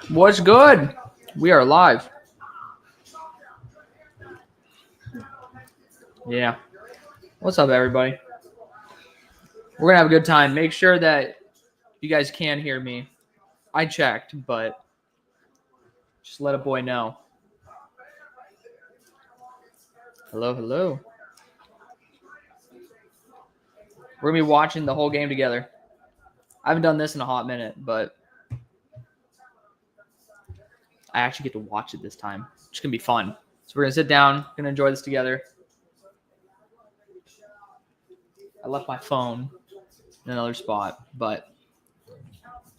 What's good? We are live. Yeah. What's up, everybody? We're going to have a good time. Make sure that you guys can hear me. I checked, but just let a boy know. Hello, hello. We're going to be watching the whole game together. I haven't done this in a hot minute, but I actually get to watch it this time. It's going to be fun. So we're going to sit down, going to enjoy this together. I left my phone in another spot, but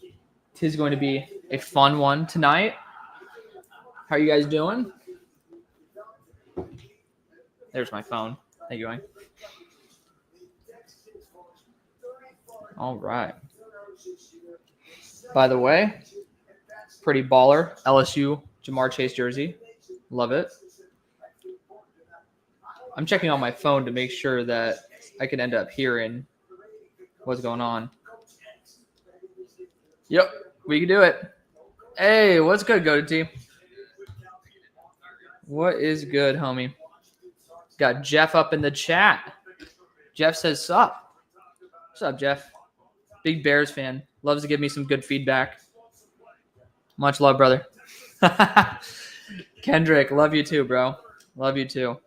it is going to be a fun one tonight. How are you guys doing? There's my phone. Thank you, Wayne. All right. By the way, pretty baller LSU Jamar Chase jersey. Love it. I'm checking on my phone to make sure that I can end up hearing what's going on. Yep, we can do it. Hey, what's good, Go to Team? What is good, homie? Got Jeff up in the chat. Jeff says, sup. What's up, Jeff? Big Bears fan. Loves to give me some good feedback. Much love, brother. Kendrick, love you too, bro. Love you too.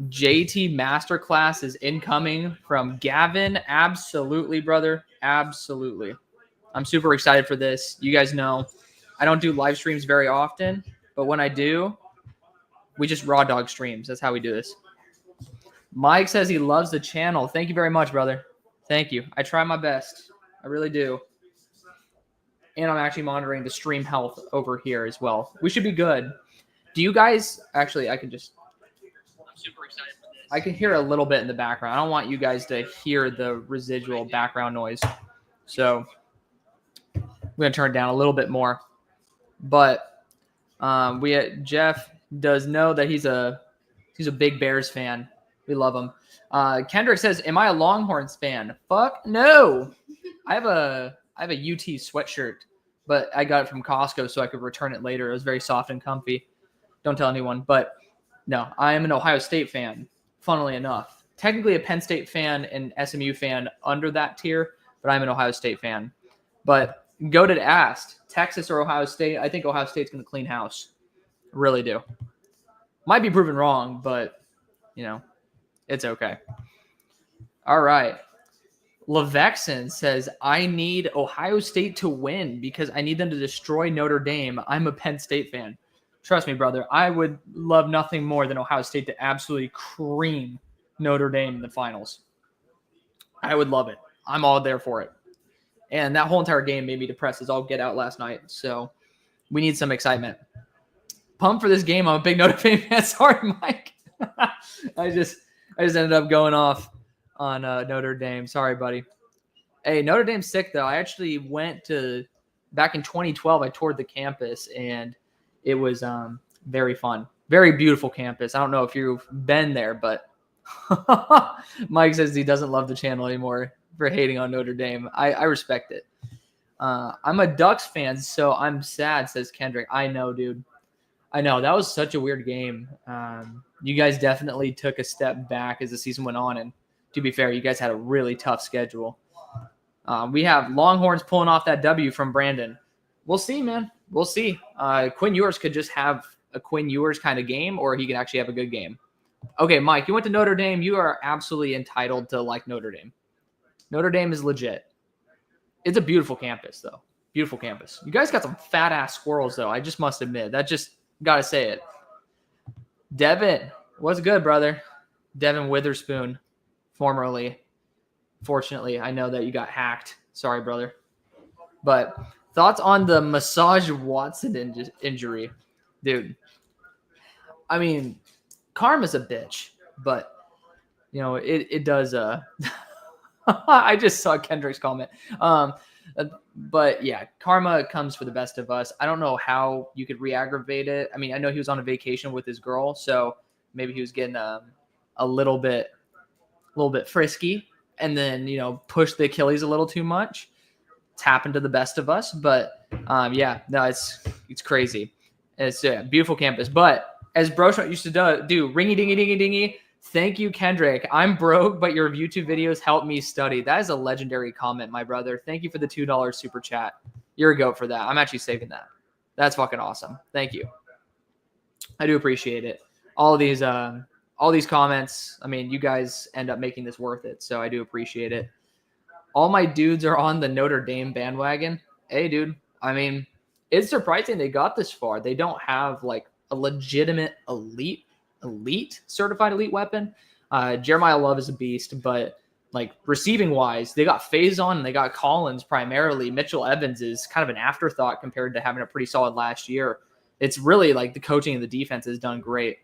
JT Masterclass is incoming from Gavin. Absolutely, brother. Absolutely. I'm super excited for this. You guys know I don't do live streams very often, but when I do, we just raw dog streams. That's how we do this. Mike says he loves the channel. Thank you very much, brother. Thank you. I try my best. I really do. And I'm actually monitoring the stream health over here as well. We should be good. Do you guys actually, I'm super excited for this. I can hear a little bit in the background. I don't want you guys to hear the residual background noise. So I'm going to turn it down a little bit more. But Jeff does know that he's a big Bears fan. We love him. Kendrick says, "Am I a Longhorns fan?" Fuck no. I have a UT sweatshirt, but I got it from Costco so I could return it later. It was very soft and comfy. Don't tell anyone, but no, I am an Ohio State fan. Funnily enough, technically a Penn State fan and SMU fan under that tier, but I'm an Ohio State fan. But Goated asked, Texas or Ohio State? I think Ohio State's going to clean house. Really do. Might be proven wrong, but, it's okay. All right. Levexen says, I need Ohio State to win because I need them to destroy Notre Dame. I'm a Penn State fan. Trust me, brother. I would love nothing more than Ohio State to absolutely cream Notre Dame in the finals. I would love it. I'm all there for it. And that whole entire game made me depressed as all get out last night. So we need some excitement. Pumped for this game. I'm a big Notre Dame fan. Sorry, Mike. I just ended up going off on Notre Dame. Sorry, buddy. Hey, Notre Dame's sick, though. I actually went back in 2012, I toured the campus, and it was very fun. Very beautiful campus. I don't know if you've been there, but Mike says he doesn't love the channel anymore for hating on Notre Dame. I respect it. I'm a Ducks fan, so I'm sad, says Kendrick. I know, dude. I know. That was such a weird game. You guys definitely took a step back as the season went on, and to be fair, you guys had a really tough schedule. We have Longhorns pulling off that W from Brandon. We'll see, man. We'll see. Quinn Ewers could just have a Quinn Ewers kind of game, or he could actually have a good game. Okay, Mike, you went to Notre Dame. You are absolutely entitled to like Notre Dame. Notre Dame is legit. It's a beautiful campus, though. Beautiful campus. You guys got some fat-ass squirrels, though. I just must admit. That just got to say it. Devin, what's good, brother? Devin Witherspoon, formerly. Fortunately, I know that you got hacked. Sorry, brother. But thoughts on the Massage Watson injury? Dude, I mean, karma's a bitch, but, it does. I just saw Kendrick's comment. But, yeah, karma comes for the best of us. I don't know how you could re-aggravate it. I mean, I know he was on a vacation with his girl, so maybe he was getting a little bit frisky and then, push the Achilles a little too much. It's happened to the best of us, but yeah, no, it's crazy. It's a beautiful campus. But as Broshot used to do, ringy dingy dingy dingy. Thank you, Kendrick. I'm broke, but your YouTube videos help me study. That is a legendary comment, my brother. Thank you for the $2 super chat. You're a goat for that. I'm actually saving that. That's fucking awesome. Thank you. I do appreciate it. All these comments. I mean, you guys end up making this worth it, so I do appreciate it. All my dudes are on the Notre Dame bandwagon. Hey, dude. I mean, it's surprising they got this far. They don't have like a legitimate elite certified elite weapon. Jeremiah Love is a beast, but like receiving wise, they got Faison and they got Collins primarily. Mitchell Evans is kind of an afterthought compared to having a pretty solid last year. It's really like the coaching and the defense has done great.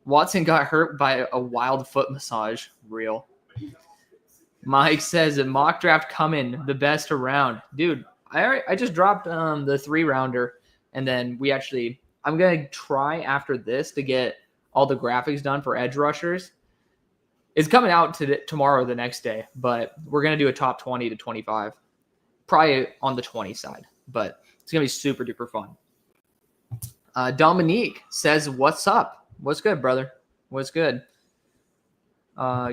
Watson got hurt by a wild foot massage. Real. Mike says a mock draft coming, the best around. Dude, I just dropped the 3-rounder, and then I'm going to try after this to get all the graphics done for edge rushers. It's coming out tomorrow or the next day, but we're going to do a top 20 to 25. Probably on the 20 side, but it's going to be super duper fun. Dominique says, what's up? What's good, brother? What's good?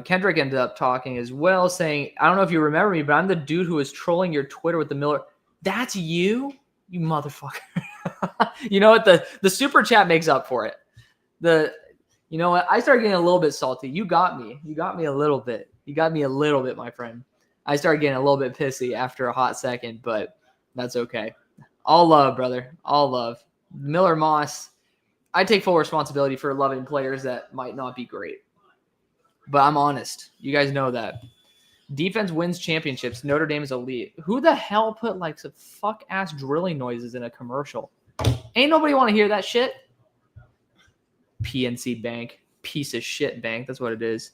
Kendrick ended up talking as well, saying, I don't know if you remember me, but I'm the dude who was trolling your Twitter with the Miller. That's you? You motherfucker. You know what? The super chat makes up for it. You know what? I started getting a little bit salty. You got me. You got me a little bit. You got me a little bit, my friend. I started getting a little bit pissy after a hot second, but that's okay. All love, brother. All love. Miller Moss, I take full responsibility for loving players that might not be great. But I'm honest. You guys know that. Defense wins championships. Notre Dame is elite. Who the hell put like some fuck-ass drilling noises in a commercial? Ain't nobody want to hear that shit. PNC Bank. Piece of shit bank. That's what it is.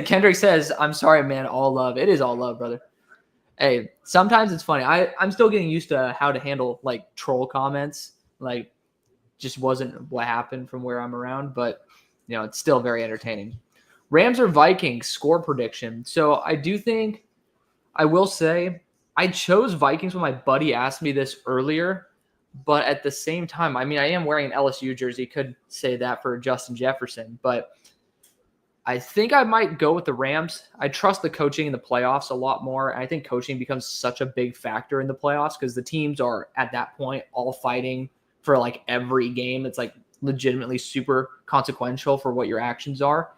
Kendrick says, I'm sorry, man. All love. It is all love, brother. Hey, sometimes it's funny. I'm still getting used to how to handle like troll comments. Like, just wasn't what happened from where I'm around, but you know, it's still very entertaining. Rams or Vikings score prediction. So I do think, I will say, I chose Vikings when my buddy asked me this earlier, but at the same time, I mean, I am wearing an LSU jersey. Could say that for Justin Jefferson, but I think I might go with the Rams. I trust the coaching in the playoffs a lot more. I think coaching becomes such a big factor in the playoffs because the teams are at that point all fighting for like every game. It's like legitimately super consequential for what your actions are.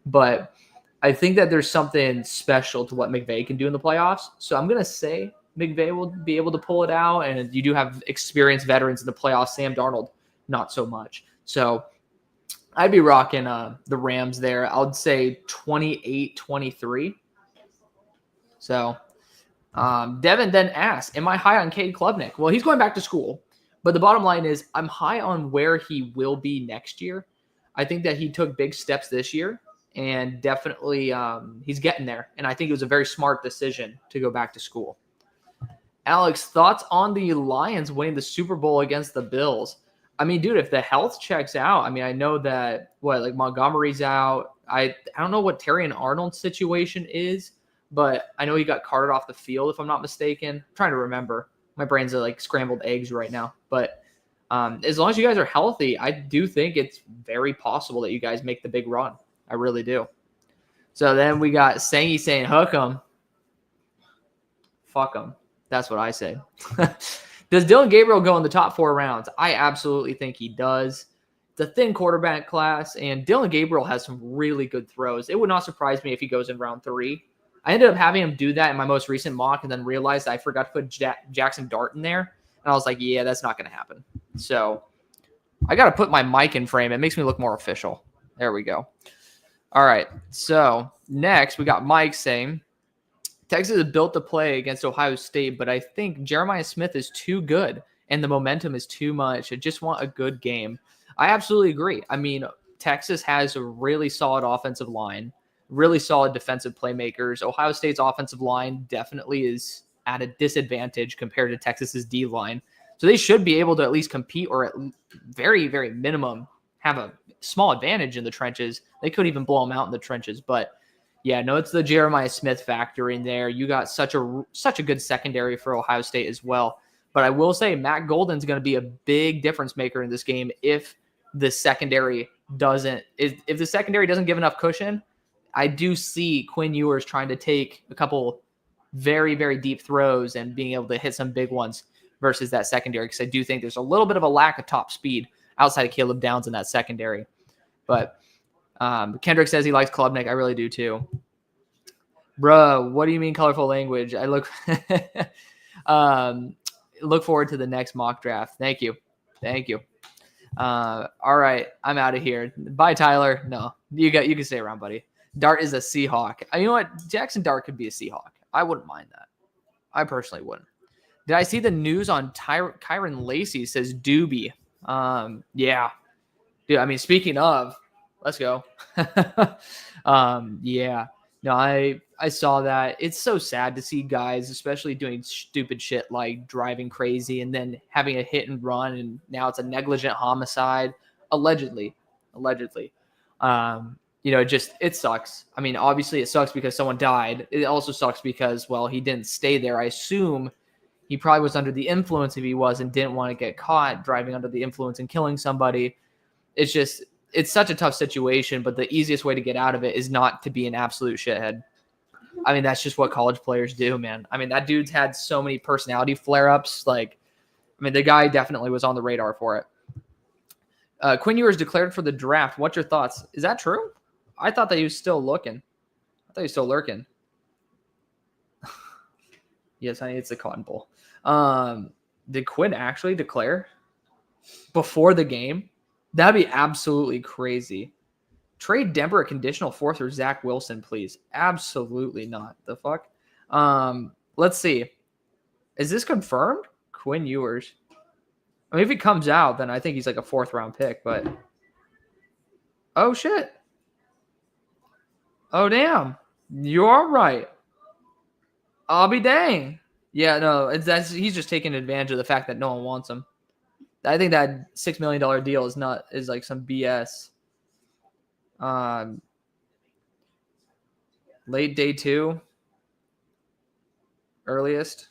But I think that there's something special to what McVay can do in the playoffs. So I'm going to say McVay will be able to pull it out. And you do have experienced veterans in the playoffs. Sam Darnold, not so much. So I'd be rocking the Rams there. I would say 28-23. So Devin then asked, am I high on Cade Klubnik? Well, he's going back to school. But the bottom line is I'm high on where he will be next year. I think that he took big steps this year, and definitely he's getting there. And I think it was a very smart decision to go back to school. Alex, thoughts on the Lions winning the Super Bowl against the Bills? I mean, dude, if the health checks out, I mean, I know that Montgomery's out. I don't know what Terrion Arnold's situation is, but I know he got carted off the field, if I'm not mistaken. I'm trying to remember. My brains are like scrambled eggs right now. But as long as you guys are healthy, I do think it's very possible that you guys make the big run. I really do. So then we got Sangy saying, hook 'em. Fuck 'em. That's what I say. Does Dylan Gabriel go in the top 4 rounds? I absolutely think he does. It's a thin quarterback class, and Dylan Gabriel has some really good throws. It would not surprise me if he goes in round 3. I ended up having him do that in my most recent mock and then realized I forgot to put Jackson Dart in there. And I was like, yeah, that's not going to happen. So I got to put my mic in frame. It makes me look more official. There we go. All right. So next we got Mike saying, Texas is built to play against Ohio State, but I think Jeremiah Smith is too good and the momentum is too much. I just want a good game. I absolutely agree. I mean, Texas has a really solid offensive line, really solid defensive playmakers. Ohio State's offensive line definitely is at a disadvantage compared to Texas's D line. So they should be able to at least compete or at very, very minimum have a small advantage in the trenches. They could even blow them out in the trenches, but Yeah, no, it's the Jeremiah Smith factor in there. You got such a good secondary for Ohio State as well. But I will say Matt Golden's going to be a big difference maker in this game if the secondary if the secondary doesn't give enough cushion. I do see Quinn Ewers trying to take a couple very, very deep throws and being able to hit some big ones versus that secondary, because I do think there's a little bit of a lack of top speed outside of Caleb Downs in that secondary. But Kendrick says he likes Klubnik. I really do too. Bruh, what do you mean colorful language? I look look forward to the next mock draft. Thank you. All right, I'm out of here. Bye, Tyler. No, you can stay around, buddy. Dart is a Seahawk. You know what? Jackson Dart could be a Seahawk. I wouldn't mind that. I personally wouldn't. Did I see the news on Kyron Lacey says Doobie? Yeah. Dude, I mean, speaking of, let's go. Yeah. No, I saw that. It's so sad to see guys, especially doing stupid shit like driving crazy and then having a hit and run, and now it's a negligent homicide, allegedly. It sucks. I mean, obviously it sucks because someone died. It also sucks because, well, he didn't stay there. I assume he probably was under the influence if he was and didn't want to get caught driving under the influence and killing somebody. It's such a tough situation, but the easiest way to get out of it is not to be an absolute shithead. I mean, that's just what college players do, man. I mean, that dude's had so many personality flare-ups. The guy definitely was on the radar for it. Quinn Ewers declared for the draft. What's your thoughts? Is that true? I thought that he was still looking. I thought he was still lurking. Yes, honey, it's the Cotton Bowl. Did Quinn actually declare before the game? That'd be absolutely crazy. Trade Denver a conditional fourth for Zach Wilson, please. Absolutely not. The fuck? Let's see. Is this confirmed? Quinn Ewers. I mean, if he comes out, then I think he's like a 4th-round pick, but... Oh, shit. Oh, damn. You're right. I'll be dang. Yeah, no, he's just taking advantage of the fact that no one wants him. I think that $6 million deal is like some BS. Late day 2. Earliest.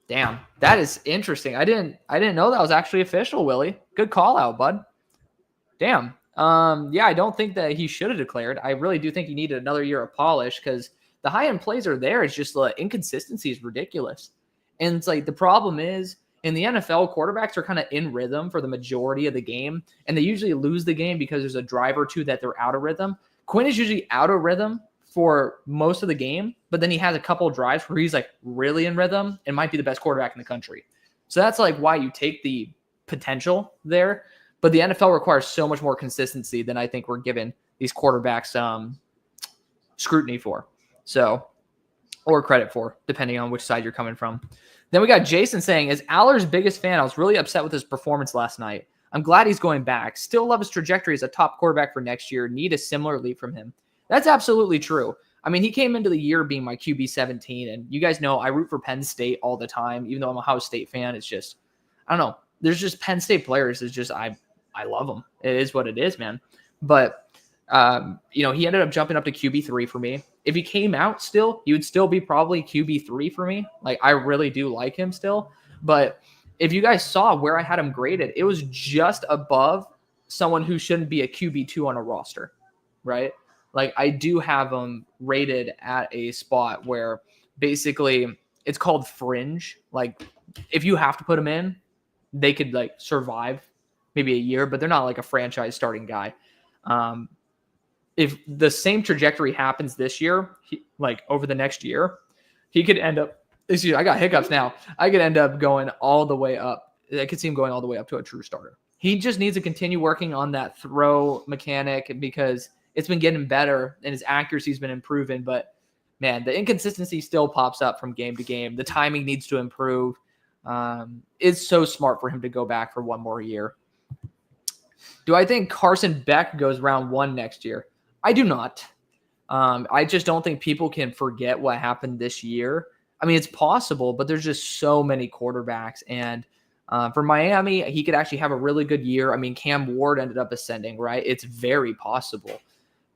Damn, that is interesting. I didn't know that was actually official, Willie. Good call out, bud. Damn. Yeah, I don't think that he should have declared. I really do think he needed another year of polish because the high-end plays are there. It's just the inconsistency is ridiculous. And it's like the problem is in the NFL, quarterbacks are kind of in rhythm for the majority of the game, and they usually lose the game because there's a drive or two that they're out of rhythm. Quinn is usually out of rhythm for most of the game, but then he has a couple of drives where he's like really in rhythm and might be the best quarterback in the country. So that's like why you take the potential there. But the NFL requires so much more consistency than I think we're giving these quarterbacks scrutiny for. So, or credit for, depending on which side you're coming from. Then we got Jason saying, as Aller's biggest fan, I was really upset with his performance last night. I'm glad he's going back. Still love his trajectory as a top quarterback for next year. Need a similar leap from him. That's absolutely true. I mean, he came into the year being my QB 17, and you guys know I root for Penn State all the time, even though I'm a Ohio State fan. It's just, I don't know. There's just Penn State players. It's just, I love them. It is what it is, man. But, he ended up jumping up to QB3 for me. If he came out still, he would still be probably QB3 for me. Like, I really do like him still. But if you guys saw where I had him graded, it was just above someone who shouldn't be a QB2 on a roster, right? Like, I do have him rated at a spot where basically it's called fringe. Like, if you have to put him in, they could, like, survive maybe a year, but they're not like a franchise starting guy. If the same trajectory happens this year, over the next year, he could end up, I got hiccups now. I could end up going all the way up. I could see him going all the way up to a true starter. He just needs to continue working on that throw mechanic because it's been getting better and his accuracy's been improving. But, man, the inconsistency still pops up from game to game. The timing needs to improve. It's so smart for him to go back for one more year. Do I think Carson Beck goes round 1 next year? I do not. I just don't think people can forget what happened this year. I mean, it's possible, but there's just so many quarterbacks. And for Miami, he could actually have a really good year. I mean, Cam Ward ended up ascending, right? It's very possible.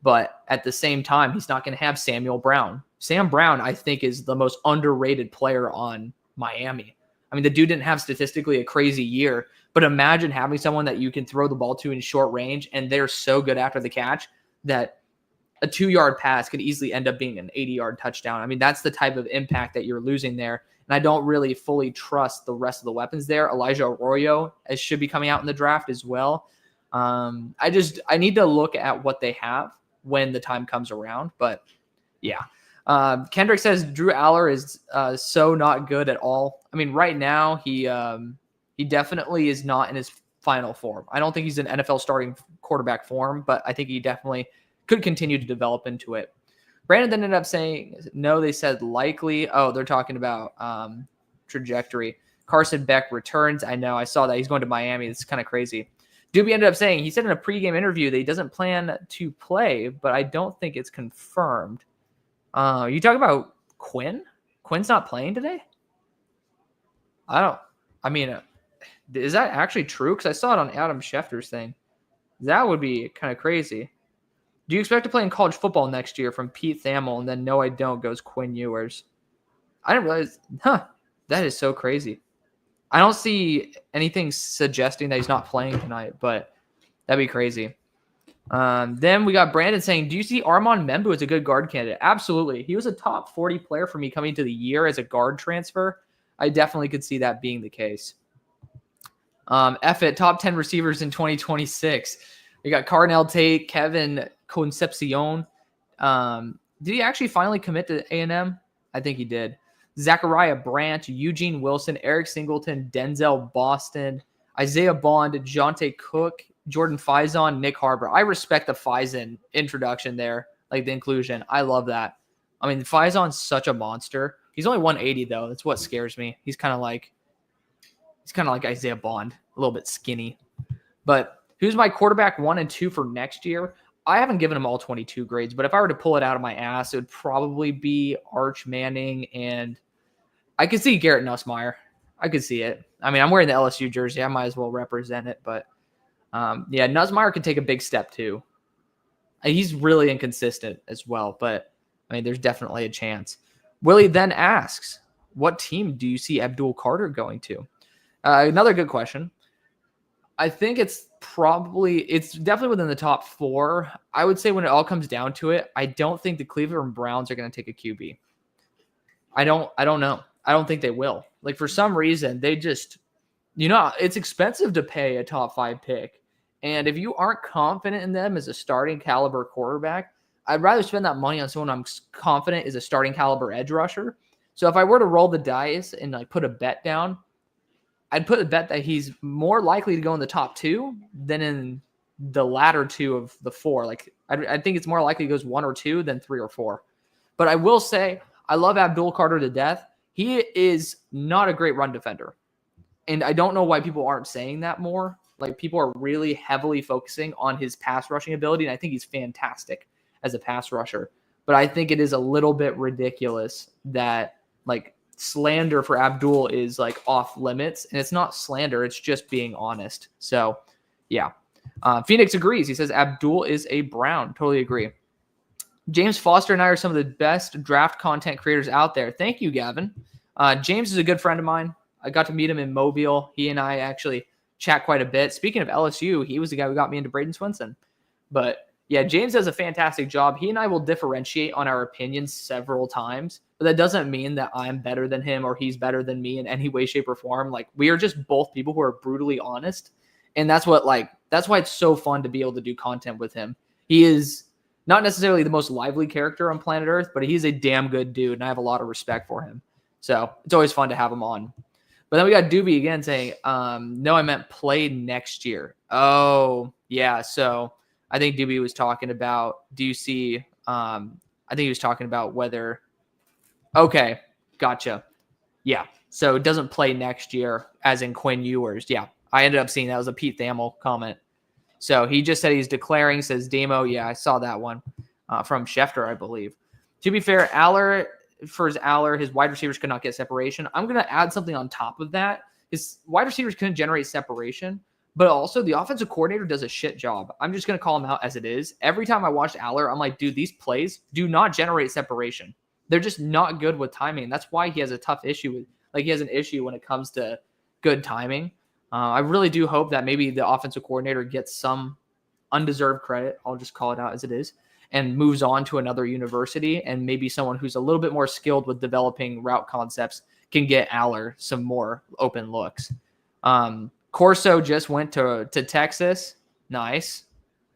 But at the same time, he's not going to have Samuel Brown. Sam Brown, I think, is the most underrated player on Miami. I mean, the dude didn't have statistically a crazy year, but imagine having someone that you can throw the ball to in short range, and they're so good after the catch that a 2-yard pass could easily end up being an 80-yard touchdown. I mean, that's the type of impact that you're losing there. And I don't really fully trust the rest of the weapons there. Elijah Arroyo should be coming out in the draft as well. I need to look at what they have when the time comes around. But yeah. Kendrick says Drew Aller is so not good at all. I mean, right now he definitely is not in his final form. I don't think he's in NFL starting quarterback form, but I think he definitely could continue to develop into it. Brandon then ended up saying, no, they said likely. Oh, they're talking about trajectory. Carson Beck returns. I know. I saw that. He's going to Miami. It's kind of crazy. Doobie ended up saying, he said in a pregame interview that he doesn't plan to play, but I don't think it's confirmed. You talk about Quinn? Quinn's not playing today? Is that actually true? Because I saw it on Adam Schefter's thing. That would be kind of crazy. Do you expect to play in college football next year from Pete Thamel? And then no, I don't goes Quinn Ewers. I didn't realize. That is so crazy. I don't see anything suggesting that he's not playing tonight, but that'd be crazy. Then we got Brandon saying, do you see Armand Membu as a good guard candidate? Absolutely. He was a top 40 player for me coming into the year as a guard transfer. I definitely could see that being the case. Top 10 receivers in 2026. We got Carnell Tate, Kevin Concepcion. Did he actually finally commit to A&M? I think he did. Zachariah Branch, Eugene Wilson, Eric Singleton, Denzel Boston, Isaiah Bond, Jonte Cook, Jordan Faison, Nick Harbor. I respect the Faison introduction there, like the inclusion. I love that. I mean, Faison's such a monster. He's only 180 though. That's what scares me. He's kind of like Isaiah Bond, a little bit skinny. But who's my quarterback 1 and 2 for next year? I haven't given him all 22 grades, but if I were to pull it out of my ass, it would probably be Arch Manning, and I could see Garrett Nussmeier. I could see it. I mean, I'm wearing the LSU jersey. I might as well represent it, but yeah, Nussmeier could take a big step too. He's really inconsistent as well, but I mean, there's definitely a chance. Willie then asks, what team do you see Abdul Carter going to? Another good question. I think it's definitely within the top 4. I would say when it all comes down to it, I don't think the Cleveland Browns are going to take a QB. I don't know. I don't think they will. Like, for some reason, they just, it's expensive to pay a top 5 pick. And if you aren't confident in them as a starting caliber quarterback, I'd rather spend that money on someone I'm confident is a starting caliber edge rusher. So if I were to roll the dice and like put a bet down, I'd put a bet that he's more likely to go in the top 2 than in the latter 2 of the 4. Like, I think it's more likely he goes 1 or 2 than 3 or 4. But I will say, I love Abdul Carter to death. He is not a great run defender. And I don't know why people aren't saying that more. Like, people are really heavily focusing on his pass rushing ability, and I think he's fantastic as a pass rusher. But I think it is a little bit ridiculous that, like, slander for Abdul is like off limits, and it's not slander, it's just being honest. So yeah. Phoenix agrees. He says Abdul is a Brown. Totally agree. James Foster and I are some of the best draft content creators out there. Thank you, Gavin. James is a good friend of mine. I got to meet him in Mobile. He and I actually chat quite a bit. Speaking of LSU, he was the guy who got me into Braden Swinson. But yeah, James does a fantastic job. He and I will differentiate on our opinions several times, but that doesn't mean that I'm better than him or he's better than me in any way, shape, or form. Like, we are just both people who are brutally honest. And that's why it's so fun to be able to do content with him. He is not necessarily the most lively character on planet Earth, but he's a damn good dude, and I have a lot of respect for him. So it's always fun to have him on. But then we got Doobie again saying, no, I meant play next year. Oh, yeah. So I think Doobie was talking about, I think he was talking about whether, okay, gotcha. Yeah. So it doesn't play next year, as in Quinn Ewers. Yeah. I ended up seeing that was a Pete Thamel comment. So he just said he's declaring, says Demo. Yeah, I saw that one from Schefter, I believe. To be fair, his wide receivers could not get separation. I'm going to add something on top of that. His wide receivers couldn't generate separation, But also the offensive coordinator does a shit job. I'm just going to call him out as it is. Every time I watch Aller, I'm like, dude, these plays do not generate separation. They're just not good with timing. That's why he has a tough issue with, like, he has an issue when it comes to good timing. I really do hope that maybe the offensive coordinator gets some undeserved credit. I'll just call it out as it is, and moves on to another university, and maybe someone who's a little bit more skilled with developing route concepts can get Aller some more open looks. Corso just went to Texas. Nice.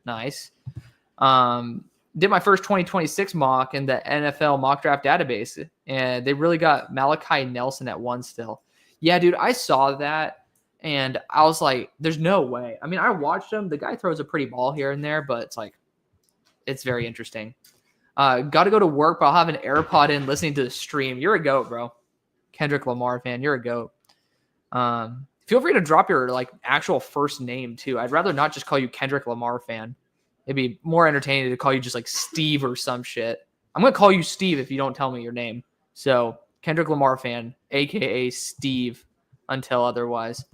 Did my first 2026 mock in the NFL mock draft database, and they really got Malachi Nelson at 1 still. Yeah, dude, I saw that, and I was like, there's no way. I mean, I watched him. The guy throws a pretty ball here and there, but it's like, it's very interesting. Got to go to work, but I'll have an AirPod in listening to the stream. You're a GOAT, bro. Kendrick Lamar fan. You're a GOAT. Feel free to drop your like actual first name too. I'd rather not just call you Kendrick Lamar fan. It'd be more entertaining to call you just like Steve or some shit. I'm going to call you Steve if you don't tell me your name. So Kendrick Lamar fan, AKA Steve, until otherwise.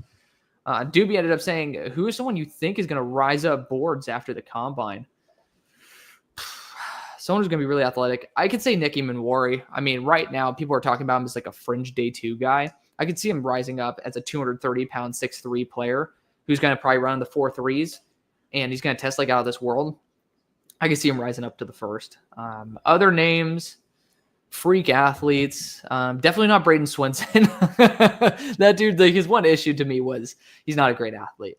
Doobie ended up saying, who is someone you think is going to rise up boards after the combine? Someone who's going to be really athletic. I could say Nicky Manwari. I mean, right now, people are talking about him as like a fringe day 2 guy. I could see him rising up as a 230-pound 6'3" player who's going to probably run the 4.3s, and he's going to test like out of this world. I can see him rising up to the first. Other names, freak athletes. Definitely not Braden Swinson. That dude, like, his one issue to me was he's not a great athlete.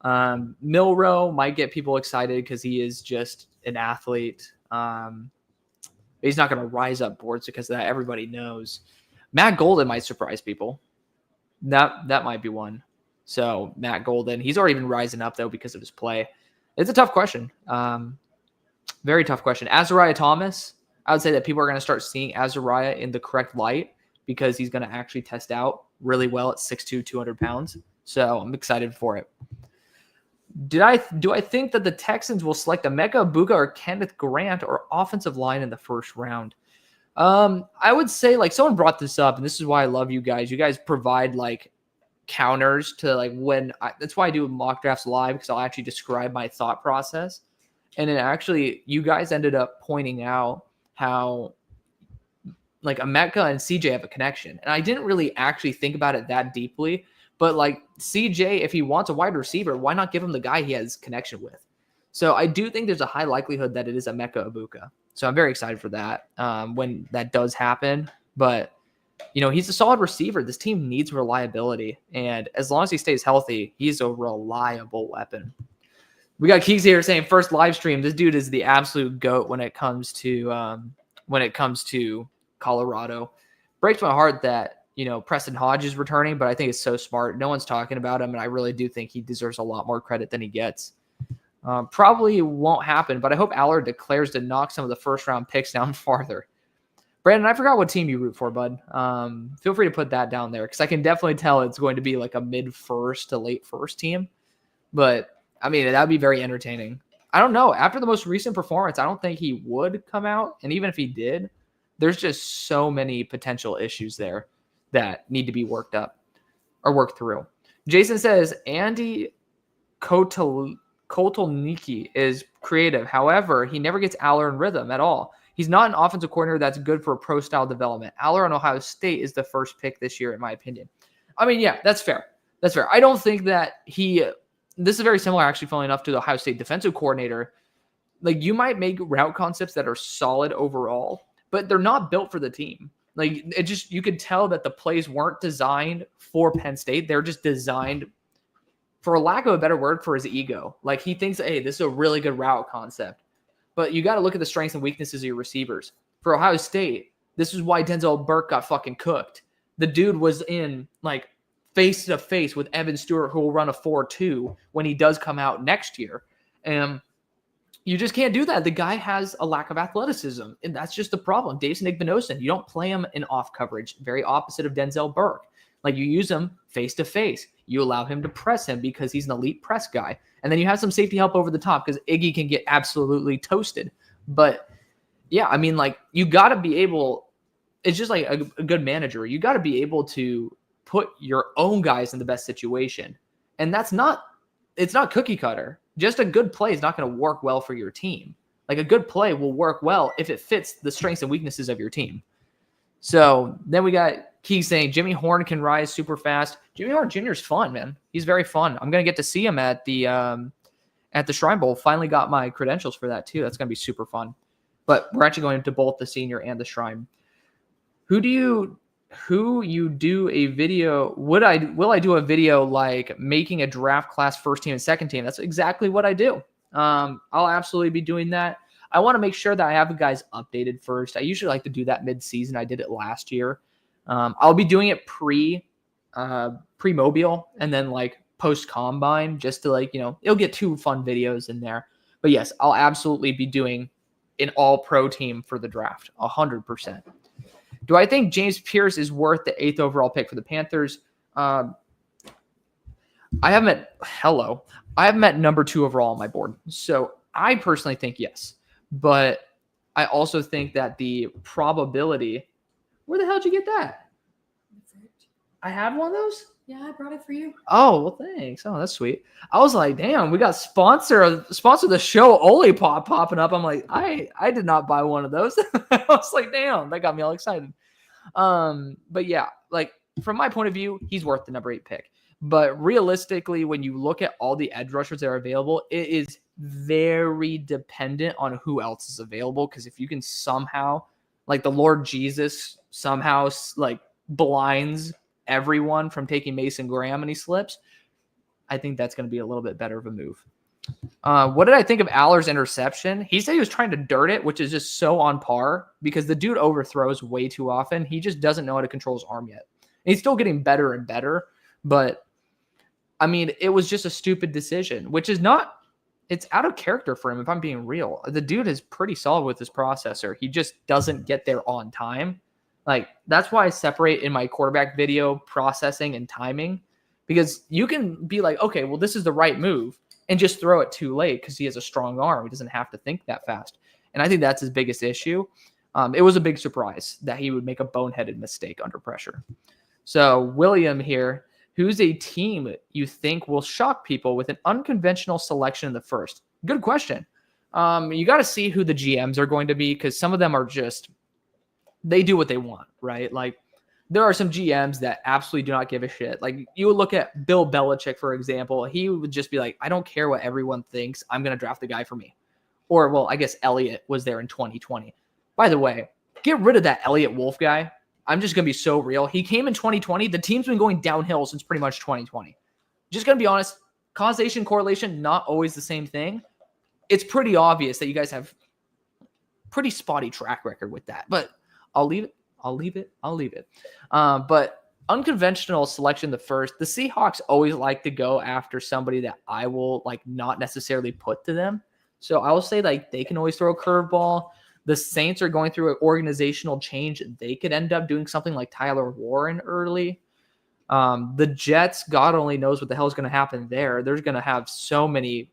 Milrow might get people excited because he is just an athlete. But he's not going to rise up boards because of that. Everybody knows. Matt Golden might surprise people. That might be one. So Matt Golden, he's already been rising up though because of his play. It's a tough question. Very tough question. Azariah Thomas, I would say that people are going to start seeing Azariah in the correct light because he's going to actually test out really well at 6'2", 200 pounds. So I'm excited for it. Do I think that the Texans will select Emeka Egbuka or Kenneth Grant or offensive line in the first round? I would say, like, someone brought this up, and this is why I love you guys. You guys provide like counters to like that's why I do mock drafts live, because I'll actually describe my thought process. And then actually you guys ended up pointing out how like Emeka and CJ have a connection. And I didn't really actually think about it that deeply, but like CJ, if he wants a wide receiver, why not give him the guy he has connection with? So I do think there's a high likelihood that it is Emeka Egbuka. So I'm very excited for that when that does happen. But, you know, he's a solid receiver. This team needs reliability. And as long as he stays healthy, he's a reliable weapon. We got Keeks here saying first live stream. This dude is the absolute GOAT when it comes to Colorado. Breaks my heart that, you know, Preston Hodge is returning, but I think it's so smart. No one's talking about him, and I really do think he deserves a lot more credit than he gets. Probably won't happen, but I hope Aller declares to knock some of the first-round picks down farther. Brandon, I forgot what team you root for, bud. Feel free to put that down there, because I can definitely tell it's going to be like a mid-first to late-first team. But, I mean, that would be very entertaining. I don't know. After the most recent performance, I don't think he would come out. And even if he did, there's just so many potential issues there that need to be worked up or worked through. Jason says, Andy Kotelnicki is creative. However, he never gets Aller in rhythm at all. He's not an offensive coordinator that's good for pro-style development. Aller on Ohio State is the first pick this year, in my opinion. I mean, yeah, that's fair. That's fair. I don't think that this is very similar, actually, funnily enough, to the Ohio State defensive coordinator. Like, you might make route concepts that are solid overall, but they're not built for the team. Like, it just, you could tell that the plays weren't designed for Penn State. They're just designed, for lack of a better word, for his ego. Like, he thinks, hey, this is a really good route concept. But you got to look at the strengths and weaknesses of your receivers. For Ohio State, this is why Denzel Burke got fucking cooked. The dude was in, like, face-to-face with Evan Stewart, who will run a 4.2 when he does come out next year. And you just can't do that. The guy has a lack of athleticism, and that's just the problem. Dason Igbinosun, you don't play him in off coverage. Very opposite of Denzel Burke. Like, you use him face-to-face. You allow him to press him because he's an elite press guy. And then you have some safety help over the top because Iggy can get absolutely toasted. But, yeah, I mean, like, you got to be able – it's just like a good manager. You got to be able to put your own guys in the best situation. And that's not it's not cookie cutter. Just a good play is not going to work well for your team. Like a good play will work well if it fits the strengths and weaknesses of your team. So then we got Key saying Jimmy Horn can rise super fast. Jimmy Horn Jr. is fun, man. He's very fun. I'm going to get to see him at the Shrine Bowl. Finally got my credentials for that too. That's going to be super fun. But we're actually going to both the Senior and the Shrine. Will I do a video like making a draft class first team and second team? That's exactly what I do. I'll absolutely be doing that. I want to make sure that I have the guys updated first. I usually like to do that mid-season. I did it last year. I'll be doing it pre-mobile and then like post-combine just to like, it'll get 2 fun videos in there. But yes, I'll absolutely be doing an all-pro team for the draft, 100%. Do I think James Pierce is worth the 8th overall pick for the Panthers? I have met number 2 overall on my board. So I personally think yes. But I also think that the probability, where the hell did you get that? I have one of those? Yeah, I brought it for you. Oh, well, thanks. Oh, that's sweet. I was like, damn, we got sponsor the show Olipop popping up. I'm like, I did not buy one of those. I was like, damn, that got me all excited. But yeah, like from my point of view, he's worth the number 8 pick. But realistically, when you look at all the edge rushers that are available, it is very dependent on who else is available. Because if you can somehow, like the Lord Jesus somehow like blinds everyone from taking Mason Graham and he slips, I think that's going to be a little bit better of a move. What did I think of Aller's interception? He said he was trying to dirt it, which is just so on par because the dude overthrows way too often. He just doesn't know how to control his arm yet. And he's still getting better and better, but I mean, it was just a stupid decision, which is not, it's out of character for him, if I'm being real. The dude is pretty solid with his processor. He just doesn't get there on time. Like, that's why I separate in my quarterback video processing and timing, because you can be like, okay, well, this is the right move, and just throw it too late because he has a strong arm. He doesn't have to think that fast. And I think that's his biggest issue. It was a big surprise that he would make a boneheaded mistake under pressure. So William here, who's a team you think will shock people with an unconventional selection in the first? Good question. You got to see who the GMs are going to be, because some of them are just, they do what they want, right? Like, there are some GMs that absolutely do not give a shit. Like, you would look at Bill Belichick, for example. He would just be like, I don't care what everyone thinks. I'm going to draft the guy for me. Or, well, I guess Elliott was there in 2020. By the way, get rid of that Elliott Wolf guy. I'm just going to be so real. He came in 2020. The team's been going downhill since pretty much 2020. Just going to be honest, causation, correlation, not always the same thing. It's pretty obvious that you guys have pretty spotty track record with that. But I'll leave it. But unconventional selection the first. The Seahawks always like to go after somebody that I will like not necessarily put to them. So I will say like they can always throw a curveball. The Saints are going through an organizational change. They could end up doing something like Tyler Warren early. The Jets, God only knows what the hell is going to happen there. There's going to have so many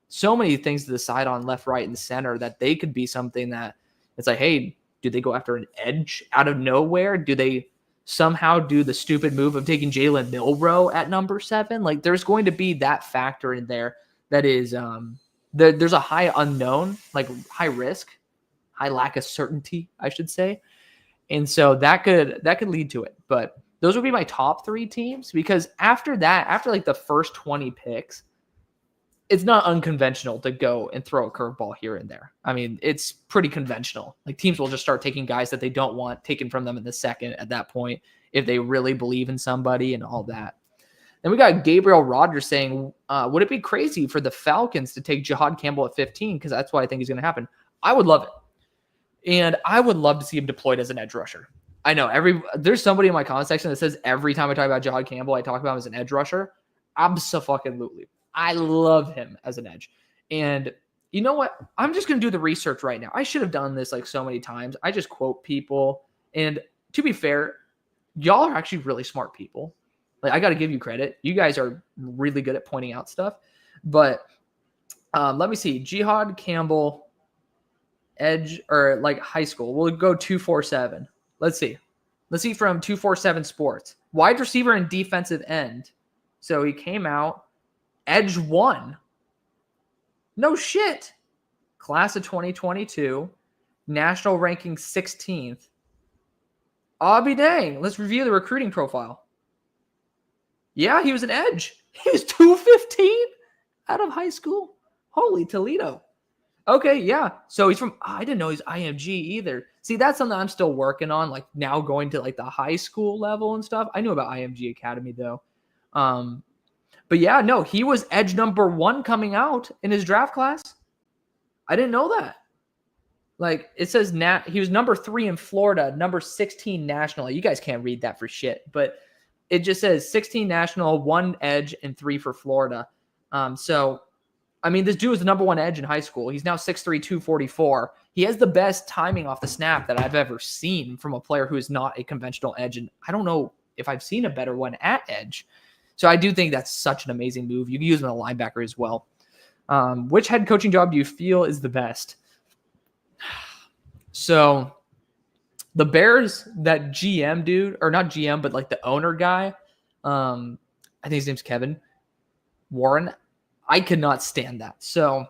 things to decide on left, right, and center that they could be something that it's like, hey, do they go after an edge out of nowhere? Do they somehow do the stupid move of taking Jalen Milroe at number 7? Like, there's going to be that factor in there that is there's a high unknown, like high risk, high lack of certainty, I should say. And so that could lead to it. But those would be my top 3 teams, because after that, after like the first 20 picks, it's not unconventional to go and throw a curveball here and there. I mean, it's pretty conventional. Like, teams will just start taking guys that they don't want taken from them in the second at that point if they really believe in somebody and all that. Then we got Gabriel Rogers saying, would it be crazy for the Falcons to take Jihad Campbell at 15? Because that's what I think is going to happen. I would love it. And I would love to see him deployed as an edge rusher. I know there's somebody in my comment section that says every time I talk about Jihad Campbell, I talk about him as an edge rusher. Abso-fucking-lutely. I love him as an edge. And you know what? I'm just going to do the research right now. I should have done this like so many times. I just quote people. And to be fair, y'all are actually really smart people. Like, I got to give you credit. You guys are really good at pointing out stuff. But let me see. Jihad Campbell, edge, or like high school. We'll go 247. Let's see. Let's see from 247 Sports. Wide receiver and defensive end. So he came out Edge 1. No shit. Class of 2022. National ranking 16th. I'll be dang. Let's review the recruiting profile. Yeah, he was an edge. He was 215 out of high school. Holy Toledo. Okay, yeah. So he's from, I didn't know he's IMG either. See, that's something I'm still working on, like now going to like the high school level and stuff. I knew about IMG Academy though. But yeah, no, he was edge number 1 coming out in his draft class. I didn't know that. Like it says he was number 3 in Florida, number 16 national. You guys can't read that for shit, but it just says 16 national, 1 edge, and 3 for Florida. So I mean, this dude was the number 1 edge in high school. He's now 6'3", 244. He has the best timing off the snap that I've ever seen from a player who is not a conventional edge. And I don't know if I've seen a better one at edge. So I do think that's such an amazing move. You can use him in a linebacker as well. Which head coaching job do you feel is the best? So the Bears, that GM dude, or not GM, but like the owner guy, I think his name's Kevin Warren. I could not stand that. So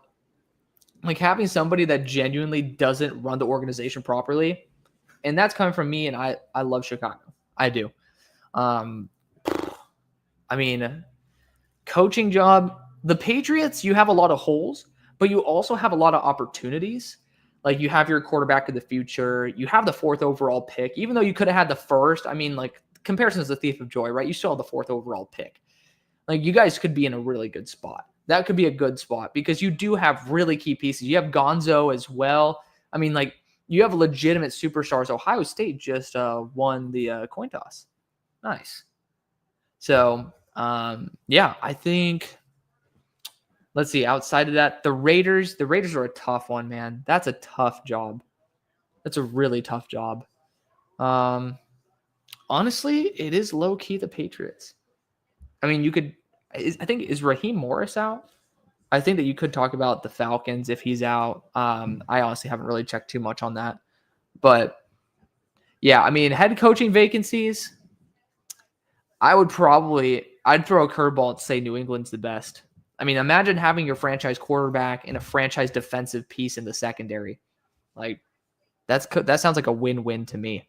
like having somebody that genuinely doesn't run the organization properly, and that's coming from me, and I love Chicago. I do. I mean, coaching job, the Patriots, you have a lot of holes, but you also have a lot of opportunities. Like you have your quarterback of the future. You have the 4th overall pick, even though you could have had the 1st. I mean, like comparison is the thief of joy, right? You still have the 4th overall pick. Like you guys could be in a really good spot. That could be a good spot because you do have really key pieces. You have Gonzo as well. I mean, like you have legitimate superstars. Ohio State just won the coin toss. Nice. So, yeah, I think, let's see, outside of that, the Raiders are a tough one, man. That's a tough job. That's a really tough job. Honestly, it is low-key the Patriots. I mean, I think, is Raheem Morris out? I think that you could talk about the Falcons if he's out. I honestly haven't really checked too much on that. But, yeah, I mean, head coaching vacancies, I'd throw a curveball and say New England's the best. I mean, imagine having your franchise quarterback and a franchise defensive piece in the secondary. Like, that sounds like a win-win to me.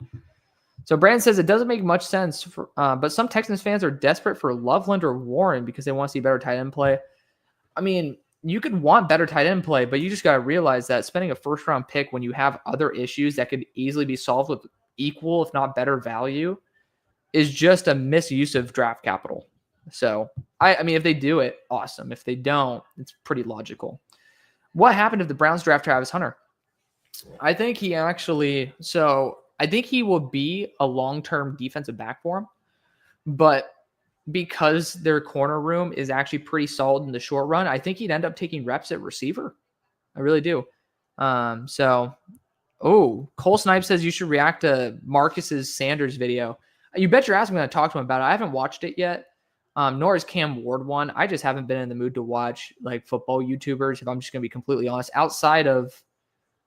So Brandon says it doesn't make much sense, but some Texans fans are desperate for Loveland or Warren because they want to see better tight end play. I mean, you could want better tight end play, but you just got to realize that spending a 1st-round pick when you have other issues that could easily be solved with equal, if not better value, is just a misuse of draft capital. So, I mean, if they do it, awesome. If they don't, it's pretty logical. What happened if the Browns draft Travis Hunter? I think he will be a long-term defensive back for him, but because their corner room is actually pretty solid in the short run, I think he'd end up taking reps at receiver. I really do. Cole Snipe says you should react to Marcus's Sanders video. You bet your ass I'm going to talk to him about it. I haven't watched it yet. Nor is Cam Ward one. I just haven't been in the mood to watch like football YouTubers, if I'm just going to be completely honest. Outside of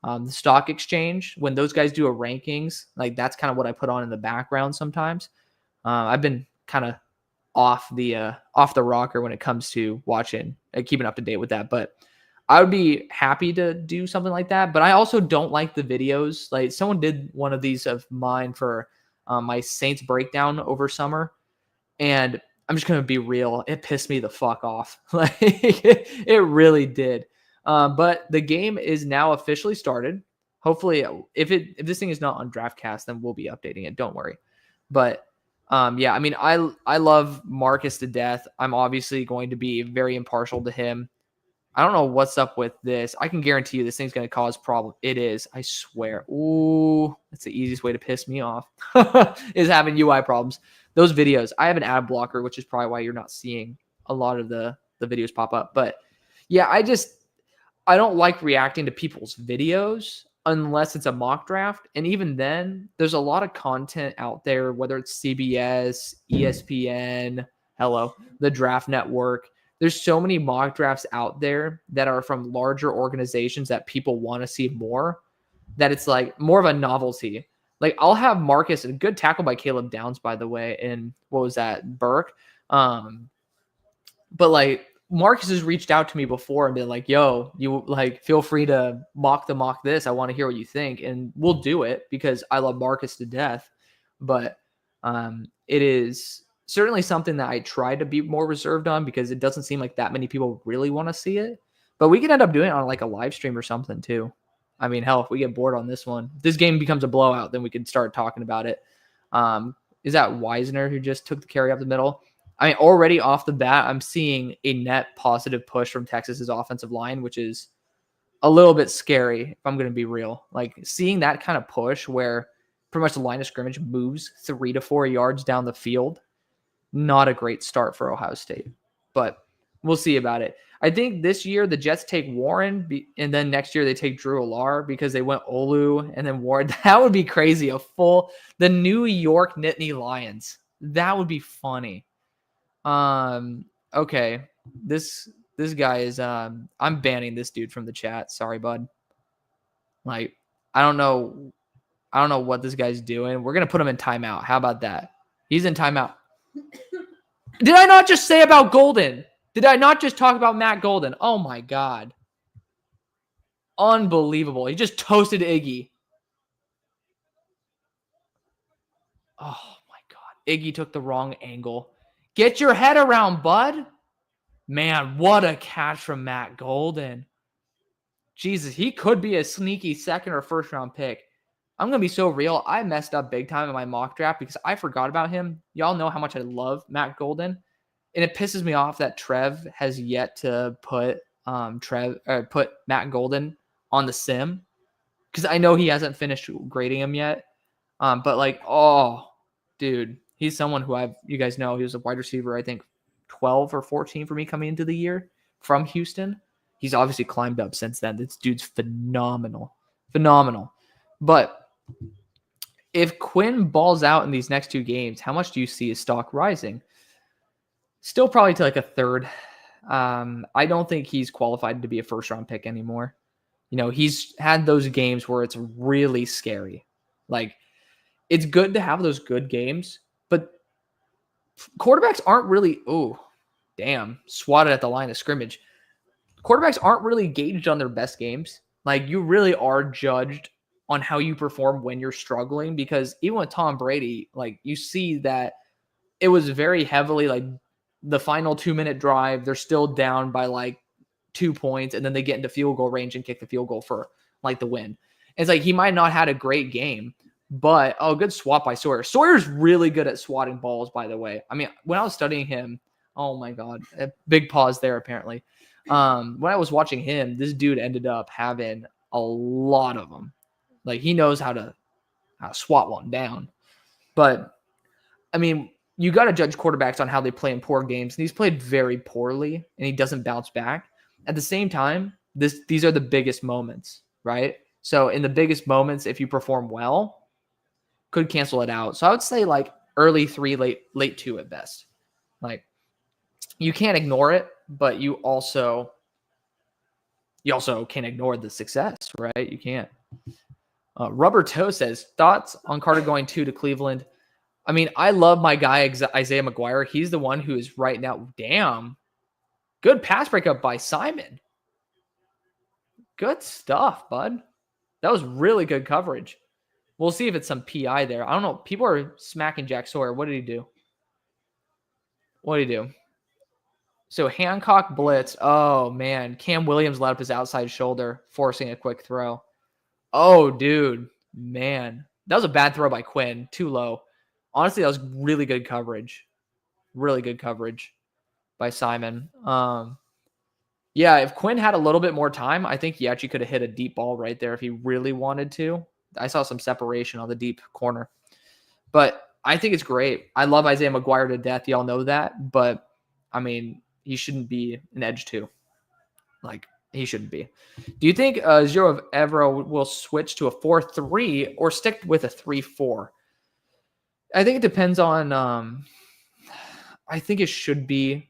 the stock exchange, when those guys do a rankings, like that's kind of what I put on in the background sometimes. I've been kind of off the rocker when it comes to watching and keeping up to date with that. But I would be happy to do something like that. But I also don't like the videos. Like someone did one of these of mine for my Saints breakdown over summer. And I'm just going to be real. It pissed me the fuck off. Like it really did. But the game is now officially started. Hopefully, if this thing is not on DraftCast, then we'll be updating it. Don't worry. But yeah, I mean, I love Marcus to death. I'm obviously going to be very impartial to him. I don't know what's up with this. I can guarantee you this thing's going to cause problem. It is. I swear. Ooh, that's the easiest way to piss me off is having UI problems. Those videos, I have an ad blocker, which is probably why you're not seeing a lot of the videos pop up. But yeah, I don't like reacting to people's videos unless it's a mock draft. And even then, there's a lot of content out there, whether it's CBS, ESPN, the Draft Network. There's so many mock drafts out there that are from larger organizations that people want to see more, that it's like more of a novelty. Like I'll have Marcus, a good tackle by Caleb Downs, by the way, and what was that, Burke? But like Marcus has reached out to me before and been like, yo, you like feel free to mock this. I want to hear what you think. And we'll do it because I love Marcus to death. But it is certainly something that I try to be more reserved on because it doesn't seem like that many people really want to see it. But we can end up doing it on like a live stream or something too. I mean, hell, if we get bored on this one, if this game becomes a blowout, then we can start talking about it. Is that Wisner who just took the carry up the middle? I mean, already off the bat, I'm seeing a net positive push from Texas's offensive line, which is a little bit scary, if I'm going to be real. Like, seeing that kind of push where pretty much the line of scrimmage moves 3 to 4 yards down the field, not a great start for Ohio State. But we'll see about it. I think this year the Jets take Warren, and then next year they take Drew Alar because they went Olu and then Warren. That would be crazy. The New York Nittany Lions. That would be funny. Okay. This guy is, I'm banning this dude from the chat. Sorry, bud. Like, I don't know what this guy's doing. We're going to put him in timeout. How about that? He's in timeout. Did I not just say about Golden? Did I not just talk about Matt Golden? Oh my God. Unbelievable. He just toasted Iggy. Oh my God. Iggy took the wrong angle. Get your head around, bud. Man, what a catch from Matt Golden. Jesus, he could be a sneaky second or first round pick. I'm going to be so real. I messed up big time in my mock draft because I forgot about him. Y'all know how much I love Matt Golden. And it pisses me off that Trev has yet to put Matt Golden on the sim because I know he hasn't finished grading him yet. But like, oh, dude, he's someone who you guys know, he was a wide receiver, I think 12 or 14 for me coming into the year from Houston. He's obviously climbed up since then. This dude's phenomenal. But if Quinn balls out in these next 2 games, how much do you see his stock rising? Still probably to like a third. I don't think he's qualified to be a first round pick anymore. You know, he's had those games where it's really scary. Like, it's good to have those good games, but quarterbacks aren't really, swatted at the line of scrimmage. Quarterbacks aren't really gauged on their best games. Like, you really are judged on how you perform when you're struggling, because even with Tom Brady, like, you see that it was very heavily like the final 2-minute drive, they're still down by like 2 points, and then they get into field goal range and kick the field goal for like the win. It's like he might not had a great game, but good swat by Sawyer. Sawyer's really good at swatting balls, by the way. I mean, when I was studying him, oh my God, a big pause there apparently. When I was watching him, this dude ended up having a lot of them. Like, he knows how to swat one down. But I mean, you got to judge quarterbacks on how they play in poor games. And he's played very poorly and he doesn't bounce back. At the same time, these are the biggest moments, right? So in the biggest moments, if you perform well, could cancel it out. So I would say like early 3, late 2 at best. Like, you can't ignore it, but you also can't ignore the success, right? You can't. Rubber Toe says, thoughts on Carter going to Cleveland? I mean, I love my guy, Isaiah McGuire. He's the one who is right now. Damn. Good pass breakup by Simon. Good stuff, bud. That was really good coverage. We'll see if it's some PI there. I don't know. People are smacking Jack Sawyer. What did he do? So Hancock blitz. Oh, man. Cam Williams let up his outside shoulder, forcing a quick throw. Oh, dude. Man. That was a bad throw by Quinn. Too low. Honestly, that was really good coverage. Really good coverage by Simon. Yeah, if Quinn had a little bit more time, I think he actually could have hit a deep ball right there if he really wanted to. I saw some separation on the deep corner. But I think it's great. I love Isaiah McGuire to death. Y'all know that. But, I mean, he shouldn't be an edge 2. Like, he shouldn't be. Do you think Zero of Evero will switch to a 4-3 or stick with a 3-4? I think it depends on I think it should be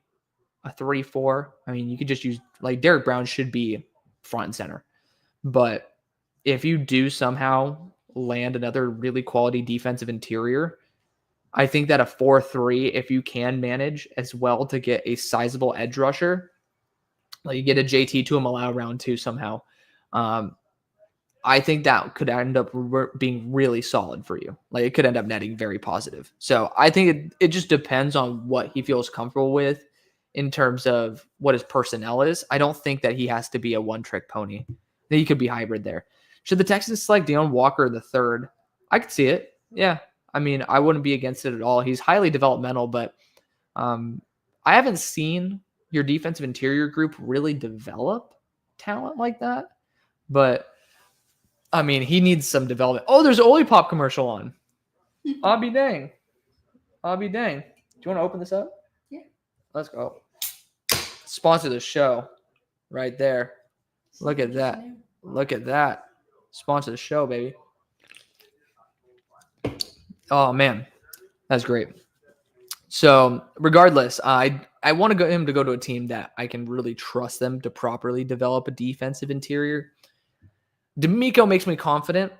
a 3-4. I mean, you could just use, like, Derek Brown should be front and center. But if you do somehow land another really quality defensive interior, I think that a 4-3, if you can manage as well to get a sizable edge rusher, Like you get a JT to him allow round 2 somehow. I think that could end up being really solid for you. Like it could end up netting very positive. So I think it just depends on what he feels comfortable with in terms of what his personnel is. I don't think that he has to be a one-trick pony. He could be hybrid there. Should the Texans select Deion Walker the third? I could see it. Yeah. I mean, I wouldn't be against it at all. He's highly developmental, but I haven't seen your defensive interior group really develop talent like that. But I mean, he needs some development. Oh, there's an Olipop commercial on. I'll be dang. Do you want to open this up? Yeah. Let's go. Sponsor the show right there. Look at that. Look at that. Sponsor the show, baby. Oh, man. That's great. So regardless, I want him to go to a team that I can really trust them to properly develop a defensive interior. D'Amico makes me confident,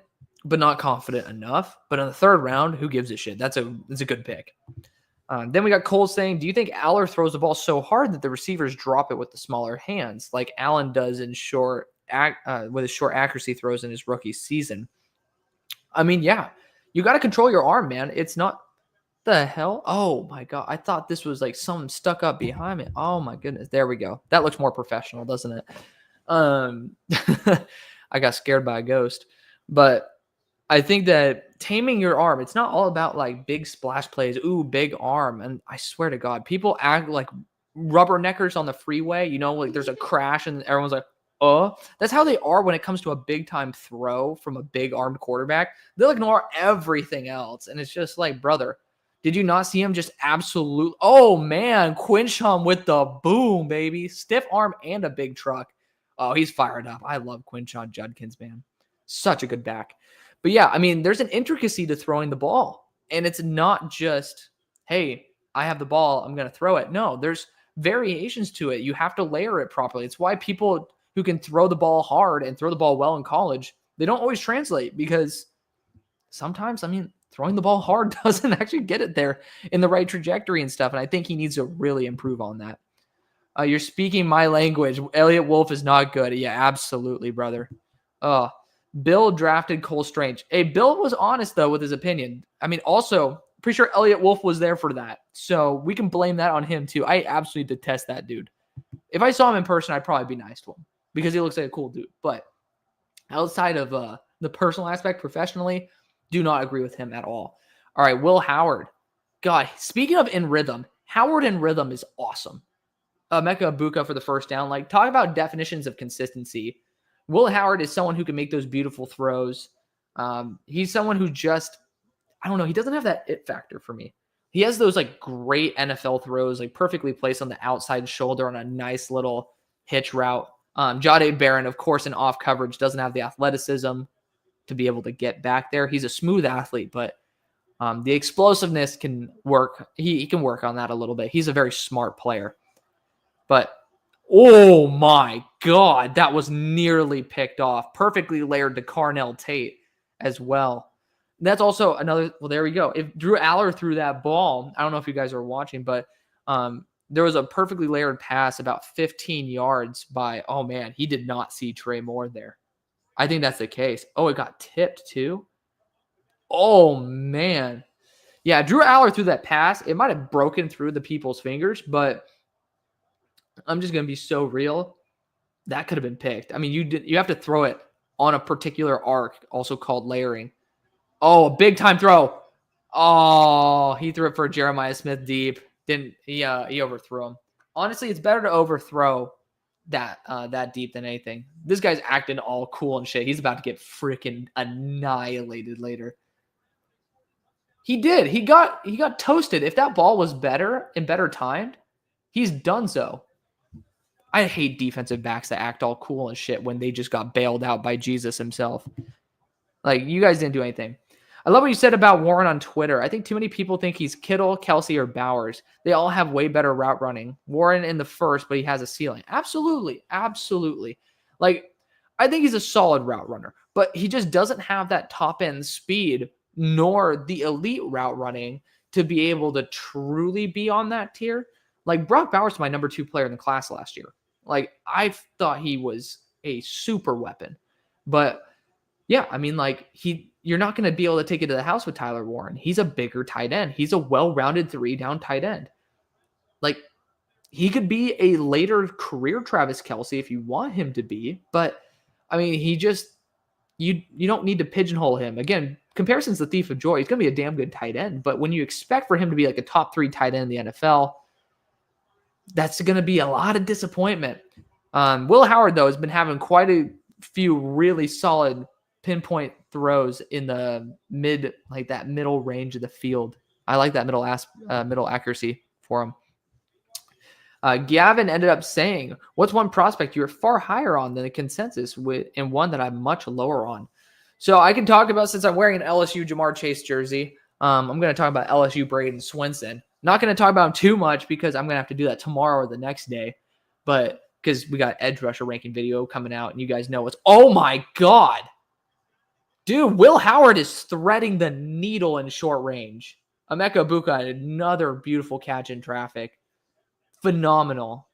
but not confident enough. But in the third round, who gives a shit? That's a good pick. Then we got Cole saying, do you think Aller throws the ball so hard that the receivers drop it with the smaller hands, like Allen does in with his short accuracy throws in his rookie season? I mean, yeah, you got to control your arm, man. It's not the hell. Oh my God. I thought this was like something stuck up behind me. Oh my goodness. There we go. That looks more professional, doesn't it? I got scared by a ghost, but I think that taming your arm, it's not all about like big splash plays. Ooh, big arm. And I swear to God, people act like rubberneckers on the freeway. You know, like there's a crash and everyone's like, oh, that's how they are when it comes to a big time throw from a big armed quarterback. They'll ignore everything else. And it's just like, brother, did you not see him just absolute? Oh man, Quinshon with the boom, baby. Stiff arm and a big truck. Oh, he's fired up. I love Quinshon Judkins, man. Such a good back. But yeah, I mean, there's an intricacy to throwing the ball. And it's not just, hey, I have the ball, I'm going to throw it. No, there's variations to it. You have to layer it properly. It's why people who can throw the ball hard and throw the ball well in college, they don't always translate because sometimes, I mean, throwing the ball hard doesn't actually get it there in the right trajectory and stuff. And I think he needs to really improve on that. You're speaking my language. Elliott Wolf is not good. Yeah, absolutely, brother. Bill drafted Cole Strange. Hey, Bill was honest, though, with his opinion. I mean, also, pretty sure Elliott Wolf was there for that. So we can blame that on him, too. I absolutely detest that dude. If I saw him in person, I'd probably be nice to him because he looks like a cool dude. But outside of the personal aspect, professionally, do not agree with him at all. All right, Will Howard. God, speaking of in rhythm, Howard in rhythm is awesome. Mecca Ibuka for the first down. Like, talk about definitions of consistency. Will Howard is someone who can make those beautiful throws. He's someone who just, I don't know, he doesn't have that it factor for me. He has those like great NFL throws, like perfectly placed on the outside shoulder on a nice little hitch route. Jahdae Barron, of course, in off coverage, doesn't have the athleticism to be able to get back there. He's a smooth athlete, but the explosiveness can work. He can work on that a little bit. He's a very smart player. But, oh my God, that was nearly picked off. Perfectly layered to Carnell Tate as well. That's also another, well, there we go. If Drew Aller threw that ball, I don't know if you guys are watching, but there was a perfectly layered pass about 15 yards by, oh man, he did not see Trey Moore there. I think that's the case. Oh, it got tipped too. Oh man. Yeah, Drew Aller threw that pass. It might have broken through the people's fingers, but I'm just going to be so real. That could have been picked. I mean, you have to throw it on a particular arc, also called layering. Oh, a big time throw. Oh, he threw it for Jeremiah Smith deep. He overthrew him. Honestly, it's better to overthrow that deep than anything. This guy's acting all cool and shit. He's about to get freaking annihilated later. He did. He got toasted. If that ball was better and better timed, he's done so. I hate defensive backs that act all cool and shit when they just got bailed out by Jesus himself. Like, you guys didn't do anything. I love what you said about Warren on Twitter. I think too many people think he's Kittle, Kelsey, or Bowers. They all have way better route running. Warren in the first, but he has a ceiling. Absolutely. Absolutely. Like, I think he's a solid route runner, but he just doesn't have that top-end speed nor the elite route running to be able to truly be on that tier. Like, Brock Bowers is my number 2 player in the class last year. Like, I thought he was a super weapon. But yeah, I mean, like, you're not going to be able to take it to the house with Tyler Warren. He's a bigger tight end. He's a well-rounded 3-down tight end. Like, he could be a later career Travis Kelce if you want him to be. But, I mean, you don't need to pigeonhole him. Again, comparison's the thief of joy. He's going to be a damn good tight end. But when you expect for him to be like a top 3 tight end in the NFL, that's going to be a lot of disappointment. Will Howard, though, has been having quite a few really solid pinpoint throws in the middle range of the field. I like that middle accuracy for him. Gavin ended up saying, what's one prospect you're far higher on than the consensus and one that I'm much lower on? So I can talk about, since I'm wearing an LSU Jamar Chase jersey, I'm going to talk about LSU Braden Swinson. Not going to talk about him too much because I'm going to have to do that tomorrow or the next day. But because we got edge rusher ranking video coming out and you guys know oh my God. Dude, Will Howard is threading the needle in short range. Emeka Buka, another beautiful catch in traffic. Phenomenal.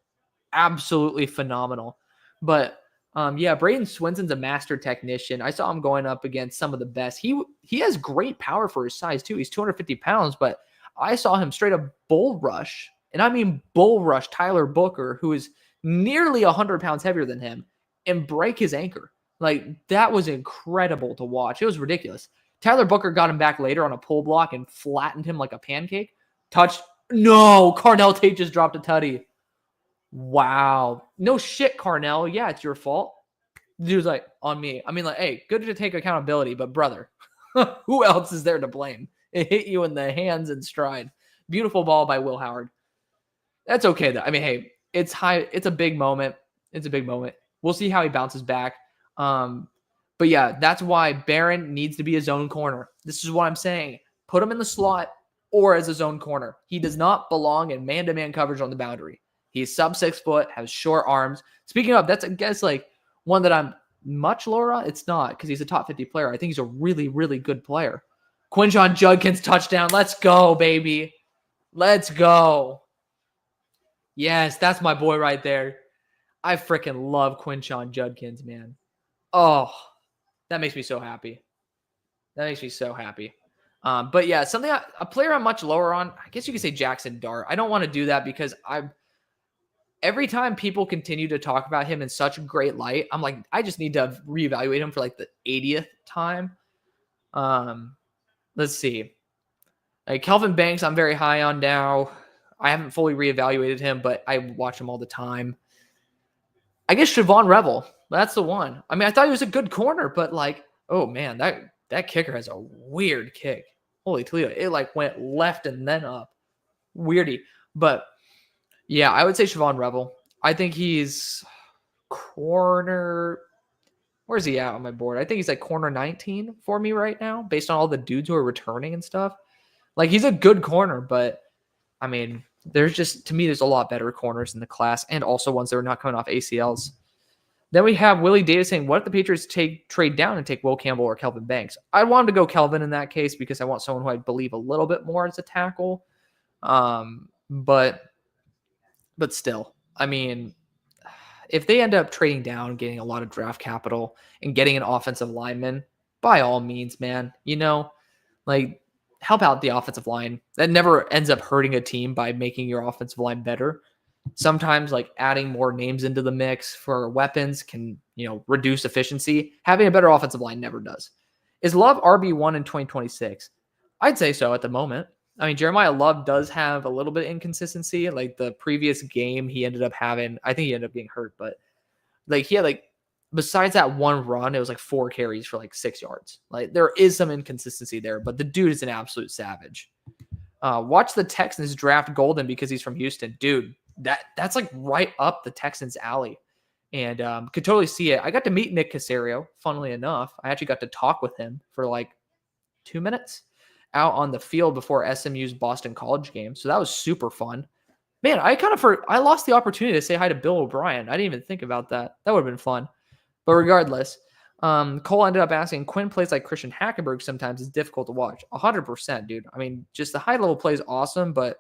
Absolutely phenomenal. But yeah, Braden Swinson's a master technician. I saw him going up against some of the best. He has great power for his size too. He's 250 pounds, but I saw him straight up bull rush. And I mean bull rush Tyler Booker, who is nearly 100 pounds heavier than him, and break his anchor. Like, that was incredible to watch. It was ridiculous. Tyler Booker got him back later on a pull block and flattened him like a pancake. No, Carnell Tate just dropped a tutty. Wow. No shit, Carnell. Yeah, it's your fault. The dude's like, on me. I mean, like, hey, good to take accountability, but brother, who else is there to blame? It hit you in the hands and stride. Beautiful ball by Will Howard. That's okay, though. I mean, hey, it's high. It's a big moment. It's a big moment. We'll see how he bounces back. But yeah, that's why Barron needs to be a zone corner. This is what I'm saying. Put him in the slot or as a zone corner. He does not belong in man-to-man coverage on the boundary. He's sub 6 foot, has short arms. Speaking of, that's, I guess, like one that I'm much lower on. It's not, because he's a top 50 player. I think he's a really, really good player. Quinshon Judkins touchdown. Let's go, baby. Let's go. Yes, that's my boy right there. I freaking love Quinshon Judkins, man. Oh, that makes me so happy. That makes me so happy. But yeah, a player I'm much lower on, I guess you could say Jackson Dart. I don't want to do that because every time people continue to talk about him in such a great light, I'm like, I just need to reevaluate him for like the 80th time. Let's see. Like Kelvin Banks, I'm very high on now. I haven't fully reevaluated him, but I watch him all the time. I guess Siobhan Revel. That's the one. I mean, I thought he was a good corner, but like, oh man, that kicker has a weird kick. Holy Toledo. It like went left and then up. Weirdy. But yeah, I would say Siobhan Revel. I think he's corner. Where's he at on my board? I think he's like corner 19 for me right now, based on all the dudes who are returning and stuff. Like, he's a good corner, but I mean, there's a lot better corners in the class, and also ones that are not coming off ACLs. Then we have Willie Davis saying, what if the Patriots trade down and take Will Campbell or Kelvin Banks? I want him to go Kelvin in that case because I want someone who I believe a little bit more as a tackle. But still, I mean, if they end up trading down, getting a lot of draft capital and getting an offensive lineman, by all means, man, like, help out the offensive line. That never ends up hurting a team by making your offensive line better. Sometimes, like, adding more names into the mix for weapons can, reduce efficiency. Having a better offensive line never does. Is Love RB1 in 2026? I'd say so at the moment. I mean, Jeremiah Love does have a little bit of inconsistency. Like, the previous game he ended up having, I think he ended up getting hurt, but like, he had like, besides that one run, it was like 4 carries for like 6 yards. Like, there is some inconsistency there, but the dude is an absolute savage. Watch the Texans draft Golden because he's from Houston. Dude, that's like right up the Texans' alley. And could totally see it. I got to meet Nick Caserio, funnily enough. I actually got to talk with him for like 2 minutes out on the field before SMU's Boston College game. So that was super fun. Man, I lost the opportunity to say hi to Bill O'Brien. I didn't even think about that. That would have been fun. But regardless, Cole ended up asking, Quinn plays like Christian Hackenberg sometimes. It's difficult to watch. 100%, dude. I mean, just the high-level play is awesome, but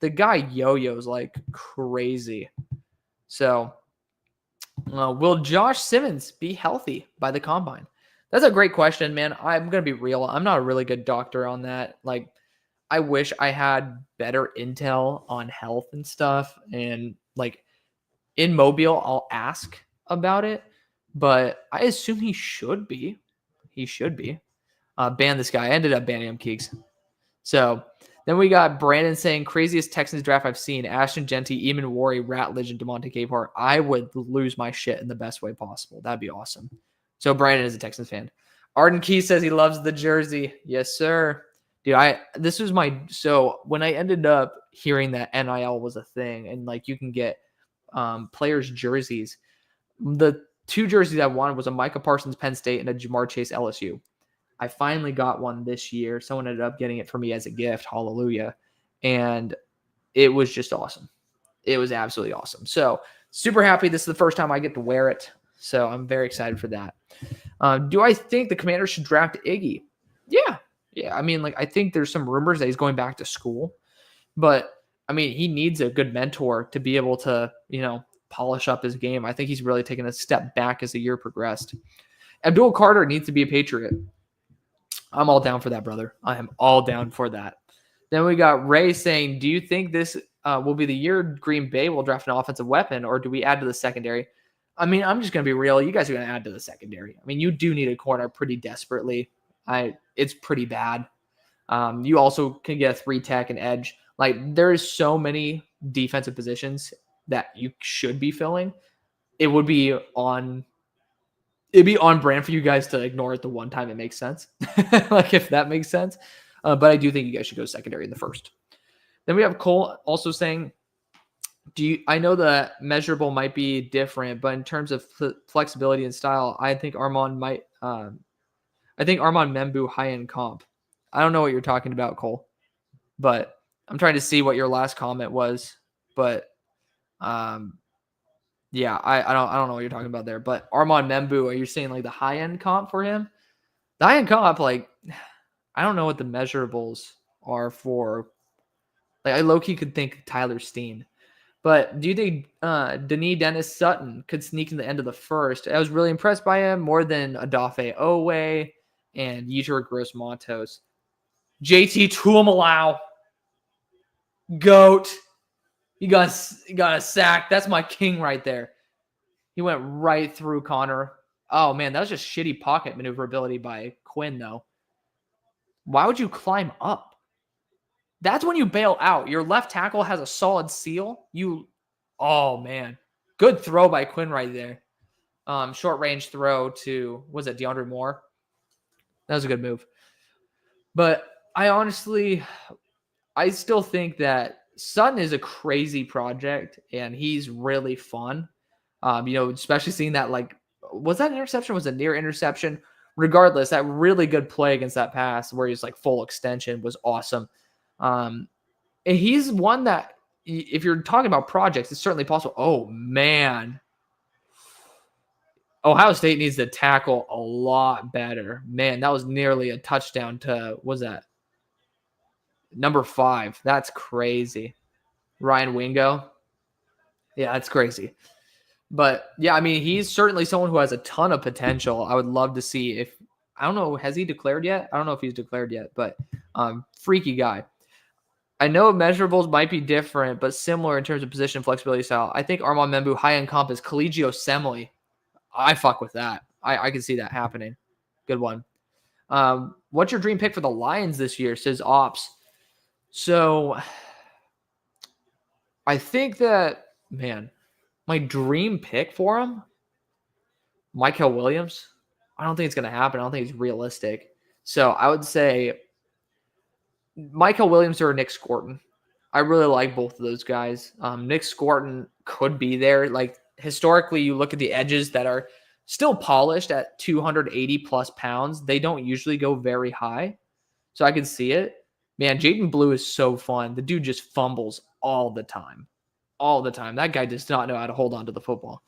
the guy yo-yos like crazy. So, Will Josh Simmons be healthy by the combine? That's a great question, man. I'm going to be real. I'm not a really good doctor on that. Like, I wish I had better intel on health and stuff. And like in Mobile, I'll ask about it, but I assume he should be. He should be. Ban this guy. I ended up banning him, Keeks. So then we got Brandon saying, craziest Texans draft I've seen. Ashton Genty, Eamon Warry, Ratledge, and DeMonte Capehart. I would lose my shit in the best way possible. That'd be awesome. So Brandon is a Texans fan. Arden Key says he loves the jersey. Yes, sir. Dude, so when I ended up hearing that NIL was a thing and like you can get players' jerseys, the two jerseys I wanted was a Micah Parsons Penn State and a Jamar Chase LSU. I finally got one this year. Someone ended up getting it for me as a gift. Hallelujah. And it was just awesome. It was absolutely awesome. So super happy. This is the first time I get to wear it. So I'm very excited for that. Do I think the Commanders should draft Iggy? Yeah. Yeah. I mean, like, I think there's some rumors that he's going back to school, but I mean, he needs a good mentor to be able to, polish up his game. I think he's really taken a step back as the year progressed. Abdul Carter needs to be a Patriot. I'm all down for that, brother. I am all down for that. Then we got Ray saying, do you think this will be the year Green Bay will draft an offensive weapon, or do we add to the secondary? I mean, I'm just going to be real. You guys are going to add to the secondary. I mean, you do need a corner pretty desperately. It's pretty bad. You also can get a 3-tech and edge. Like, there is so many defensive positions that you should be filling. It'd be on brand for you guys to ignore it the one time it makes sense. Like, if that makes sense. But I do think you guys should go secondary in the first. Then we have Cole also saying, I know the measurable might be different, but in terms of flexibility and style, I think Armand Membu high-end comp. I don't know what you're talking about, Cole, but I'm trying to see what your last comment was. But yeah, I don't know what you're talking about there. But Armand Membu, are you saying like the high-end comp for him? The high-end comp, like, I don't know what the measurables are for. Like, I low-key could think Tyler Steen. But do you think Denis Dennis Sutton could sneak in the end of the first? I was really impressed by him more than Adafe Owe and Yetur Gross-Matos. JT Tuimalau. GOAT. He got a sack. That's my king right there. He went right through Connor. Oh, man, that was just shitty pocket maneuverability by Quinn, though. Why would you climb up? That's when you bail out. Your left tackle has a solid seal. Oh, man. Good throw by Quinn right there. Short range throw to, was it DeAndre Moore? That was a good move. But I still think that Sutton is a crazy project, and he's really fun. Especially seeing that, like, was that an interception? Was it near interception? Regardless, that really good play against that pass where he's like full extension was awesome. And he's one that, if you're talking about projects, it's certainly possible. Oh, man. Ohio State needs to tackle a lot better. Man, that was nearly a touchdown to, what was that? Number 5. That's crazy. Ryan Wingo. Yeah, that's crazy. But, yeah, I mean, he's certainly someone who has a ton of potential. I would love to see if – I don't know. Has he declared yet? I don't know if he's declared yet, but freaky guy. I know measurables might be different, but similar in terms of position flexibility style. I think Armand Membu high-end comp is Collegio Semele. I fuck with that. I can see that happening. Good one. What's your dream pick for the Lions this year, says Ops. So I think that, man, my dream pick for him, Michael Williams. I don't think it's going to happen. I don't think it's realistic. So I would say Michael Williams or Nick Scorton. I really like both of those guys. Nick Scorton could be there. Like, historically, you look at the edges that are still polished at 280 plus pounds. They don't usually go very high. So I can see it. Man, Jaden Blue is so fun. The dude just fumbles all the time. All the time. That guy does not know how to hold on to the football.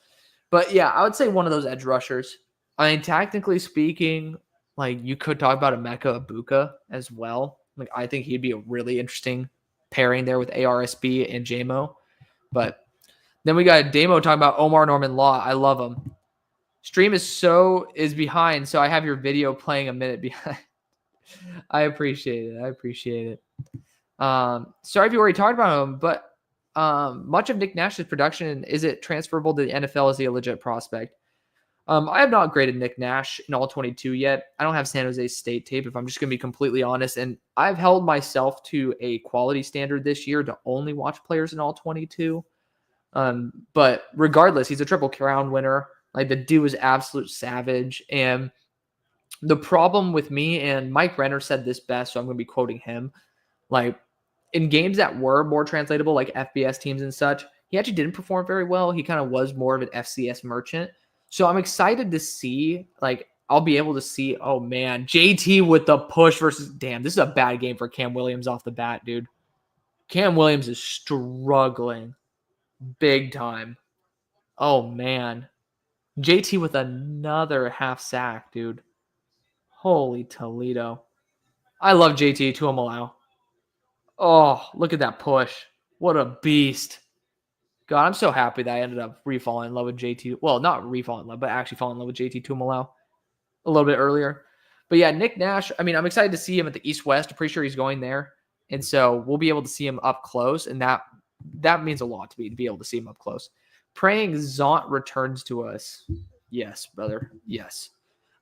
But yeah, I would say one of those edge rushers. I mean, technically speaking, like, you could talk about Emeka Ibuka as well. Like, I think he'd be a really interesting pairing there with ARSB and JMO. But Then we got Damo talking about Omar Norman Law. I love him. Stream is behind, so I have your video playing a minute behind. I appreciate it. Sorry if you already talked about him, but much of Nick Nash's production, is it transferable to the NFL? Is he a legit prospect? I have not graded Nick Nash in all 22 yet. I don't have San Jose State tape, if I'm just going to be completely honest. And I've held myself to a quality standard this year to only watch players in all 22. But regardless, he's a Triple Crown winner. Like, the dude is absolute savage. And the problem with me, and Mike Renner said this best, so I'm going to be quoting him. Like, in games that were more translatable, like FBS teams and such, he actually didn't perform very well. He kind of was more of an FCS merchant. So I'm excited to see, like, I'll be able to see, oh man, JT with the push versus, damn, this is a bad game for Cam Williams off the bat, dude. Cam Williams is struggling big time. Oh man. JT with another half sack, dude. Holy Toledo. I love JT to him allow. Oh, look at that push. What a beast. God, I'm so happy that I ended up re-falling in love with JT. Well, not re-falling in love, but actually falling in love with JT Tuimoloau a little bit earlier. But yeah, Nick Nash, I mean, I'm excited to see him at the East-West. I'm pretty sure he's going there. And so we'll be able to see him up close. And that means a lot to me, to be able to see him up close. Praying Zont returns to us. Yes, brother. Yes.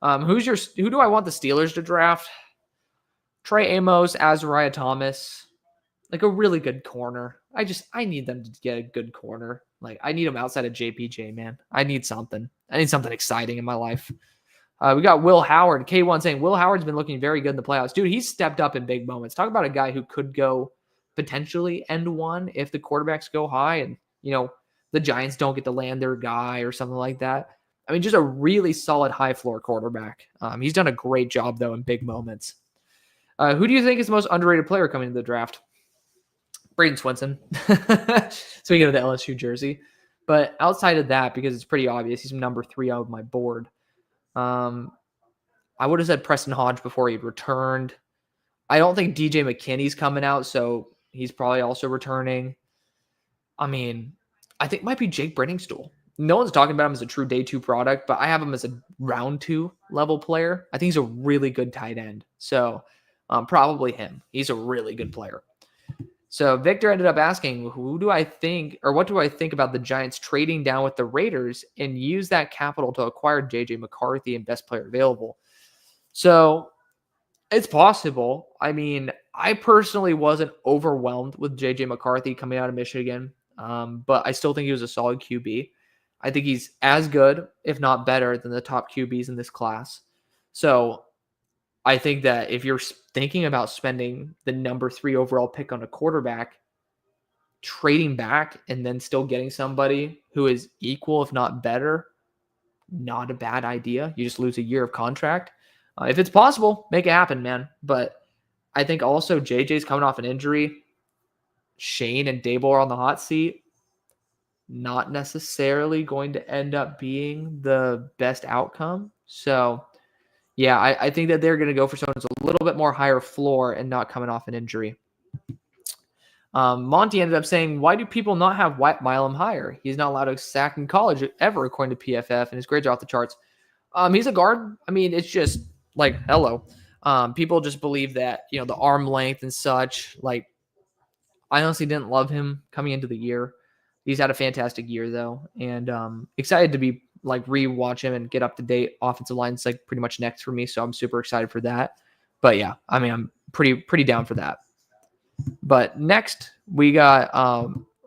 Who do I want the Steelers to draft? Trey Amos, Azariah Thomas. Like, a really good corner. I need them to get a good corner. Like, I need them outside of JPJ, man. I need something exciting in my life. We got Will Howard. K1 saying, Will Howard's been looking very good in the playoffs. Dude, he's stepped up in big moments. Talk about a guy who could go potentially end one if the quarterbacks go high and, the Giants don't get to land their guy or something like that. I mean, just a really solid high floor quarterback. He's done a great job, though, in big moments. Who do you think is the most underrated player coming into the draft? Braden Swinson. Speaking of the LSU jersey. But outside of that, because it's pretty obvious, he's number 3 on my board. I would have said Preston Hodge before he returned. I don't think DJ McKinney's coming out, so he's probably also returning. I mean, I think it might be Jake Brenningstool. No one's talking about him as a true day 2 product, but I have him as a round 2 level player. I think he's a really good tight end. So probably him. He's a really good player. So Victor ended up asking, what do I think about the Giants trading down with the Raiders and use that capital to acquire JJ McCarthy and best player available? So it's possible. I mean, I personally wasn't overwhelmed with JJ McCarthy coming out of Michigan, but I still think he was a solid QB. I think he's as good, if not better, than the top QBs in this class. So I think that if you're thinking about spending the number 3 overall pick on a quarterback, trading back and then still getting somebody who is equal, if not better, not a bad idea. You just lose a year of contract. If it's possible, make it happen, man. But I think also JJ's coming off an injury. Shane and Dable are on the hot seat. Not necessarily going to end up being the best outcome. So yeah, I think that they're going to go for someone who's a little bit more higher floor and not coming off an injury. Monty ended up saying, why do people not have White Milam higher? He's not allowed to sack in college ever, according to PFF, and his grades are off the charts. He's a guard. I mean, it's just like, hello. People just believe that, the arm length and such. Like, I honestly didn't love him coming into the year. He's had a fantastic year, though, and excited to be rewatch him and get up to date. Offensive line's pretty much next for me, so I'm super excited for that. But yeah, I mean, I'm pretty down for that. But next we got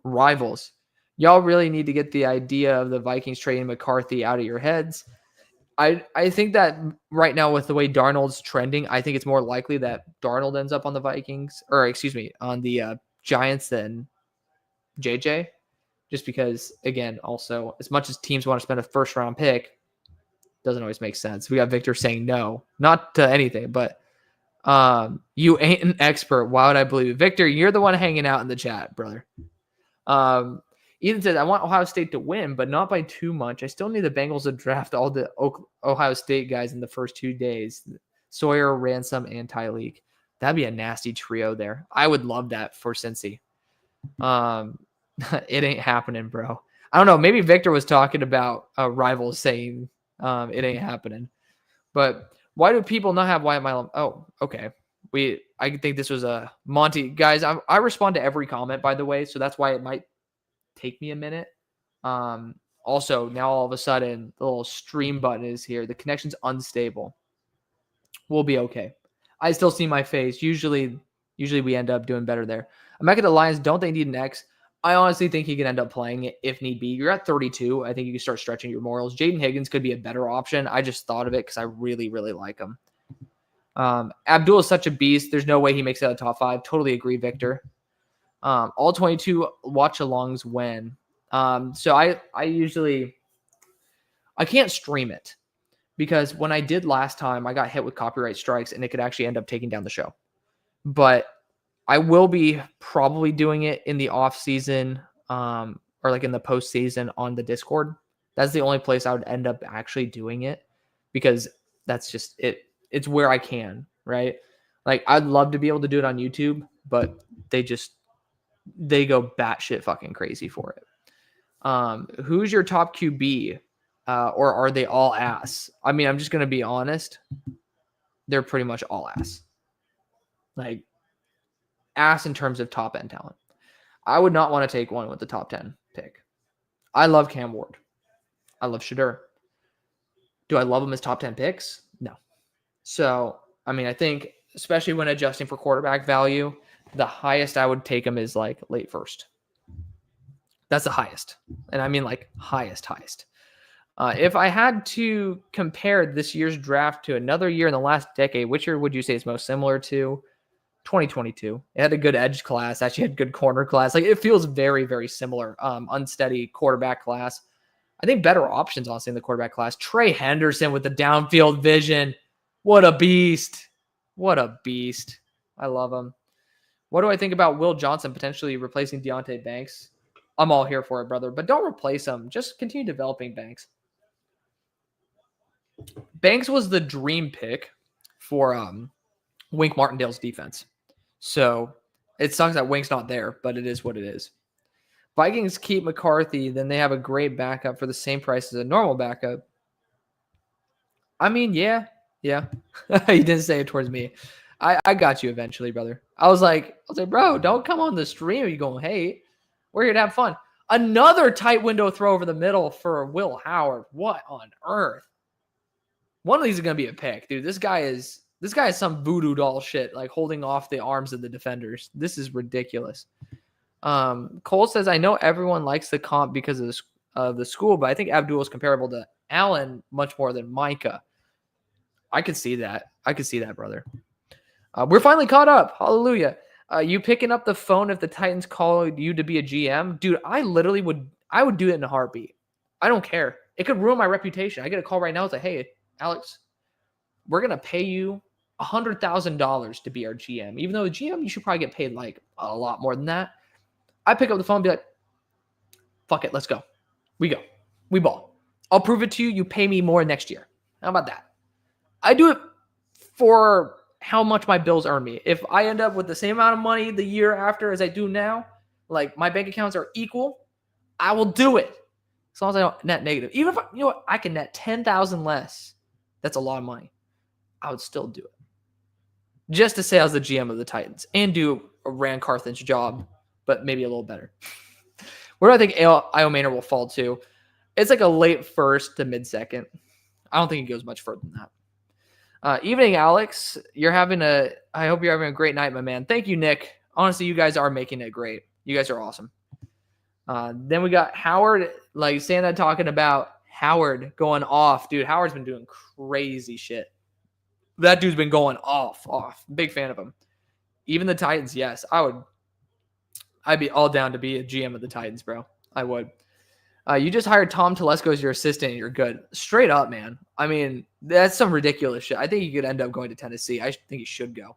rivals. Y'all really need to get the idea of the Vikings trading McCarthy out of your heads. I think that right now with the way Darnold's trending, I think it's more likely that Darnold ends up on the Vikings, or excuse me, on the Giants than JJ. Just because, again, also, as much as teams want to spend a first-round pick, doesn't always make sense. We got Victor saying no. Not to anything, but you ain't an expert. Why would I believe it? Victor, you're the one hanging out in the chat, brother. Ethan says, I want Ohio State to win, but not by too much. I still need the Bengals to draft all the Ohio State guys in the first 2 days. Sawyer, Ransom, and Tyleek. That'd be a nasty trio there. I would love that for Cincy. It ain't happening, bro. I don't know. Maybe Victor was talking about rivals saying it ain't happening. But why do people not have Wyatt Milum? Oh, okay. I think this was a Monty. Guys, I respond to every comment, by the way, so that's why it might take me a minute. Also, now all of a sudden, the little stream button is here. The connection's unstable. We'll be okay. I still see my face. Usually we end up doing better there. Emeka the Lions, don't they need an X? I honestly think he could end up playing it if need be. You're at 32. I think you can start stretching your morals. Jaden Higgins could be a better option. I just thought of it because I really, really like him. Abdul is such a beast. There's no way he makes it out of the top 5. Totally agree, Victor. All 22 watch-alongs win. So I can't stream it because when I did last time, I got hit with copyright strikes and it could actually end up taking down the show. But I will be probably doing it in the off season, or like in the postseason on the Discord. That's the only place I would end up actually doing it because that's just it. It's where I can, right? Like I'd love to be able to do it on YouTube, but they go batshit fucking crazy for it. Who's your top QB? Or are they all ass? I mean, I'm just gonna be honest. They're pretty much all ass. Like ass in terms of top end talent. I would not want to take one with the top 10 pick. I love Cam Ward. I love Shadur. Do I love him as top 10 picks? No. So, I mean, I think, especially when adjusting for quarterback value, the highest I would take him is like late first. That's the highest. And I mean like highest. If I had to compare this year's draft to another year in the last decade, which year would you say is most similar to? 2022. It had a good edge class. Actually had good corner class. Like it feels very, very similar. Unsteady quarterback class. I think better options, honestly, in the quarterback class. Trey Henderson with the downfield vision. What a beast. What a beast. I love him. What do I think about Will Johnson potentially replacing Deontay Banks? I'm all here for it, brother. But don't replace him. Just continue developing Banks. Banks was the dream pick for Wink Martindale's defense. So it sucks that Wink's not there, but it is what it is. Vikings keep McCarthy, then they have a great backup for the same price as a normal backup. I mean, yeah. You didn't say it towards me. I got you eventually, brother. I was like, bro, don't come on the stream if you're going to hate. We're here to have fun. Another tight window throw over the middle for Will Howard. What on earth? One of these is going to be a pick, dude. This guy is some voodoo doll shit, like holding off the arms of the defenders. This is ridiculous. Cole says, I know everyone likes the comp because of the school, but I think Abdul is comparable to Allen much more than Micah. I could see that. Brother. We're finally caught up. Hallelujah. You picking up the phone if the Titans call you to be a GM? Dude, I would do it in a heartbeat. I don't care. It could ruin my reputation. I get a call right now. It's like, hey, Alex, we're going to pay you $100,000 to be our GM. Even though the GM, you should probably get paid like a lot more than that. I pick up the phone and be like, fuck it, let's go. We go. We ball. I'll prove it to you. You pay me more next year. How about that? I do it for how much my bills earn me. If I end up with the same amount of money the year after as I do now, like my bank accounts are equal, I will do it. As long as I don't net negative. Even if I can net 10,000 less, that's a lot of money. I would still do it. Just to say I was the GM of the Titans and do a Rand Carthage job, but maybe a little better. Where do I think Io Maynard will fall to? It's like a late first to mid-second. I don't think it goes much further than that. Evening, Alex. I hope you're having a great night, my man. Thank you, Nick. Honestly, you guys are making it great. You guys are awesome. Then we got Howard, like Santa talking about Howard going off. Dude, Howard's been doing crazy shit. That dude's been going off. Big fan of him. Even the Titans, yes. I'd be all down to be a GM of the Titans, bro. I would. You just hired Tom Telesco as your assistant and you're good. Straight up, man. I mean, that's some ridiculous shit. I think he could end up going to Tennessee. I think he should go.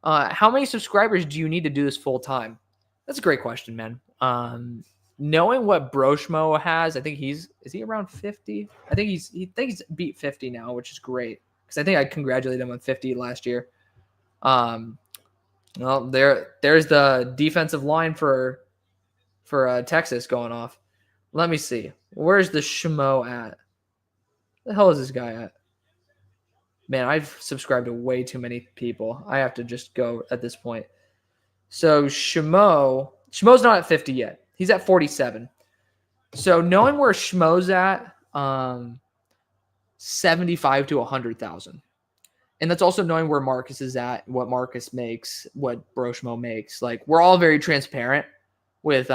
How many subscribers do you need to do this full time? That's a great question, man. Knowing what Broshmo has, I think is he around 50? I think he's beat 50 now, which is great. Because I think I congratulated him on 50 last year. Well, there's the defensive line for Texas going off. Let me see. Where's the Schmo at? The hell is this guy at? Man, I've subscribed to way too many people. I have to just go at this point. So Schmo's not at 50 yet. He's at 47. So knowing where Schmo's at, 75 to 100,000. And that's also knowing where Marcus is at, what Marcus makes, what Broshmo makes. Like, we're all very transparent with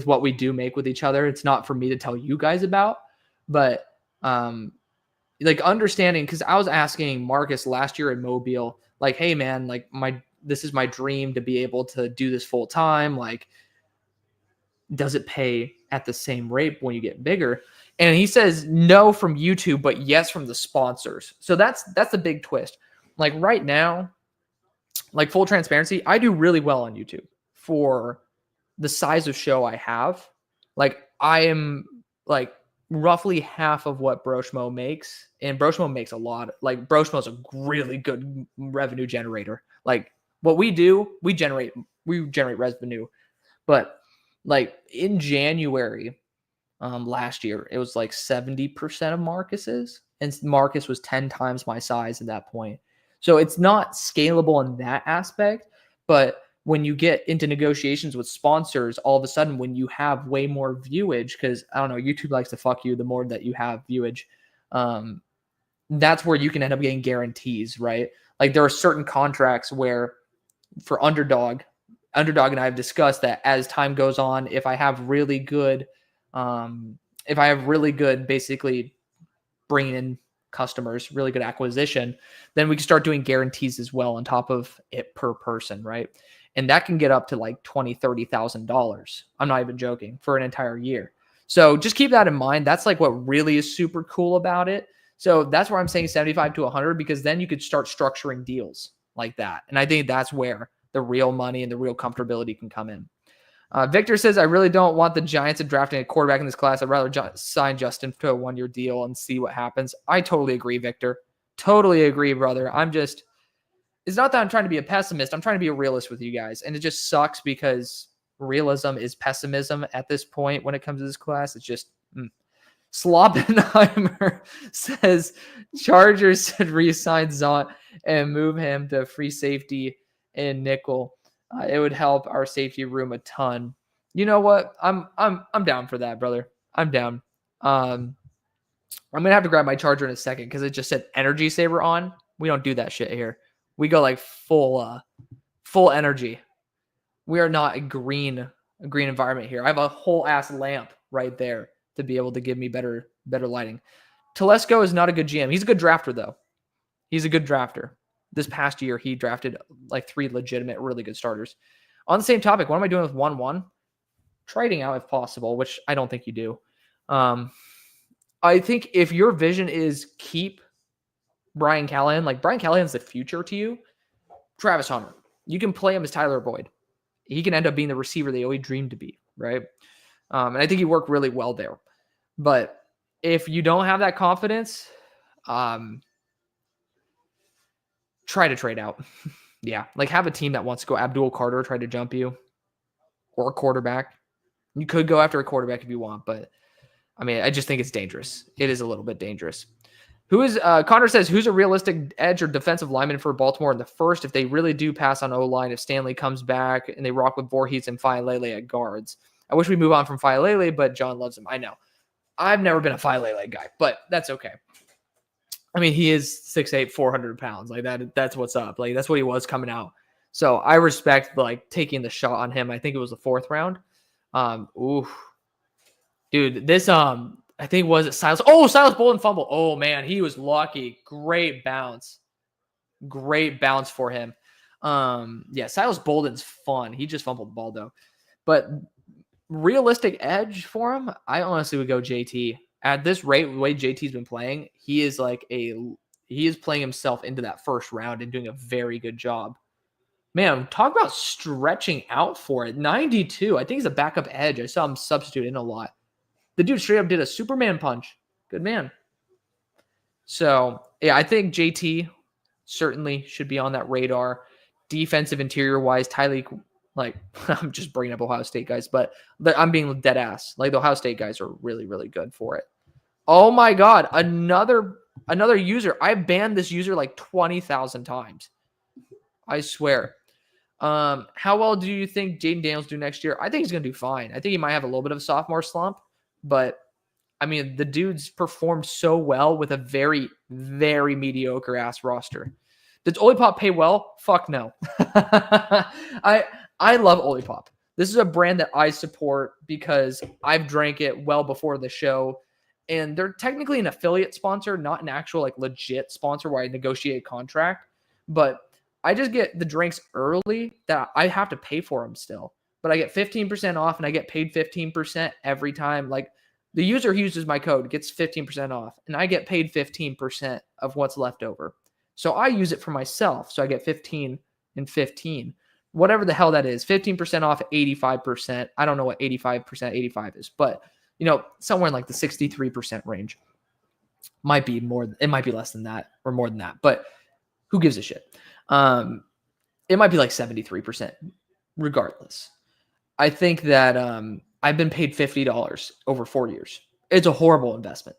what we do make with each other. It's not for me to tell you guys about, but like understanding, because I was asking Marcus last year in Mobile, like, hey man, like this is my dream to be able to do this full time. Like, does it pay at the same rate when you get bigger? And he says no from YouTube, but yes from the sponsors. So that's the big twist. Like right now, like full transparency, I do really well on YouTube for the size of show I have. Like I am like roughly half of what Broshmo makes, and Broshmo makes a lot. Like Broshmo is a really good revenue generator. Like what we do, we generate revenue. But like in January last year, it was like 70% of Marcus's, and Marcus was 10 times my size at that point. So it's not scalable in that aspect, but when you get into negotiations with sponsors, all of a sudden when you have way more viewage, because I don't know, YouTube likes to fuck you the more that you have viewage, that's where you can end up getting guarantees, right? Like there are certain contracts where for Underdog and I have discussed that as time goes on, if I have really good basically bringing in customers, really good acquisition, then we can start doing guarantees as well on top of it per person, right? And that can get up to like $20,000, $30,000. I'm not even joking, for an entire year. So just keep that in mind. That's like what really is super cool about it. So that's where I'm saying 75 to 100, because then you could start structuring deals like that. And I think that's where the real money and the real comfortability can come in. Victor says, I really don't want the Giants of drafting a quarterback in this class. I'd rather sign Justin to a one-year deal and see what happens. I totally agree, Victor. Totally agree, brother. It's not that I'm trying to be a pessimist. I'm trying to be a realist with you guys. And it just sucks because realism is pessimism at this point when it comes to this class. It's just Sloppenheimer says Chargers should re-sign Zont and move him to free safety and nickel. It would help our safety room a ton. You know what? I'm down for that, brother. I'm down. I'm gonna have to grab my charger in a second because it just said energy saver on. We don't do that shit here. We go like full energy. We are not a green environment here. I have a whole ass lamp right there to be able to give me better lighting. Telesco is not a good GM. He's a good drafter though. He's a good drafter. This past year, he drafted like 3 legitimate, really good starters. On the same topic, what am I doing with 1-1? Trading out if possible, which I don't think you do. I think if your vision is keep Brian Callahan, like Brian Callahan's the future to you, Travis Hunter. You can play him as Tyler Boyd. He can end up being the receiver they always dreamed to be, right? And I think he worked really well there. But if you don't have that confidence, try to trade out. Yeah. Like have a team that wants to go Abdul Carter, try to jump you, or a quarterback. You could go after a quarterback if you want, but I mean, I just think it's dangerous. It is a little bit dangerous. Connor says, who's a realistic edge or defensive lineman for Baltimore in the first if they really do pass on O-line, if Stanley comes back and they rock with Voorhees and Faalele at guards? I wish we move on from Faalele, but John loves him. I know. I've never been a Faalele guy, but that's okay. I mean, he is 6'8", 400 pounds. Like that's what's up. Like that's what he was coming out. So I respect like taking the shot on him. I think it was the 4th round. Dude, this I think was it Silas. Oh, Silas Bolden fumble. Oh man, he was lucky. Great bounce for him. Yeah, Silas Bolden's fun. He just fumbled the ball though. But realistic edge for him, I honestly would go JT. At this rate, the way JT's been playing, he is playing himself into that first round and doing a very good job. Man, talk about stretching out for it. 92. I think he's a backup edge. I saw him substitute in a lot. The dude straight up did a Superman punch. Good man. So, yeah, I think JT certainly should be on that radar. Defensive interior-wise, Tyreek Like, I'm just bringing up Ohio State guys, but I'm being dead ass. Like, the Ohio State guys are really, really good for it. Oh my God. Another user. I banned this user like 20,000 times. I swear. How well do you think Jaden Daniels do next year? I think he's going to do fine. I think he might have a little bit of a sophomore slump, but I mean, the dude's performed so well with a very, very mediocre ass roster. Does Olipop pay well? Fuck no. I love Olipop. This is a brand that I support because I've drank it well before the show. And they're technically an affiliate sponsor, not an actual like legit sponsor where I negotiate a contract. But I just get the drinks early that I have to pay for them still. But I get 15% off and I get paid 15% every time. Like, the user who uses my code gets 15% off and I get paid 15% of what's left over. So I use it for myself. So I get 15 and 15, whatever the hell that is, 15% off 85%. I don't know what 85%, 85 is, but somewhere in like the 63% range. Might be more. It might be less than that or more than that, but who gives a shit? It might be like 73% regardless. I think that, I've been paid $50 over 4 years. It's a horrible investment,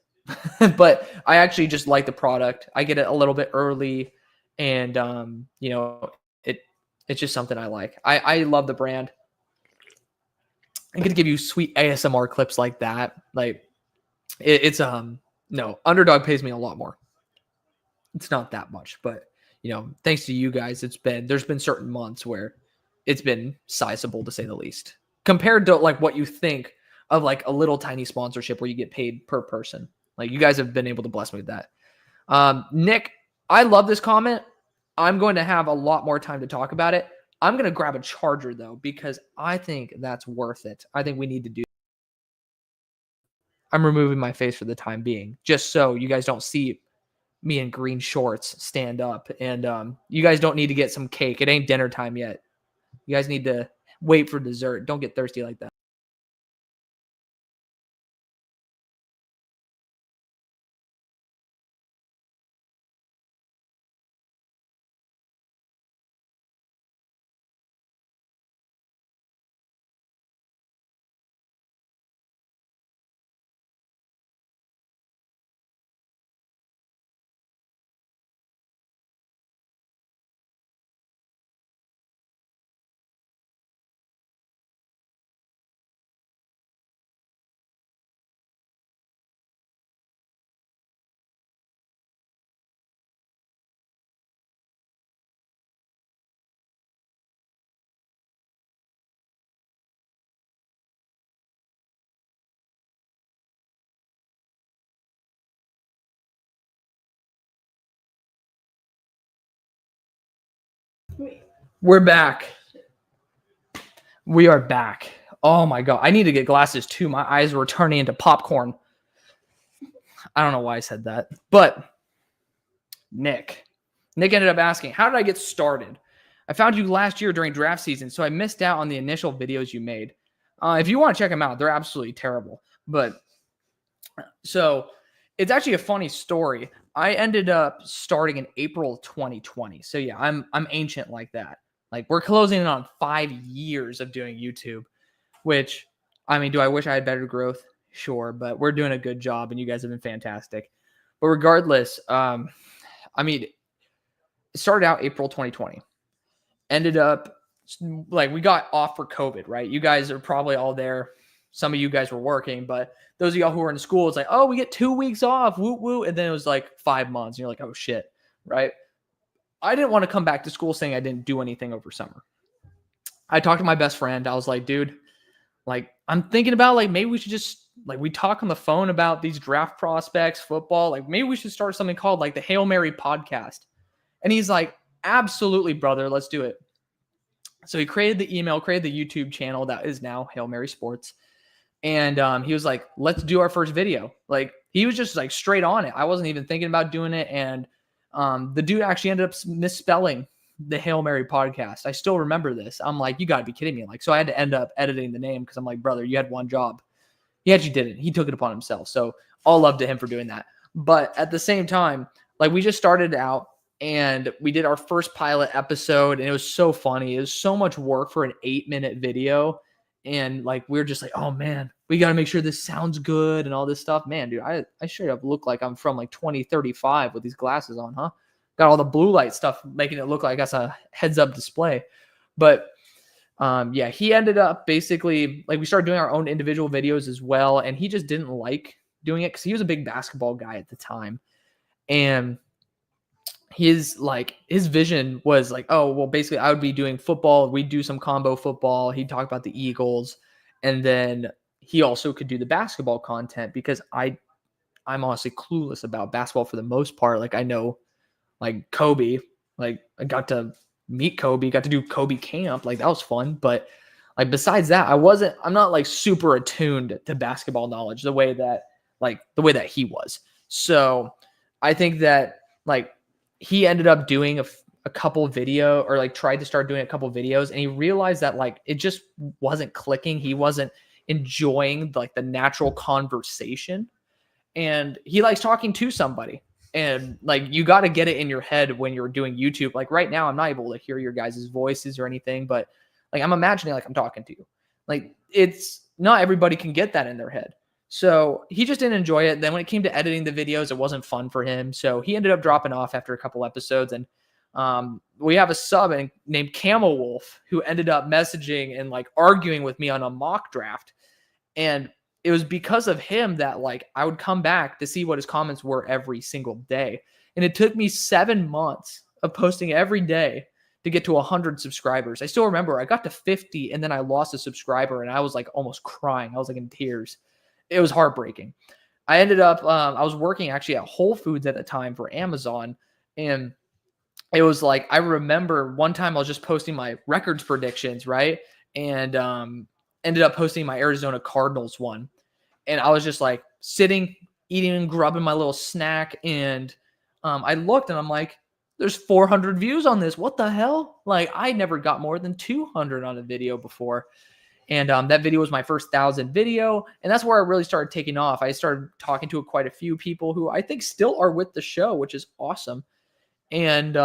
but I actually just like the product. I get it a little bit early, and it's just something I like. I love the brand. I get to give you sweet ASMR clips like that. Like, no, Underdog pays me a lot more. It's not that much, but thanks to you guys, there's been certain months where it's been sizable to say the least, compared to like what you think of like a little tiny sponsorship where you get paid per person. Like, you guys have been able to bless me with that. Nick, I love this comment. I'm going to have a lot more time to talk about it. I'm going to grab a charger though, because I think that's worth it. I think we need to do. I'm removing my face for the time being, just so you guys don't see me in green shorts stand up. And you guys don't need to get some cake. It ain't dinner time yet. You guys need to wait for dessert. Don't get thirsty like that. We're back. We are back. Oh my God. I need to get glasses too. My eyes were turning into popcorn. I don't know why I said that, but Nick ended up asking, how did I get started? I found you last year during draft season, so I missed out on the initial videos you made. If you want to check them out, they're absolutely terrible. But so it's actually a funny story. I ended up starting in April 2020. So yeah, I'm ancient like that. Like, we're closing in on 5 years of doing YouTube, which, I mean, do I wish I had better growth? Sure, but we're doing a good job and you guys have been fantastic. But regardless, I mean, it started out April 2020. Ended up, like, we got off for COVID, right? You guys are probably all there. Some of you guys were working, but those of y'all who were in school, it's like, oh, we get 2 weeks off, woo woo. And then it was like 5 months. And you're like, oh shit, right? I didn't want to come back to school saying I didn't do anything over summer. I talked to my best friend. I was like, dude, like, I'm thinking about, like, maybe we should just, like, we talk on the phone about these draft prospects, football. Like, maybe we should start something called like the Hail Mary podcast. And he's like, absolutely, brother, let's do it. So he created the email, created the YouTube channel that is now Hail Mary Sports. And he was like, let's do our first video. Like, he was just like straight on it. I wasn't even thinking about doing it. And the dude actually ended up misspelling the Hail Mary podcast. I still remember this. I'm like, you got to be kidding me. Like, so I had to end up editing the name because I'm like, brother, you had one job. He actually didn't. He took it upon himself. So all love to him for doing that. But at the same time, like, we just started out. and we did our first pilot episode, and it was so funny. It was so much work for an 8-minute video. And like, we were just like, oh man, we got to make sure this sounds good and all this stuff. Man, dude, I straight up look like I'm from like 2035 with these glasses on, huh? Got all the blue light stuff making it look like that's a heads up display. But yeah, he ended up basically, like, we started doing our own individual videos as well. And he just didn't like doing it because he was a big basketball guy at the time. And his vision was like, oh, well, basically I would be doing football. We'd do some combo football. He'd talk about the Eagles. And then he also could do the basketball content because I'm honestly clueless about basketball for the most part. Like, I know like Kobe, like I got to meet Kobe, got to do Kobe camp. Like, that was fun. But like, besides that, I'm not like super attuned to basketball knowledge the way that he was. So I think that like he ended up doing a couple video, or like tried to start doing a couple videos, and he realized that like it just wasn't clicking. He wasn't enjoying like the natural conversation, and he likes talking to somebody. And like, you got to get it in your head when you're doing YouTube. Like right now, I'm not able to hear your guys' voices or anything, but like, I'm imagining like I'm talking to you. Like, it's not everybody can get that in their head. So he just didn't enjoy it. Then when it came to editing the videos, it wasn't fun for him. So he ended up dropping off after a couple episodes. And we have a sub named Camel Wolf who ended up messaging and like arguing with me on a mock draft. And it was because of him that like I would come back to see what his comments were every single day. And it took me 7 months of posting every day to get to 100 subscribers. I still remember I got to 50 and then I lost a subscriber and I was like almost crying. I was like in tears. It was heartbreaking. I ended up, I was working actually at Whole Foods at the time for Amazon. And it was like, I remember one time I was just posting my records predictions, right? And ended up posting my Arizona Cardinals one. And I was just like sitting, eating and grubbing my little snack. And I looked and I'm like, there's 400 views on this. What the hell? Like, I never got more than 200 on a video before. And that video was my first 1,000 video. And that's where I really started taking off. I started talking to quite a few people who I think still are with the show, which is awesome. And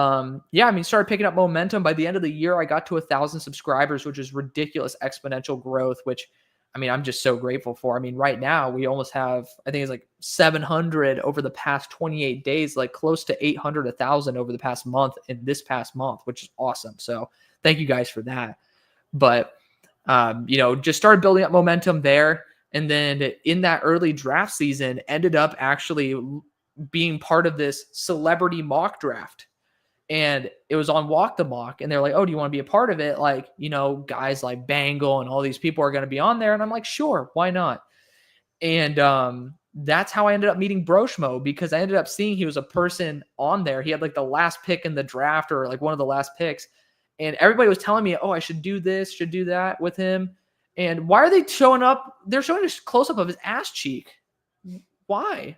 yeah, I mean, started picking up momentum. By the end of the year, I got to 1,000 subscribers, which is ridiculous exponential growth, which, I mean, I'm just so grateful for. I mean, right now we almost have, I think it's like 700 over the past 28 days, like close to 800, 1,000 over the past month in this past month, which is awesome. So thank you guys for that. But, you know, just started building up momentum there. And then in that early draft season, ended up actually being part of this celebrity mock draft. And it was on Walk the Mock. And they're like, oh, do you want to be a part of it? Like, you know, guys like Bangle and all these people are going to be on there. And I'm like, sure, why not? And that's how I ended up meeting Broshmo, because I ended up seeing he was a person on there. He had like the last pick in the draft, or like one of the last picks. And everybody was telling me, oh, I should do this, should do that with him. And why are they showing up? They're showing a close up of his ass cheek. Why?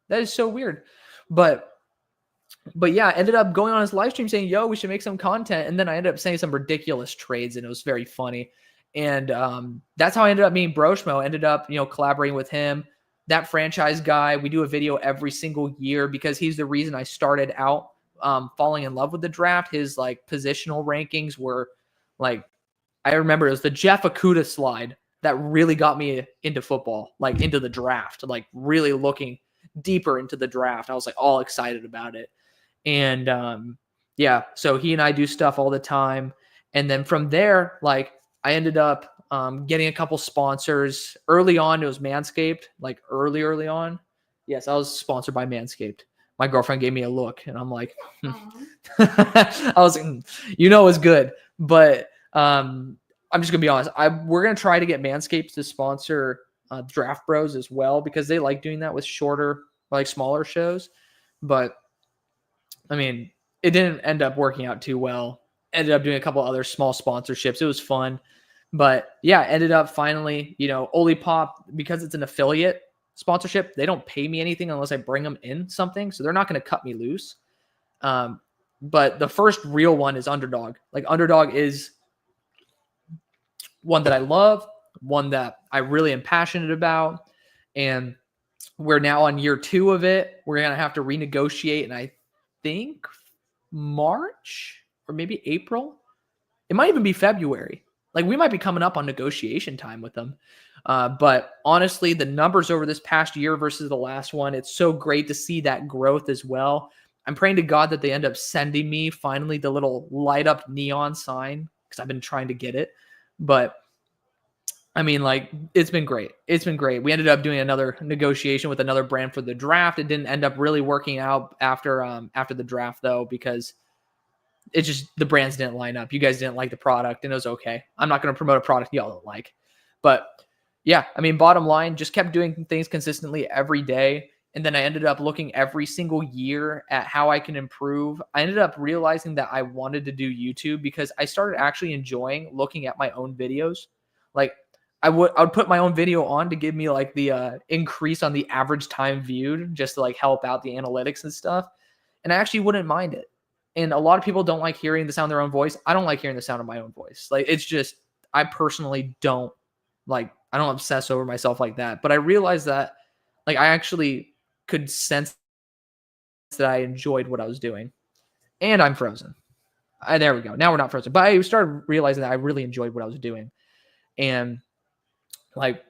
That is so weird. But yeah, ended up going on his live stream saying, yo, we should make some content. And then I ended up saying some ridiculous trades, and it was very funny. And that's how I ended up meeting Broshmo. Ended up, you know, collaborating with him. That franchise guy, we do a video every single year because he's the reason I started out falling in love with the draft. His like positional rankings were like, I remember it was the Jeff Okuda slide that really got me into football, like into the draft, like really looking deeper into the draft. I was like all excited about it. And yeah, so he and I do stuff all the time. And then from there, like I ended up getting a couple sponsors. Early on, it was Manscaped, like early on. Yes, I was sponsored by Manscaped. My girlfriend gave me a look, and I'm like, I was like, you know, it's good. But I'm just going to be honest. We're going to try to get Manscaped to sponsor Draft Bros as well, because they like doing that with shorter, like smaller shows. But I mean, it didn't end up working out too well. Ended up doing a couple other small sponsorships. It was fun. But yeah, ended up finally, you know, Olipop, because it's an affiliate sponsorship, they don't pay me anything unless I bring them in something. So they're not going to cut me loose. But the first real one is Underdog. Like Underdog is one that I love, one that I really am passionate about. And we're now on year 2 of it. We're going to have to renegotiate. And I think March or maybe April. It might even be February. Like we might be coming up on negotiation time with them. But honestly, the numbers over this past year versus the last one, it's so great to see that growth as well. I'm praying to God that they end up sending me finally the little light up neon sign because I've been trying to get it. But I mean, like, it's been great. It's been great. We ended up doing another negotiation with another brand for the draft. It didn't end up really working out after the draft though, because it's just the brands didn't line up. You guys didn't like the product, and it was okay. I'm not going to promote a product y'all don't like. But yeah, I mean, bottom line, just kept doing things consistently every day. And then I ended up looking every single year at how I can improve. I ended up realizing that I wanted to do YouTube because I started actually enjoying looking at my own videos. Like I would put my own video on to give me like the increase on the average time viewed just to like help out the analytics and stuff. And I actually wouldn't mind it. And a lot of people don't like hearing the sound of their own voice. I don't like hearing the sound of my own voice. Like it's just, I personally don't like, I don't obsess over myself like that. But I realized that like I actually could sense that I enjoyed what I was doing. And I'm frozen. There we go. Now we're not frozen. But I started realizing that I really enjoyed what I was doing. And like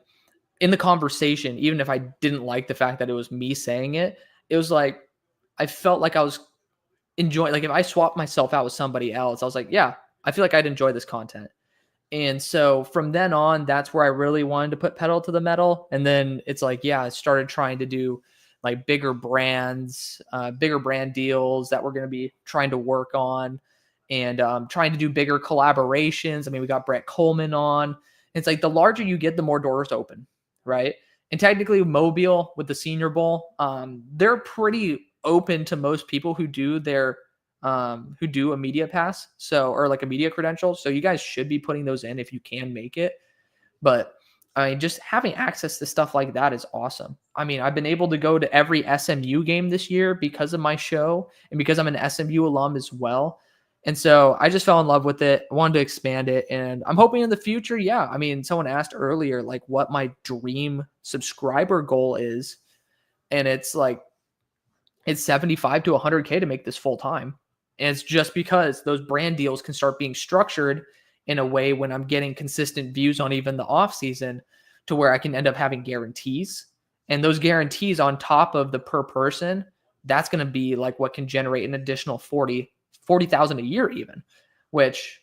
in the conversation, even if I didn't like the fact that it was me saying it, it was like I felt like I was enjoying, like if I swapped myself out with somebody else, I was like, yeah, I feel like I'd enjoy this content. And so from then on, that's where I really wanted to put pedal to the metal. And then it's like, yeah, I started trying to do like bigger brands, bigger brand deals that we're going to be trying to work on, and trying to do bigger collaborations. I mean, we got Brett Coleman on. It's like the larger you get, the more doors open, right? And technically Mobile with the Senior Bowl, they're pretty open to most people who do their who do a media pass, so, or like a media credential. So you guys should be putting those in if you can make it. But I mean, just having access to stuff like that is awesome. I mean, I've been able to go to every SMU game this year because of my show and because I'm an SMU alum as well. And so I just fell in love with it. I wanted to expand it. And I'm hoping in the future, yeah. I mean, someone asked earlier, like what my dream subscriber goal is. And it's like, it's 75 to 100K to make this full time. And it's just because those brand deals can start being structured in a way when I'm getting consistent views on even the off season to where I can end up having guarantees. And those guarantees on top of the per person, that's going to be like what can generate an additional 40,000 a year even, which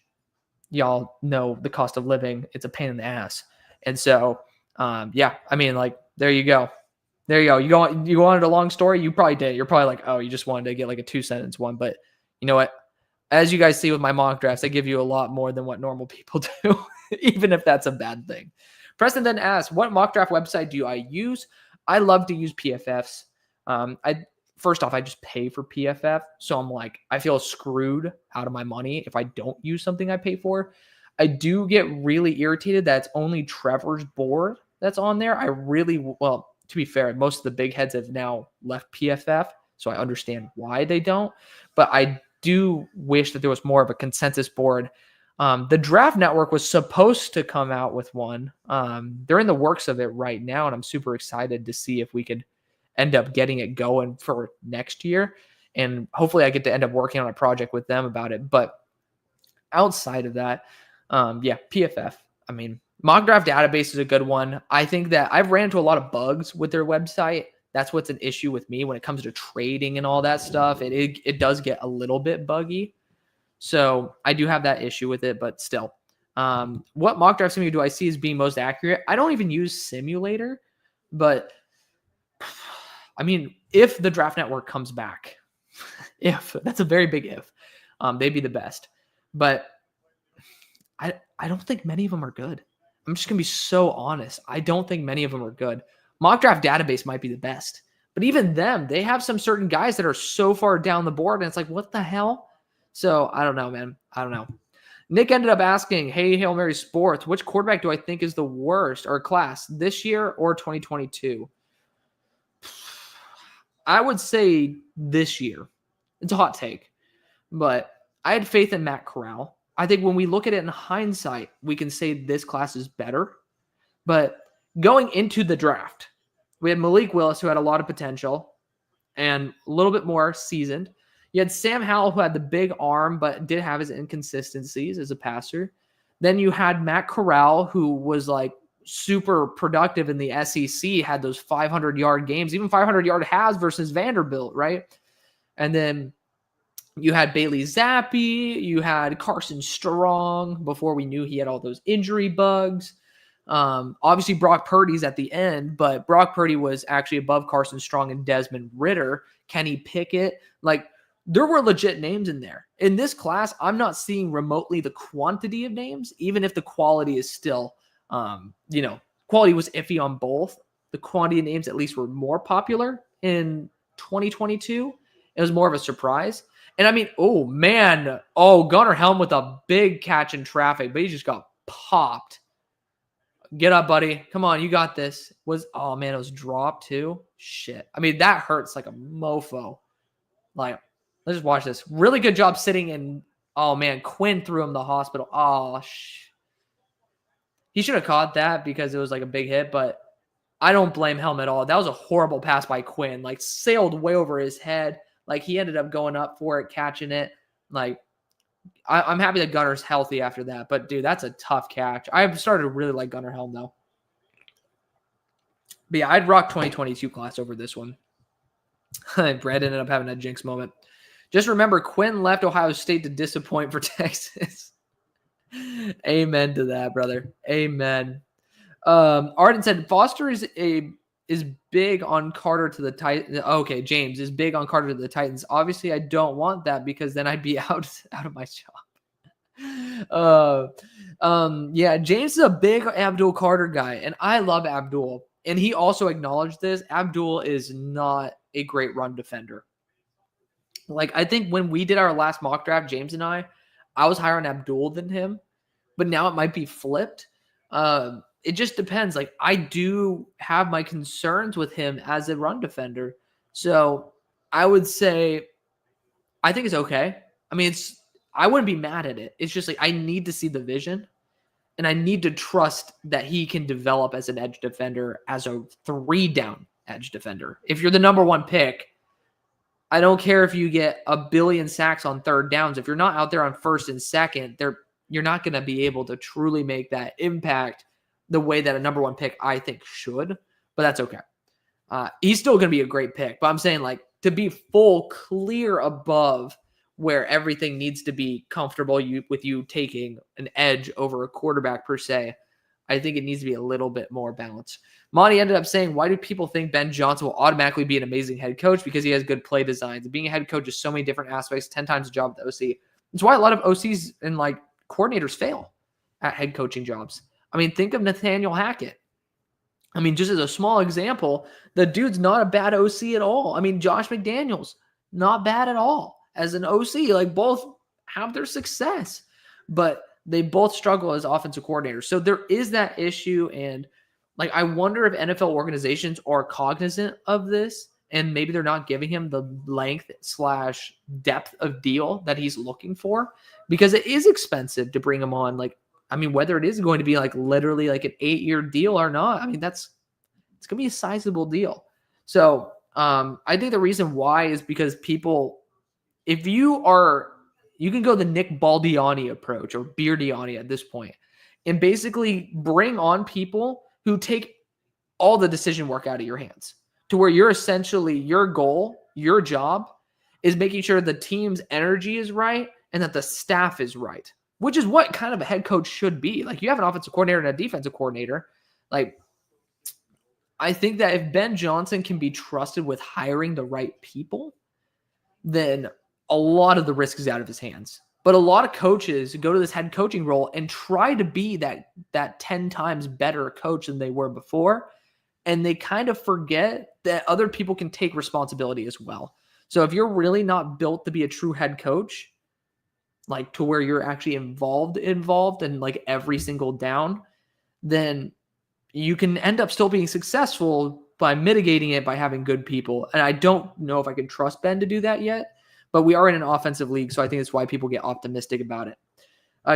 y'all know the cost of living, it's a pain in the ass. And so, yeah, I mean, like, there you go. There you go. You wanted a long story? You probably did. You're probably like, oh, you just wanted to get like a 2-sentence one. But you know what? As you guys see with my mock drafts, I give you a lot more than what normal people do, even if that's a bad thing. Preston then asks, what mock draft website do I use? I love to use PFFs. First off, I just pay for PFF. So I'm like, I feel screwed out of my money if I don't use something I pay for. I do get really irritated that it's only Trevor's board that's on there. Well, to be fair, most of the big heads have now left PFF, so I understand why they don't. But I do wish that there was more of a consensus board. The Draft Network was supposed to come out with one. They're in the works of it right now, and I'm super excited to see if we could end up getting it going for next year. And hopefully I get to end up working on a project with them about it. But outside of that, yeah, PFF. I mean, Mock Draft Database is a good one. I think that I've ran into a lot of bugs with their website. That's what's an issue with me when it comes to trading and all that stuff. It does get a little bit buggy. So I do have that issue with it, but still. What mock draft simulator do I see as being most accurate? I don't even use Simulator, but I mean, if the Draft Network comes back, if that's a very big if, they'd be the best. But I don't think many of them are good. I'm just going to be so honest. I don't think many of them are good. Mock Draft Database might be the best. But even them, they have some certain guys that are so far down the board, and it's like, what the hell? So I don't know, man. I don't know. Nick ended up asking, hey, Hail Mary Sports, which quarterback do I think is the worst or class this year or 2022? I would say this year. It's a hot take. But I had faith in Matt Corral. I think when we look at it in hindsight, we can say this class is better. But going into the draft, we had Malik Willis, who had a lot of potential and a little bit more seasoned. You had Sam Howell, who had the big arm, but did have his inconsistencies as a passer. Then you had Matt Corral, who was like super productive in the SEC, had those 500-yard games, even 500-yard halves versus Vanderbilt, right? And then you had Bailey Zappi, you had Carson Strong before we knew he had all those injury bugs. Obviously, Brock Purdy's at the end, but Brock Purdy was actually above Carson Strong and Desmond Ridder. Kenny Pickett, like there were legit names in there. In this class, I'm not seeing remotely the quantity of names, even if the quality is still, quality was iffy on both. The quantity of names at least were more popular in 2022. It was more of a surprise. And I mean, Gunnar Helm with a big catch in traffic, but he just got popped. Get up, buddy. Come on, you got this. It was dropped too. Shit. I mean, that hurts like a mofo. Like, let's just watch this. Really good job sitting in. Oh, man, Quinn threw him to the hospital. He should have caught that because it was like a big hit, but I don't blame Helm at all. That was a horrible pass by Quinn. Like, sailed way over his head. Like, he ended up going up for it, catching it. Like, I'm happy that Gunner's healthy after that. But, dude, that's a tough catch. I've started to really like Gunnar Helm, though. But, yeah, I'd rock 2022 class over this one. Brad ended up having a jinx moment. Just remember, Quinn left Ohio State to disappoint for Texas. Amen to that, brother. Amen. Arden said, Foster is big on Carter to the Titans. Okay, James is big on Carter to the Titans. Obviously, I don't want that because then I'd be out of my job. Yeah, James is a big Abdul Carter guy, and I love Abdul. And he also acknowledged this. Abdul is not a great run defender. Like, I think when we did our last mock draft, James and I was higher on Abdul than him, but now it might be flipped. It just depends. Like, I do have my concerns with him as a run defender. So I would say I think it's okay. I mean, I wouldn't be mad at it. It's just like I need to see the vision, and I need to trust that he can develop as an edge defender, as a 3-down edge defender. If you're the number 1 pick, I don't care if you get a billion sacks on 3rd downs. If you're not out there on 1st and 2nd, you're not going to be able to truly make that impact the way that a number 1 pick, I think, should. But that's okay. He's still going to be a great pick. But I'm saying, like, to be full clear above where everything needs to be comfortable with you taking an edge over a quarterback per se, I think it needs to be a little bit more balanced. Monty ended up saying, why do people think Ben Johnson will automatically be an amazing head coach? Because he has good play designs. Being a head coach is so many different aspects, 10 times the job at the OC. That's why a lot of OCs and like coordinators fail at head coaching jobs. I mean, think of Nathaniel Hackett. I mean, just as a small example, the dude's not a bad OC at all. I mean, Josh McDaniels, not bad at all as an OC. Like, both have their success, but they both struggle as offensive coordinators. So there is that issue. And like, I wonder if NFL organizations are cognizant of this and maybe they're not giving him the length/depth of deal that he's looking for, because it is expensive to bring him on. Like, I mean, whether it is going to be like literally like an 8-year deal or not, I mean, it's going to be a sizable deal. So I think the reason why is because people, if you can go the Nick Baldiani approach or Beardiani at this point and basically bring on people who take all the decision work out of your hands to where you're essentially, your goal, your job is making sure the team's energy is right and that the staff is right, which is what kind of a head coach should be. Like, you have an offensive coordinator and a defensive coordinator. Like, I think that if Ben Johnson can be trusted with hiring the right people, then a lot of the risk is out of his hands. But a lot of coaches go to this head coaching role and try to be that 10 times better coach than they were before. And they kind of forget that other people can take responsibility as well. So if you're really not built to be a true head coach, like to where you're actually involved in like every single down, then you can end up still being successful by mitigating it by having good people. And I don't know if I can trust Ben to do that yet, but we are in an offensive league, so I think that's why people get optimistic about it.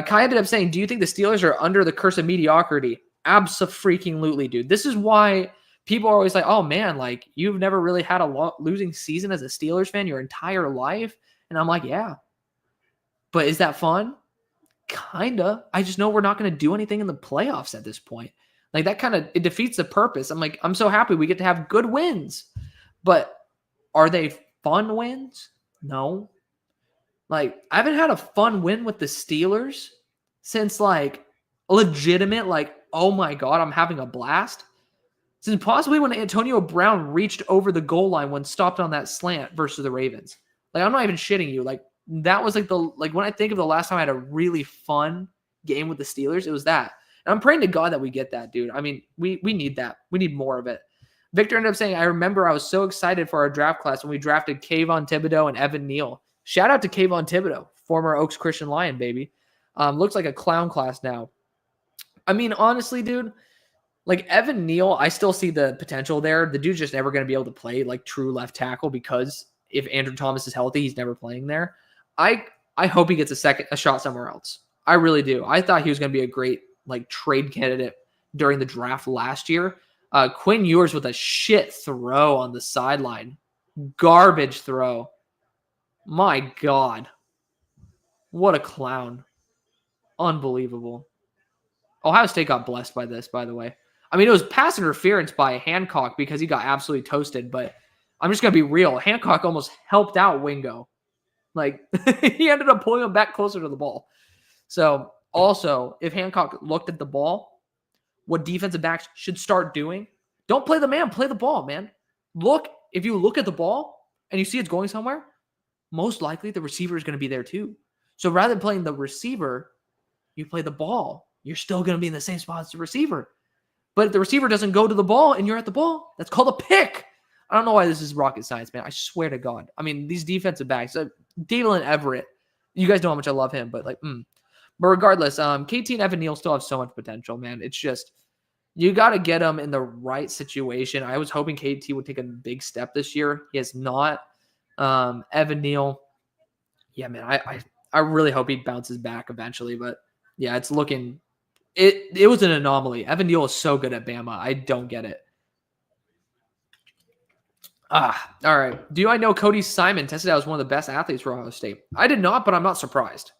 Kai ended up saying, do you think the Steelers are under the curse of mediocrity? Abso-freaking-lutely, dude. This is why people are always like, oh, man, like, you've never really had a losing season as a Steelers fan your entire life, And I'm like, yeah. But is that fun? Kinda. I just know we're not going to do anything in the playoffs at this point. Like that kind of, it defeats the purpose. I'm like, I'm so happy we get to have good wins. But are they fun wins? No. Like, I haven't had a fun win with the Steelers since like legitimate, like, oh my God, I'm having a blast. Since possibly when Antonio Brown reached over the goal line when stopped on that slant versus the Ravens. Like, I'm not even shitting you. Like, that was like when I think of the last time I had a really fun game with the Steelers, it was that. And I'm praying to God that we get that, dude. I mean, we need that. We need more of it. Victor ended up saying, I remember I was so excited for our draft class when we drafted Kayvon Thibodeau and Evan Neal. Shout out to Kayvon Thibodeau, former Oaks Christian Lion, baby. Looks like a clown class now. I mean, honestly, dude, like Evan Neal, I still see the potential there. The dude's just never going to be able to play like true left tackle because if Andrew Thomas is healthy, he's never playing there. I hope he gets a shot somewhere else. I really do. I thought he was going to be a great like trade candidate during the draft last year. Quinn Ewers with a shit throw on the sideline. Garbage throw. My God. What a clown. Unbelievable. Ohio State got blessed by this, by the way. I mean, it was pass interference by Hancock because he got absolutely toasted, but I'm just going to be real. Hancock almost helped out Wingo. Like, he ended up pulling him back closer to the ball. So, also, if Hancock looked at the ball, what defensive backs should start doing, don't play the man, play the ball, man. If you look at the ball and you see it's going somewhere, most likely the receiver is going to be there too. So rather than playing the receiver, you play the ball. You're still going to be in the same spot as the receiver. But if the receiver doesn't go to the ball and you're at the ball, that's called a pick. I don't know why this is rocket science, man. I swear to God. I mean, these defensive backs, Dalen Everett, you guys know how much I love him, but like, But regardless, KT and Evan Neal still have so much potential, man. It's just, you got to get them in the right situation. I was hoping KT would take a big step this year. He has not. Evan Neal, yeah, man, I really hope he bounces back eventually. But yeah, it's looking, it was an anomaly. Evan Neal is so good at Bama. I don't get it. All right. Do I know Cody Simon tested out as one of the best athletes for Ohio State? I did not, but I'm not surprised.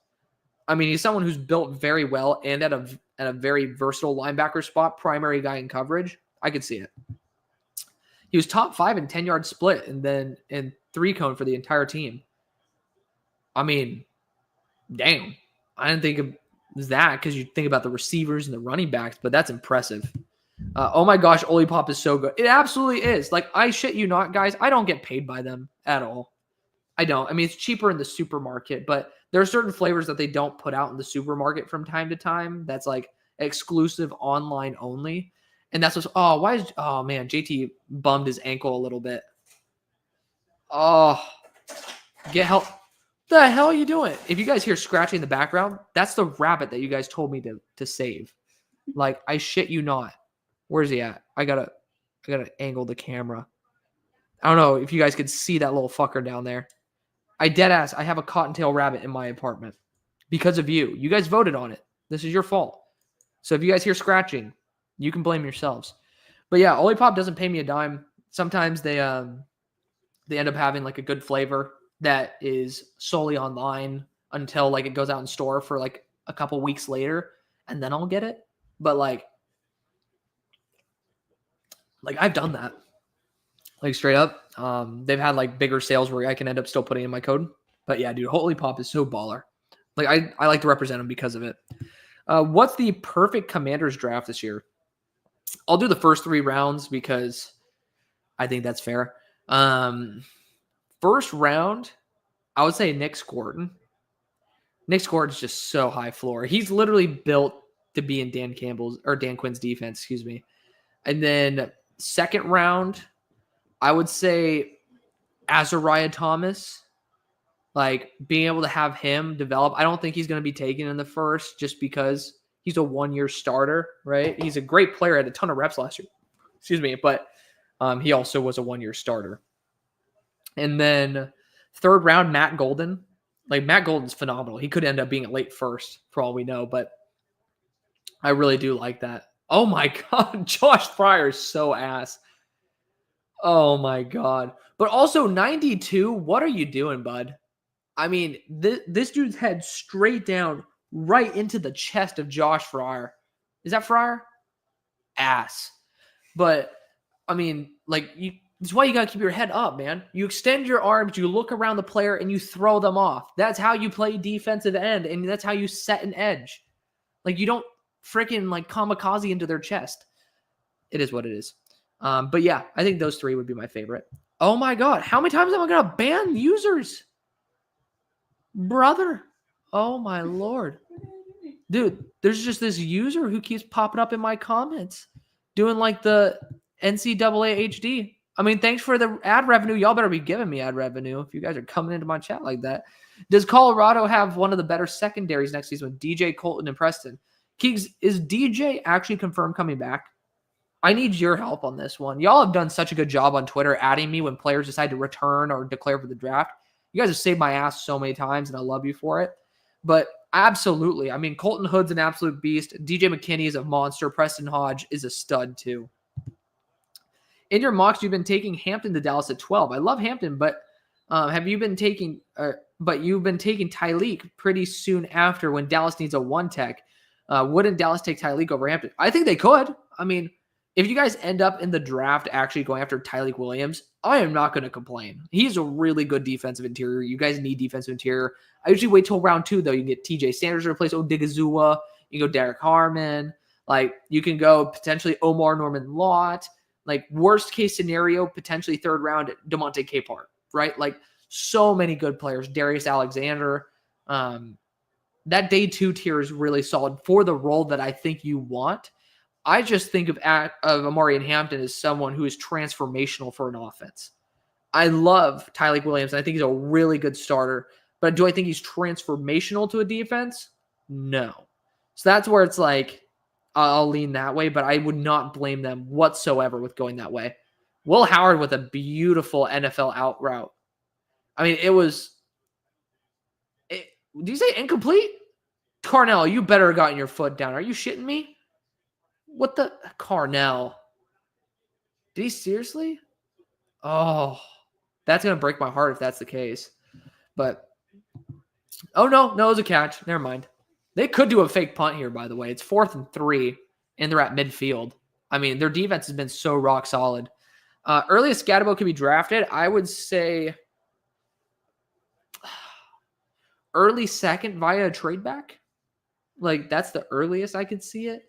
I mean, he's someone who's built very well and at a very versatile linebacker spot, primary guy in coverage. I could see it. He was top 5 in 10-yard split and then in 3-cone for the entire team. I mean, damn. I didn't think of that because you think about the receivers and the running backs, but that's impressive. Oh my gosh, Olipop is so good. It absolutely is. Like, I shit you not, guys. I don't get paid by them at all. I don't. I mean, it's cheaper in the supermarket, but there are certain flavors that they don't put out in the supermarket from time to time. That's like exclusive online only. And that's what's, oh man, JT bummed his ankle a little bit. Oh, get help. The hell are you doing? If you guys hear scratching in the background, that's the rabbit that you guys told me to save. Like, I shit you not. Where's he at? I gotta angle the camera. I don't know if you guys could see that little fucker down there. I deadass, I have a cottontail rabbit in my apartment because of you. You guys voted on it. This is your fault. So if you guys hear scratching, you can blame yourselves. But yeah, Olipop doesn't pay me a dime. Sometimes they end up having like a good flavor that is solely online until like it goes out in store for like a couple weeks later, and then I'll get it. But like I've done that. Like straight up. They've had like bigger sales where I can end up still putting in my code. But yeah, dude, Olipop is so baller. Like I like to represent him because of it. What's the perfect Commanders draft this year? I'll do the first 3 rounds because I think that's fair. First round, I would say Nick Scorton. Nick Scorton's just so high floor. He's literally built to be in Dan Quinn's defense, excuse me. And then second round, I would say Azariah Thomas. Like, being able to have him develop. I don't think he's going to be taken in the first just because he's a 1-year starter, right? He's a great player, had a ton of reps last year. Excuse me, but he also was a 1-year starter. And then third round, Matt Golden. Like, Matt Golden's phenomenal. He could end up being a late first for all we know, but I really do like that. Oh my God, Josh Pryor is so ass. Oh my God. But also 92, what are you doing, bud? I mean, this dude's head straight down right into the chest of Josh Fryer. Is that Fryer? Ass. But, I mean, like, that's why you got to keep your head up, man. You extend your arms, you look around the player, and you throw them off. That's how you play defensive end, and that's how you set an edge. Like, you don't freaking, like, kamikaze into their chest. It is what it is. But, yeah, I think those three would be my favorite. Oh, my God. How many times am I going to ban users? Brother. Oh, my Lord. Dude, there's just this user who keeps popping up in my comments doing, like, the NCAA HD. I mean, thanks for the ad revenue. Y'all better be giving me ad revenue if you guys are coming into my chat like that. Does Colorado have one of the better secondaries next season with DJ, Colton, and Preston? Keegs, is DJ actually confirmed coming back? I need your help on this one. Y'all have done such a good job on Twitter adding me when players decide to return or declare for the draft. You guys have saved my ass so many times, and I love you for it. But absolutely. I mean, Colton Hood's an absolute beast. DJ McKinney is a monster. Preston Hodge is a stud, too. In your mocks, you've been taking Hampton to Dallas at 12. I love Hampton, but have you been taking but you've been taking Tyleek pretty soon after when Dallas needs a one tech. Wouldn't Dallas take Tyleek over Hampton? I think they could. I mean, if you guys end up in the draft actually going after Tyleek Williams, I am not going to complain. He's a really good defensive interior. You guys need defensive interior. I usually wait till round 2, though. You can get TJ Sanders to replace Odigizua. You can go Derek Harmon. Like, you can go potentially Omar Norman Lott. Like, worst case scenario, potentially 3rd round, DeMonte Capehart, right? Like, so many good players. Darius Alexander. That day 2 tier is really solid for the role that I think you want. I just think of Amari Hampton as someone who is transformational for an offense. I love Tyleek Williams. I think he's a really good starter. But do I think he's transformational to a defense? No. So that's where it's like, I'll lean that way, but I would not blame them whatsoever with going that way. Will Howard with a beautiful NFL out route. I mean, did you say incomplete? Carnell, you better have gotten your foot down. Are you shitting me? What the? Carnell. Did he seriously? Oh, that's going to break my heart if that's the case. But, oh, no, it was a catch. Never mind. They could do a fake punt here, by the way. It's 4th and 3, and they're at midfield. I mean, their defense has been so rock solid. Earliest Scatterbo could be drafted, I would say early 2nd via a trade back. Like, that's the earliest I could see it.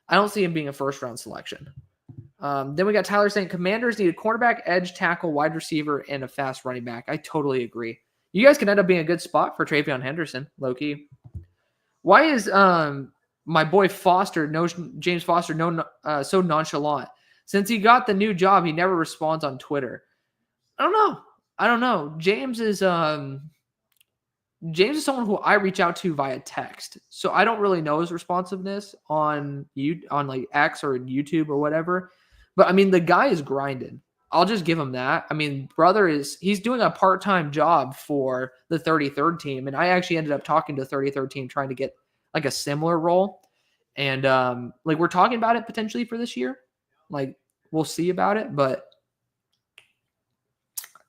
I don't see him being a first-round selection. Then we got Tyler saying Commanders need a cornerback, edge, tackle, wide receiver, and a fast running back. I totally agree. You guys can end up being a good spot for Travion Henderson, low-key. Why is my boy James Foster, so nonchalant? Since he got the new job, he never responds on Twitter. I don't know. James is someone who I reach out to via text, so I don't really know his responsiveness on like X or YouTube or whatever. But I mean, the guy is grinding. I'll just give him that. I mean, he's doing a part-time job for the 33rd team. And I actually ended up talking to the 33rd team trying to get like a similar role. And like we're talking about it potentially for this year. Like we'll see about it, but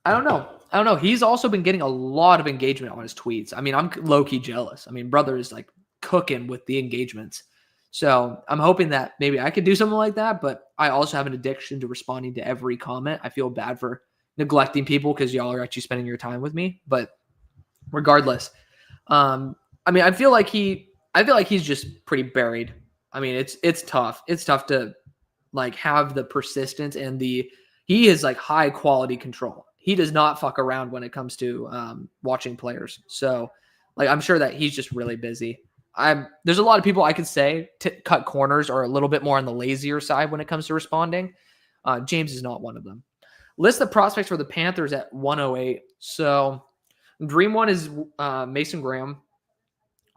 I don't know. He's also been getting a lot of engagement on his tweets. I mean, I'm low-key jealous. I mean, brother is like cooking with the engagements. So I'm hoping that maybe I could do something like that, but I also have an addiction to responding to every comment. I feel bad for neglecting people because y'all are actually spending your time with me. But regardless, I mean, I feel like he's just pretty buried. I mean, it's tough. It's tough to like have the persistence and he is like high quality control. He does not fuck around when it comes to watching players. So like, I'm sure that he's just really busy. There's a lot of people I could say to cut corners are a little bit more on the lazier side when it comes to responding. James is not one of them. List the prospects for the Panthers at 108. So Dream one is Mason Graham.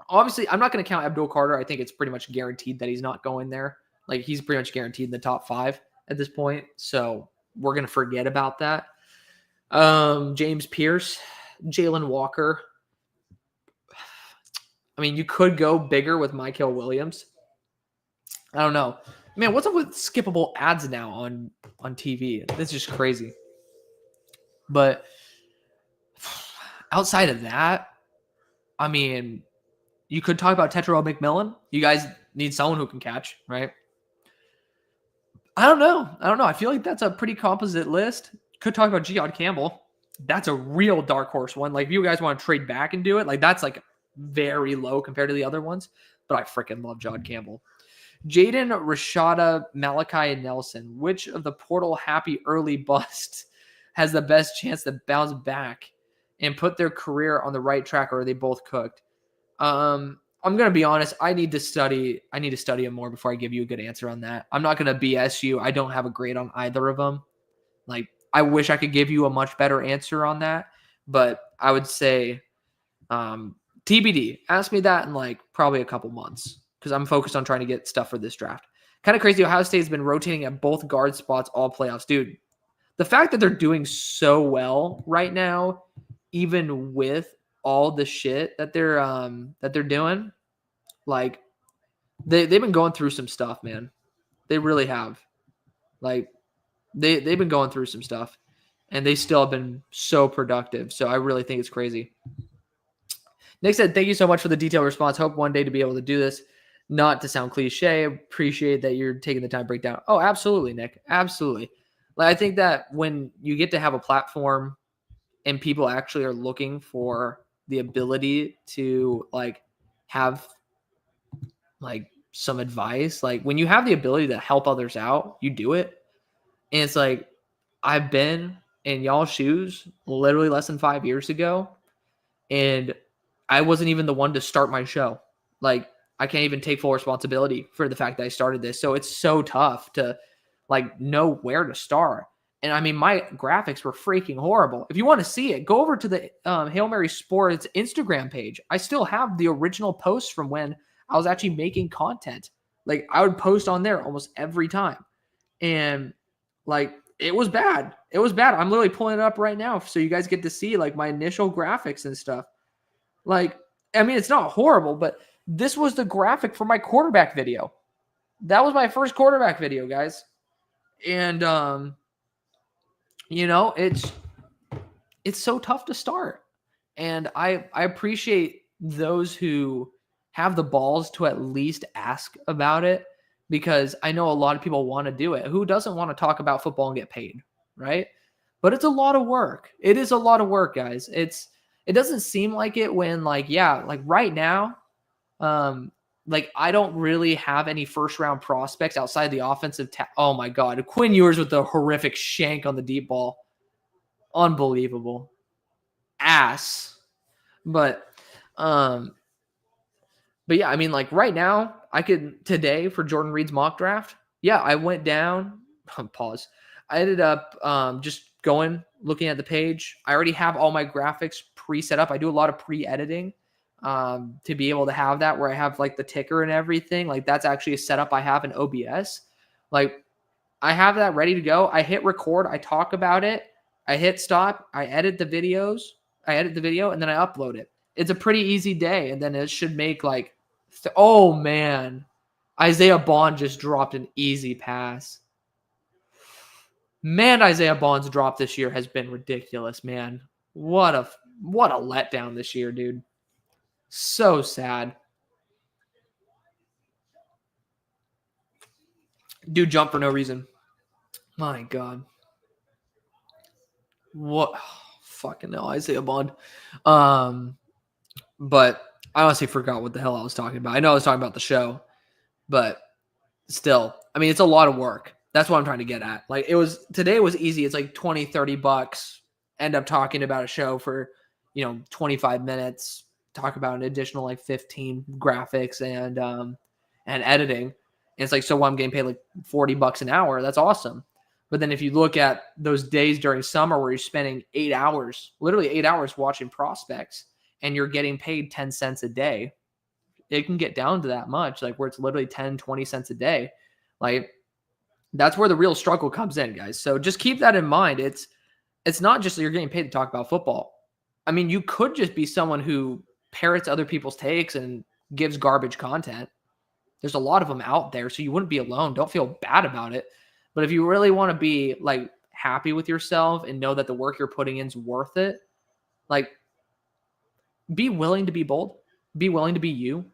Obviously, I'm not going to count Abdul Carter. I think it's pretty much guaranteed that he's not going there. Like he's pretty much guaranteed in the top 5 at this point. So we're going to forget about that. James Pierce, Jalen Walker. I mean, you could go bigger with Michael Williams. I don't know. Man, what's up with skippable ads now on TV? That's just crazy. But Outside of that, I mean, you could talk about Tetrao McMillan. You guys need someone who can catch, right? I don't know. I feel like that's a pretty composite list. Could talk about Geod Campbell. That's a real dark horse one. Like, if you guys want to trade back and do it, like, that's like very low compared to the other ones. But I freaking love Geod Campbell. Jaden, Rashada, Malachi, and Nelson. Which of the portal happy early busts has the best chance to bounce back and put their career on the right track, or are they both cooked? I'm going to be honest. I need to study them more before I give you a good answer on that. I'm not going to BS you. I don't have a grade on either of them. Like, I wish I could give you a much better answer on that, but I would say TBD. Ask me that in like probably a couple months because I'm focused on trying to get stuff for this draft. Kind of crazy. Ohio State's been rotating at both guard spots all playoffs. Dude, the fact that they're doing so well right now, even with all the shit that they're doing, like they've been going through some stuff, man. They really have. Like they've been going through some stuff, and they still have been so productive. So I really think it's crazy. Nick said, "Thank you so much for the detailed response. Hope one day to be able to do this. Not to sound cliche, appreciate that you're taking the time to break down." Oh, absolutely, Nick. Absolutely. Like, I think that when you get to have a platform and people actually are looking for the ability to like have like some advice, like when you have the ability to help others out, you do it. And it's like, I've been in y'all's shoes literally less than 5 years ago, and I wasn't even the one to start my show. Like, I can't even take full responsibility for the fact that I started this. So it's so tough to like know where to start. And I mean, my graphics were freaking horrible. If you want to see it, go over to the Hail Mary Sports Instagram page. I still have the original posts from when I was actually making content. Like, I would post on there almost every time. And like, it was bad. It was bad. I'm literally pulling it up right now so you guys get to see like my initial graphics and stuff. Like, I mean, it's not horrible, but this was the graphic for my quarterback video. That was my first quarterback video, guys. And, you know, it's so tough to start. And I appreciate those who have the balls to at least ask about it, because I know a lot of people want to do it. Who doesn't want to talk about football and get paid, right? But it's a lot of work. It is a lot of work, guys. It doesn't seem like it when like right now, like I don't really have any first round prospects outside the offensive. Oh my God, Quinn Ewers with the horrific shank on the deep ball, unbelievable, ass. But yeah, I mean, like right now, I could today for Jordan Reed's mock draft. Yeah, I went down. Pause. I ended up just looking at the page. I already have all my graphics pre-set up. I do a lot of pre-editing to be able to have that where I have like the ticker and everything. Like, that's actually a setup I have in OBS. Like, I have that ready to go. I hit record. I talk about it. I hit stop. I edit the video, and then I upload it. It's a pretty easy day, and then it should make like, oh man, Isaiah Bond just dropped an easy pass. Man, Isaiah Bond's drop this year has been ridiculous, man. What a letdown this year, dude. So sad. Dude jumped for no reason. My God. What? Oh, fucking hell, Isaiah Bond. But I honestly forgot what the hell I was talking about. I know I was talking about the show, but still, I mean, it's a lot of work. That's what I'm trying to get at. Like, today was easy. It's like $20-$30. End up talking about a show for, 25 minutes, talk about an additional like 15 graphics and editing. And it's like, so I'm getting paid like $40 an hour. That's awesome. But then if you look at those days during summer where you're spending 8 hours, literally 8 hours watching prospects, and you're getting paid 10 cents a day, it can get down to that much, like where it's literally 10, 20 cents a day. Like, that's where the real struggle comes in, guys. So just keep that in mind. It's not just that you're getting paid to talk about football. I mean, you could just be someone who parrots other people's takes and gives garbage content. There's a lot of them out there, so you wouldn't be alone. Don't feel bad about it. But if you really want to be like happy with yourself and know that the work you're putting in is worth it, like, be willing to be bold. Be willing to be you.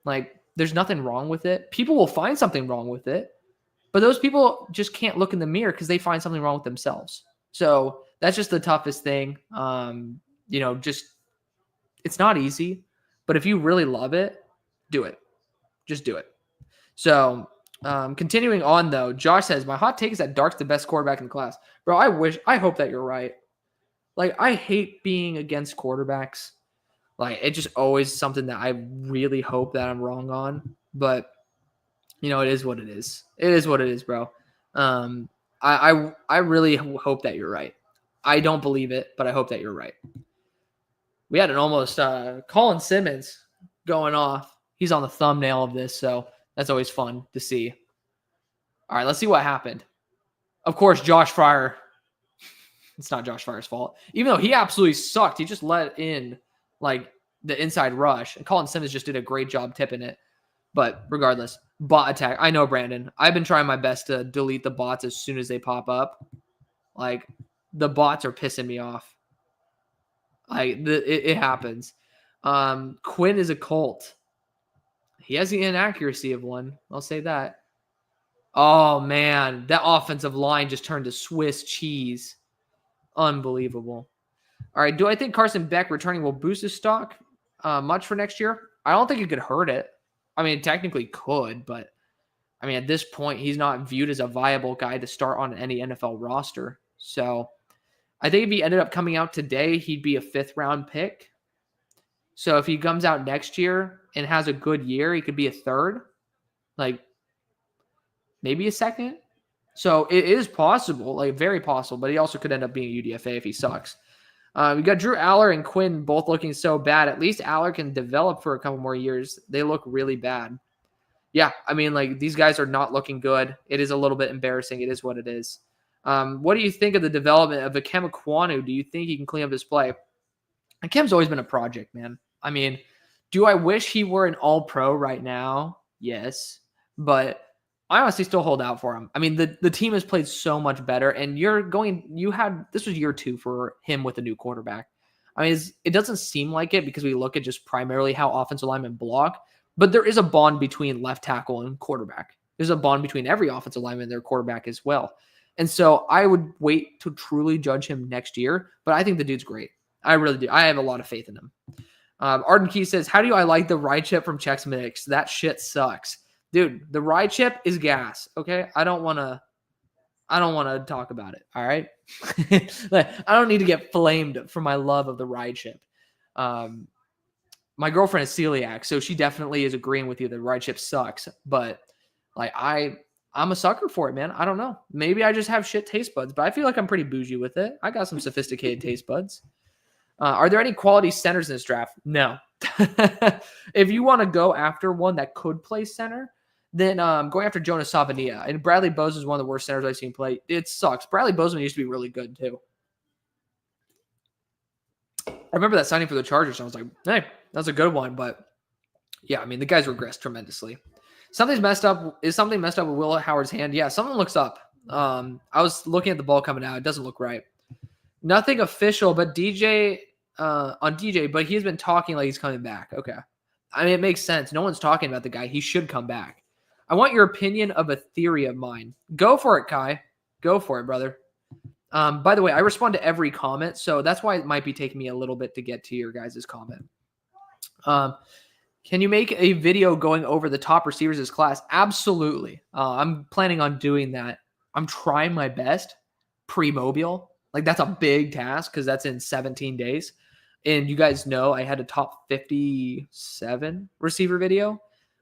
Like, there's nothing wrong with it. People will find something wrong with it, but those people just can't look in the mirror because they find something wrong with themselves. So that's just the toughest thing. Just it's not easy, but if you really love it, do it. Just do it. So continuing on though, Josh says, my hot take is that Dark's the best quarterback in the class. Bro, I hope that you're right. Like, I hate being against quarterbacks. Like, it's just always something that I really hope that I'm wrong on. But, it is what it is. It is what it is, bro. I really hope that you're right. I don't believe it, but I hope that you're right. We had an almost Colin Simmons going off. He's on the thumbnail of this, so that's always fun to see. All right, let's see what happened. Of course, Josh Fryer. It's not Josh Fryer's fault. Even though he absolutely sucked. He just let in, like, the inside rush. And Colin Simmons just did a great job tipping it. But regardless, bot attack. I know, Brandon. I've been trying my best to delete the bots as soon as they pop up. Like, the bots are pissing me off. It happens. Quinn is a Colt. He has the inaccuracy of one. I'll say that. Oh, man. That offensive line just turned to Swiss cheese. Unbelievable. All right. Do I think Carson Beck returning will boost his stock much for next year? I don't think it could hurt it. I mean, it technically could, but I mean, at this point, he's not viewed as a viable guy to start on any NFL roster. So I think if he ended up coming out today, he'd be a 5th-round pick. So if he comes out next year and has a good year, he could be a 3rd, like maybe a 2nd. So it is possible, like very possible, but he also could end up being a UDFA if he sucks. We got Drew Aller and Quinn both looking so bad. At least Aller can develop for a couple more years. They look really bad. Yeah, I mean, like, these guys are not looking good. It is a little bit embarrassing. It is what it is. What do you think of the development of Ikem Ekwonu? Do you think he can clean up his play? Ikem's always been a project, man. I mean, do I wish he were an all-pro right now? Yes, but I honestly still hold out for him. I mean, the team has played so much better, and this was year 2 for him with a new quarterback. I mean, it doesn't seem like it because we look at just primarily how offensive linemen block, but there is a bond between left tackle and quarterback. There's a bond between every offensive lineman and their quarterback as well. And so I would wait to truly judge him next year, but I think the dude's great. I really do. I have a lot of faith in him. Arden Key says, how do I like the ride chip from Chex Mix? That shit sucks. Dude, the ride chip is gas, okay? I don't want to talk about it, all right? I don't need to get flamed for my love of the ride chip. My girlfriend is celiac, so she definitely is agreeing with you that ride chip sucks, but like I'm a sucker for it, man. I don't know. Maybe I just have shit taste buds, but I feel like I'm pretty bougie with it. I got some sophisticated taste buds. Are there any quality centers in this draft? No. If you want to go after one that could play center, then going after Jonas Savania. And Bradley Bozeman is one of the worst centers I've seen play. It sucks. Bradley Bozeman used to be really good, too. I remember that signing for the Chargers, and I was like, hey, that's a good one. But, yeah, I mean, the guy's regressed tremendously. Something's messed up. Is something messed up with Will Howard's hand? Yeah, something looks up. I was looking at the ball coming out. It doesn't look right. Nothing official, but DJ on DJ, but he's been talking like he's coming back. Okay. I mean, it makes sense. No one's talking about the guy. He should come back. I want your opinion of a theory of mine. Go for it, Kai. Go for it, brother. By the way, I respond to every comment, so that's why it might be taking me a little bit to get to your guys' comment. Can you make a video going over the top receivers of this class? Absolutely. I'm planning on doing that. I'm trying my best pre-mobile. Like, that's a big task because that's in 17 days. And you guys know I had a top 57 receiver video,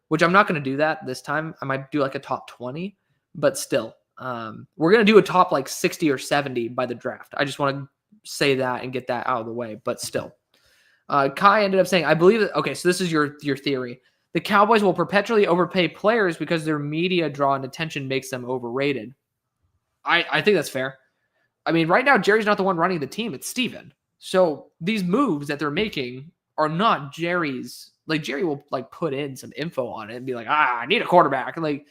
which I'm not going to do that this time. I might do like a top 20, but still. We're going to do a top like 60 or 70 by the draft. I just want to say that and get that out of the way, but still. Kai ended up saying, I believe that, okay, so this is your theory. The Cowboys will perpetually overpay players because their media draw and attention makes them overrated. I think that's fair. I mean, right now, Jerry's not the one running the team. It's Steven. So these moves that they're making are not Jerry's. Like, Jerry will like put in some info on it and be like, I need a quarterback. And like,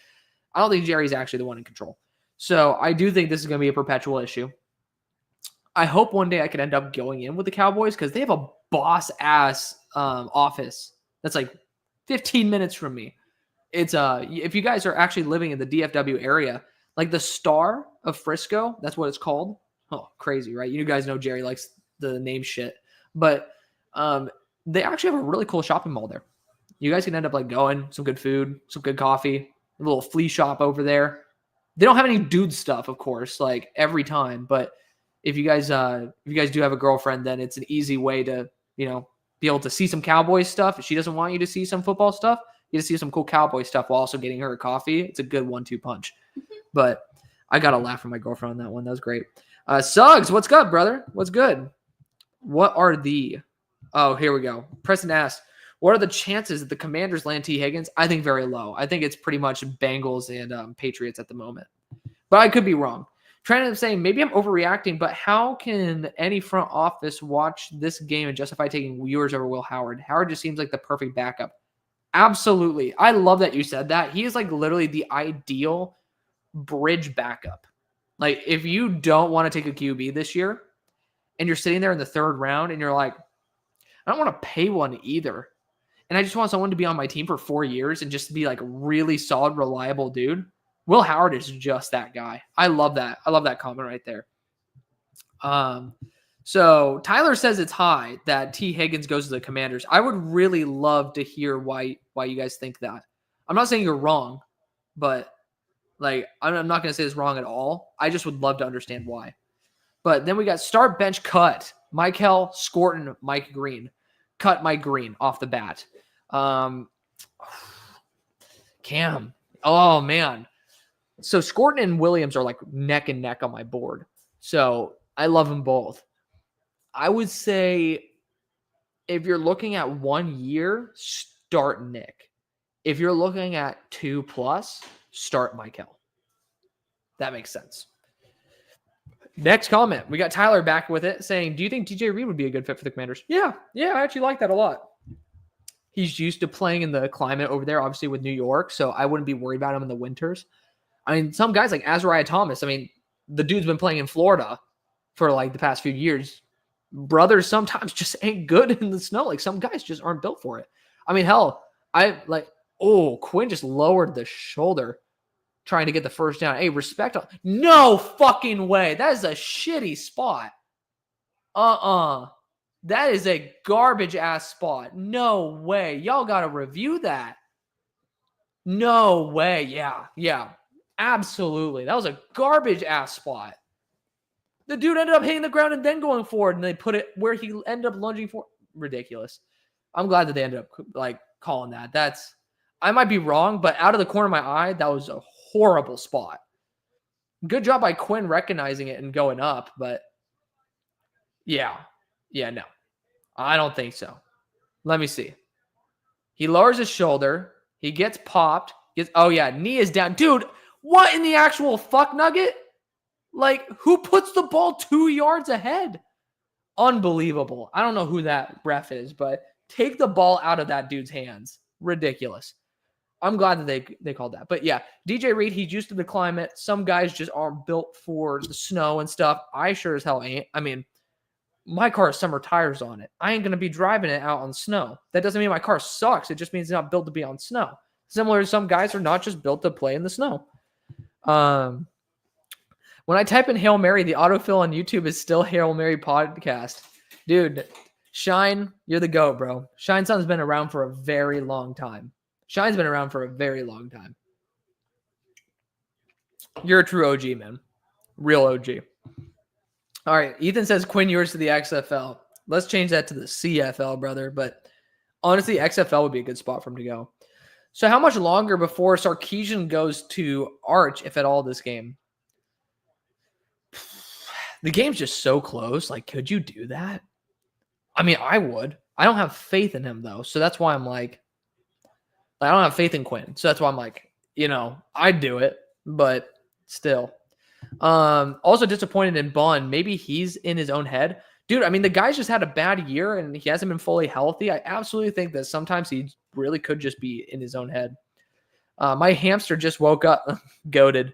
I don't think Jerry's actually the one in control. So I do think this is going to be a perpetual issue. I hope one day I can end up going in with the Cowboys because they have a boss-ass office. That's like 15 minutes from me. It's if you guys are actually living in the DFW area, like the Star of Frisco, that's what it's called. Oh, crazy, right? You guys know Jerry likes the name shit, but they actually have a really cool shopping mall there. You guys can end up like going, some good food, some good coffee, a little flea shop over there. They don't have any dude stuff, of course, like every time, but if you guys do have a girlfriend, then it's an easy way to, be able to see some cowboy stuff. If she doesn't want you to see some football stuff, you get to see some cool cowboy stuff while also getting her a coffee. It's a good 1-2 punch. But I got a laugh from my girlfriend on that one. That was great. Suggs, what's good, brother? What's good? What are the Oh, here we go. Preston asks, what are the chances that the Commanders land T. Higgins? I think very low. I think it's pretty much Bengals and Patriots at the moment. But I could be wrong. Trent is saying, maybe I'm overreacting, but how can any front office watch this game and justify taking Ewers over Will Howard? Howard just seems like the perfect backup. Absolutely. I love that you said that. He is like literally the ideal bridge backup. Like if you don't want to take a QB this year and you're sitting there in the third round and you're like, I don't want to pay one either. And I just want someone to be on my team for 4 years and just be like a really solid, reliable dude. Will Howard is just that guy. I love that. I love that comment right there. So Tyler says it's high that T. Higgins goes to the Commanders. I would really love to hear why you guys think that. I'm not saying you're wrong, but like I'm not going to say it's wrong at all. I just would love to understand why. But then we got start, bench, cut. Michael, Scorton, Mike Green. Cut Mike Green off the bat. Cam. Oh, man. So Scorton and Williams are like neck and neck on my board. So I love them both. I would say if you're looking at 1 year, start Nick. If you're looking at 2+, start Michael. That makes sense. Next comment. We got Tyler back with it saying, do you think DJ Reed would be a good fit for the Commanders? Yeah, I actually like that a lot. He's used to playing in the climate over there, obviously with New York, so I wouldn't be worried about him in the winters. I mean, some guys like Azariah Thomas, I mean, the dude's been playing in Florida for like the past few years. Brothers sometimes just ain't good in the snow. Like some guys just aren't built for it. I mean, hell, Quinn just lowered the shoulder trying to get the first down. Hey, respect. No fucking way. That is a shitty spot. That is a garbage ass spot. No way. Y'all got to review that. No way. Yeah. Absolutely. That was a garbage ass spot. The dude ended up hitting the ground and then going forward, and they put it where he ended up lunging for. Ridiculous. I'm glad that they ended up like calling that. I might be wrong, but out of the corner of my eye, that was a horrible spot. Good job by Quinn recognizing it and going up, but yeah, no. I don't think so. Let me see. He lowers his shoulder. He gets popped. Knee is down. Dude, what in the actual fuck nugget? Like, who puts the ball 2 yards ahead? Unbelievable. I don't know who that ref is, but take the ball out of that dude's hands. Ridiculous. I'm glad that they called that. But yeah, DJ Reed, he's used to the climate. Some guys just aren't built for the snow and stuff. I sure as hell ain't. I mean, my car has summer tires on it. I ain't going to be driving it out on snow. That doesn't mean my car sucks. It just means it's not built to be on snow. Similar to some guys are not just built to play in the snow. When I type in Hail Mary, the autofill on YouTube is still Hail Mary Podcast. Dude, Shine, you're the GOAT, bro. Shine Sun's been around for a very long time. Shine's been around for a very long time. You're a true OG, man. Real OG. All right, Ethan says Quinn Ewers to the XFL. Let's change that to the CFL, brother. But honestly, XFL would be a good spot for him to go. So how much longer before Sarkisian goes to Arch, if at all, this game? The game's just so close. Like, could you do that? I mean, I would. I don't have faith in him, though. So that's why I'm like, I don't have faith in Quinn. So that's why I'm like, I'd do it. But still. Also disappointed in Bun. Maybe he's in his own head. Dude, I mean, the guy's just had a bad year and he hasn't been fully healthy. I absolutely think that sometimes he really could just be in his own head. My hamster just woke up. Goated.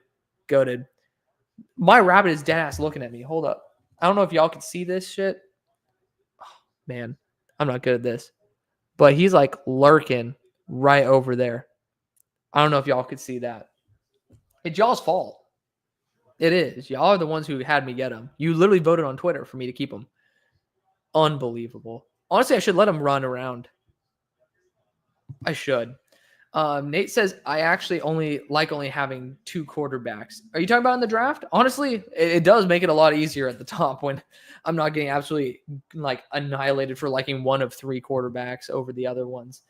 My rabbit is dead ass looking at me. Hold up. I don't know if y'all can see this shit. Oh, man, I'm not good at this. but he's like lurking right over there. I don't know if y'all could see that. It's y'all's fault. It is. Y'all are the ones who had me get him. You literally voted on Twitter for me to keep him. Unbelievable. Honestly, I should let him run around. I should. Nate says, I actually only having 2 quarterbacks. Are you talking about in the draft? Honestly, it does make it a lot easier at the top when I'm not getting absolutely like annihilated for liking one of 3 quarterbacks over the other ones.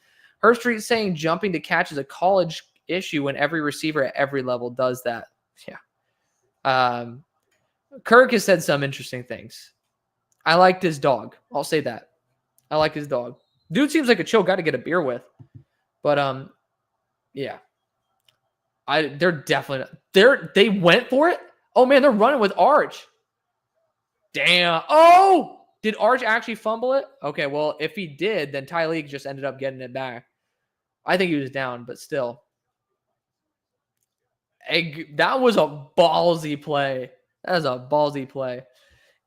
Herb Street saying jumping to catch is a college issue when every receiver at every level does that. Yeah. Kirk has said some interesting things. I liked his dog. I'll say that. I like his dog. Dude seems like a chill guy to get a beer with. But yeah. They're definitely they went for it. Oh man, they're running with Arch. Damn. Oh, did Arch actually fumble it? Okay, well, if he did, then Tyleek just ended up getting it back. I think he was down, but still. That was a ballsy play. That was a ballsy play.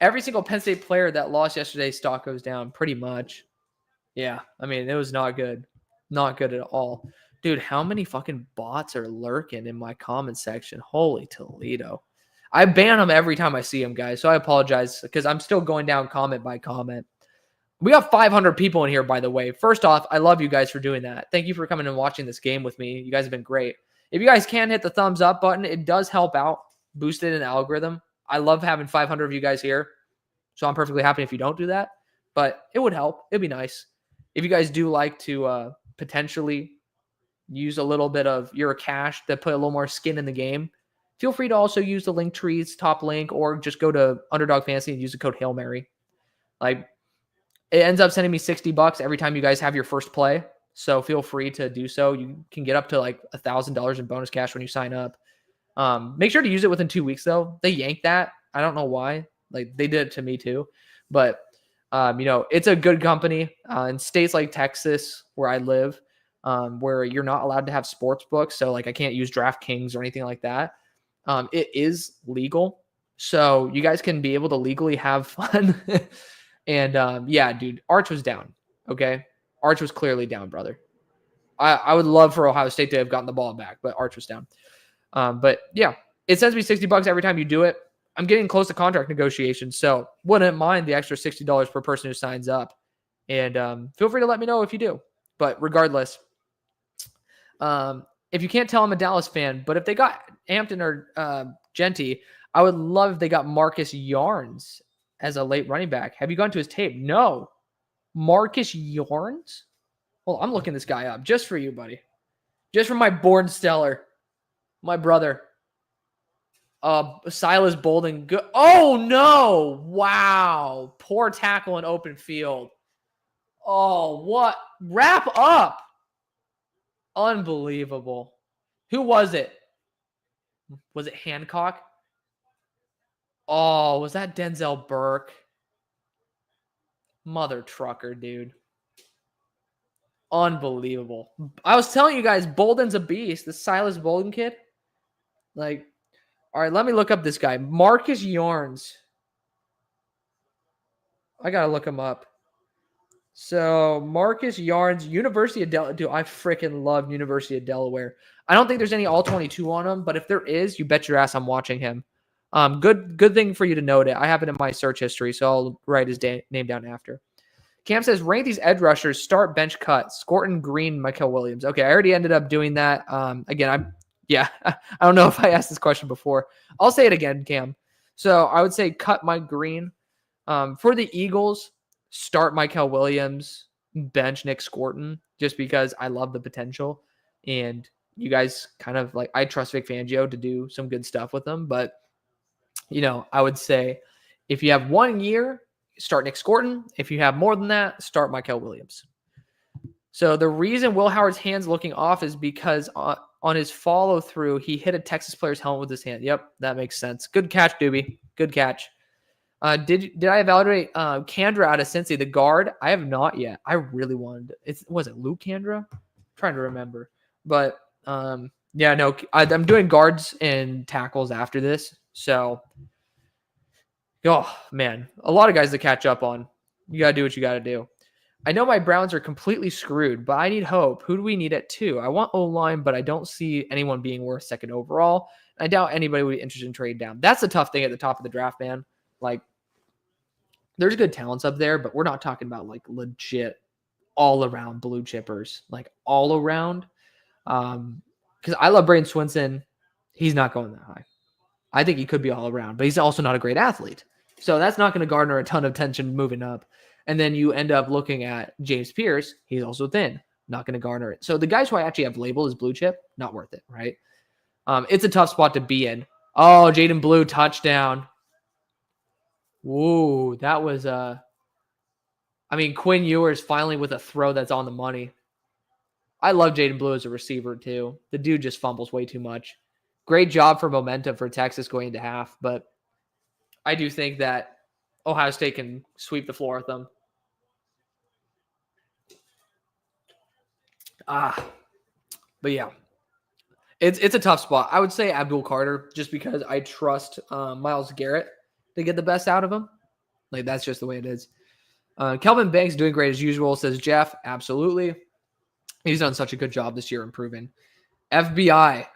Every single Penn State player that lost yesterday, stock goes down pretty much. Yeah, I mean, it was not good. Not good at all. Dude, how many fucking bots are lurking in my comment section? Holy Toledo. I ban them every time I see them, guys, so I apologize because I'm still going down comment by comment. We have 500 people in here, by the way. First off, I love you guys for doing that. Thank you for coming and watching this game with me. You guys have been great. If you guys can hit the thumbs up button, it does help out, boost it in the algorithm. I love having 500 of you guys here, so I'm perfectly happy if you don't do that, but it would help. It'd be nice. If you guys do like to potentially use a little bit of your cash to put a little more skin in the game, feel free to also use the link trees, top link, or just go to Underdog Fantasy and use the code Hail Mary. Like, it ends up sending me $60 every time you guys have your first play. So feel free to do so. You can get up to like $1,000 in bonus cash when you sign up. Make sure to use it within 2 weeks though. They yanked that. I don't know why. Like, they did it to me too. But it's a good company in states like Texas where I live, where you're not allowed to have sports books. So like I can't use DraftKings or anything like that. It is legal. So you guys can be able to legally have fun. And yeah, dude, Arch was down. Okay. Arch was clearly down, brother. I would love for Ohio State to have gotten the ball back, but Arch was down. But yeah, it sends me $60 every time you do it. I'm getting close to contract negotiations, so wouldn't mind the extra $60 per person who signs up. And feel free to let me know if you do. But regardless, if you can't tell I'm a Dallas fan, but if they got Hampton or Genty, I would love if they got Marcus Yarns as a late running back. Have you gone to his tape? No. Marcus Yarns? Well, I'm looking this guy up just for you, buddy. Just for my born stellar. My brother. Silas Bolden. Good. Oh, no. Wow. Poor tackle in open field. Oh, what? Wrap up. Unbelievable. Who was it? Was it Hancock? Oh, was that Denzel Burke? Mother trucker, dude. Unbelievable. I was telling you guys, Bolden's a beast. The Silas Bolden kid. Like, all right, let me look up this guy. Marcus Yarns. I got to look him up. So, Marcus Yarns, University of Delaware. Dude, I freaking love University of Delaware. I don't think there's any All-22 on him, but if there is, you bet your ass I'm watching him. Good thing for you to note it. I have it in my search history, so I'll write his name down after. Cam says, rank these edge rushers, start, bench, cut. Scorton, Green, Michael Williams. Okay, I already ended up doing that. Again, I don't know if I asked this question before. I'll say it again, Cam. So I would say cut Mike Green. For the Eagles, start Michael Williams, bench Nick Scorton, just because I love the potential. And you guys kind of like, I trust Vic Fangio to do some good stuff with them. But, I would say if you have 1 year, start Nick Scorton. If you have more than that, start Michael Williams. So the reason Will Howard's hand's looking off is because on his follow through, he hit a Texas player's helmet with his hand. Yep, that makes sense. Good catch, Doobie. Good catch. Did I evaluate Kandra out of Cincy, the guard? I have not yet. I really wanted it. Was it Luke Kandra? I'm trying to remember. But yeah, no, I'm doing guards and tackles after this. So, oh man, a lot of guys to catch up on. You gotta do what you gotta do. I know my Browns are completely screwed, but I need hope. Who do we need at 2? I want O-line, but I don't see anyone being worth second overall. I doubt anybody would be interested in trading down. That's the tough thing at the top of the draft, man. Like, there's good talents up there, but we're not talking about like legit all-around blue chippers, like all around. Because I love Braden Swinson. He's not going that high. I think he could be all around, but he's also not a great athlete. So that's not going to garner a ton of attention moving up. And then you end up looking at James Pierce. He's also thin, not going to garner it. So the guys who I actually have labeled as blue chip, not worth it, right? It's a tough spot to be in. Oh, Jaden Blue touchdown. Whoa, that was Quinn Ewers finally with a throw that's on the money. I love Jaden Blue as a receiver too. The dude just fumbles way too much. Great job for momentum for Texas going into half, but I do think that Ohio State can sweep the floor with them. But yeah, it's a tough spot. I would say Abdul Carter just because I trust Myles Garrett to get the best out of him. Like, that's just the way it is. Kelvin Banks doing great as usual, says Jeff. Absolutely. He's done such a good job this year improving. FBI.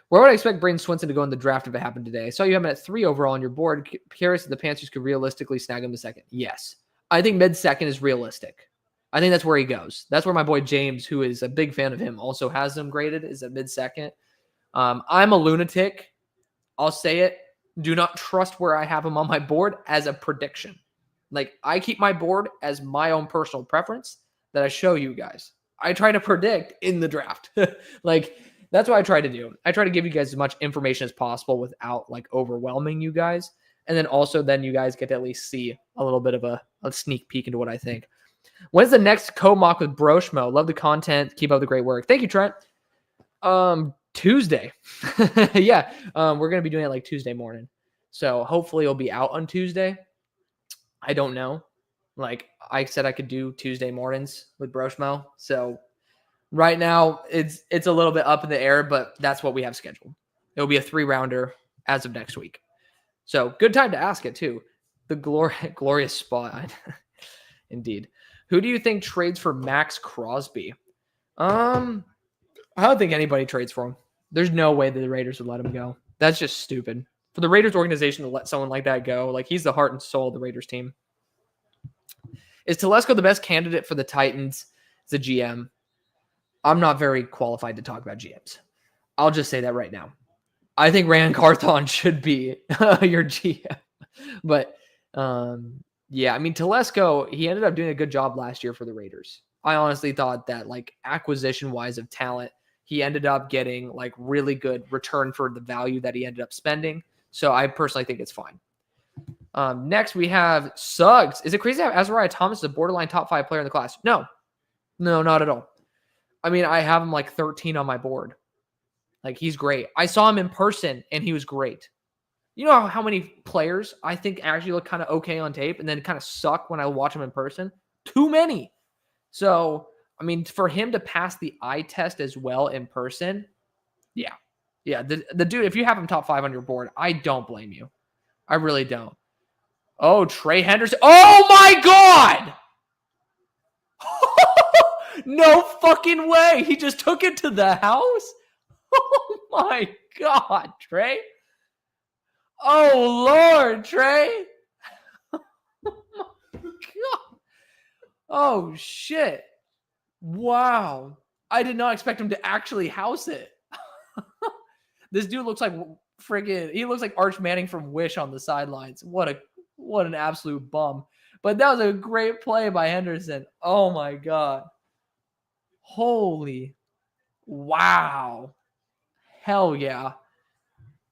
Where would I expect Braden Swinson to go in the draft if it happened today? I saw you have him at 3 overall on your board. Curious if the Panthers could realistically snag him the second. Yes. I think mid-second is realistic. I think that's where he goes. That's where my boy James, who is a big fan of him, also has him graded, is at mid-second. I'm a lunatic. I'll say it. Do not trust where I have him on my board as a prediction. Like, I keep my board as my own personal preference that I show you guys. I try to predict in the draft. Like, that's what I try to do. I try to give you guys as much information as possible without like overwhelming you guys. And then also then you guys get to at least see a little bit of a sneak peek into what I think. When's the next co-mock with Broshmo? Love the content. Keep up the great work. Thank you, Trent. Tuesday. Yeah. We're going to be doing it like Tuesday morning. So hopefully it'll be out on Tuesday. I don't know. Like I said, I could do Tuesday mornings with Broshmo. So right now it's a little bit up in the air, but that's what we have scheduled. It'll be a 3-rounder as of next week. So good time to ask it too. The glorious spot. Indeed. Who do you think trades for Max Crosby? I don't think anybody trades for him. There's no way that the Raiders would let him go. That's just stupid. For the Raiders organization to let someone like that go, like he's the heart and soul of the Raiders team. Is Telesco the best candidate for the Titans as a GM? I'm not very qualified to talk about GMs. I'll just say that right now. I think Rand Carthon should be your GM. But yeah, I mean, Telesco, he ended up doing a good job last year for the Raiders. I honestly thought that like acquisition-wise of talent, he ended up getting like really good return for the value that he ended up spending. So I personally think it's fine. Next, we have Suggs. Is it crazy to have Azariah Thomas as a borderline top 5 player in the class? No, not at all. I mean, I have him like 13 on my board. Like, he's great. I saw him in person, and he was great. You know how many players I think actually look kind of okay on tape and then kind of suck when I watch them in person? Too many. So, I mean, for him to pass the eye test as well in person, yeah. Yeah, the dude, if you have him top 5 on your board, I don't blame you. I really don't. Oh, Trey Henderson. Oh, my God! No fucking way. He just took it to the house? Oh, my God, Trey. Oh, Lord, Trey. Oh, my God. Oh, shit. Wow. I did not expect him to actually house it. This dude looks like he looks like Arch Manning from Wish on the sidelines. What an absolute bum. But that was a great play by Henderson. Oh my God. Holy. Wow. Hell yeah.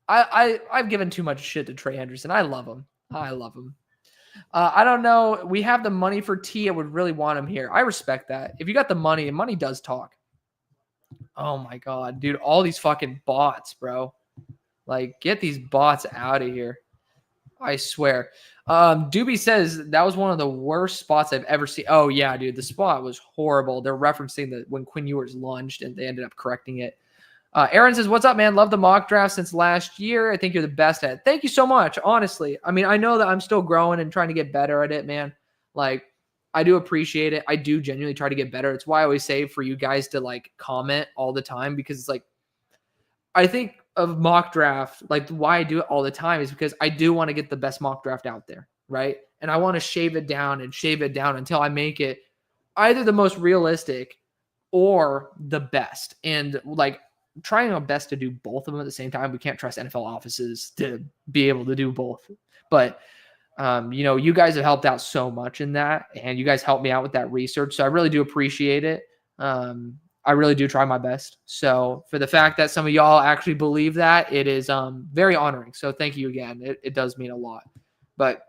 I've given too much shit to Trey Henderson. I love him. I don't know. We have the money for T. I would really want him here. I respect that. If you got the money, and money does talk. Oh my God, dude. All these fucking bots, bro. Like, get these bots out of here. I swear. Doobie says that was one of the worst spots I've ever seen. Oh, yeah, dude. The spot was horrible. They're referencing that when Quinn Ewers lunged and they ended up correcting it. Aaron says, what's up, man? Love the mock draft since last year. I think you're the best at it. Thank you so much, honestly. I mean, I know that I'm still growing and trying to get better at it, man. Like, I do appreciate it. I do genuinely try to get better. It's why I always say for you guys to like comment all the time, because it's like, I think of mock draft, like why I do it all the time is because I do want to get the best mock draft out there, right? And I want to shave it down until I make it either the most realistic or the best. And like trying our best to do both of them at the same time. We can't trust NFL offices to be able to do both. But you guys have helped out so much in that, and you guys helped me out with that research. So I really do appreciate it. I really do try my best. So for the fact that some of y'all actually believe that, it is very honoring. So thank you again. It does mean a lot. But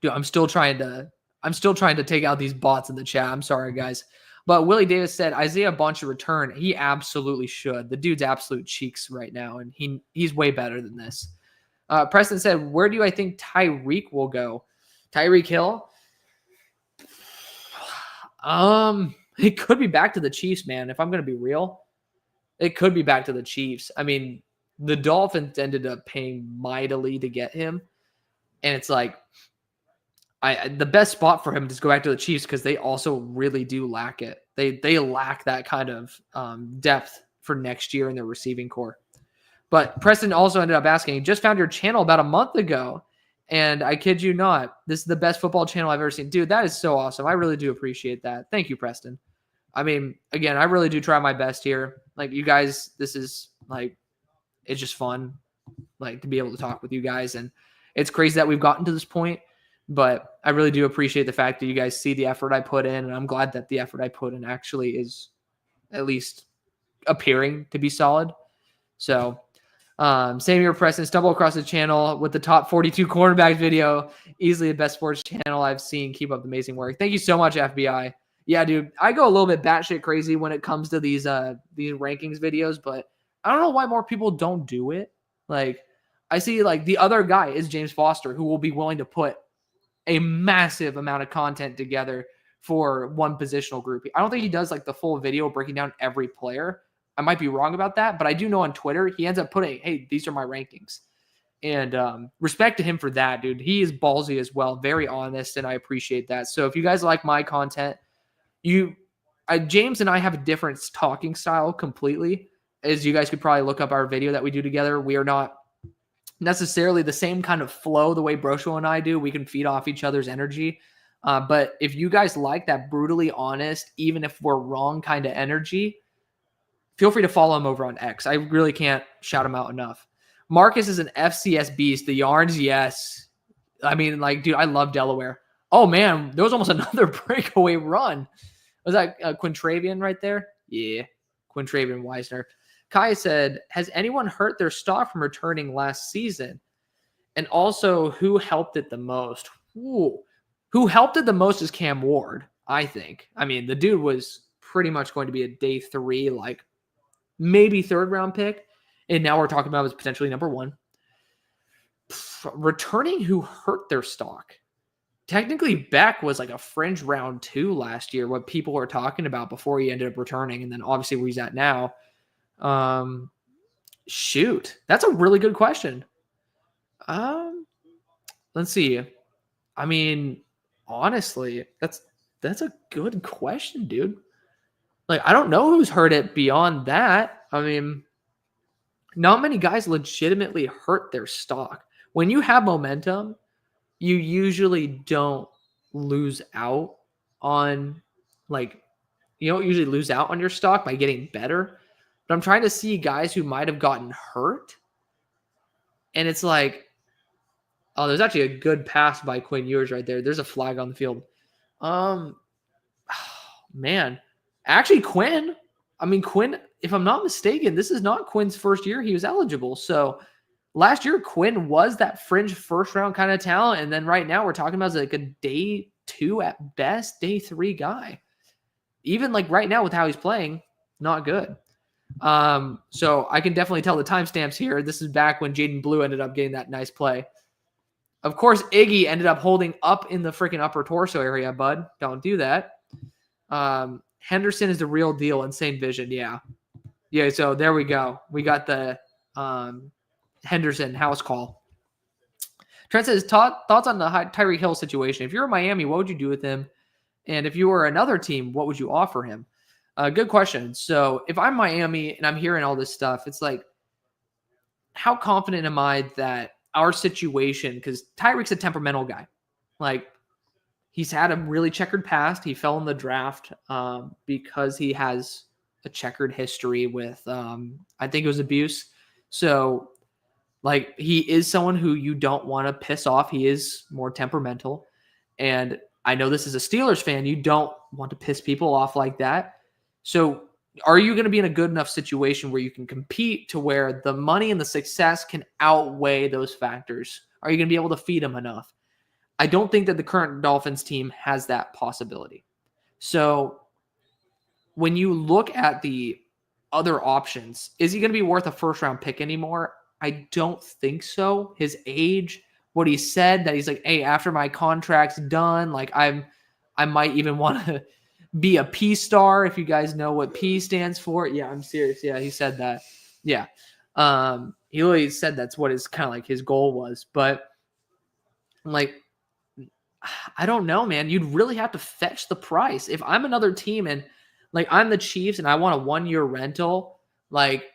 dude, I'm still trying to take out these bots in the chat. I'm sorry, guys. But Willie Davis said Isaiah Bond should return. He absolutely should. The dude's absolute cheeks right now, and he's way better than this. Preston said, where do I think Tyreek will go? Tyreek Hill? It could be back to the Chiefs, man. If I'm going to be real, it could be back to the Chiefs. I mean, the Dolphins ended up paying mightily to get him. And it's like, the best spot for him is to go back to the Chiefs because they also really do lack it. They lack that kind of depth for next year in their receiving core. But Preston also ended up asking, just found your channel about a month ago. And I kid you not, this is the best football channel I've ever seen. Dude, that is so awesome. I really do appreciate that. Thank you, Preston. I mean, again, I really do try my best here. Like, you guys, this is like, it's just fun, like, to be able to talk with you guys. And it's crazy that we've gotten to this point. But I really do appreciate the fact that you guys see the effort I put in. And I'm glad that the effort I put in actually is at least appearing to be solid. So, same here, Preston. Stumble across the channel with the top 42 cornerbacks video. Easily the best sports channel I've seen. Keep up the amazing work. Thank you so much, FBI. Yeah, dude, I go a little bit batshit crazy when it comes to these rankings videos, but I don't know why more people don't do it. Like, I see like the other guy is James Foster, who will be willing to put a massive amount of content together for one positional group. I don't think he does like the full video breaking down every player. I might be wrong about that, but I do know on Twitter, he ends up putting, hey, these are my rankings. And respect to him for that, dude. He is ballsy as well, very honest, and I appreciate that. So if you guys like my content, James and I have a different talking style completely. As you guys could probably look up our video that we do together. We are not necessarily the same kind of flow the way Brosho and I do. We can feed off each other's energy. But if you guys like that brutally honest, even if we're wrong kind of energy, feel free to follow him over on X. I really can't shout him out enough. Marcus is an FCS beast. The yarns, yes. I mean, like, dude, I love Delaware. Oh, man, there was almost another breakaway run. Was that Quintravian right there? Yeah, Quintravian Weisner. Kai said, has anyone hurt their stock from returning last season? And also, who helped it the most? Ooh. Who helped it the most is Cam Ward, I think. I mean, the dude was pretty much going to be a day 3, like maybe 3rd round pick. And now we're talking about as potentially number 1. Returning who hurt their stock. Technically, Beck was like a fringe round 2 last year, what people were talking about before he ended up returning. And then obviously where he's at now. Shoot, that's a really good question. Let's see. I mean, honestly, that's a good question, dude. Like, I don't know who's hurt it beyond that. I mean, not many guys legitimately hurt their stock. When you have momentum, you usually don't lose out on, like, you don't usually lose out on your stock by getting better. But I'm trying to see guys who might have gotten hurt. And it's like, oh, there's actually a good pass by Quinn Ewers right there. There's a flag on the field. Oh, man. Actually, Quinn, if I'm not mistaken, this is not Quinn's first year he was eligible. So last year, Quinn was that fringe first round kind of talent. And then right now we're talking about like a day 2 at best, day 3 guy. Even like right now with how he's playing, not good. So I can definitely tell the timestamps here. This is back when Jaden Blue ended up getting that nice play. Of course, Iggy ended up holding up in the freaking upper torso area, bud. Don't do that. Henderson is the real deal. Insane vision. Yeah. Yeah. So there we go. We got the Henderson house call. Trent says, thoughts on the Tyreek Hill situation. If you're in Miami, what would you do with him? And if you were another team, what would you offer him? Good question. So if I'm Miami and I'm hearing all this stuff, it's like, how confident am I that our situation, because Tyreek's a temperamental guy. Like, he's had a really checkered past. He fell in the draft because he has a checkered history with, I think it was abuse. So, like, he is someone who you don't want to piss off. He is more temperamental. And I know this is a Steelers fan. You don't want to piss people off like that. So, are you going to be in a good enough situation where you can compete to where the money and the success can outweigh those factors? Are you going to be able to feed him enough? I don't think that the current Dolphins team has that possibility. So when you look at the other options, is he going to be worth a first-round pick anymore? I don't think so. His age, what he said, that he's like, hey, after my contract's done, like I might even want to be a P star, if you guys know what P stands for. Yeah, I'm serious. Yeah, he said that. Yeah. He really said that's what his kind of like his goal was. But like, I don't know, man. You'd really have to fetch the price. If I'm another team and like I'm the Chiefs and I want a 1-year rental, like,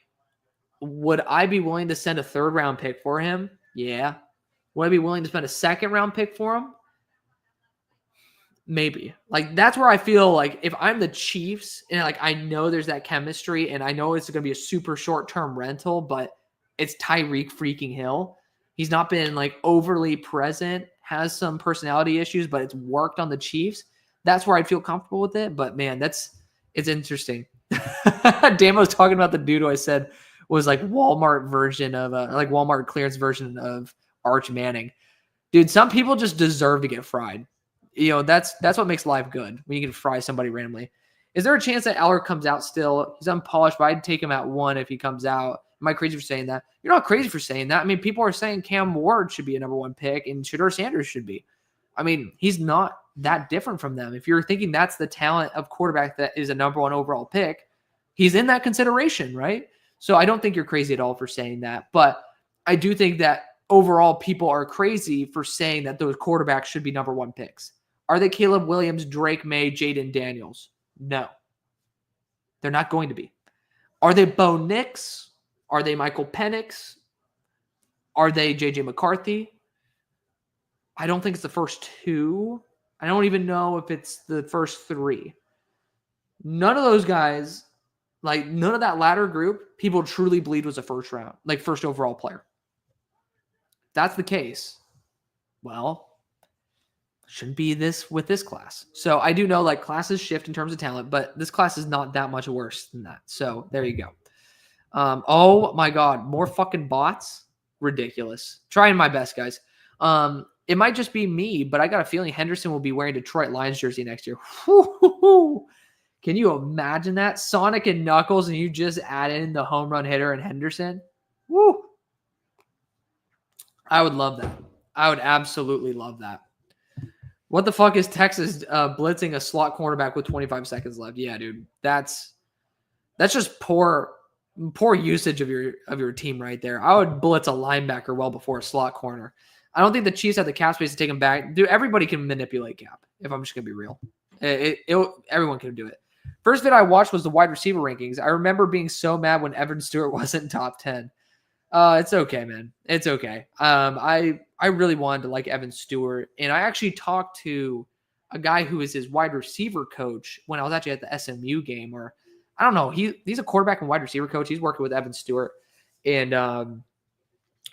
would I be willing to send a 3rd-round pick for him? Yeah. Would I be willing to spend a 2nd-round pick for him? Maybe. Like, that's where I feel like if I'm the Chiefs and like I know there's that chemistry and I know it's going to be a super short-term rental, but it's Tyreek freaking Hill. He's not been like overly present, has some personality issues, but it's worked on the Chiefs. That's where I'd feel comfortable with it. But man, it's interesting. Dan was talking about the dude who I said was like Walmart version of like Walmart clearance version of Arch Manning. Dude, some people just deserve to get fried. You know, that's what makes life good, when you can fry somebody randomly. Is there a chance that Aller comes out still? He's unpolished, but I'd take him at 1 if he comes out. Am I crazy for saying that? You're not crazy for saying that. I mean, people are saying Cam Ward should be a number 1 pick and Shedeur Sanders should be. I mean, he's not that different from them. If you're thinking that's the talent of quarterback that is a number 1 overall pick, he's in that consideration, right? So I don't think you're crazy at all for saying that. But I do think that overall people are crazy for saying that those quarterbacks should be number 1 picks. Are they Caleb Williams, Drake May, Jaden Daniels? No. They're not going to be. Are they Bo Nix? Are they Michael Penix? Are they J.J. McCarthy? I don't think it's the first 2. I don't even know if it's the first 3. None of those guys, like none of that latter group, people truly believed was a first overall player. If that's the case, well, shouldn't be this with this class. So I do know like classes shift in terms of talent, but this class is not that much worse than that. So there you go. Oh my God, more fucking bots. Ridiculous. Trying my best, guys. It might just be me, but I got a feeling Henderson will be wearing Detroit Lions jersey next year. Can you imagine that? Sonic and Knuckles, and you just add in the home run hitter and Henderson? Woo! I would love that. I would absolutely love that. What the fuck is Texas blitzing a slot cornerback with 25 seconds left? Yeah, dude. That's just poor usage of your team right there. I would blitz a linebacker well before a slot corner. I don't think the Chiefs have the cap space to take him back. Dude, everybody can manipulate cap, if I'm just going to be real. Everyone can do it. First vid I watched was the wide receiver rankings. I remember being so mad when Evan Stewart wasn't top 10. It's okay, man. It's okay. I really wanted to like Evan Stewart, and I actually talked to a guy who is his wide receiver coach when I was actually at the SMU game, or I don't know. He's a quarterback and wide receiver coach. He's working with Evan Stewart, and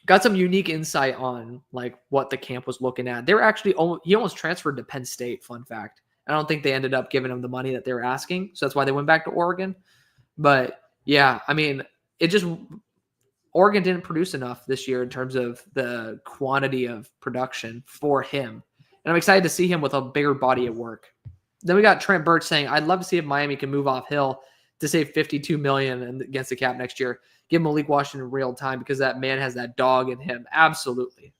got some unique insight on like what the camp was looking at. They were actually he almost transferred to Penn State. Fun fact. I don't think they ended up giving him the money that they were asking, so that's why they went back to Oregon. But yeah, I mean, Oregon didn't produce enough this year in terms of the quantity of production for him. And I'm excited to see him with a bigger body of work. Then we got Trent Birch saying, I'd love to see if Miami can move off Hill to save $52 million against the cap next year. Give Malik Washington real time because that man has that dog in him. Absolutely.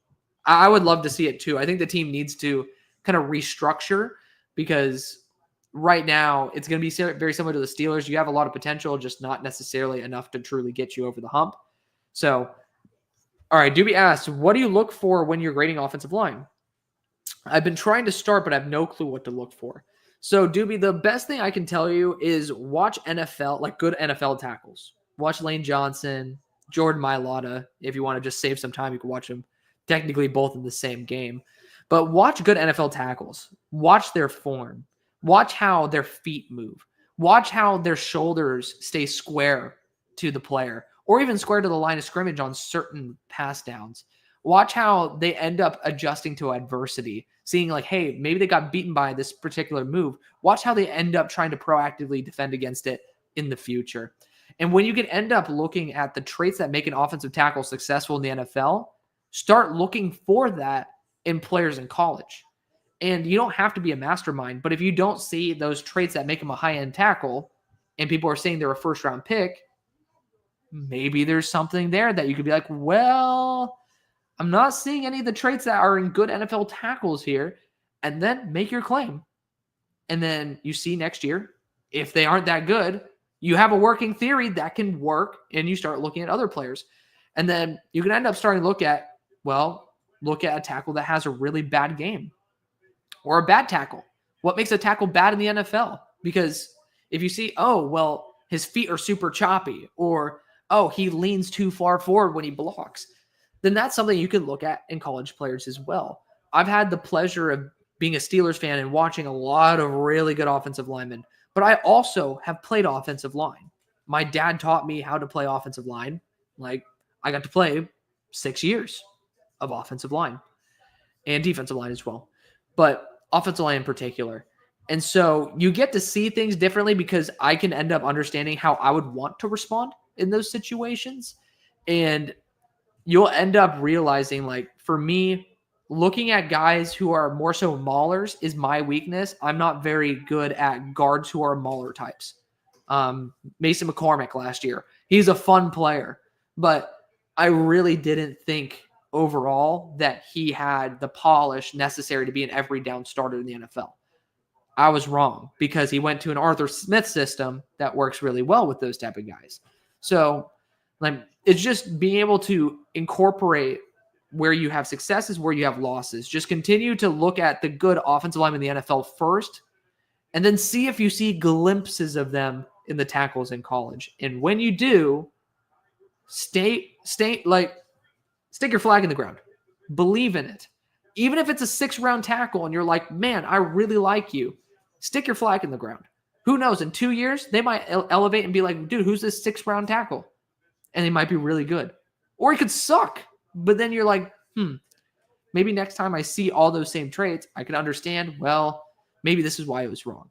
I would love to see it too. I think the team needs to kind of restructure because right now it's going to be very similar to the Steelers. You have a lot of potential, just not necessarily enough to truly get you over the hump. So, all right, Doobie asked, what do you look for when you're grading offensive line? I've been trying to start, but I have no clue what to look for. So, Doobie, the best thing I can tell you is watch NFL, like good NFL tackles. Watch Lane Johnson, Jordan Mailata. If you want to just save some time, you can watch them technically both in the same game. But watch good NFL tackles. Watch their form. Watch how their feet move. Watch how their shoulders stay square to the player or even square to the line of scrimmage on certain pass downs. Watch how they end up adjusting to adversity, seeing like, hey, maybe they got beaten by this particular move. Watch how they end up trying to proactively defend against it in the future. And when you can end up looking at the traits that make an offensive tackle successful in the NFL, start looking for that in players in college. And you don't have to be a mastermind, but if you don't see those traits that make them a high-end tackle and people are saying they're a first-round pick, maybe there's something there that you could be like, well, I'm not seeing any of the traits that are in good NFL tackles here, and then make your claim. And then you see next year, if they aren't that good, you have a working theory that can work, and you start looking at other players. And then you can end up starting to look at a tackle that has a really bad game or a bad tackle. What makes a tackle bad in the NFL? Because if you see, oh, well, his feet are super choppy, or, oh, he leans too far forward when he blocks, then that's something you can look at in college players as well. I've had the pleasure of being a Steelers fan and watching a lot of really good offensive linemen, but I also have played offensive line. My dad taught me how to play offensive line. Like, I got to play 6 years of offensive line and defensive line as well, but offensive line in particular. And so you get to see things differently because I can end up understanding how I would want to respond in those situations. And you'll end up realizing, like, for me, looking at guys who are more so maulers is my weakness. I'm not very good at guards who are mauler types. Mason McCormick last year, he's a fun player, but I really didn't think overall that he had the polish necessary to be an every down starter in the NFL. I was wrong because he went to an Arthur Smith system that works really well with those type of guys. So, like, it's just being able to incorporate where you have successes, where you have losses. Just continue to look at the good offensive linemen in the NFL first, and then see if you see glimpses of them in the tackles in college. And when you do, stick your flag in the ground. Believe in it. Even if it's a 6-round tackle and you're like, man, I really like you, stick your flag in the ground. Who knows? In 2 years, they might elevate and be like, dude, who's this 6th-round tackle? And they might be really good. Or he could suck. But then you're like, maybe next time I see all those same traits, I can understand, well, maybe this is why it was wrong.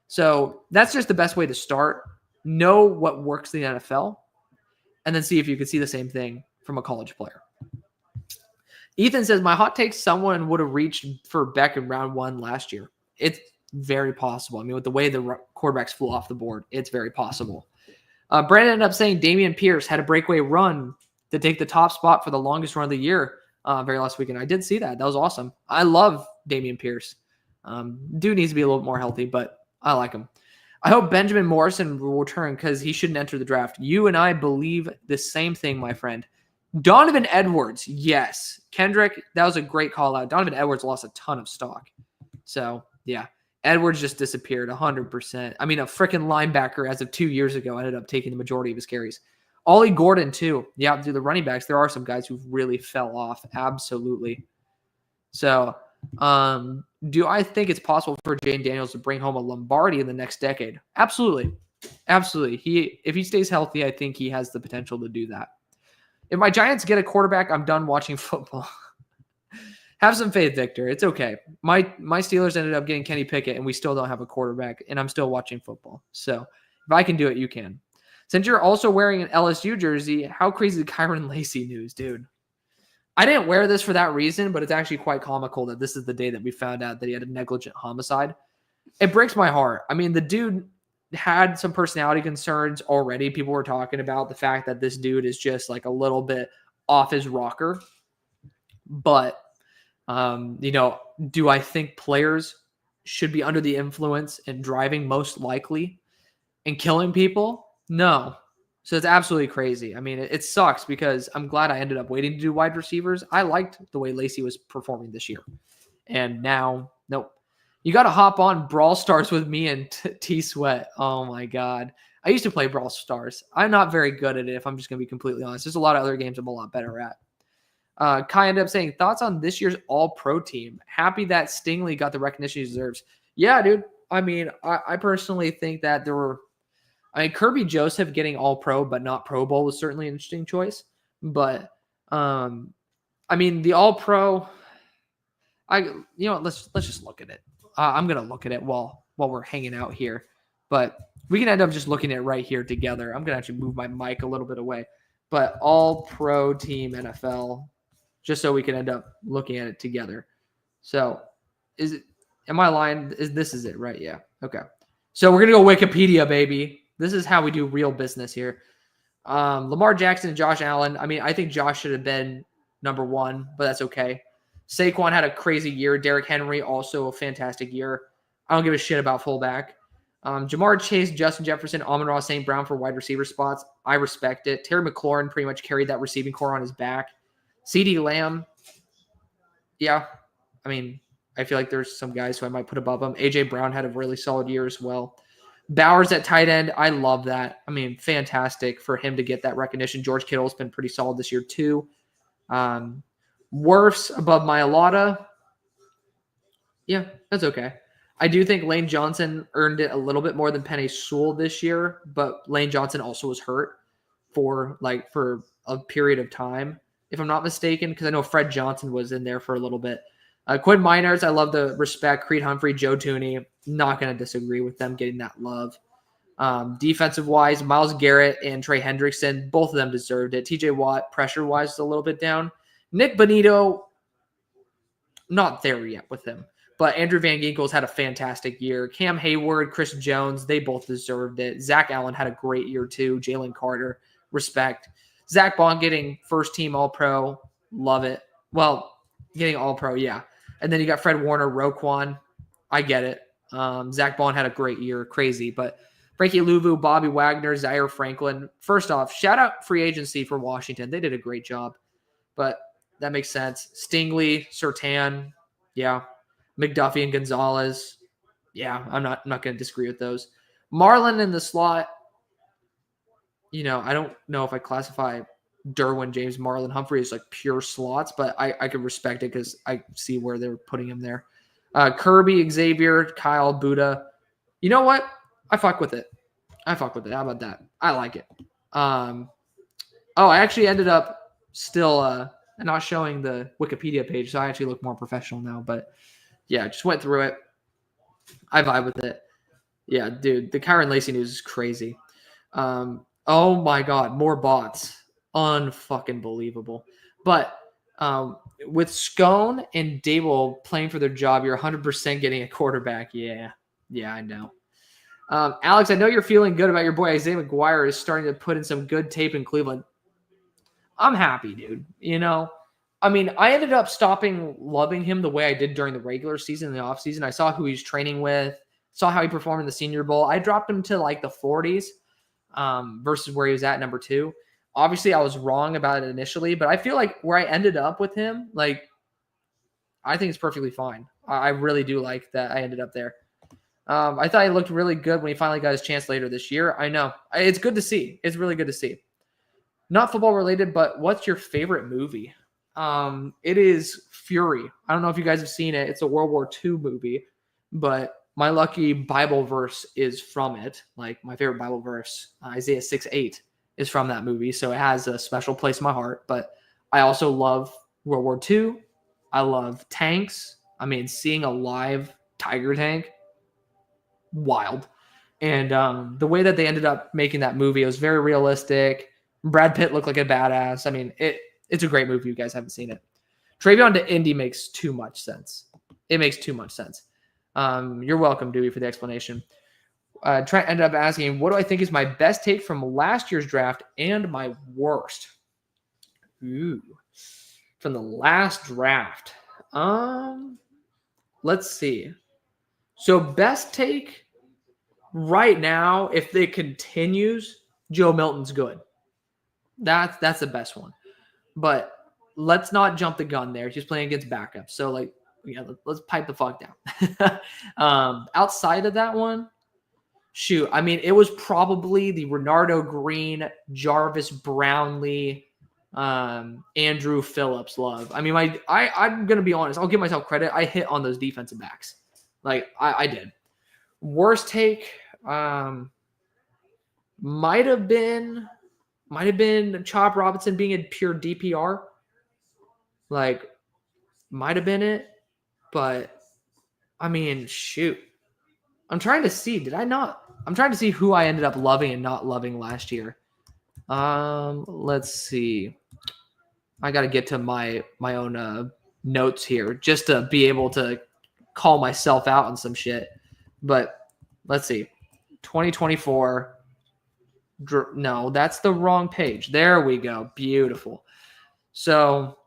So that's just the best way to start. Know what works in the NFL, and then see if you can see the same thing from a college player. Ethan says, my hot take, someone would have reached for Beck in round 1 last year. It's very possible. I mean, with the way the quarterbacks flew off the board, it's very possible. Brandon ended up saying Dameon Pierce had a breakaway run to take the top spot for the longest run of the year very last weekend. I did see that. That was awesome. I love Dameon Pierce. Dude needs to be a little bit more healthy, but I like him. I hope Benjamin Morrison will return because he shouldn't enter the draft. You and I believe the same thing, my friend. Donovan Edwards, yes. Kendrick, that was a great call out. Donovan Edwards lost a ton of stock. So, yeah. Edwards just disappeared 100%. I mean, a freaking linebacker as of 2 years ago ended up taking the majority of his carries. Ollie Gordon, too. Yeah, through the running backs, there are some guys who really fell off. Absolutely. So, do I think it's possible for Jane Daniels to bring home a Lombardi in the next decade? Absolutely. Absolutely. If he stays healthy, I think he has the potential to do that. If my Giants get a quarterback, I'm done watching football. Have some faith, Victor. It's okay. My Steelers ended up getting Kenny Pickett, and we still don't have a quarterback, and I'm still watching football. So if I can do it, you can. Since you're also wearing an LSU jersey, how crazy is Kyron Lacey news, dude? I didn't wear this for that reason, but it's actually quite comical that this is the day that we found out that he had a negligent homicide. It breaks my heart. I mean, the dude had some personality concerns already. People were talking about the fact that this dude is just like a little bit off his rocker. But, do I think players should be under the influence and driving most likely and killing people? No. So it's absolutely crazy. I mean, it sucks because I'm glad I ended up waiting to do wide receivers. I liked the way Lacey was performing this year. And now, nope. You got to hop on Brawl Stars with me and T Sweat. Oh my God. I used to play Brawl Stars. I'm not very good at it, if I'm just going to be completely honest. There's a lot of other games I'm a lot better at. Kai ended up saying, thoughts on this year's all-pro team? Happy that Stingley got the recognition he deserves. Yeah, dude. I mean, I personally think that Kirby Joseph getting all-pro but not Pro Bowl was certainly an interesting choice. But, I mean, the all-pro, let's just look at it. I'm going to look at it while we're hanging out here. But we can end up just looking at it right here together. I'm going to actually move my mic a little bit away. But all-pro team NFL, just so we can end up looking at it together. So am I lying? This is it, right? Yeah. Okay. So we're going to go Wikipedia, baby. This is how we do real business here. Lamar Jackson and Josh Allen. I mean, I think Josh should have been number 1, but that's okay. Saquon had a crazy year. Derrick Henry, also a fantastic year. I don't give a shit about fullback. Jamar Chase, Justin Jefferson, Amon-Ra St. Brown for wide receiver spots. I respect it. Terry McLaurin pretty much carried that receiving core on his back. CeeDee Lamb, yeah. I mean, I feel like there's some guys who I might put above him. A.J. Brown had a really solid year as well. Bowers at tight end, I love that. I mean, fantastic for him to get that recognition. George Kittle's been pretty solid this year too. Wirfs above Mailata. Yeah, that's okay. I do think Lane Johnson earned it a little bit more than Penei Sewell this year, but Lane Johnson also was hurt for a period of time, if I'm not mistaken, because I know Fred Johnson was in there for a little bit. Quinn Miners, I love the respect. Creed Humphrey, Joe Tooney, not going to disagree with them getting that love. Defensive-wise, Myles Garrett and Trey Hendrickson, both of them deserved it. TJ Watt, pressure-wise, is a little bit down. Nick Bonito, not there yet with him. But Andrew Van Ginkel's had a fantastic year. Cam Hayward, Chris Jones, they both deserved it. Zach Allen had a great year too. Jalen Carter, respect. Zach Bond getting first-team All-Pro, love it. Well, getting All-Pro, yeah. And then you got Fred Warner, Roquan. I get it. Zach Bond had a great year, crazy. But Frankie Louvu, Bobby Wagner, Zaire Franklin. First off, shout out free agency for Washington. They did a great job. But that makes sense. Stingley, Surtain, yeah. McDuffie and Gonzalez. Yeah, I'm not going to disagree with those. Marlon in the slot. I don't know if I classify Derwin James, Marlon Humphrey as like pure slots, but I can respect it because I see where they're putting him there. Kirby, Xavier, Kyle, Buddha. You know what? I fuck with it. How about that? I like it. I actually ended up still not showing the Wikipedia page, so I actually look more professional now, but yeah, just went through it. I vibe with it. Yeah, dude, the Kyron Lacey news is crazy. Oh my God, more bots. Unfucking believable. But with Scone and Dable playing for their job, you're 100% getting a quarterback. Yeah, I know. Alex, I know you're feeling good about your boy Isaiah McGuire is starting to put in some good tape in Cleveland. I'm happy, dude. I mean, I ended up stopping loving him the way I did during the regular season and the offseason. I saw who he's training with, saw how he performed in the Senior Bowl. I dropped him to like the 40s versus where he was at number 2. Obviously, I was wrong about it initially, but I feel like where I ended up with him, like, I think it's perfectly fine. I really do like that I ended up there. I thought he looked really good when he finally got his chance later this year. I know. It's good to see. It's really good to see. Not football related, but what's your favorite movie? It is Fury. I don't know if you guys have seen it. It's a World War II movie, but my lucky Bible verse is from it. Like my favorite Bible verse, Isaiah 6:8, is from that movie. So it has a special place in my heart. But I also love World War II. I love tanks. I mean, seeing a live Tiger tank, wild. And the way that they ended up making that movie, it was very realistic. Brad Pitt looked like a badass. I mean, it's a great movie. You guys haven't seen it. Travion to Indy makes too much sense. It makes too much sense. You're welcome, Dewey, for the explanation. Trent ended up asking, what do I think is my best take from last year's draft and my worst? Ooh, from the last draft. Let's see. So best take right now, if it continues, Joe Milton's good. That's the best one. But let's not jump the gun there. He's playing against backups. So, like, let's pipe the fuck down. Outside of that one, shoot, I mean, it was probably the Renardo Green, Jarvis Brownlee, Andrew Phillips love. I mean, I'm gonna be honest. I'll give myself credit. I hit on those defensive backs, like I did. Worst take, might have been Chop Robinson being a pure DPR. Like, might have been it, but I mean, shoot. I'm trying to see. Did I not? I'm trying to see who I ended up loving and not loving last year. Let's see. I got to get to my own notes here just to be able to call myself out on some shit. But let's see. 2024. No, that's the wrong page. There we go. Beautiful. So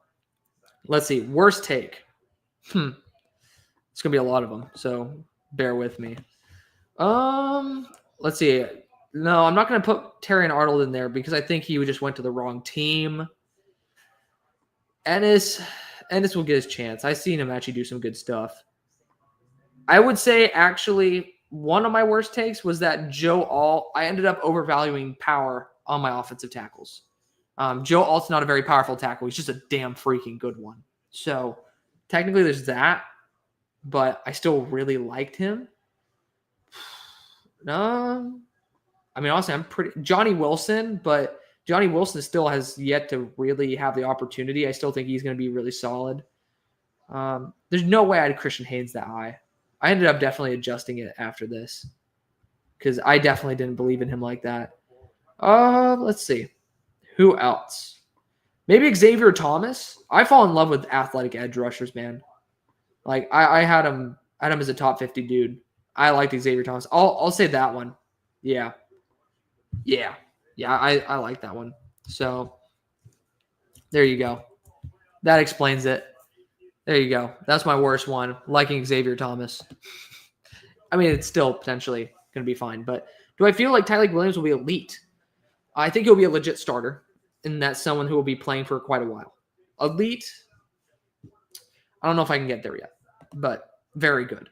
let's see. Worst take. It's going to be a lot of them. So bear with me. Let's see. No, I'm not going to put Terrion Arnold in there because I think he just went to the wrong team. Ennis will get his chance. I've seen him actually do some good stuff. I would say actually one of my worst takes was that Joe Alt. I ended up overvaluing power on my offensive tackles. Joe Alt's not a very powerful tackle. He's just a damn freaking good one. So technically there's that, but I still really liked him. No, I mean, honestly, I'm pretty Johnny Wilson, but Johnny Wilson still has yet to really have the opportunity. I still think he's going to be really solid. There's no way I had Christian Haynes that high. I ended up definitely adjusting it after this because I definitely didn't believe in him like that. Let's see. Who else? Maybe Xavier Thomas. I fall in love with athletic edge rushers, man. Like I had him as a top 50 dude. I liked Xavier Thomas. I'll say that one. Yeah. I like that one. So there you go. That explains it. There you go. That's my worst one. Liking Xavier Thomas. I mean, it's still potentially going to be fine. But do I feel like Tyleik Williams will be elite? I think he'll be a legit starter, and that's someone who will be playing for quite a while. Elite, I don't know if I can get there yet, but very good.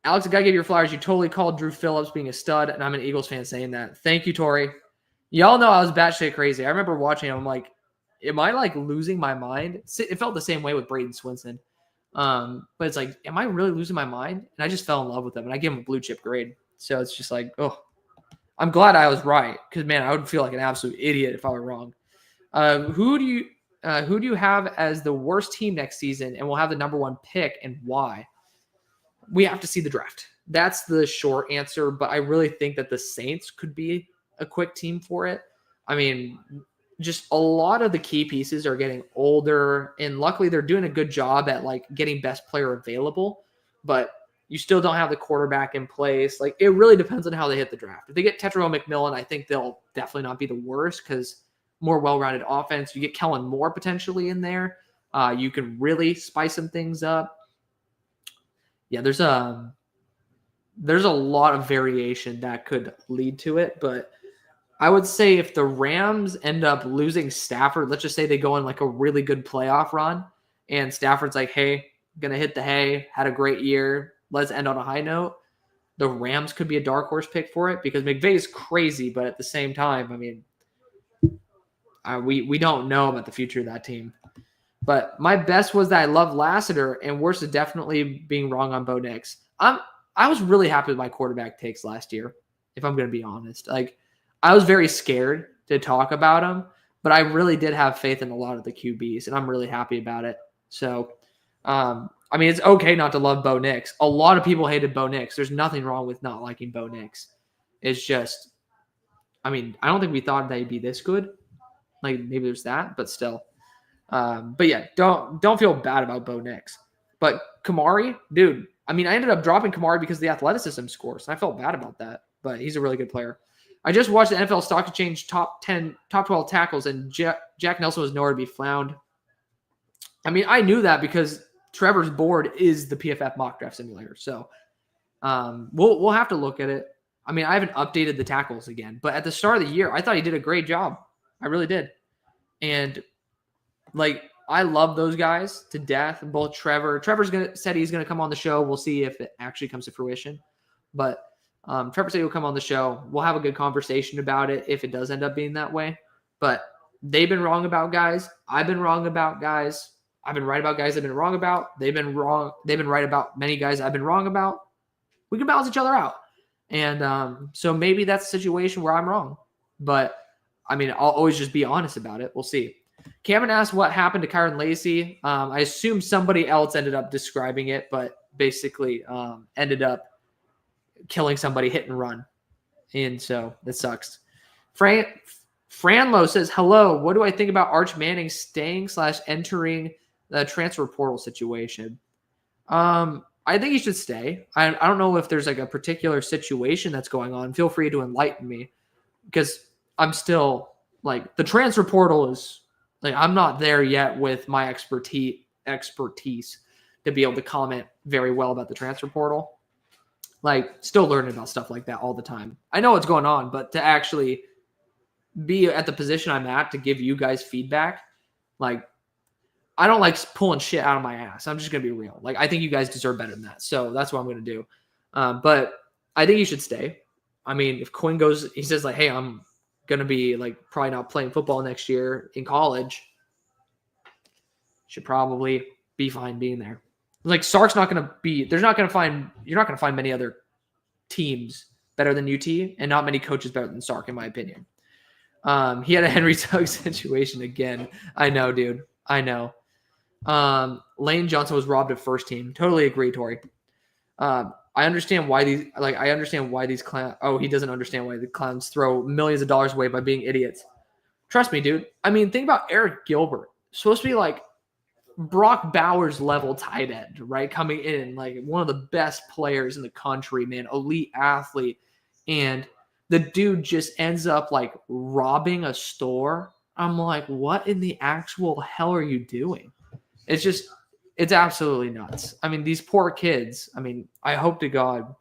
Alex, I got to give you your flowers. You totally called Drew Phillips being a stud, and I'm an Eagles fan saying that. Thank you, Tori. Y'all know I was batshit crazy. I remember watching him. I'm like, am I like losing my mind? It felt the same way with Braden Swinson. But it's like, am I really losing my mind? And I just fell in love with him, and I gave him a blue chip grade. So it's just like, oh, I'm glad I was right because, man, I would feel like an absolute idiot if I were wrong. Who do you have as the worst team next season and will have the number one pick and why? We have to see the draft. That's the short answer, but I really think that the Saints could be a quick team for it. I mean, just a lot of the key pieces are getting older, and luckily they're doing a good job at like getting best player available, but you still don't have the quarterback in place. Like, it really depends on how they hit the draft. If they get Tetairoa McMillan, I think they'll definitely not be the worst because more well-rounded offense. You get Kellen Moore potentially in there. You can really spice some things up. Yeah, there's a lot of variation that could lead to it, but I would say if the Rams end up losing Stafford, let's just say they go on like a really good playoff run, and Stafford's like, hey, gonna hit the hay, had a great year, let's end on a high note. The Rams could be a dark horse pick for it because McVay is crazy, but at the same time, I mean, we don't know about the future of that team. But my best was that I love Lassiter, and worst is definitely being wrong on Bo Nix. I was really happy with my quarterback takes last year, if I'm going to be honest. Like, I was very scared to talk about him, but I really did have faith in a lot of the QBs, and I'm really happy about it. So, I mean, it's okay not to love Bo Nix. A lot of people hated Bo Nix. There's nothing wrong with not liking Bo Nix. It's just, I mean, I don't think we thought that he'd be this good. Like, maybe there's that, but still. But yeah, don't feel bad about Bo Nix. But Kamari, dude, I mean, I ended up dropping Kamari because of the athleticism scores. And I felt bad about that, but he's a really good player. I just watched the NFL Stock Exchange top 12 tackles, and Jack Nelson was nowhere to be found. I mean, I knew that because Trevor's board is the PFF mock draft simulator. So we'll have to look at it. I mean, I haven't updated the tackles again, but at the start of the year, I thought he did a great job. I really did. And like, I love those guys to death. Both Trevor's said he's gonna come on the show. We'll see if it actually comes to fruition. But Trevor said he'll come on the show. We'll have a good conversation about it if it does end up being that way. But they've been wrong about guys. I've been wrong about guys. I've been right about guys I've been wrong about. They've been wrong. They've been right about many guys I've been wrong about. We can balance each other out. And so maybe that's a situation where I'm wrong. But, I mean, I'll always just be honest about it. We'll see. Cameron asked what happened to Kyron Lacey. I assume somebody else ended up describing it, but basically ended up killing somebody hit and run. And so that sucks. Franlo says, hello, what do I think about Arch Manning staying / entering the transfer portal situation? I think he should stay. I don't know if there's like a particular situation that's going on. Feel free to enlighten me because I'm still like the transfer portal is like I'm not there yet with my expertise to be able to comment very well about the transfer portal. Like still learning about stuff like that all the time. I know what's going on, but to actually be at the position I'm at to give you guys feedback, like I don't like pulling shit out of my ass. I'm just going to be real. Like, I think you guys deserve better than that. So that's what I'm going to do. But I think you should stay. I mean, if Quinn goes, he says like, hey, I'm going to be like probably not playing football next year in college. Should probably be fine being there. Like Sark's not going to be, you're not going to find many other teams better than UT and not many coaches better than Sark, in my opinion. He had a Henry Tugg situation again. I know, dude. I know. Lane Johnson was robbed of first team. Totally agree, Tori. I understand why these clowns. Oh, he doesn't understand why the clowns throw millions of dollars away by being idiots. Trust me, dude. I mean, think about Eric Gilbert. Supposed to be like Brock Bowers level tight end, right? Coming in like one of the best players in the country, man, elite athlete. And the dude just ends up like robbing a store. I'm like, what in the actual hell are you doing? It's absolutely nuts. I mean, these poor kids, I mean, I hope to God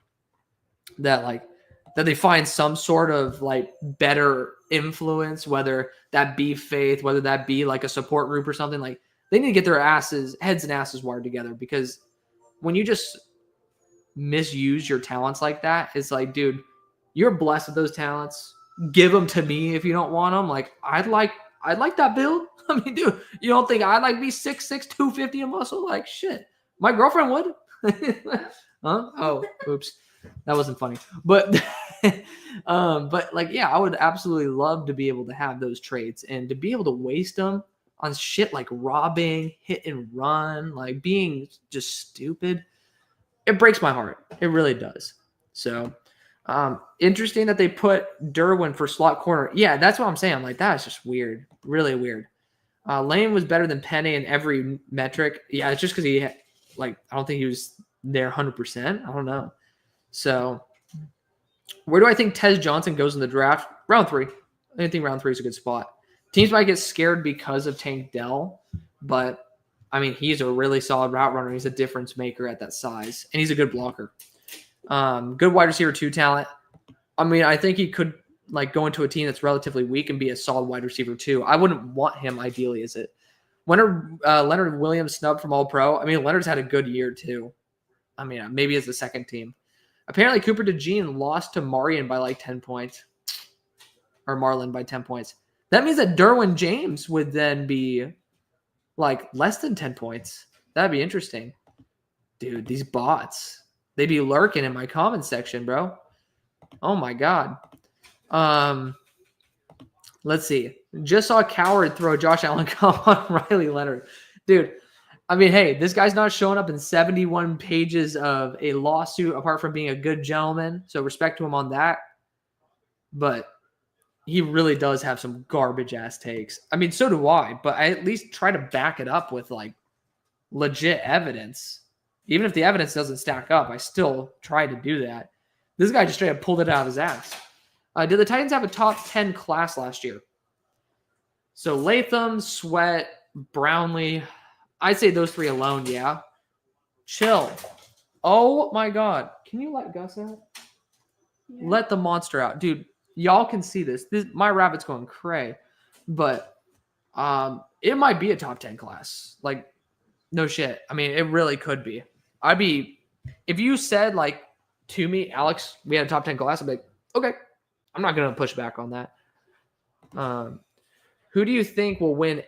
that they find some sort of like better influence, whether that be faith, whether that be like a support group or something. Like they need to get their heads and asses wired together, because when you just misuse your talents like that, it's like, dude, you're blessed with those talents. Give them to me if you don't want them. Like I'd like that build. I mean, dude, you don't think I'd like be 6'6", 250 in muscle? Like shit. My girlfriend would. Huh? Oh, oops. That wasn't funny. But but like, yeah, I would absolutely love to be able to have those traits and to be able to waste them on shit like robbing, hit and run, like being just stupid. It breaks my heart. It really does. So interesting that they put Derwin for slot corner. Yeah, that's what I'm saying. I'm like, that's just weird. Really weird. Lane was better than Penny in every metric. Yeah, it's just because he I don't think he was there 100%. I don't know. So where do I think Tez Johnson goes in the draft? Round 3. I think round 3 is a good spot. Teams might get scared because of Tank Dell, but I mean, he's a really solid route runner. He's a difference maker at that size, and he's a good blocker. Good wide receiver 2 talent. I mean, I think he could like go into a team that's relatively weak and be a solid wide receiver 2. I wouldn't want him ideally as it. Leonard Williams snubbed from All-Pro. I mean, Leonard's had a good year too. I mean, maybe as the second team. Apparently, Cooper DeJean lost to Marion by like 10 points. Or Marlin by 10 points. That means that Derwin James would then be like less than 10 points. That'd be interesting. Dude, these bots. They be lurking in my comment section, bro. Oh my God. Let's see. Just saw Coward throw Josh Allen on Riley Leonard. Dude, I mean, hey, this guy's not showing up in 71 pages of a lawsuit apart from being a good gentleman. So respect to him on that. But he really does have some garbage ass takes. I mean, so do I, but I at least try to back it up with like legit evidence. Even if the evidence doesn't stack up, I still try to do that. This guy just straight up pulled it out of his ass. Did the Titans have a top 10 class last year? So Latham, Sweat, Brownlee. I'd say those 3 alone, yeah. Chill. Oh my God. Can you let Gus out? Yeah. Let the monster out. Dude, y'all can see this. My rabbit's going cray. But it might be a top 10 class. Like, no shit. I mean, it really could be. If you said like to me, Alex, we had a top 10 class, I'd be like, okay, I'm not going to push back on that. Who do you think will win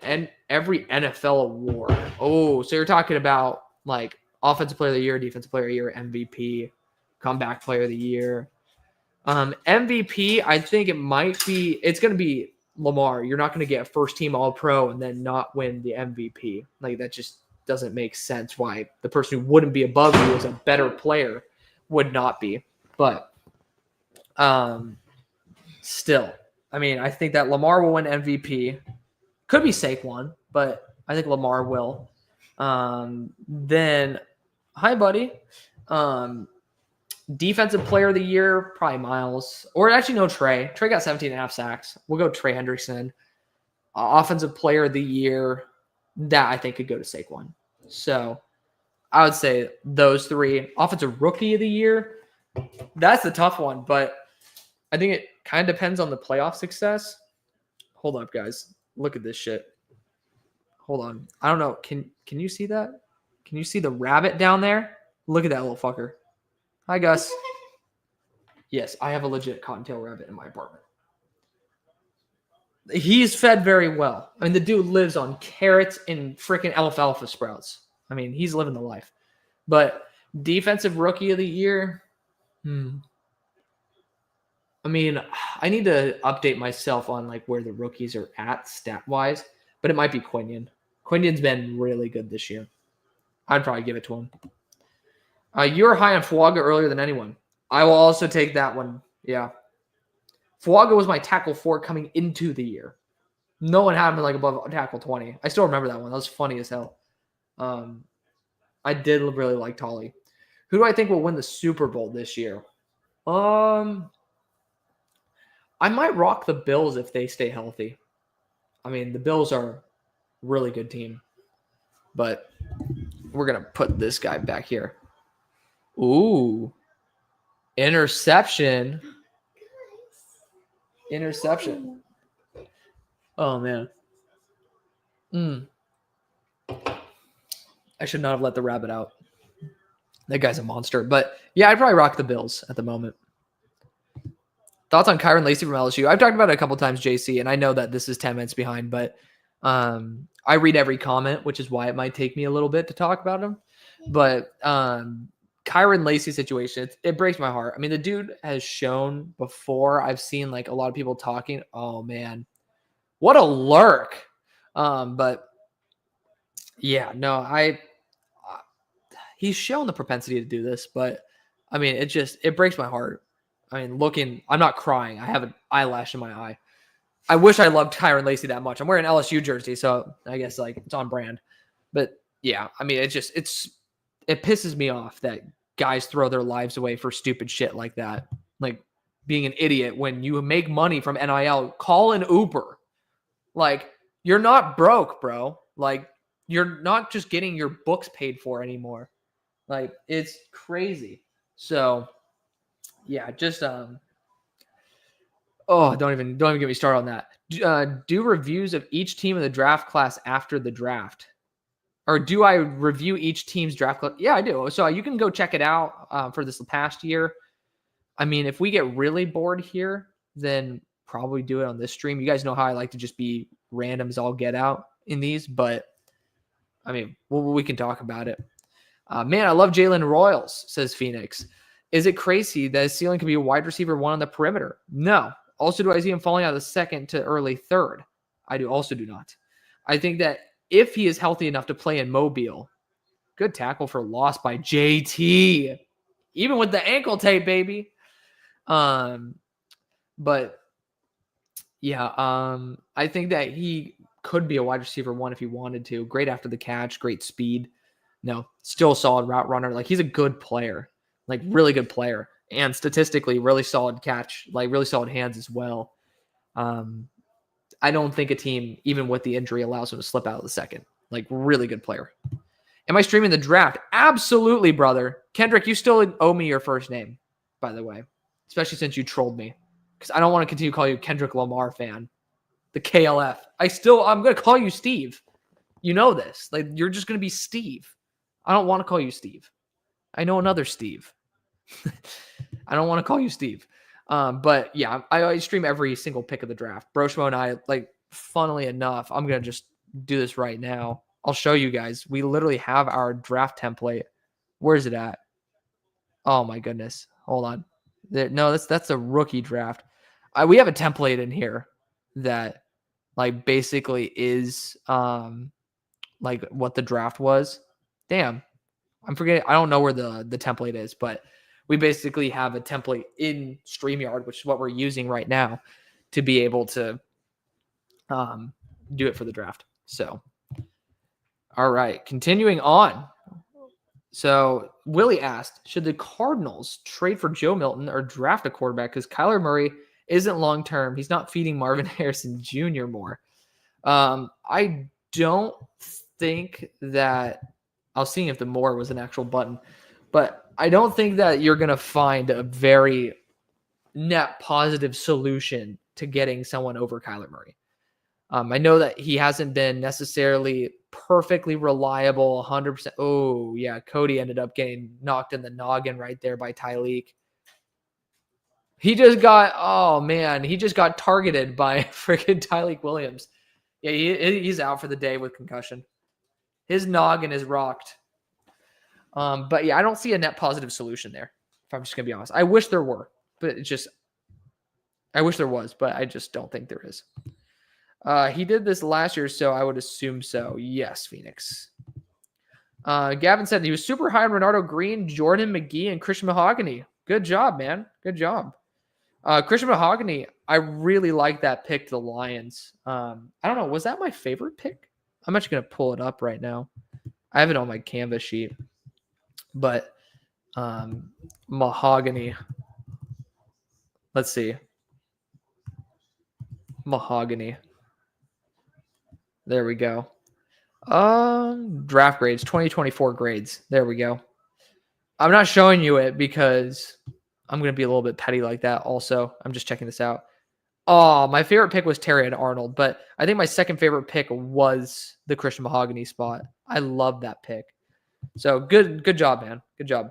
every NFL award? Oh, so you're talking about like offensive player of the year, defensive player of the year, MVP, comeback player of the year. MVP, I think it's going to be Lamar. You're not going to get first team all pro and then not win the MVP. Like, that just doesn't make sense why the person who wouldn't be above you as a better player would not be. But still, I mean, I think that Lamar will win MVP. Could be Saquon, but I think Lamar will. Then, hi, buddy. Defensive player of the year, probably Miles. Or actually, no, Trey. Trey got 17.5 sacks. We'll go Trey Hendrickson. Offensive player of the year, that I think could go to Saquon. So I would say those three. Offensive rookie of the year, that's the tough one, but I think it kind of depends on the playoff success. Hold up, guys. Look at this shit. Hold on. I don't know. Can you see that? Can you see the rabbit down there? Look at that little fucker. Hi, Gus. Yes, I have a legit cottontail rabbit in my apartment. He's fed very well. I mean, the dude lives on carrots and freaking alfalfa sprouts. I mean, he's living the life. But defensive rookie of the year, I mean, I need to update myself on like where the rookies are at stat-wise, but it might be Quinion. Quinion's been really good this year. I'd probably give it to him. You were high on Fuaga earlier than anyone. I will also take that one. Yeah. Fuaga was my tackle 4 coming into the year. No one had him like above tackle 20. I still remember that one. That was funny as hell. I did really like Tolly. Who do I think will win the Super Bowl this year? I might rock the Bills if they stay healthy. I mean, the Bills are a really good team. But we're going to put this guy back here. Ooh. Interception. Oh, man. I should not have let the rabbit out. That guy's a monster. But, yeah, I'd probably rock the Bills at the moment. Thoughts on Kyron Lacey from LSU? I've talked about it a couple times, JC, and I know that this is 10 minutes behind, but I read every comment, which is why it might take me a little bit to talk about him. But Kyron Lacey situation, it breaks my heart. I mean, the dude has shown before. I've seen like a lot of people talking. Oh, man. What a lurk. But, yeah, no, he's shown the propensity to do this, but, I mean, it breaks my heart. I mean, I'm not crying. I have an eyelash in my eye. I wish I loved Kyron Lacey that much. I'm wearing an LSU jersey, so I guess like it's on brand. But yeah, I mean, it pisses me off that guys throw their lives away for stupid shit like that. Like being an idiot when you make money from NIL, call an Uber. Like, you're not broke, bro. Like, you're not just getting your books paid for anymore. Like, it's crazy. So yeah, just don't even get me started on that. Do reviews of each team in the draft class after the draft, or do I review each team's draft class? Yeah, I do. So you can go check it out for this past year. I mean, if we get really bored here, then probably do it on this stream. You guys know how I like to just be random as all get out in these, but I mean, we can talk about it. Man, I love Jalen Royals, says Phoenix. Is it crazy that his ceiling could be a wide receiver 1 on the perimeter? No. Also, do I see him falling out of the second to early third? I do not. I think that if he is healthy enough to play in Mobile, good tackle for loss by JT, even with the ankle tape, baby. But yeah, I think that he could be a wide receiver 1 if he wanted to. Great after the catch, great speed. No, still a solid route runner. Like, he's a good player. Like, really good player, and statistically really solid catch, like really solid hands as well. I don't think a team, even with the injury, allows him to slip out of the second. Like, really good player. Am I streaming the draft? Absolutely, brother. Kendrick, you still owe me your first name, by the way, especially since you trolled me, because I don't want to continue to call you Kendrick Lamar fan, the KLF. I'm going to call you Steve. You know this. Like, you're just going to be Steve. I don't want to call you Steve. I know another Steve. I don't want to call you Steve. But yeah, I stream every single pick of the draft. Broshmo and I, like, funnily enough, I'm going to just do this right now. I'll show you guys. We literally have our draft template. Where is it at? Oh my goodness. Hold on. No, that's a rookie draft. We have a template in here that like basically is like what the draft was. Damn. I'm forgetting. I don't know where the template is, but we basically have a template in StreamYard, which is what we're using right now to be able to do it for the draft. So, all right, continuing on. So Willie asked, should the Cardinals trade for Joe Milton or draft a quarterback? Because Kyler Murray isn't long-term. He's not feeding Marvin Harrison Jr. more. I don't think that I was seeing if the more was an actual button, but I don't think that you're going to find a very net positive solution to getting someone over Kyler Murray. I know that he hasn't been necessarily perfectly reliable 100%. Oh, yeah. Cody ended up getting knocked in the noggin right there by Tyleek. He just got targeted by freaking Tyleek Williams. Yeah, he's out for the day with concussion. His noggin is rocked. But yeah, I don't see a net positive solution there, if I'm just going to be honest. I wish there were, but I wish there was, but I just don't think there is. He did this last year, so I would assume so. Yes, Phoenix. Gavin said he was super high on Renardo Green, Jordan McGee, and Christian Mahogany. Good job, man. Good job. Christian Mahogany, I really like that pick to the Lions. I don't know. Was that my favorite pick? I'm actually going to pull it up right now. I have it on my Canvas sheet. But Mahogany. Let's see. Mahogany. There we go. Draft grades, 2024 grades. There we go. I'm not showing you it because I'm going to be a little bit petty like that also. I'm just checking this out. Oh, my favorite pick was Terry and Arnold, but I think my second favorite pick was the Christian Mahogany spot. I love that pick. So good job, man. Good job.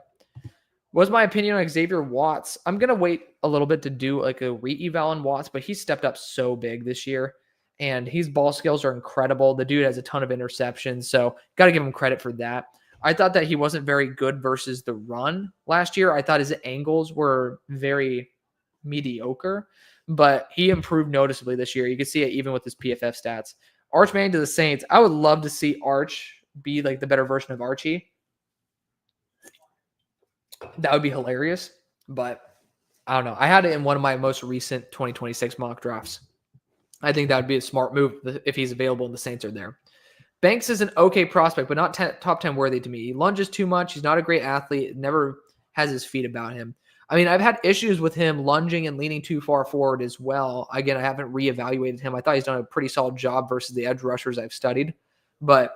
What's my opinion on Xavier Watts? I'm going to wait a little bit to do like a re-eval on Watts, but he stepped up so big this year. And his ball skills are incredible. The dude has a ton of interceptions, so got to give him credit for that. I thought that he wasn't very good versus the run last year. I thought his angles were very mediocre, but he improved noticeably this year. You can see it even with his PFF stats. Arch Manning to the Saints. I would love to see Arch be like the better version of Archie. That would be hilarious, but I don't know. I had it in one of my most recent 2026 mock drafts. I think that would be a smart move if he's available and the Saints are there. Banks is an okay prospect, but not top 10 worthy to me. He lunges too much. He's not a great athlete. Never has his feet about him. I mean, I've had issues with him lunging and leaning too far forward as well. Again, I haven't reevaluated him. I thought he's done a pretty solid job versus the edge rushers I've studied. But,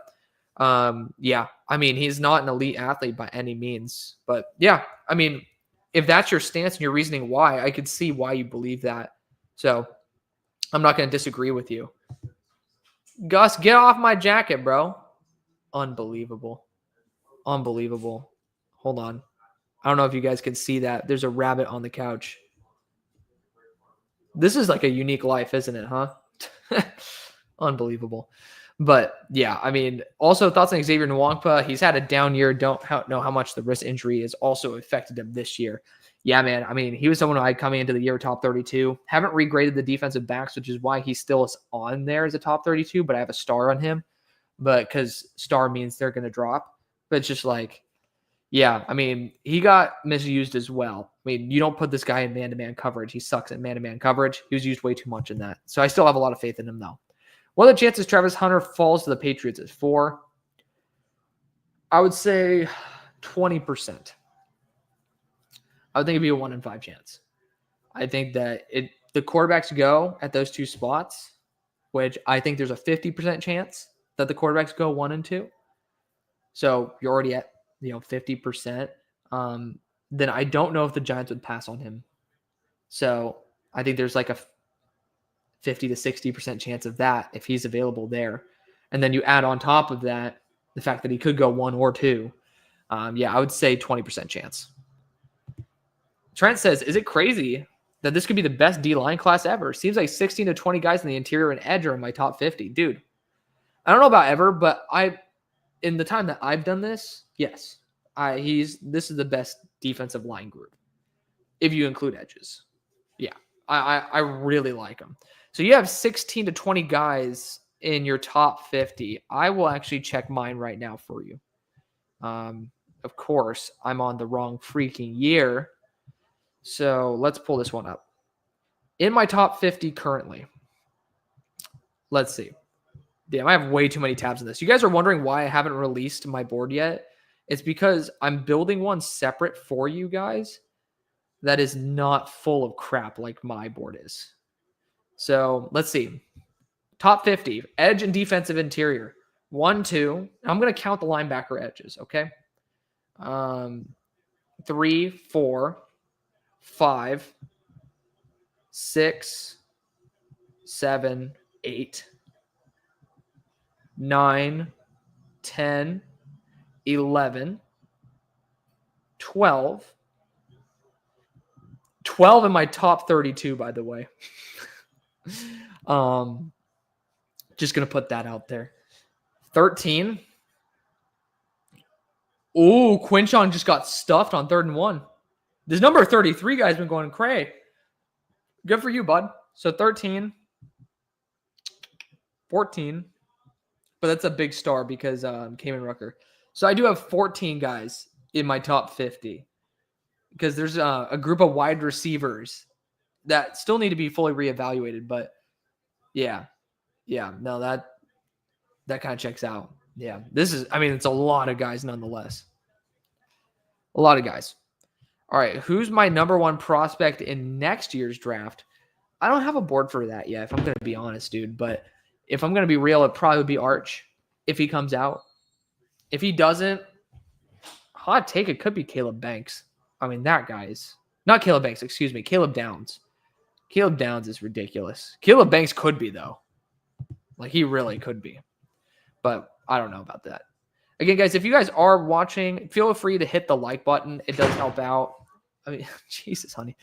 yeah, I mean, he's not an elite athlete by any means. But, yeah, I mean, if that's your stance and your reasoning why, I could see why you believe that. So I'm not going to disagree with you. Gus, get off my jacket, bro. Unbelievable. Unbelievable. Hold on. I don't know if you guys can see that. There's a rabbit on the couch. This is like a unique life, isn't it, huh? Unbelievable. But, yeah, I mean, also thoughts on Xavier Nwankpa. He's had a down year. Don't know how much the wrist injury has also affected him this year. Yeah, man. I mean, he was someone I coming into the year top 32. Haven't regraded the defensive backs, which is why he still is on there as a top 32, but I have a star on him. But because star means they're going to drop. But it's just like, yeah, I mean, he got misused as well. I mean, you don't put this guy in man-to-man coverage. He sucks at man-to-man coverage. He was used way too much in that. So I still have a lot of faith in him, though. What are the chances Travis Hunter falls to the Patriots at 4? I would say 20%. I would think it'd be a 1 in 5 chance. I think that the quarterbacks go at those two spots, which I think there's a 50% chance that the quarterbacks go 1 and 2. So you're already at 50%. Then I don't know if the Giants would pass on him. So I think there's like a 50 to 60% chance of that if he's available there. And then you add on top of that the fact that he could go 1 or 2. Yeah, I would say 20% chance. Trent says, is it crazy that this could be the best D-line class ever? Seems like 16 to 20 guys in the interior and edge are in my top 50. Dude, I don't know about ever, but in the time that I've done this, yes. This is the best defensive line group, if you include edges. Yeah, I really like them. So you have 16 to 20 guys in your top 50. I will actually check mine right now for you. Of course, I'm on the wrong freaking year. So let's pull this one up. In my top 50 currently, let's see. Damn, I have way too many tabs in this. You guys are wondering why I haven't released my board yet. It's because I'm building one separate for you guys that is not full of crap like my board is. So let's see. Top 50, edge and defensive interior. 1, 2. I'm going to count the linebacker edges, okay? 3, 4, 5, 6, 7, 8, 9, 10, 11, 12. 12 in my top 32, by the way. Just going to put that out there. 13. Ooh, Quinchon just got stuffed on 3rd and 1. This number 33 guy's been going cray. Good for you, bud. So 13. 14. But that's a big star because Cayman Rucker. So I do have 14 guys in my top 50 because there's a group of wide receivers that still need to be fully reevaluated. But yeah, no, that kind of checks out. Yeah, it's a lot of guys nonetheless. A lot of guys. All right, who's my number 1 prospect in next year's draft? I don't have a board for that yet, if I'm going to be honest, dude. But if I'm going to be real, it'd probably be Arch if he comes out. If he doesn't, hot take, it could be Caleb Banks. I mean, that guy's not Caleb Banks, excuse me, Caleb Downs. Caleb Downs is ridiculous. Caleb Banks could be, though. Like, he really could be. But I don't know about that. Again, guys, if you guys are watching, feel free to hit the like button. It does help out. I mean, Jesus, honey.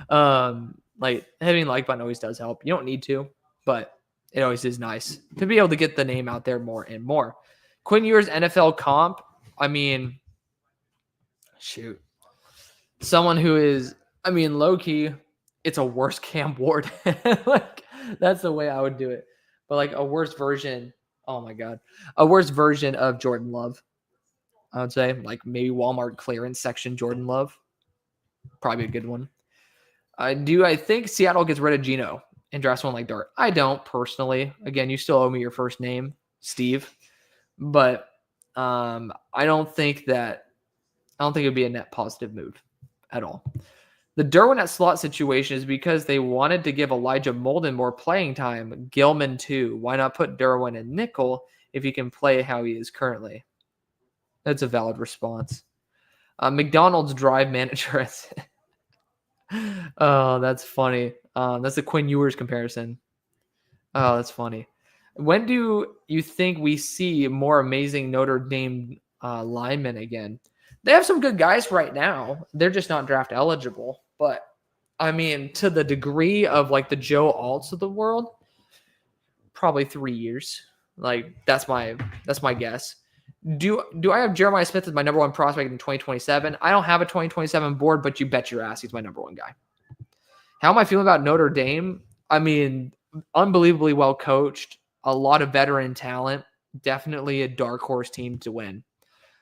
Like, hitting the like button always does help. You don't need to, but it always is nice to be able to get the name out there more and more. Quinn Ewers NFL comp. I mean, shoot. Someone who is, low-key, it's a worse Cam Ward. Like, that's the way I would do it. But, like, a worse version. Oh, my God. A worse version of Jordan Love, I would say. Like, maybe Walmart clearance section Jordan Love. Probably a good one. Do I think Seattle gets rid of Geno and drafts one like Dart? I don't, personally. Again, you still owe me your first name, Steve. But I don't think it would be a net positive move at all. The Derwin at slot situation is because they wanted to give Elijah Molden more playing time. Gilman too. Why not put Derwin in nickel if he can play how he is currently? That's a valid response. McDonald's drive manager. Oh, that's funny. That's a Quinn Ewers comparison. Oh, that's funny. When do you think we see more amazing Notre Dame linemen again? They have some good guys right now. They're just not draft eligible. But, to the degree of, like, the Joe Alts of the world, probably 3 years. Like, that's my guess. Do I have Jeremiah Smith as my number 1 prospect in 2027? I don't have a 2027 board, but you bet your ass he's my number 1 guy. How am I feeling about Notre Dame? Unbelievably well coached. A lot of veteran talent. Definitely a dark horse team to win.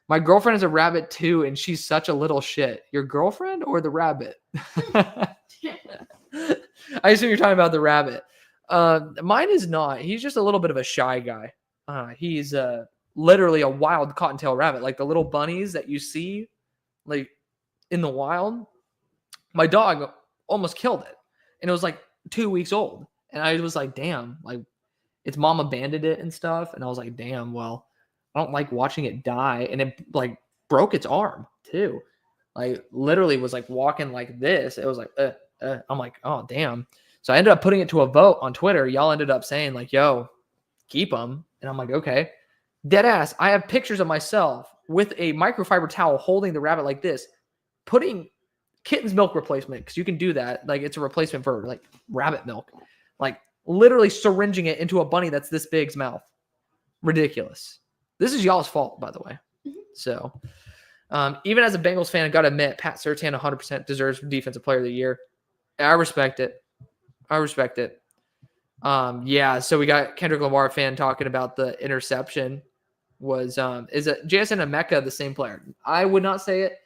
My girlfriend is a rabbit too, and she's such a little shit. Your girlfriend or the rabbit? I assume you're talking about the rabbit. Mine is not. He's just a little bit of a shy guy. He's literally a wild cottontail rabbit, like the little bunnies that you see like in the wild. My dog almost killed it, and it was like 2 weeks old. And I was like, damn, like its mom abandoned it and stuff. And I was like, damn, well, I don't like watching it die. And it like broke its arm too. Like literally was like walking like this. It was like, I'm like, oh, damn. So I ended up putting it to a vote on Twitter. Y'all ended up saying like, yo, keep him. And I'm like, okay. Dead ass. I have pictures of myself with a microfiber towel holding the rabbit like this, putting kitten's milk replacement, because you can do that. Like, it's a replacement for like rabbit milk. Like, literally syringing it into a bunny that's this big's mouth. Ridiculous. This is y'all's fault, by the way. So, even as a Bengals fan, I got to admit, Pat Surtain 100% deserves Defensive Player of the Year. I respect it. Yeah, so we got Kendrick Lamar fan talking about the interception. Is it JSN and Mecca the same player? I would not say it.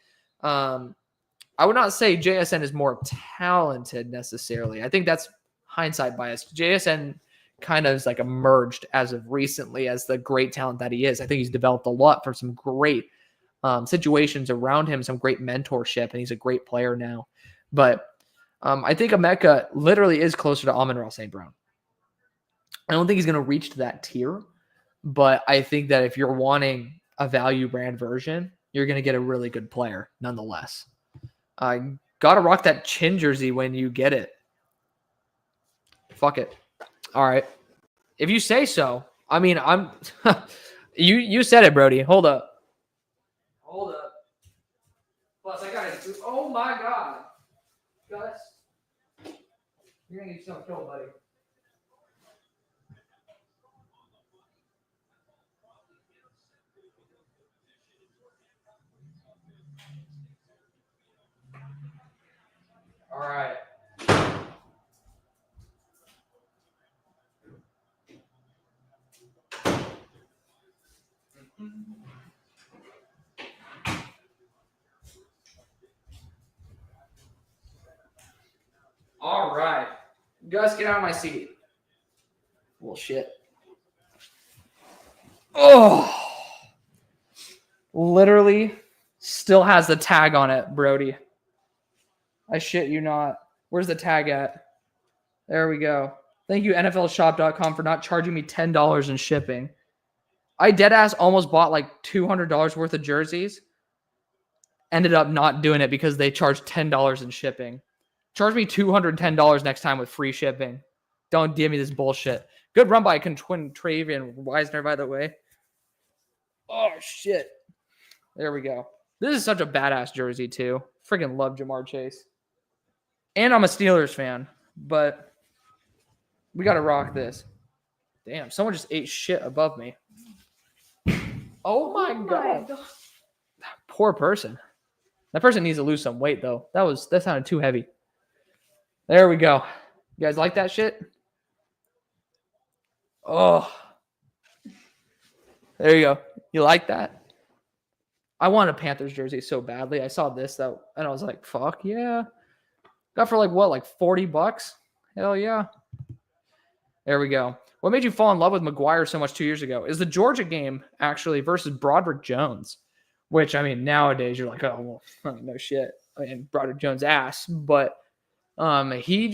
I would not say JSN is more talented necessarily. I think that's hindsight bias. JSN kind of is like emerged as of recently as the great talent that he is. I think he's developed a lot from some great situations around him, some great mentorship, and he's a great player now. But I think Emeka literally is closer to Amon-Ra St. Brown. I don't think he's going to reach to that tier, but I think that if you're wanting a value brand version, you're going to get a really good player nonetheless. Got to rock that chin jersey when you get it. Fuck it. All right. If you say so. I mean, I'm you said it, Brody. Hold up. Plus, I got to. Oh my God. Gus. You're going to get yourself killed, buddy. All right. All right. Gus, get out of my seat. Bullshit. Oh. Literally still has the tag on it, Brody. I shit you not. Where's the tag at? There we go. Thank you, NFLshop.com, for not charging me $10 in shipping. I deadass almost bought like $200 worth of jerseys. Ended up not doing it because they charged $10 in shipping. Charge me $210 next time with free shipping. Don't give me this bullshit. Good run by Travian Wisner, by the way. Oh, shit. There we go. This is such a badass jersey, too. Freaking love Jamar Chase. And I'm a Steelers fan, but we got to rock this. Damn, someone just ate shit above me. Oh my God. Poor person. That person needs to lose some weight, though. That sounded too heavy. There we go. You guys like that shit? Oh. There you go. You like that? I want a Panthers jersey so badly. I saw this, though, and I was like, fuck yeah. Got for like 40 bucks? Hell yeah. There we go. What made you fall in love with McGuire so much 2 years ago? Is the Georgia game, actually, versus Broderick Jones, which, I mean, nowadays you're like, oh, well, no shit. I mean, Broderick Jones ass. But he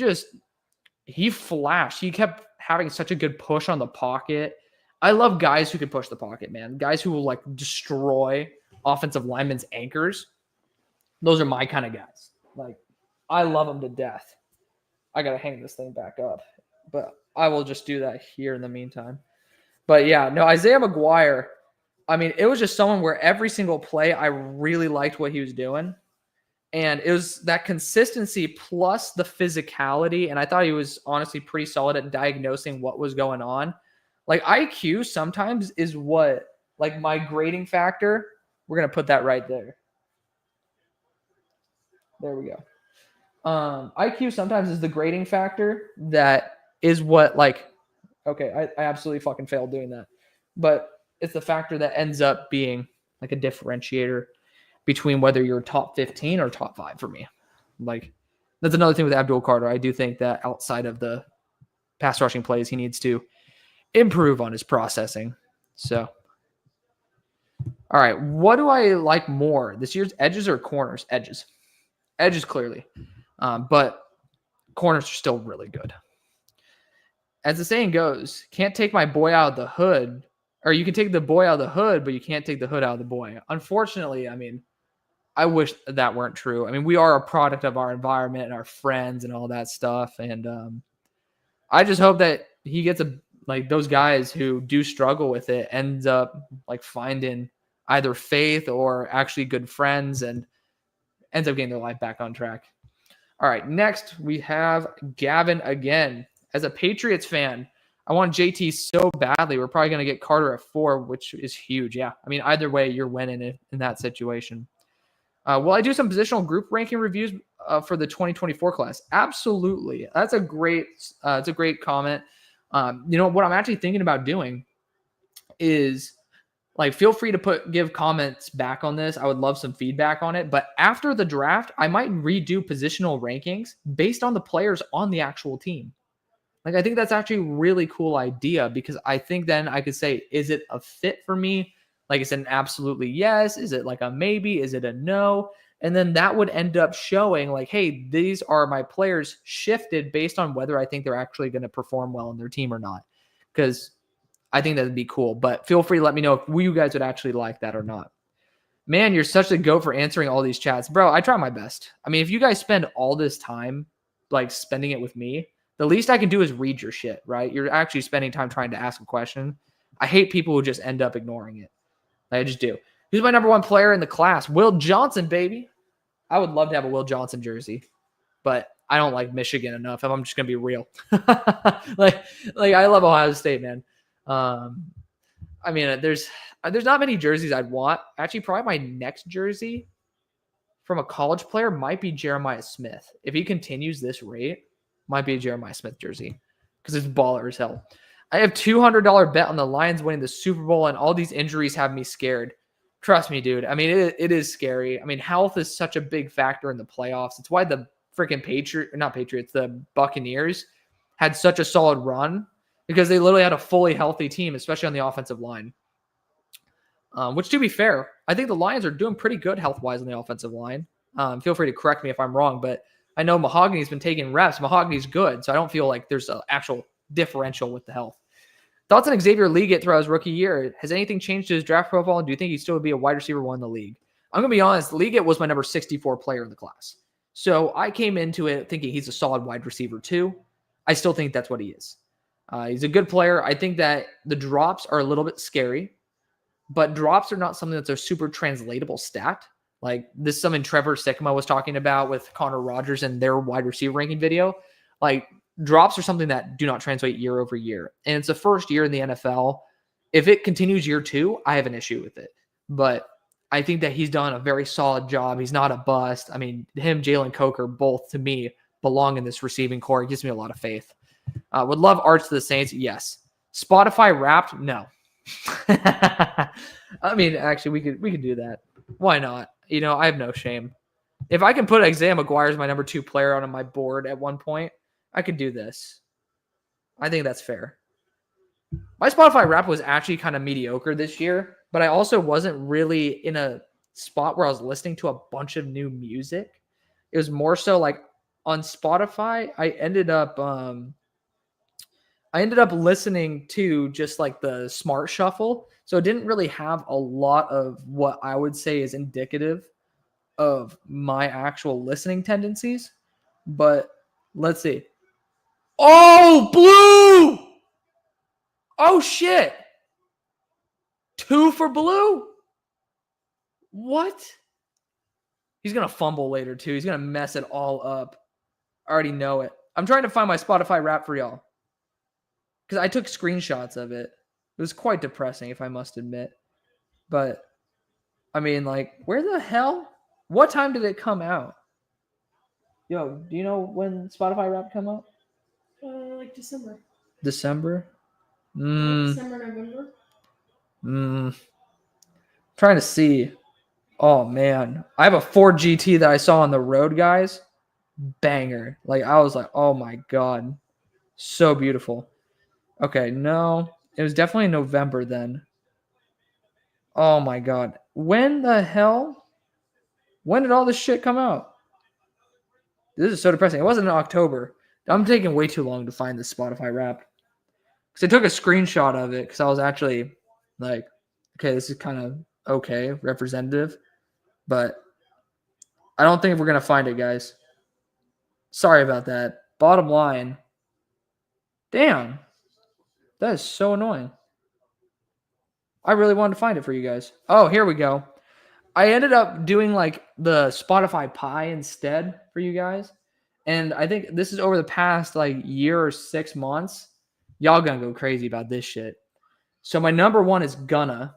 flashed. He kept having such a good push on the pocket. I love guys who can push the pocket, man. Guys who will, like, destroy offensive linemen's anchors. Those are my kind of guys. Like, I love them to death. I got to hang this thing back up. But I will just do that here in the meantime. But, yeah, no, Isaiah McGuire, I mean, it was just someone where every single play I really liked what he was doing. And it was that consistency plus the physicality. And I thought he was honestly pretty solid at diagnosing what was going on. Like, IQ sometimes is what, like, my grading factor. We're going to put that right there. There we go. IQ sometimes is the grading factor that is what, like, okay, I absolutely fucking failed doing that. But it's the factor that ends up being like a differentiator between whether you're top 15 or top 5 for me. Like, that's another thing with Abdul Carter. I do think that outside of the pass rushing plays, he needs to improve on his processing. So, all right, what do I like more? This year's edges or corners? Edges. Edges, clearly. But corners are still really good. As the saying goes, can't take my boy out of the hood. Or you can take the boy out of the hood, but you can't take the hood out of the boy. Unfortunately, I mean, I wish that weren't true. I mean, we are a product of our environment and our friends and all that stuff. And I just hope that he gets a like those guys who do struggle with it ends up like finding either faith or actually good friends and ends up getting their life back on track. All right, next we have Gavin again. As a Patriots fan, I want JT so badly. We're probably going to get Carter at 4, which is huge. Yeah, I mean, either way, you're winning it in that situation. Will I do some positional group ranking reviews for the 2024 class? Absolutely. That's a great. It's a great comment. What I'm actually thinking about doing is like feel free to give comments back on this. I would love some feedback on it. But after the draft, I might redo positional rankings based on the players on the actual team. Like I think that's actually a really cool idea because I think then I could say, is it a fit for me? Like is it an absolutely yes? Is it like a maybe? Is it a no? And then that would end up showing like, hey, these are my players shifted based on whether I think they're actually going to perform well in their team or not. Because I think that'd be cool. But feel free to let me know if you guys would actually like that or not. Man, you're such a go for answering all these chats. Bro, I try my best. I mean, if you guys spend all this time like spending it with me, the least I can do is read your shit, right? You're actually spending time trying to ask a question. I hate people who just end up ignoring it. I just do. Who's my number 1 player in the class? Will Johnson, baby. I would love to have a Will Johnson jersey, but I don't like Michigan enough. If I'm just going to be real. like I love Ohio State, man. I mean, there's not many jerseys I'd want. Actually, probably my next jersey from a college player might be Jeremiah Smith. If he continues this rate, might be a Jeremiah Smith jersey because it's baller as hell. I have $200 bet on the Lions winning the Super Bowl, and all these injuries have me scared. Trust me, dude. I mean, it is scary. I mean, health is such a big factor in the playoffs. It's why the freaking the Buccaneers had such a solid run because they literally had a fully healthy team, especially on the offensive line. Which, to be fair, I think the Lions are doing pretty good health-wise on the offensive line. Feel free to correct me if I'm wrong, but I know Mahogany's been taking reps. Mahogany's good, so I don't feel like there's an actual differential with the health. Thoughts on Xavier Leggett throughout his rookie year? Has anything changed to his draft profile, and do you think he still would be a wide receiver 1 in the league? I'm going to be honest. Leggett was my number 64 player in the class. So I came into it thinking he's a solid wide receiver 2. I still think that's what he is. He's a good player. I think that the drops are a little bit scary, but drops are not something that's a super translatable stat. Like this is something Trevor Sikkema was talking about with Connor Rogers in their wide receiver ranking video. Like drops are something that do not translate year over year. And it's the first year in the NFL. If it continues year 2, I have an issue with it. But I think that he's done a very solid job. He's not a bust. I mean, him, Jalen Coker, both to me belong in this receiving core. It gives me a lot of faith. Would love Arts to the Saints? Yes. Spotify Wrapped? No. I mean, actually, we could do that. Why not? I have no shame. If I can put Isaiah McGuire as my number 2 player on my board at one point, I could do this. I think that's fair. My Spotify Wrapped was actually kind of mediocre this year, but I also wasn't really in a spot where I was listening to a bunch of new music. It was more so like on Spotify, I ended up listening to just like the Smart Shuffle. So it didn't really have a lot of what I would say is indicative of my actual listening tendencies. But let's see. Oh, blue! Oh, shit. 2 for blue? What? He's going to fumble later, too. He's going to mess it all up. I already know it. I'm trying to find my Spotify Wrapped for y'all, because I took screenshots of it. It was quite depressing, if I must admit. But, I mean, like, where the hell? What time did it come out? Yo, do you know when Spotify Wrapped come out? Like December. December? December, November. Trying to see. Oh, man. I have a Ford GT that I saw on the road, guys. Banger. Like, I was like, oh, my God. So beautiful. Okay, no. It was definitely November then. Oh, my God. When the hell? When did all this shit come out? This is so depressing. It wasn't in October. I'm taking way too long to find this Spotify Wrapped. Because I took a screenshot of it because I was actually like, okay, this is kind of okay, representative. But I don't think we're going to find it, guys. Sorry about that. Bottom line. Damn. That is so annoying. I really wanted to find it for you guys. Oh, here we go. I ended up doing like the Spotify Pi instead for you guys. And I think this is over the past like year or 6 months. Y'all gonna go crazy about this shit. So my number 1 is Gunna.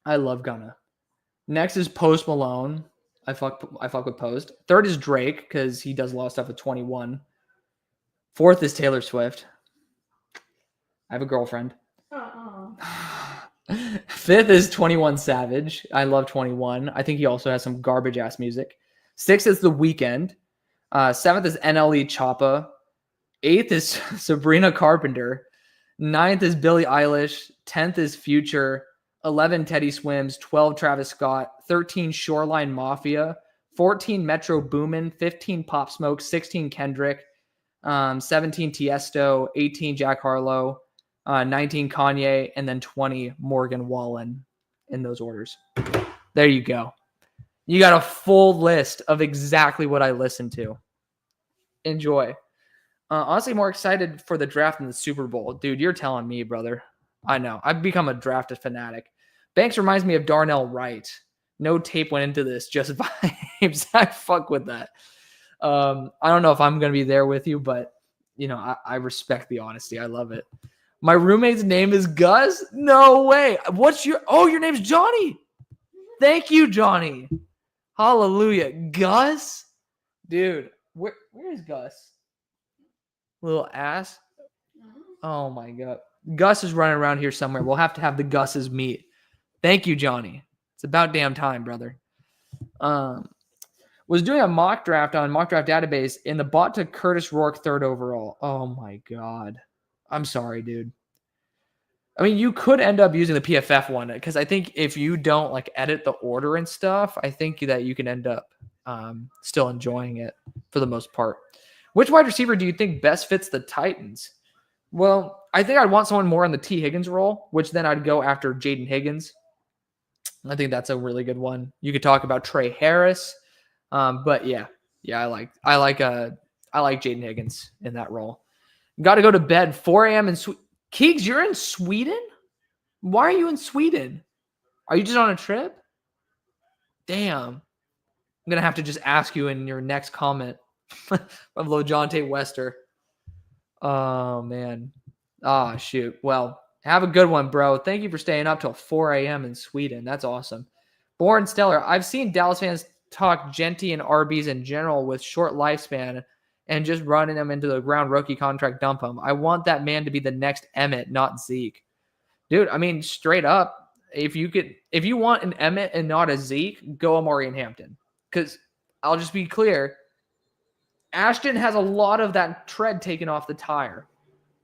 I love Gunna. Next is Post Malone. I fuck with Post. Third is Drake because he does a lot of stuff with 21. Fourth is Taylor Swift. I have a girlfriend. Fifth is 21 Savage. I love 21. I think he also has some garbage ass music. Sixth is The Weeknd. Seventh is NLE Choppa. Eighth is Sabrina Carpenter. Ninth is Billie Eilish. 10th is Future. 11 Teddy Swims. 12 Travis Scott. 13 Shoreline Mafia. 14 Metro Boomin. 15 Pop Smoke. 16 Kendrick. 17 Tiesto. 18 Jack Harlow. 19 Kanye, and then 20 Morgan Wallen in those orders. There you go. You got a full list of exactly what I listen to. Enjoy. Honestly, more excited for the draft than the Super Bowl. Dude, you're telling me, brother. I know. I've become a draft fanatic. Banks reminds me of Darnell Wright. No tape went into this, just vibes. I fuck with that. I don't know if I'm going to be there with you, but, you know, I respect the honesty. I love it. My roommate's name is Gus? No way. Your name's Johnny. Thank you, Johnny. Hallelujah. Gus? Dude, where is Gus? Little ass. Oh my God. Gus is running around here somewhere. We'll have to have the Gus's meet. Thank you, Johnny. It's about damn time, brother. Was doing a mock draft on Mock Draft Database, and the bot took Curtis Rourke 3rd overall. Oh my God. I'm sorry, dude. I mean, you could end up using the PFF one because I think if you don't like edit the order and stuff, I think that you can end up still enjoying it for the most part. Which wide receiver do you think best fits the Titans? Well, I think I'd want someone more on the T. Higgins role, which then I'd go after Jaden Higgins. I think that's a really good one. You could talk about Trey Harris, but yeah, I like Jaden Higgins in that role. Got to go to bed 4 a.m. in Keegs, you're in Sweden? Why are you in Sweden? Are you just on a trip? Damn. I'm going to have to just ask you in your next comment of LoJonte Wester. Oh, man. Oh, shoot. Well, have a good one, bro. Thank you for staying up till 4 a.m. in Sweden. That's awesome. Born Stellar. I've seen Dallas fans talk Genty and RBs in general with short lifespan and just running them into the ground, rookie contract, dump him. I want that man to be the next Emmett, not Zeke. Dude, I mean, straight up, if you want an Emmett and not a Zeke, go Amari and Hampton. Because I'll just be clear, Ashton has a lot of that tread taken off the tire.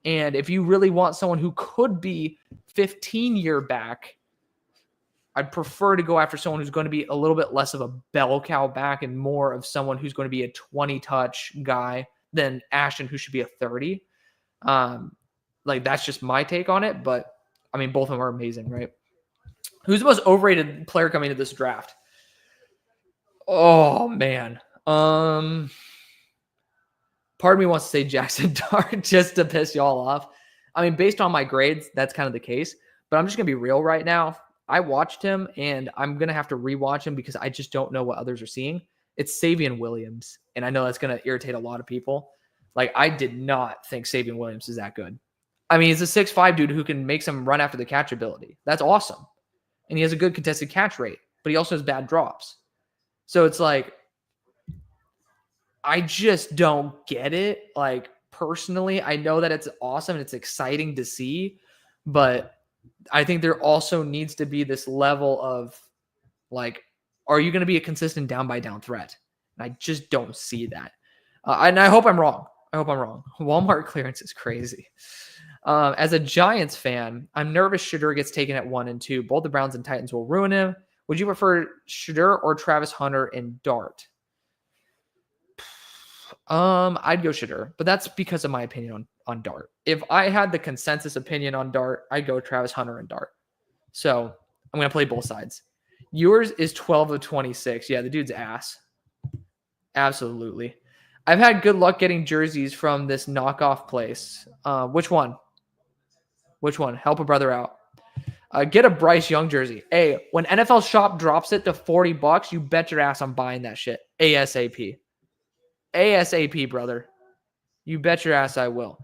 And if you really want someone who could be 15-year back, I'd prefer to go after someone who's going to be a little bit less of a bell cow back and more of someone who's going to be a 20-touch guy than Ashton, who should be a 30. Like, that's just my take on it. But, I mean, both of them are amazing, right? Who's the most overrated player coming into this draft? Oh, man. Part of me wants to say Jackson Dart just to piss y'all off. I mean, based on my grades, that's kind of the case. But I'm just going to be real right now. I watched him, and I'm going to have to rewatch him because I just don't know what others are seeing. It's Savion Williams, and I know that's going to irritate a lot of people. Like, I did not think Savion Williams is that good. I mean, he's a 6'5" dude who can make some run after the catch ability. That's awesome. And he has a good contested catch rate, but he also has bad drops. So it's like, I just don't get it. Like, personally, I know that it's awesome and it's exciting to see, but I think there also needs to be this level of, like, are you going to be a consistent down-by-down threat? And I just don't see that. And I hope I'm wrong. Walmart clearance is crazy. As a Giants fan, I'm nervous Shedeur gets taken at 1 and 2. Both the Browns and Titans will ruin him. Would you prefer Shedeur or Travis Hunter and Dart? I'd go Shedeur, but that's because of my opinion on Dart. If I had the consensus opinion on Dart, I'd go Travis Hunter and Dart. So I'm going to play both sides. Yours is 12 of 26. Yeah, the dude's ass. Absolutely. I've had good luck getting jerseys from this knockoff place. Which one? Which one? Help a brother out. Get a Bryce Young jersey. Hey, when NFL Shop drops it to $40, you bet your ass I'm buying that shit. ASAP. ASAP, brother. You bet your ass I will.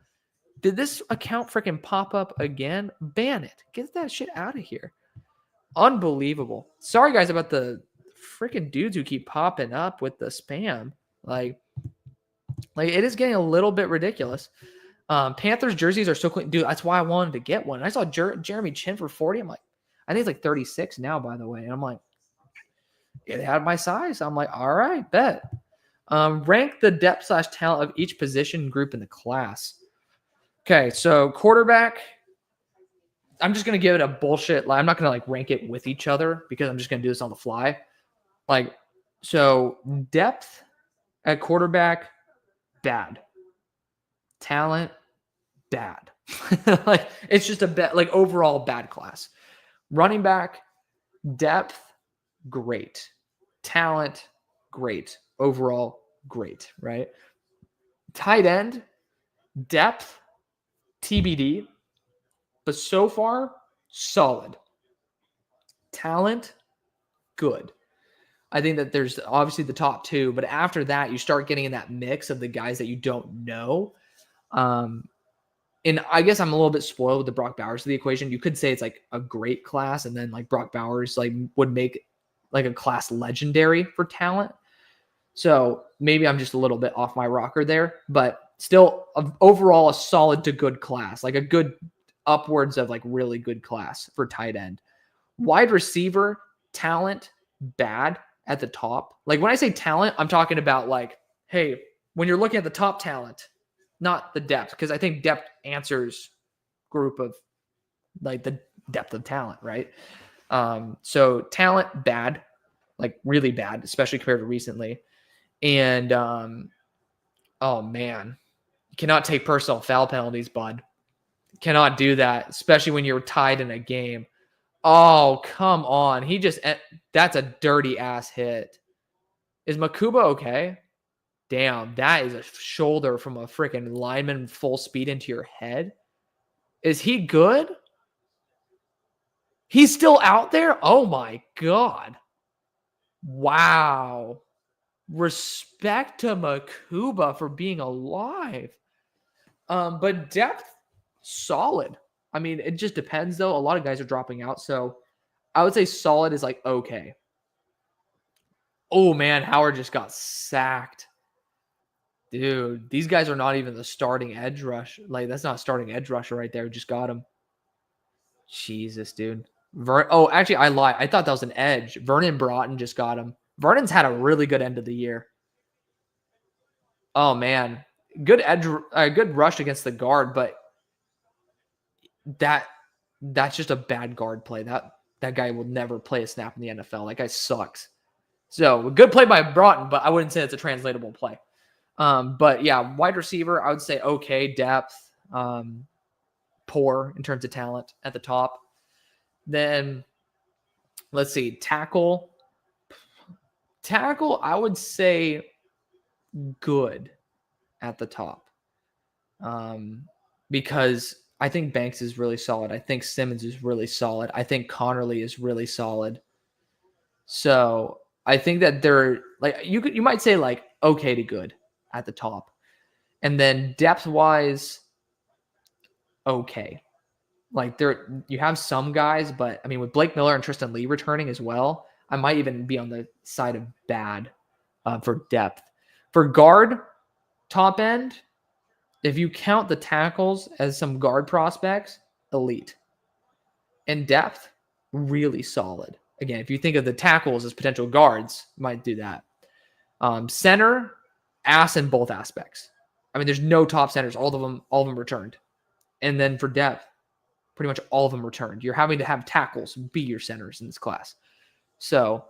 Did this account freaking pop up again? Ban it. Get that shit out of here. Unbelievable. Sorry, guys, about the freaking dudes who keep popping up with the spam. Like it is getting a little bit ridiculous. Panthers jerseys are so clean. Dude, that's why I wanted to get one. I saw Jeremy Chin for 40. I'm like, I think it's like 36 now, by the way. And I'm like, it had my size. I'm like, all right, bet. Rank the depth / talent of each position group in the class. Okay, so quarterback, I'm just going to give it a bullshit. I'm not going to like rank it with each other because I'm just going to do this on the fly. Like, so depth at quarterback, bad. Talent, bad. Like, it's just a bad, like overall bad class. Running back, depth, great. Talent, great. Overall, great, right? Tight end, depth, TBD, but so far, solid. Talent, good. I think that there's obviously the top two, but after that, you start getting in that mix of the guys that you don't know. And I guess I'm a little bit spoiled with the Brock Bowers of the equation. You could say it's like a great class, and then like Brock Bowers like would make like a class legendary for talent. So maybe I'm just a little bit off my rocker there, but still overall a solid to good class, like a good upwards of like really good class for tight end. Wide receiver, talent, bad at the top. Like when I say talent, I'm talking about like, hey, when you're looking at the top talent, not the depth, because I think depth answers group of like the depth of talent, right? So talent, bad, like really bad, especially compared to recently. And oh man, you cannot take personal foul penalties, bud. Cannot do that, especially when you're tied in a game. Oh, come on. That's a dirty ass hit. Is Makuba okay? Damn, that is a shoulder from a freaking lineman full speed into your head. Is he good? He's still out there? Oh my God. Wow. Respect to Makuba for being alive. But depth, solid. I mean, it just depends though. A lot of guys are dropping out. So I would say solid is like okay. Oh man, Howard just got sacked. Dude, these guys are not even the starting edge rush. Like, that's not a starting edge rusher right there. Just got him. Jesus, dude. Actually, I lied. I thought that was an edge. Vernon Broughton just got him. Vernon's had a really good end of the year. Oh, man. Good rush against the guard, but that's just a bad guard play. That guy will never play a snap in the NFL. That guy sucks. So, a good play by Broughton, but I wouldn't say it's a translatable play. But yeah, wide receiver, I would say okay, depth, poor in terms of talent at the top. Then let's see, tackle, I would say good at the top. Because I think Banks is really solid. I think Simmons is really solid. I think Connerly is really solid. So I think that they're like, you might say like okay to good at the top. And then depth wise, okay. Like you have some guys, but I mean, with Blake Miller and Tristan Lee returning as well, I might even be on the side of bad for depth. For guard, top end, if you count the tackles as some guard prospects, elite. And depth, really solid. Again, if you think of the tackles as potential guards, you might do that. Center, ass in both aspects. I mean, there's no top centers. All of them returned. And then for depth, pretty much all of them returned. You're having to have tackles be your centers in this class. So,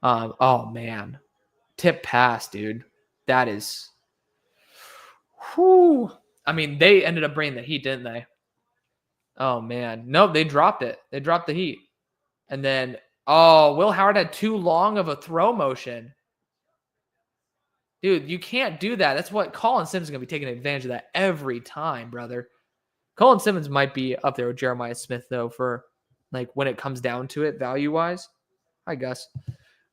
oh man, tip pass, dude. That is, whew. I mean, they ended up bringing the heat, didn't they? Oh man, no, they dropped it. They dropped the heat, and then Will Howard had too long of a throw motion. Dude, you can't do that. That's what Colin Sims is going to be taking advantage of that every time, brother. Colin Simmons might be up there with Jeremiah Smith, though, for like when it comes down to it, value-wise. I guess.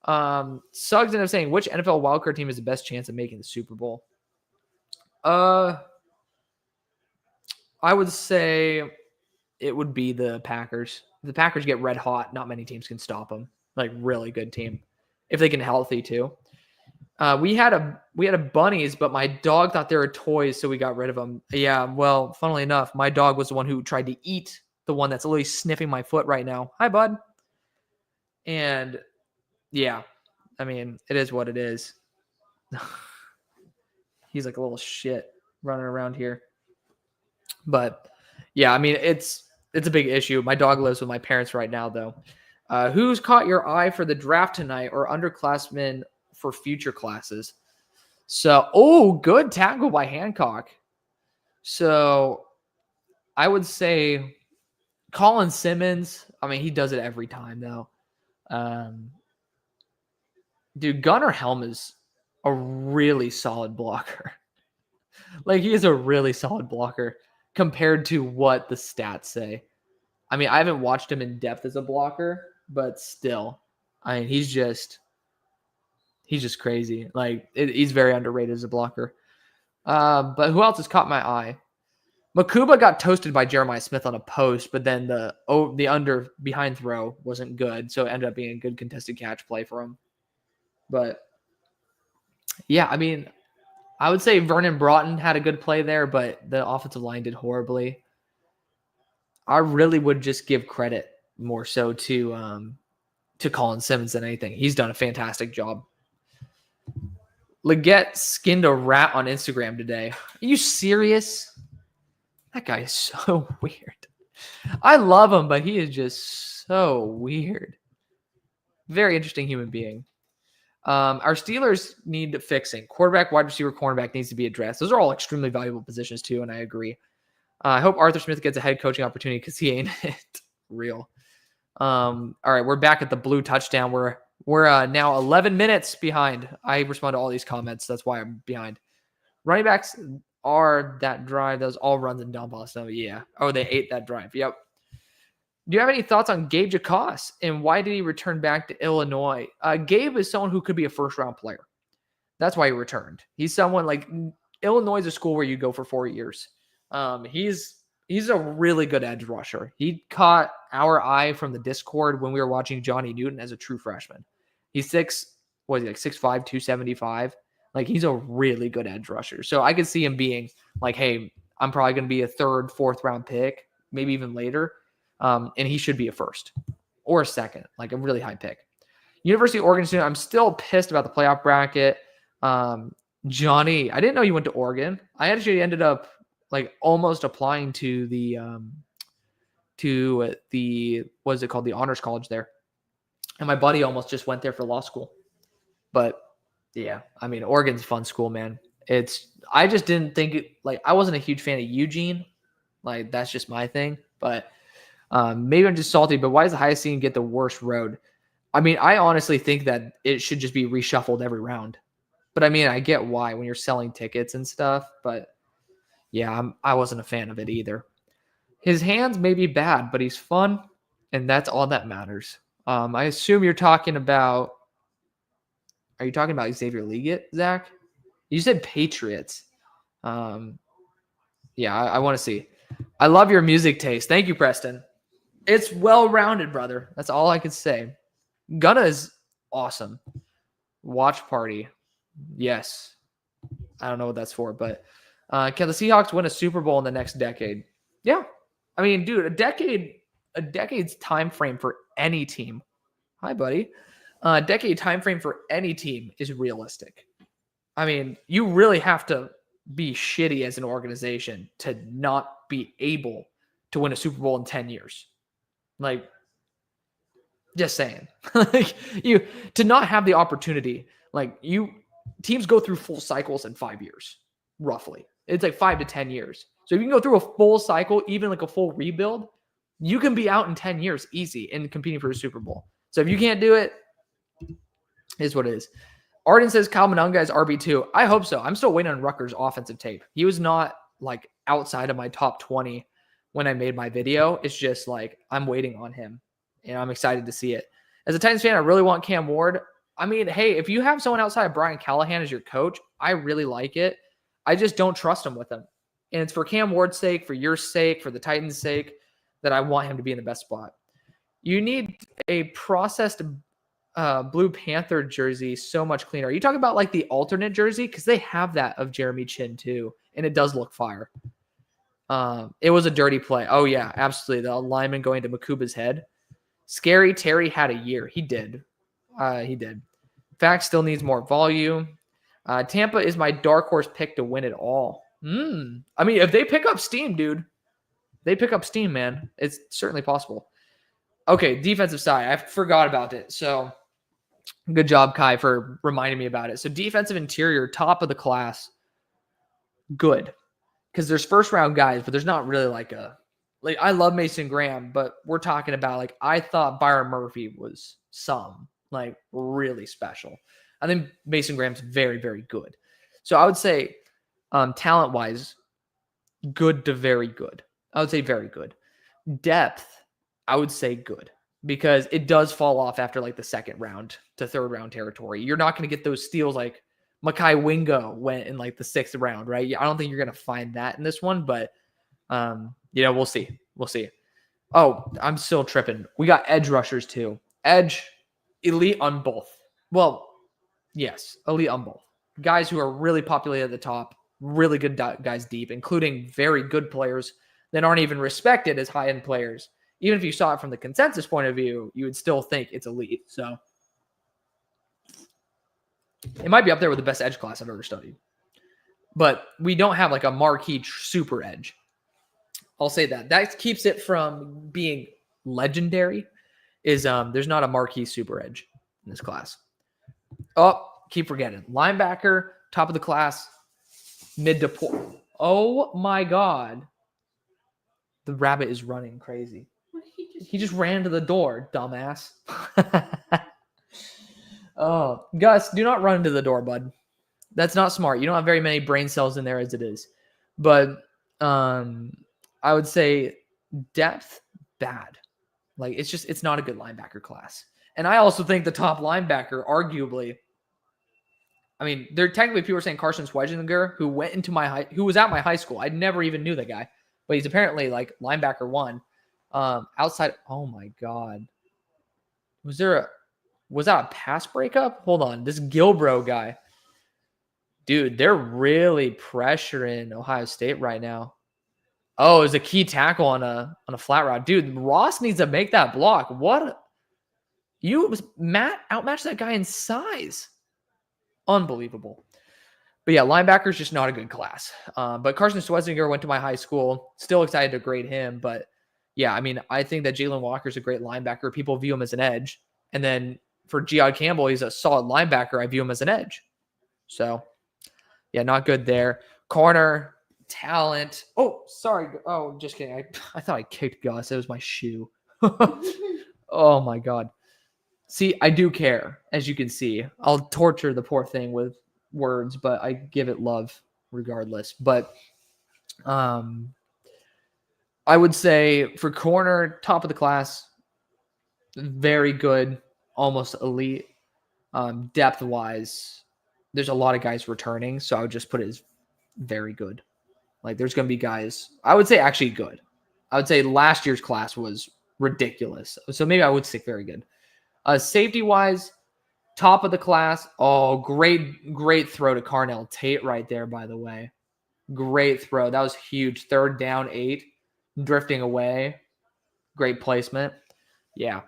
Suggs ended up saying, which NFL wildcard team has the best chance of making the Super Bowl? I would say it would be the Packers. If the Packers get red hot, not many teams can stop them. Like, really good team. If they can healthy, too. We had a bunnies, but my dog thought they were toys, so we got rid of them. Yeah, well, funnily enough, my dog was the one who tried to eat the one that's literally sniffing my foot right now. Hi, bud. And yeah, I mean, it is what it is. He's like a little shit running around here. But yeah, I mean, it's a big issue. My dog lives with my parents right now, though. Who's caught your eye for the draft tonight or underclassmen for future classes? So, good tackle by Hancock. So I would say Colin Simmons. I mean, he does it every time, though. Dude, Gunnar Helm is a really solid blocker. Like, he is a really solid blocker compared to what the stats say. I mean, I haven't watched him in depth as a blocker, but still, I mean, he's just crazy. Like, he's very underrated as a blocker. But who else has caught my eye? Makuba got toasted by Jeremiah Smith on a post, but then the under behind throw wasn't good, so it ended up being a good contested catch play for him. But yeah, I mean, I would say Vernon Broughton had a good play there, but the offensive line did horribly. I really would just give credit more so to Colin Simmons than anything. He's done a fantastic job. Leggett skinned a rat on Instagram today. Are you serious? That guy is so weird. I love him, but he is just so weird. Very interesting human being. Our Steelers need fixing. Quarterback, wide receiver, cornerback needs to be addressed. Those are all extremely valuable positions too, and I agree. I hope Arthur Smith gets a head coaching opportunity because he ain't it real. All right, we're back at the blue touchdown. We're now 11 minutes behind. I respond to all these comments. That's why I'm behind. Running backs are that drive. Those all runs in Don Boston. Yeah. Oh, they ate that drive. Yep. Do you have any thoughts on Gabe Jacos and why did he return back to Illinois? Gabe is someone who could be a first-round player. That's why he returned. He's someone like Illinois is a school where you go for 4 years. He's a really good edge rusher. He caught our eye from the Discord when we were watching Johnny Newton as a true freshman. He's 6'5", 275. Like, he's a really good edge rusher. So I could see him being like, hey, I'm probably going to be a 3rd, 4th round pick, maybe even later. And he should be a 1st or a 2nd, like a really high pick. University of Oregon student, I'm still pissed about the playoff bracket. Johnny, I didn't know you went to Oregon. I actually ended up like almost applying to the what is it called? The honors college there. And my buddy almost just went there for law school. But yeah, I mean, Oregon's a fun school, man. I just didn't think it, like, I wasn't a huge fan of Eugene. Like, that's just my thing. But maybe I'm just salty, but why does the highest seed get the worst road? I mean, I honestly think that it should just be reshuffled every round. But I mean, I get why when you're selling tickets and stuff. But yeah, I wasn't a fan of it either. His hands may be bad, but he's fun, and that's all that matters. I assume you're talking about. Are you talking about Xavier Leggett, Zach? You said Patriots. Yeah, I want to see. I love your music taste. Thank you, Preston. It's well-rounded, brother. That's all I could say. Gunna is awesome. Watch party. Yes. I don't know what that's for, but can the Seahawks win a Super Bowl in the next decade? Yeah. I mean, dude, a decade's time frame for any team. Hi, buddy. A decade time frame for any team is realistic. I mean, you really have to be shitty as an organization to not be able to win a Super Bowl in 10 years. Like, just saying. Like, to not have the opportunity, like, teams go through full cycles in 5 years, roughly. It's like 5 to 10 years. So if you can go through a full cycle, even like a full rebuild, you can be out in 10 years easy and competing for a Super Bowl. So if you can't do it, is what it is. Arden says Kyle Monunga is RB2. I hope so. I'm still waiting on Rutgers offensive tape. He was not like outside of my top 20 when I made my video. It's just like I'm waiting on him, and I'm excited to see it. As a Titans fan, I really want Cam Ward. I mean, hey, if you have someone outside of Brian Callahan as your coach, I really like it. I just don't trust him with him. And it's for Cam Ward's sake, for your sake, for the Titans' sake, that I want him to be in the best spot. You need a processed Blue Panther jersey so much cleaner. Are you talking about like the alternate jersey? Because they have that of Jeremy Chin too, and it does look fire. It was a dirty play. Oh, yeah, absolutely. The lineman going to Makuba's head. Scary Terry had a year. He did. He did. Fact still needs more volume. Tampa is my dark horse pick to win it all. I mean, if they pick up steam, dude, they pick up steam, man. It's certainly possible. Okay, defensive side. I forgot about it. So good job, Kai, for reminding me about it. So defensive interior, top of the class. Good. Because there's first-round guys, but there's not really like I love Mason Graham, but we're talking about like I thought Byron Murphy was like really special. I think Mason Graham's very, very good. So I would say talent-wise, good to very good. I would say very good. Depth, I would say good because it does fall off after like the second round to third round territory. You're not going to get those steals like Makai Wingo went in like the 6th round, right? I don't think you're going to find that in this one, but we'll see. We'll see. Oh, I'm still tripping. We got edge rushers too. Edge, elite on both. Well, yes, elite on both. Guys who are really populated at the top, really good guys deep, including very good players that aren't even respected as high-end players. Even if you saw it from the consensus point of view, you would still think it's elite. So it might be up there with the best edge class I've ever studied. But we don't have like a marquee super edge. I'll say that. That keeps it from being legendary is there's not a marquee super edge in this class. Oh, keep forgetting. Linebacker, top of the class, mid to poor. Oh my God. The rabbit is running crazy. He just ran to the door, dumbass. Oh, Gus, do not run to the door, bud. That's not smart. You don't have very many brain cells in there as it is. But I would say depth, bad. Like it's not a good linebacker class. And I also think the top linebacker, arguably, I mean, there technically people are saying Carson Schweizinger, who was at my high school. I never even knew the guy, but he's apparently like linebacker 1. Outside, oh my God. Was that a pass breakup? Hold on. This Gilbro guy. Dude, they're really pressuring Ohio State right now. Oh, it's a key tackle on a flat route. Dude, Ross needs to make that block. What? Matt outmatched that guy in size. Unbelievable. But yeah, linebacker's just not a good class. But Carson Schweizinger went to my high school. Still excited to grade him. But yeah, I mean, I think that Jalen Walker's a great linebacker. People view him as an edge. And then for Geod Campbell, he's a solid linebacker. I view him as an edge. So yeah, not good there. Corner, talent. Oh, sorry. Oh, just kidding. I thought I kicked Gus. It was my shoe. Oh my God. See, I do care, as you can see. I'll torture the poor thing with words, but I give it love regardless. But I would say for corner, top of the class, very good, almost elite. Depth-wise, there's a lot of guys returning, so I would just put it as very good. Like, there's going to be guys, I would say actually good. I would say last year's class was ridiculous. So maybe I would stick very good. Safety-wise, top of the class. Oh, great throw to Carnell Tate right there, by the way. Great throw. That was huge. 3rd down, 8. Drifting away. Great placement. Yeah,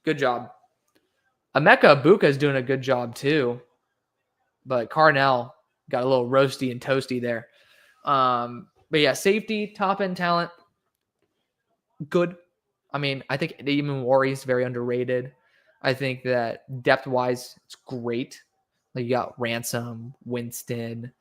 good job. Emeka Ibuka is doing a good job too. But Carnell got a little roasty and toasty there. But yeah, safety, top-end talent, good. I mean, I think even Wari is very underrated. I think that depth-wise, it's great. Like, you got Ransom, Winston.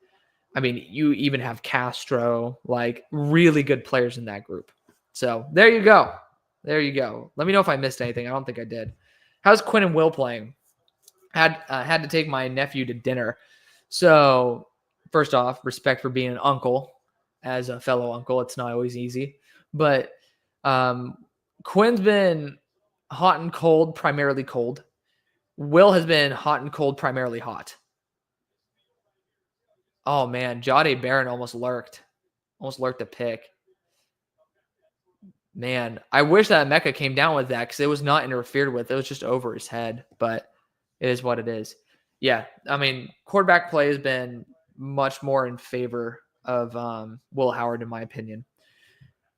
I mean, you even have Castro. Like, really good players in that group. So, there you go. There you go. Let me know if I missed anything. I don't think I did. How's Quinn and Will playing? Had to take my nephew to dinner. So, first off, respect for being an uncle. As a fellow uncle, it's not always easy. But Quinn's been hot and cold, primarily cold. Will has been hot and cold, primarily hot. Oh, man. Jade Barron almost lurked a pick. Man, I wish that Mecca came down with that because it was not interfered with. It was just over his head, but it is what it is. Yeah, I mean, quarterback play has been much more in favor of Will Howard, in my opinion.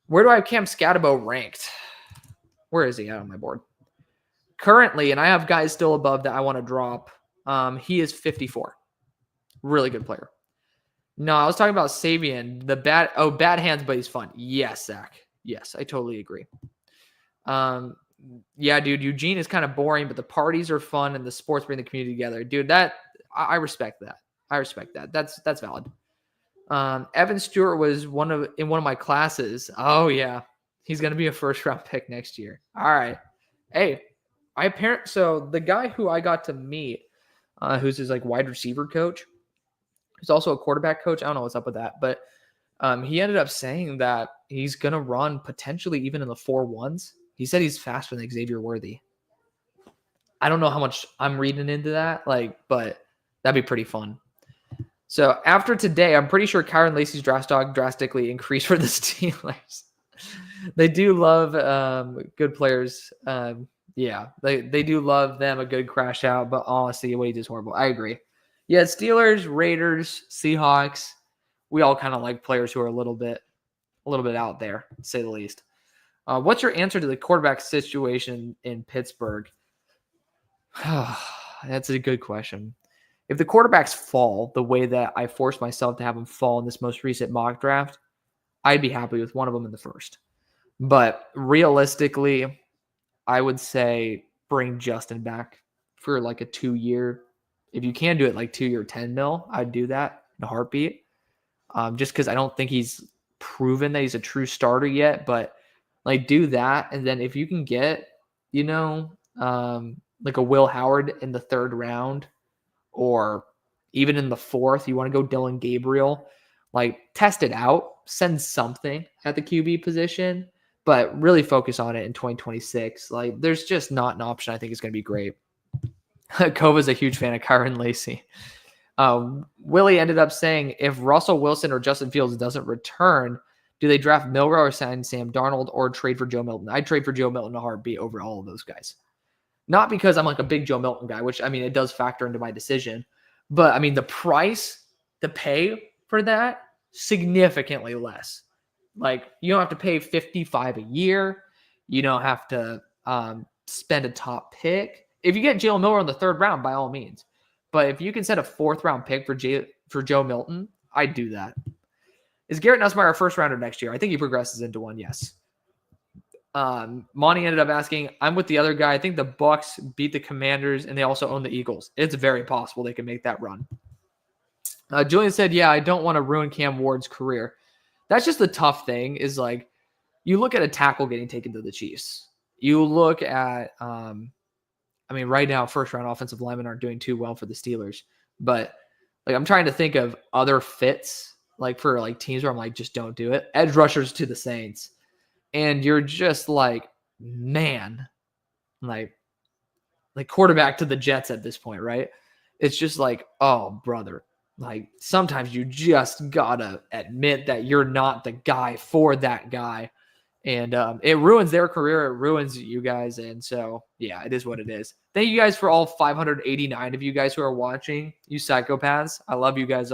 Where do I have Cam Scatabo ranked? Where is he at on my board? Currently, and I have guys still above that I want to drop, he is 54. Really good player. No, I was talking about Sabian. Bad hands, but he's fun. Yes, Zach. Yes, I totally agree. Yeah, dude, Eugene is kind of boring, but the parties are fun and the sports bring the community together. Dude, I respect that. I respect that. That's valid. Evan Stewart was in one of my classes. Oh yeah, he's gonna be a first round pick next year. All right. Hey, so the guy who I got to meet, who's his like wide receiver coach, who's also a quarterback coach. I don't know what's up with that, but he ended up saying that he's going to run potentially even in the 4.1s. He said he's faster than Xavier Worthy. I don't know how much I'm reading into that, but that'd be pretty fun. So after today, I'm pretty sure Kyron Lacey's draft stock drastically increased for the Steelers. They do love good players. Yeah, they do love them a good crash out, but honestly, what he did is horrible. I agree. Yeah, Steelers, Raiders, Seahawks. We all kind of like players who are a little bit out there, to say the least. What's your answer to the quarterback situation in Pittsburgh? That's a good question. If the quarterbacks fall the way that I forced myself to have them fall in this most recent mock draft, I'd be happy with one of them in the first. But realistically, I would say bring Justin back for like a 2-year. If you can do it like 2-year, $10 million, I'd do that in a heartbeat. Just because I don't think he's proven that he's a true starter yet, but like do that. And then if you can get, like a Will Howard in the 3rd round or even in the 4th, you want to go Dylan Gabriel, like test it out, send something at the QB position, but really focus on it in 2026. Like there's just not an option I think is going to be great. Kova's a huge fan of Kyron Lacey. Willie ended up saying, if Russell Wilson or Justin Fields doesn't return, do they draft Milroe or sign Sam Darnold or trade for Joe Milton? I'd trade for Joe Milton in a heartbeat over all of those guys. Not because I'm like a big Joe Milton guy, which I mean, it does factor into my decision, but I mean, the pay for that, significantly less. Like you don't have to pay $55 a year. You don't have to spend a top pick. If you get Jalen Milroe in the 3rd round, by all means. But if you can set a 4th round pick for Joe Milton, I'd do that. Is Garrett Nussmeier a 1st rounder next year? I think he progresses into one, yes. Monty ended up asking, I'm with the other guy. I think the Bucks beat the Commanders and they also own the Eagles. It's very possible they can make that run. Julian said, yeah, I don't want to ruin Cam Ward's career. That's just the tough thing is like, you look at a tackle getting taken to the Chiefs. You look at, right now, 1st round offensive linemen aren't doing too well for the Steelers, but like, I'm trying to think of other fits, like for like teams where I'm like, just don't do it. Edge rushers to the Saints. And you're just like, man, like quarterback to the Jets at this point, right? It's just like, oh, brother. Like sometimes you just gotta admit that you're not the guy for that guy. And it ruins their career. It ruins you guys. And so, yeah, it is what it is. Thank you guys for all 589 of you guys who are watching. You psychopaths. I love you guys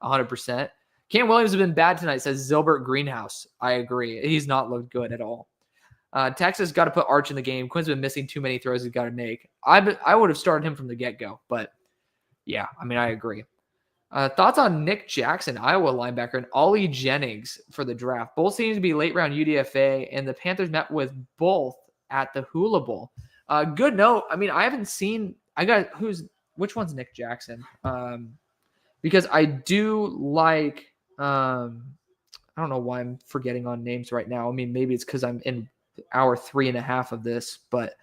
100%. Cam Williams has been bad tonight, says Zilbert Greenhouse. I agree. He's not looked good at all. Texas got to put Arch in the game. Quinn's been missing too many throws he's got to make. I would have started him from the get-go. But, yeah, I agree. Thoughts on Nick Jackson, Iowa linebacker, and Ollie Jennings for the draft. Both seem to be late-round UDFA, and the Panthers met with both at the Hula Bowl. Good note. I haven't seen – which one's Nick Jackson? Because I do like I don't know why I'm forgetting on names right now. Maybe it's because I'm in hour 3.5 of this, but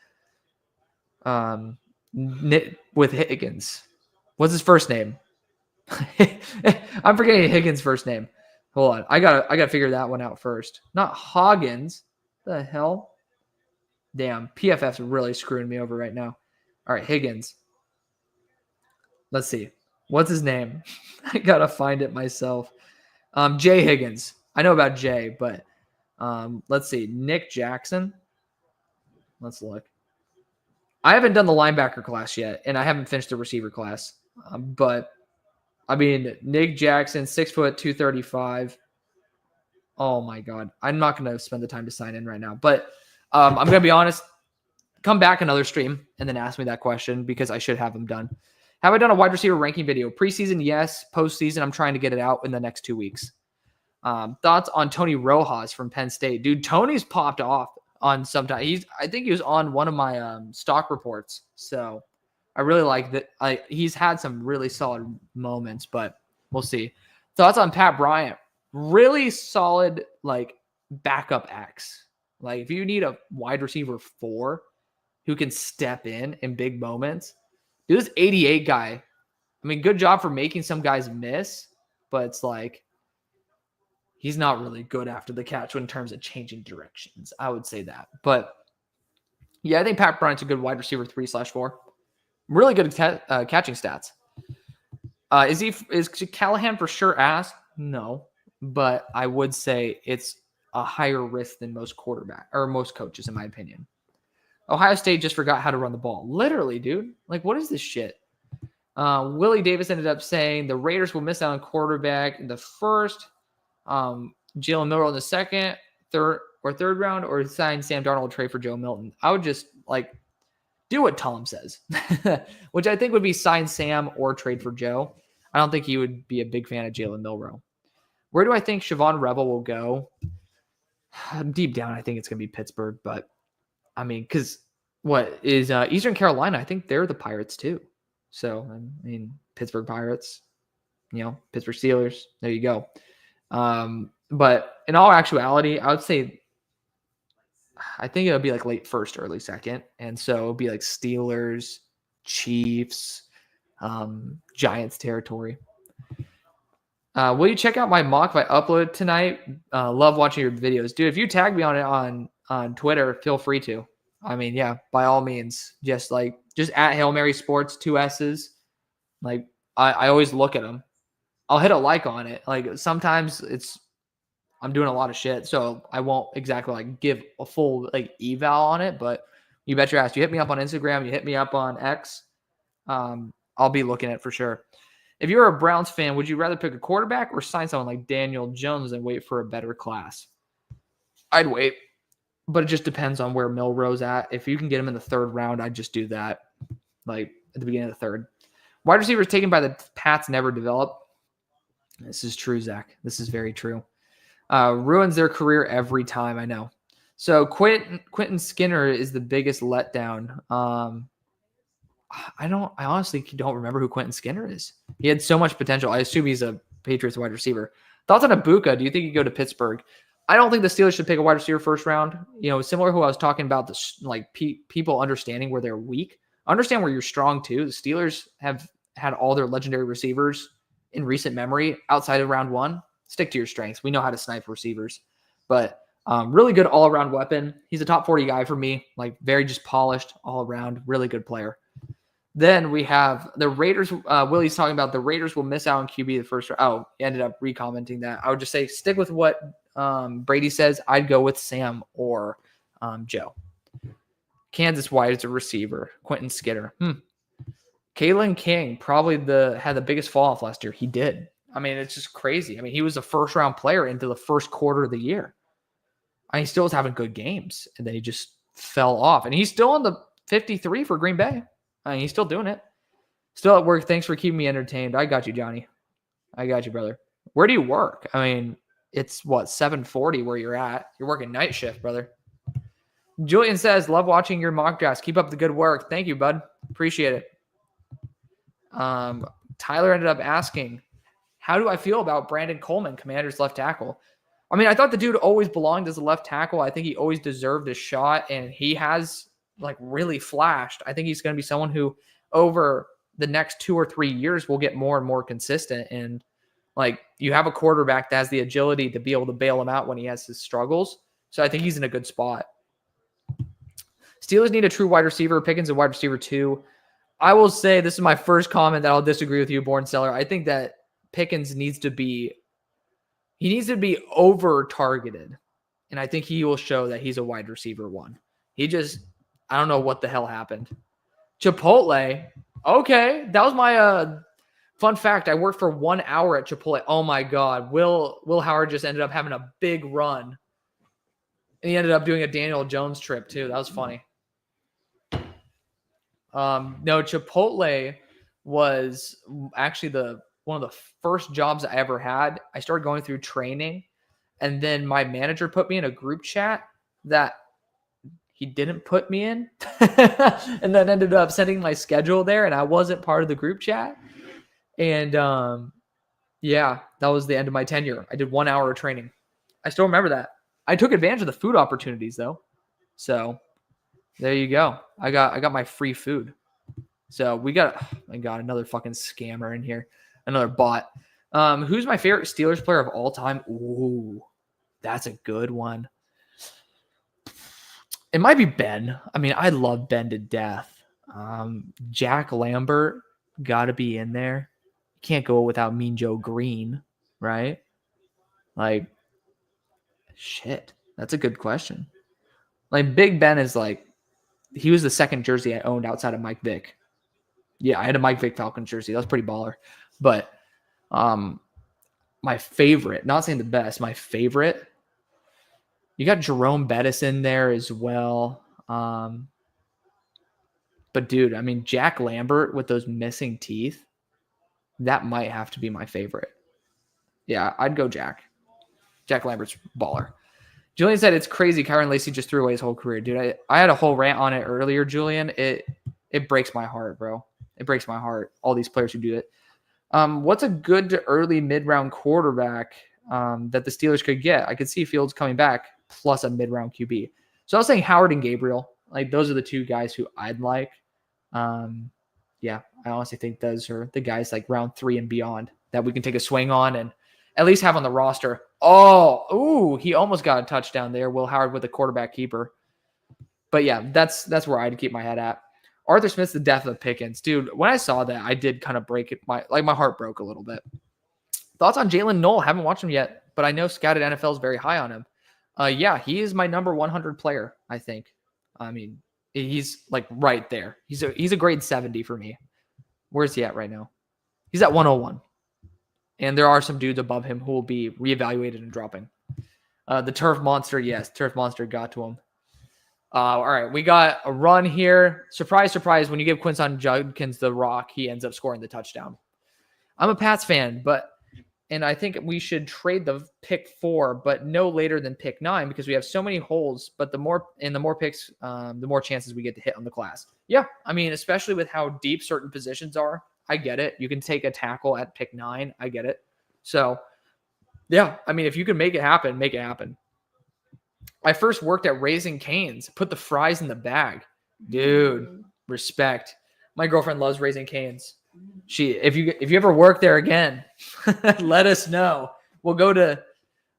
with Higgins. What's his first name? I'm forgetting Higgins' first name. Hold on. I gotta figure that one out first. Not Hoggins. The hell? Damn. PFF's really screwing me over right now. All right, Higgins. Let's see. What's his name? I gotta find it myself. Jay Higgins. I know about Jay, but let's see. Nick Jackson. Let's look. I haven't done the linebacker class yet, and I haven't finished the receiver class. But I mean, Nick Jackson, 6 foot, 235. Oh my God. I'm not going to spend the time to sign in right now, but I'm going to be honest. Come back another stream and then ask me that question because I should have them done. Have I done a wide receiver ranking video? Preseason, yes. Postseason, I'm trying to get it out in the next 2 weeks. Thoughts on Tony Rojas from Penn State? Dude, Tony's popped off on sometime. I think he was on one of my stock reports. So I really like that. He's had some really solid moments, but we'll see. Thoughts on Pat Bryant? Really solid, like backup X. Like if you need a wide receiver 4 who can step in big moments, dude, this 88 guy. I mean, good job for making some guys miss, but it's like he's not really good after the catch in terms of changing directions. I would say that. But yeah, I think Pat Bryant's a good wide receiver 3/4. Really good catching stats. Is Callahan for sure ass? No, but I would say it's a higher risk than most most coaches, in my opinion. Ohio State just forgot how to run the ball. Literally, dude. Like, what is this shit? Willie Davis ended up saying the Raiders will miss out on quarterback in the first. Jalen Milroe in the second, third round, or sign Sam Darnold, trade for Joe Milton. I would just do what Tom says, which I think would be sign Sam or trade for Joe. I don't think he would be a big fan of Jalen Milroe. Where do I think Siobhan Rebel will go? Deep down, I think it's going to be Pittsburgh, but I mean, because what is Eastern Carolina? I think they're the Pirates too. So, I mean, Pittsburgh Pirates, Pittsburgh Steelers. There you go. But in all actuality, I would say I think it would be like late first, early second. And so it would be like Steelers, Chiefs, Giants territory. Will you check out my mock if I upload it tonight? Love watching your videos. Dude, if you tag me on it on Twitter, feel free to. I mean, yeah, by all means. Just at Hail Mary Sports, 2 S's. Like, I always look at them. I'll hit a like on it. Like, sometimes I'm doing a lot of shit, so I won't exactly give a full eval on it, but you bet your ass. You hit me up on Instagram, you hit me up on X, I'll be looking at it for sure. If you're a Browns fan, would you rather pick a quarterback or sign someone like Daniel Jones and wait for a better class? I'd wait, but it just depends on where Milroe's at. If you can get him in the 3rd round, I'd just do that, at the beginning of the 3rd. Wide receivers taken by the Pats never develop. This is true, Zach. This is very true. Ruins their career every time, I know. So Quentin Skinner is the biggest letdown. I honestly don't remember who Quentin Skinner is. He had so much potential. I assume he's a Patriots wide receiver. Thoughts on Ibuka? Do you think he'd go to Pittsburgh? I don't think the Steelers should pick a wide receiver 1st round. Similar to who I was talking about, people understanding where they're weak. Understand where you're strong too. The Steelers have had all their legendary receivers in recent memory outside of round 1. Stick to your strengths. We know how to snipe receivers, but really good all-around weapon. He's a top 40 guy for me, very just polished all around, really good player. Then we have the Raiders. Willie's talking about the Raiders will miss out on QB the first round. Oh, he ended up recommenting that. I would just say stick with what Brady says. I'd go with Sam or Joe. Kansas wide as a receiver. Quentin Skinner. Kalen King probably had the biggest fall off last year. He did. I mean, it's just crazy. I mean, he was a 1st-round player into the 1st quarter of the year. And he still was having good games, and then he just fell off. And he's still on the 53 for Green Bay. I mean, he's still doing it. Still at work. Thanks for keeping me entertained. I got you, Johnny. I got you, brother. Where do you work? I mean, it's 7:40 where you're at. You're working night shift, brother. Julian says, love watching your mock drafts. Keep up the good work. Thank you, bud. Appreciate it. Tyler ended up asking, how do I feel about Brandon Coleman, Commanders left tackle? I mean, I thought the dude always belonged as a left tackle. I think he always deserved a shot, and he has really flashed. I think he's going to be someone who over the next 2 or 3 years will get more and more consistent. And Like, you have a quarterback that has the agility to be able to bail him out when he has his struggles. So I think he's in a good spot. Steelers need a true wide receiver. Pickens a wide receiver too. I will say this is my first comment that I'll disagree with you, Born Seller. I think that Pickens needs to be over targeted. And I think he will show that he's a wide receiver one. I don't know what the hell happened. Chipotle. Okay. That was my fun fact. I worked for 1 hour at Chipotle. Oh my God. Will Howard just ended up having a big run. And he ended up doing a Daniel Jones trip too. That was funny. No, Chipotle was actually one of the first jobs I ever had. I started going through training, and then my manager put me in a group chat that he didn't put me in, and then ended up sending my schedule there, and I wasn't part of the group chat. And yeah, that was the end of my tenure. I did 1 hour of training. I still remember that. I took advantage of the food opportunities though. So there you go. I got my free food. So we got, oh my God, another fucking scammer in here. Another bot. Who's my favorite Steelers player of all time? Ooh, that's a good one. It might be Ben. I mean, I love Ben to death. Jack Lambert, got to be in there. Can't go without Mean Joe Green, right? Like, shit. That's a good question. Like, Big Ben is like, he was the second jersey I owned outside of Mike Vick. Yeah, I had a Mike Vick Falcons jersey. That was pretty baller. But my favorite, not saying the best, my favorite, you got Jerome Bettis in there as well. But, dude, I mean, Jack Lambert with those missing teeth, that might have to be my favorite. Yeah, I'd go Jack. Jack Lambert's baller. Julian said it's crazy Kyron Lacy just threw away his whole career. Dude, I had a whole rant on it earlier, Julian. It breaks my heart, bro. It breaks my heart, all these players who do it. What's a good early mid-round quarterback that the Steelers could get? I could see Fields coming back plus a mid-round QB. So I was saying Howard and Gabriel. Like, those are the two guys who I'd like. Yeah, I honestly think those are the guys like round 3 and beyond that we can take a swing on and at least have on the roster. He almost got a touchdown there. Will Howard with a quarterback keeper. But yeah, that's where I'd keep my head at. Arthur Smith's the death of Pickens. Dude, when I saw that, I did kind of break it. My heart broke a little bit. Thoughts on Jalen Noel? Haven't watched him yet, but I know Scouted NFL is very high on him. Yeah, he is my number 100 player, I think. I mean, he's like right there. He's a grade 70 for me. Where's he at right now? He's at 101. And there are some dudes above him who will be reevaluated and dropping. The Turf Monster, yes. Turf Monster got to him. All right, we got a run here. Surprise, surprise. When you give Quinson Judkins the rock, he ends up scoring the touchdown. I'm a Pats fan, and I think we should trade the pick 4, but no later than pick 9 because we have so many holes. But the more picks, the more chances we get to hit on the class. Yeah, I mean, especially with how deep certain positions are. I get it. You can take a tackle at pick 9. I get it. So, yeah, I mean, if you can make it happen, make it happen. I first worked at Raising Cane's. Put the fries in the bag. Dude, respect. My girlfriend loves Raising Cane's. If you ever work there again, let us know. We'll go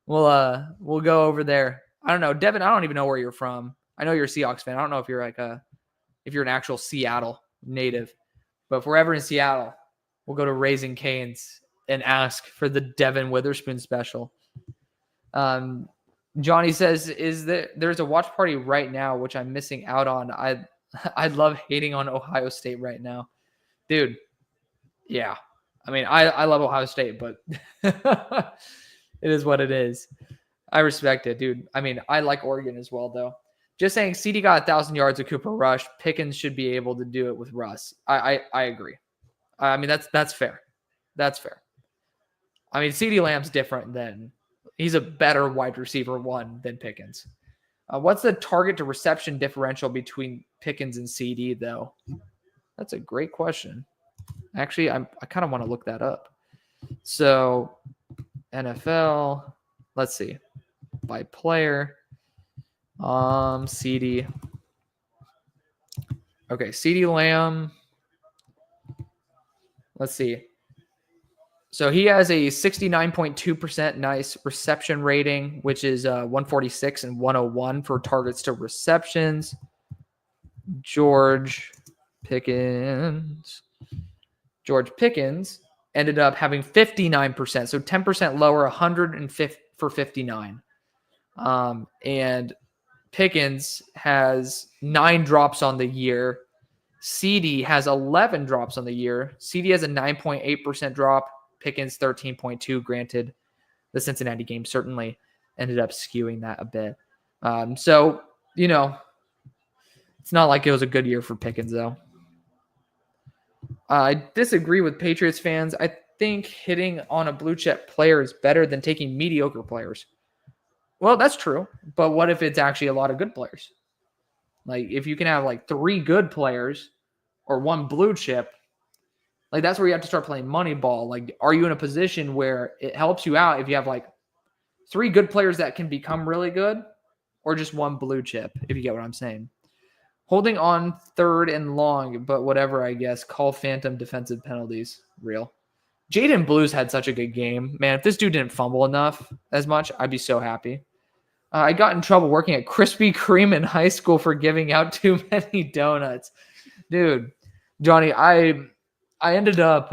over there. I don't know. Devin, I don't even know where you're from. I know you're a Seahawks fan. I don't know if you're if you're an actual Seattle native. But if we're ever in Seattle, we'll go to Raising Cane's and ask for the Devin Witherspoon special. Johnny says, there's a watch party right now, which I'm missing out on. I'd love hating on Ohio State right now. Dude, yeah. I mean, I love Ohio State, but it is what it is. I respect it, dude. I mean, I like Oregon as well, though. Just saying, CD got 1,000 yards with Cooper Rush. Pickens should be able to do it with Russ. I agree. I mean, that's fair. That's fair. I mean, CD Lamb's different than he's a better wide receiver one than Pickens. What's the target to reception differential between Pickens and CD, though? That's a great question. Actually, I kind of want to look that up. So, NFL, let's see. By player. CD. Okay, CD Lamb. Let's see. So he has a 69.2% nice reception rating, which is 146 and 101 for targets to receptions. George Pickens ended up having 59%, so 10% lower, 105 for 59. And Pickens has 9 drops on the year. CD has 11 drops on the year. CD has a 9.8% drop. Pickens 13.2. Granted, the Cincinnati game certainly ended up skewing that a bit. So, it's not like it was a good year for Pickens, though. I disagree with Patriots fans. I think hitting on a blue chip player is better than taking mediocre players. Well, that's true. But what if it's actually a lot of good players? Like, if you can have like 3 good players or 1 blue chip, like that's where you have to start playing money ball. Like, are you in a position where it helps you out if you have like 3 good players that can become really good, or just 1 blue chip, if you get what I'm saying? Holding on 3rd and long, but whatever, I guess. Call phantom defensive penalties. Real. Jaden Blues had such a good game. Man, if this dude didn't fumble enough as much, I'd be so happy. I got in trouble working at Krispy Kreme in high school for giving out too many donuts. Dude, Johnny, I ended up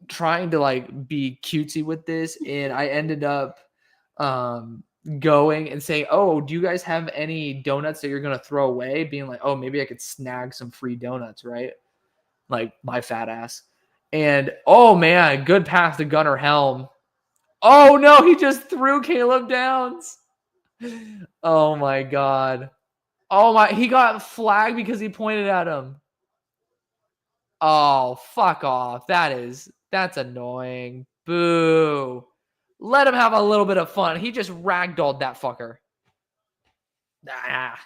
trying to like be cutesy with this, and I ended up going and saying, "Oh, do you guys have any donuts that you're gonna throw away?" Being like, "Oh, maybe I could snag some free donuts, right?" Like my fat ass. And oh man, good pass to Gunnar Helm. Oh no, he just threw Caleb Downs. Oh my god. Oh my, he got flagged because he pointed at him. Oh, fuck off. That's annoying. Boo. Let him have a little bit of fun. He just ragdolled that fucker. Ah.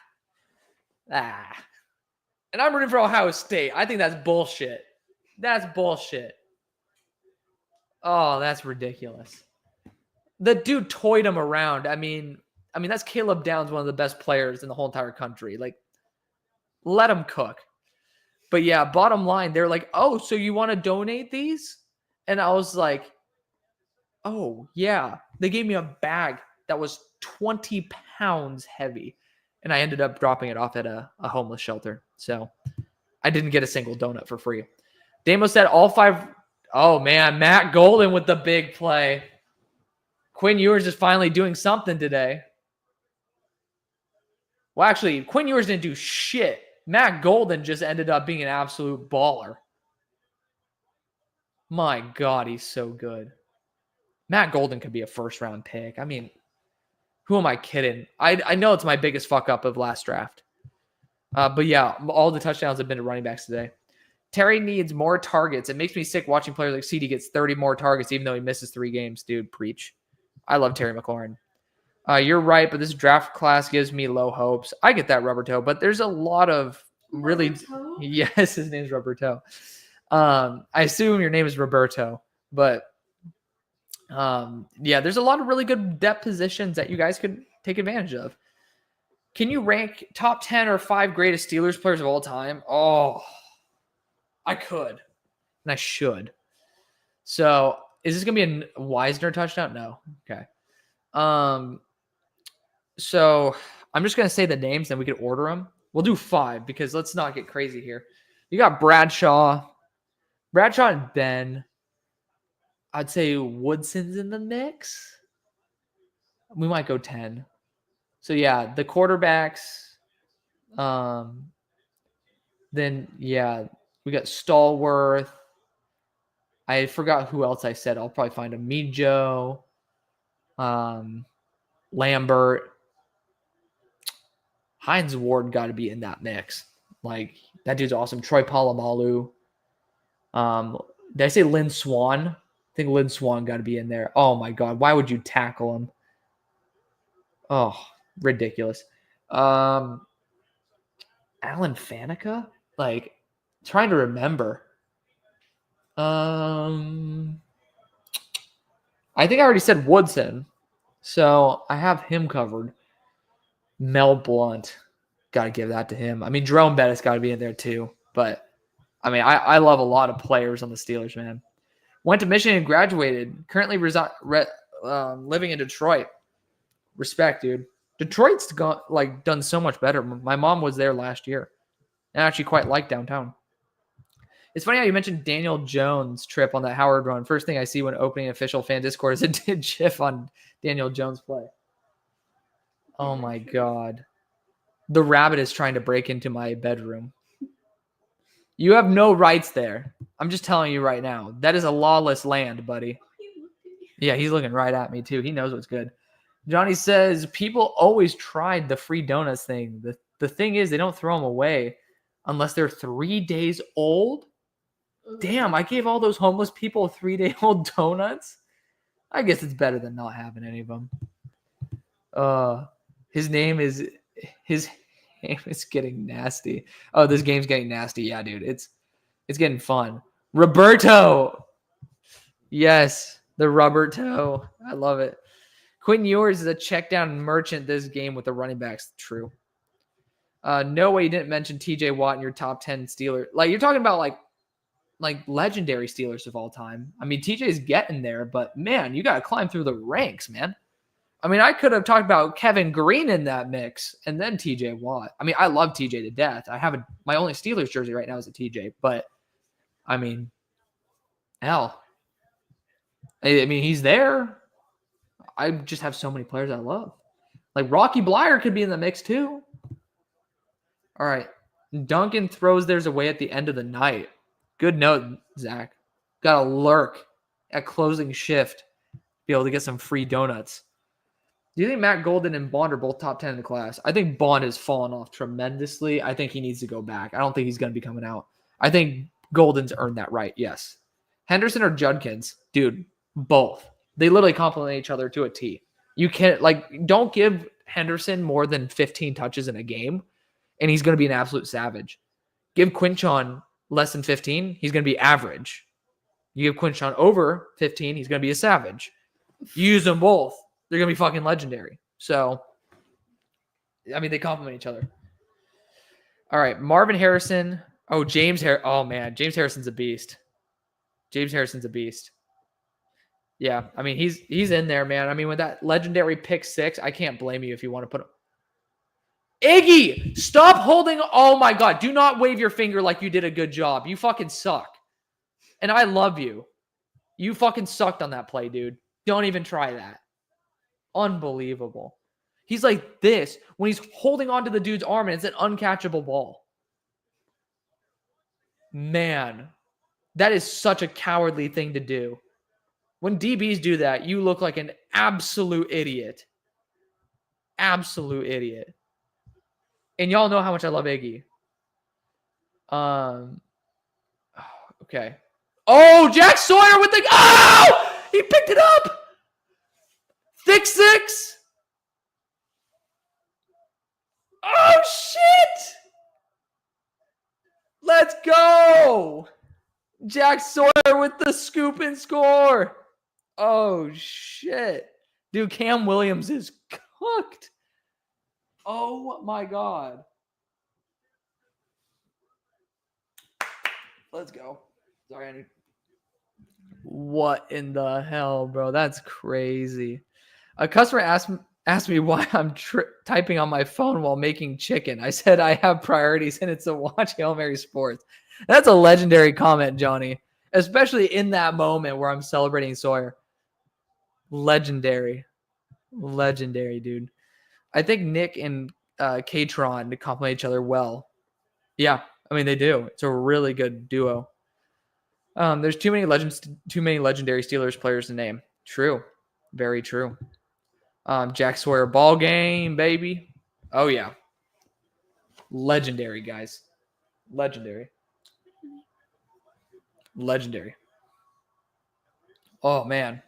And I'm rooting for Ohio State. I think that's bullshit. That's bullshit. Oh, that's ridiculous. The dude toyed him around. I mean, that's Caleb Downs, one of the best players in the whole entire country. Like, let him cook. But yeah, bottom line, they're like, "Oh, so you want to donate these?" And I was like, "Oh, yeah." They gave me a bag that was 20 pounds heavy. And I ended up dropping it off at a homeless shelter. So I didn't get a single donut for free. Damo said all 5. Oh, man. Matt Golden with the big play. Quinn Ewers is finally doing something today. Well, actually, Quinn Ewers didn't do shit. Matt Golden just ended up being an absolute baller. My God, he's so good. Matt Golden could be a first-round pick. I mean, who am I kidding? I know it's my biggest fuck-up of last draft. But yeah, all the touchdowns have been to running backs today. Terry needs more targets. It makes me sick watching players like CD gets 30 more targets even though he misses 3 games. Dude, preach. I love Terry McLaurin. You're right, but this draft class gives me low hopes. I get that, Rubber Toe, but there's a lot of really... Yes, his name's Rubber Toe. I assume your name is Roberto, but yeah, there's a lot of really good depth positions that you guys could take advantage of. Can you rank top 10 or 5 greatest Steelers players of all time? Oh, I could, and I should. So is this going to be a Wisner touchdown? No. Okay. So I'm just going to say the names, then we could order them. We'll do 5 because let's not get crazy here. You got Bradshaw and Ben. I'd say Woodson's in the mix. We might go 10. So yeah, the quarterbacks. Then yeah, we got Stallworth. I forgot who else I said. I'll probably find him. Mijo. Lambert. Hines Ward got to be in that mix. Like, that dude's awesome. Troy Polamalu. Did I say Lynn Swan? I think Lynn Swan got to be in there. Oh my God. Why would you tackle him? Oh, ridiculous. Alan Faneca? Like, trying to remember. I think I already said Woodson. So I have him covered. Mel Blount. Got to give that to him. I mean, Jerome Bettis got to be in there too. But, I mean, I love a lot of players on the Steelers, man. Went to Michigan and graduated. Currently living in Detroit. Respect, dude. Detroit's done so much better. My mom was there last year. And I actually quite like downtown. It's funny how you mentioned Daniel Jones' trip on that Howard run. First thing I see when opening official fan Discord is a GIF on Daniel Jones' play. Oh my God. The rabbit is trying to break into my bedroom. You have no rights there. I'm just telling you right now. That is a lawless land, buddy. Yeah, he's looking right at me too. He knows what's good. Johnny says, people always tried the free donuts thing. The thing is, they don't throw them away unless they're 3 days old. Damn, I gave all those homeless people 3-day-old donuts. I guess it's better than not having any of them. His name is getting nasty. Oh, this game's getting nasty. Yeah, dude. It's getting fun. Roberto. Yes, the Roberto. I love it. Quinn Ewers is a check down merchant this game with the running backs. True. No way you didn't mention TJ Watt in your top 10 Steelers. Like, you're talking about like legendary Steelers of all time. I mean, TJ's getting there, but man, you got to climb through the ranks, man. I mean, I could have talked about Kevin Green in that mix and then TJ Watt. I mean, I love TJ to death. I have my only Steelers jersey right now is a TJ, but I mean, hell. I mean, he's there. I just have so many players I love. Like Rocky Blyer could be in the mix too. All right. Duncan throws theirs away at the end of the night. Good note, Zach. Got to lurk at closing shift. Be able to get some free donuts. Do you think Matt Golden and Bond are both top 10 in the class? I think Bond has fallen off tremendously. I think he needs to go back. I don't think he's going to be coming out. I think Golden's earned that right, yes. Henderson or Judkins? Dude, both. They literally complement each other to a T. You can't, don't give Henderson more than 15 touches in a game, and he's going to be an absolute savage. Give Quinchon less than 15, he's going to be average. You give Quinchon over 15, he's going to be a savage. You use them both, they're going to be fucking legendary. So, I mean, they complement each other. All right, Marvin Harrison. Oh, oh, man, James Harrison's a beast. James Harrison's a beast. Yeah, I mean, he's in there, man. I mean, with that legendary pick 6, I can't blame you if you want to put him. Iggy, stop holding. Oh, my God. Do not wave your finger like you did a good job. You fucking suck. And I love you. You fucking sucked on that play, dude. Don't even try that. Unbelievable. He's like this when he's holding onto the dude's arm and it's an uncatchable ball. Man, that is such a cowardly thing to do. When DBs do that, you look like an absolute idiot. Absolute idiot. And y'all know how much I love Iggy. Okay. Oh, Jack Sawyer with the... Oh! He picked it up! Thick 6. Oh, shit! Let's go! Jack Sawyer with the scoop and score. Oh, shit. Dude, Cam Williams is cooked. Oh, my God. Let's go. Sorry, I need... What in the hell, bro? That's crazy. A customer asked me why I'm typing on my phone while making chicken. I said I have priorities and it's to watch Hail Mary Sports. That's a legendary comment, Johnny. Especially in that moment where I'm celebrating Sawyer. Legendary. Legendary, dude. I think Nick and Katron complement each other well. Yeah, I mean, they do. It's a really good duo. There's too many legendary Steelers players to name. True. Very true. Jack Sawyer ball game, baby. Oh, yeah. Legendary, guys. Legendary. Legendary. Oh, man.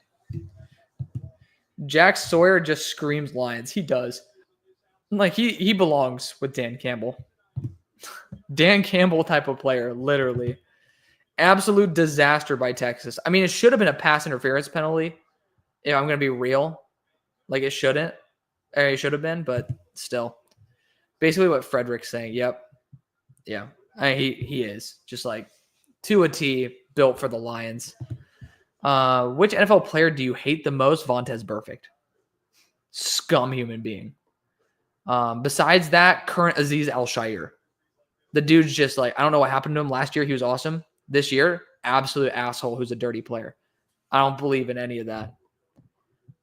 Jack Sawyer just screams Lions. He does. Like, he belongs with Dan Campbell. Dan Campbell type of player, literally. Absolute disaster by Texas. I mean, it should have been a pass interference penalty. If I'm going to be real. Like, it shouldn't. Or it should have been, but still. Basically what Frederick's saying. Yep. Yeah. He is. Just like to a T, built for the Lions. Which NFL player do you hate the most? Vontez Burfict. Scum human being. Besides that, current Aziz Al-Shire. The dude's just like, I don't know what happened to him. Last year, he was awesome. This year, absolute asshole who's a dirty player. I don't believe in any of that.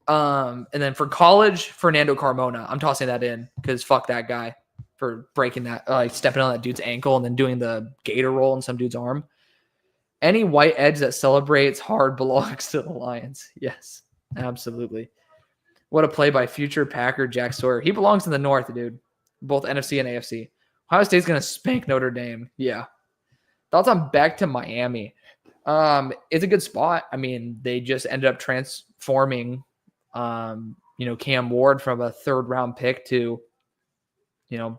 And then for college, Fernando Carmona. I'm tossing that in because fuck that guy for breaking that, stepping on that dude's ankle and then doing the gator roll in some dude's arm. Any white edge that celebrates hard belongs to the Lions. Yes, absolutely. What a play by future Packer Jack Sawyer. He belongs in the North, dude. Both NFC and AFC. Ohio State's going to spank Notre Dame. Yeah. Thoughts on back to Miami? It's a good spot. I mean, they just ended up transforming, Cam Ward from a third-round pick to,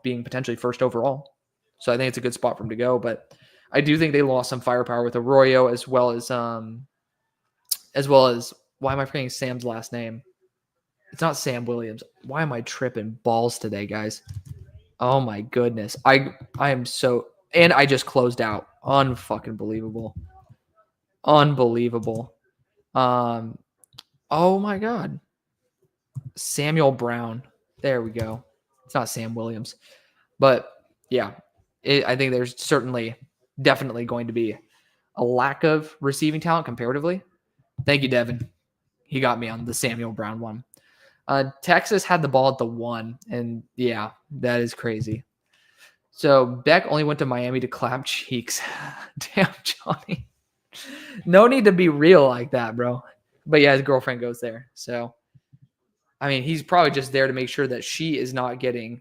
being potentially first overall. So I think it's a good spot for him to go. But I do think they lost some firepower with Arroyo as well as why am I forgetting Sam's last name? It's not Sam Williams. Why am I tripping balls today, guys? Oh my goodness. I am so, and I just closed out. Unfucking believable. Unbelievable. Oh my God. Samuel Brown. There we go. It's not Sam Williams. But yeah, I think there's definitely going to be a lack of receiving talent comparatively. Thank you, Devin. He got me on the Samuel Brown one. Texas had the ball at the 1, and yeah, that is crazy. So Beck only went to Miami to clap cheeks. Damn, Johnny. No need to be real like that, bro. But yeah, his girlfriend goes there. So, I mean, he's probably just there to make sure that she is not getting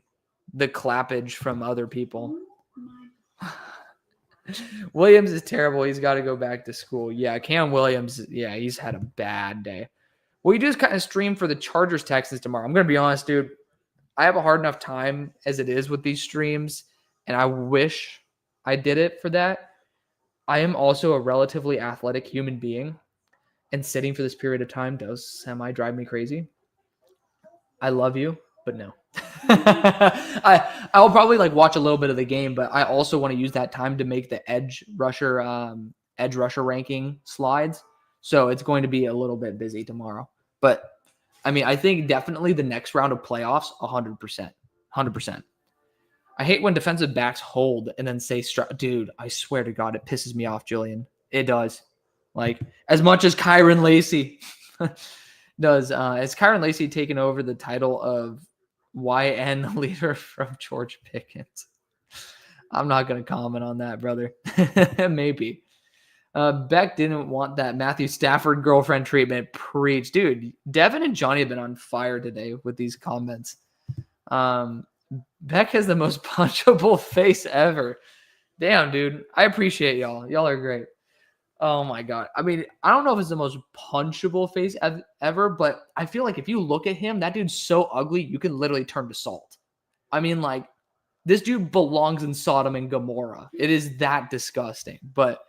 the clappage from other people. Williams is terrible. He's got to go back to school. Yeah, Cam Williams, yeah, he's had a bad day. Well, you just kind of stream for the Chargers Texans tomorrow. I'm going to be honest, dude. I have a hard enough time as it is with these streams, and I wish I did it for that. I am also a relatively athletic human being, and sitting for this period of time does semi-drive me crazy. I love you, but no. I'll probably watch a little bit of the game, but I also want to use that time to make the edge rusher ranking slides. So it's going to be a little bit busy tomorrow. But, I mean, I think definitely the next round of playoffs, 100%. 100%. I hate when defensive backs hold and then say, dude, I swear to God, it pisses me off, Julian. It does. As much as Kyron Lacey does. Has Kyron Lacey taken over the title of YN leader from George Pickens? I'm not going to comment on that, brother. Maybe. Beck didn't want that Matthew Stafford girlfriend treatment. Preach. Dude, Devin and Johnny have been on fire today with these comments. Beck has the most punchable face ever. Damn, dude. I appreciate y'all. Y'all are great. Oh, my God. I mean, I don't know if it's the most punchable face ever, but I feel like if you look at him, that dude's so ugly, you can literally turn to salt. I mean, this dude belongs in Sodom and Gomorrah. It is that disgusting. But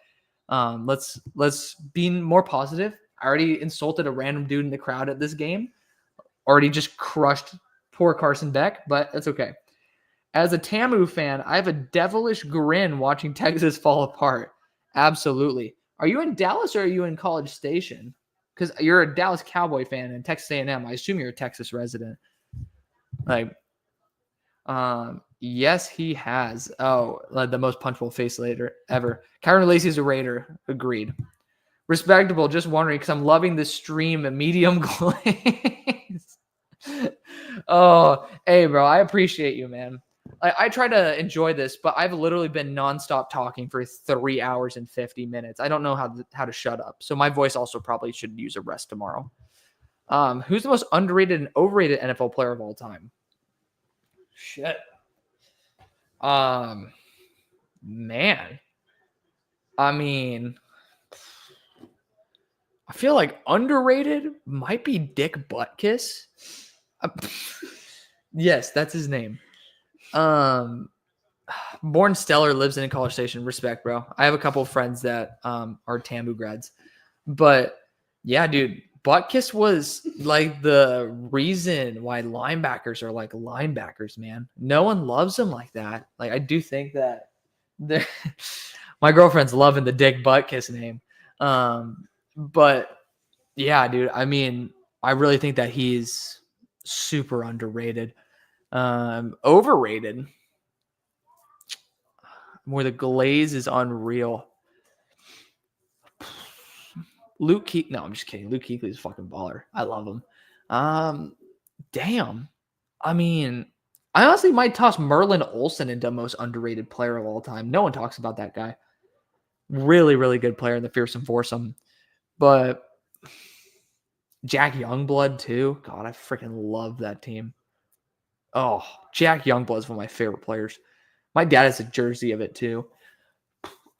let's be more positive. I already insulted a random dude in the crowd at this game. Already just crushed poor Carson Beck, but that's okay. As a TAMU fan, I have a devilish grin watching Texas fall apart. Absolutely. Are you in Dallas or are you in College Station? Because you're a Dallas Cowboy fan and Texas A&M. I assume you're a Texas resident. Yes, he has. Oh, the most punchable face later ever. Kyron Lacey's a Raider. Agreed. Respectable. Just wondering because I'm loving this stream at medium glaze. Oh, hey, bro. I appreciate you, man. I try to enjoy this, but I've literally been nonstop talking for 3 hours and 50 minutes. I don't know how to shut up. So my voice also probably should use a rest tomorrow. Who's the most underrated and overrated NFL player of all time? Shit. Man. I mean, I feel like underrated might be Dick Butkus. Yes, that's his name. Born Stellar lives in College Station. Respect, bro. I have a couple of friends that are TAMU grads. But yeah, dude, Butkus was the reason why linebackers are linebackers, man. No one loves them like that. I do think that my girlfriend's loving the Dick Butkus name. But Yeah, dude. I mean, I really think that he's super underrated. Overrated. Where the glaze is unreal. Luke Kuechly. No, I'm just kidding. Luke Kuechly is a fucking baller. I love him. Damn. I mean, I honestly might toss Merlin Olsen into most underrated player of all time. No one talks about that guy. Really, really good player in the Fearsome Foursome. But Jack Youngblood, too. God, I freaking love that team. Oh, Jack Youngblood is one of my favorite players. My dad has a jersey of it, too.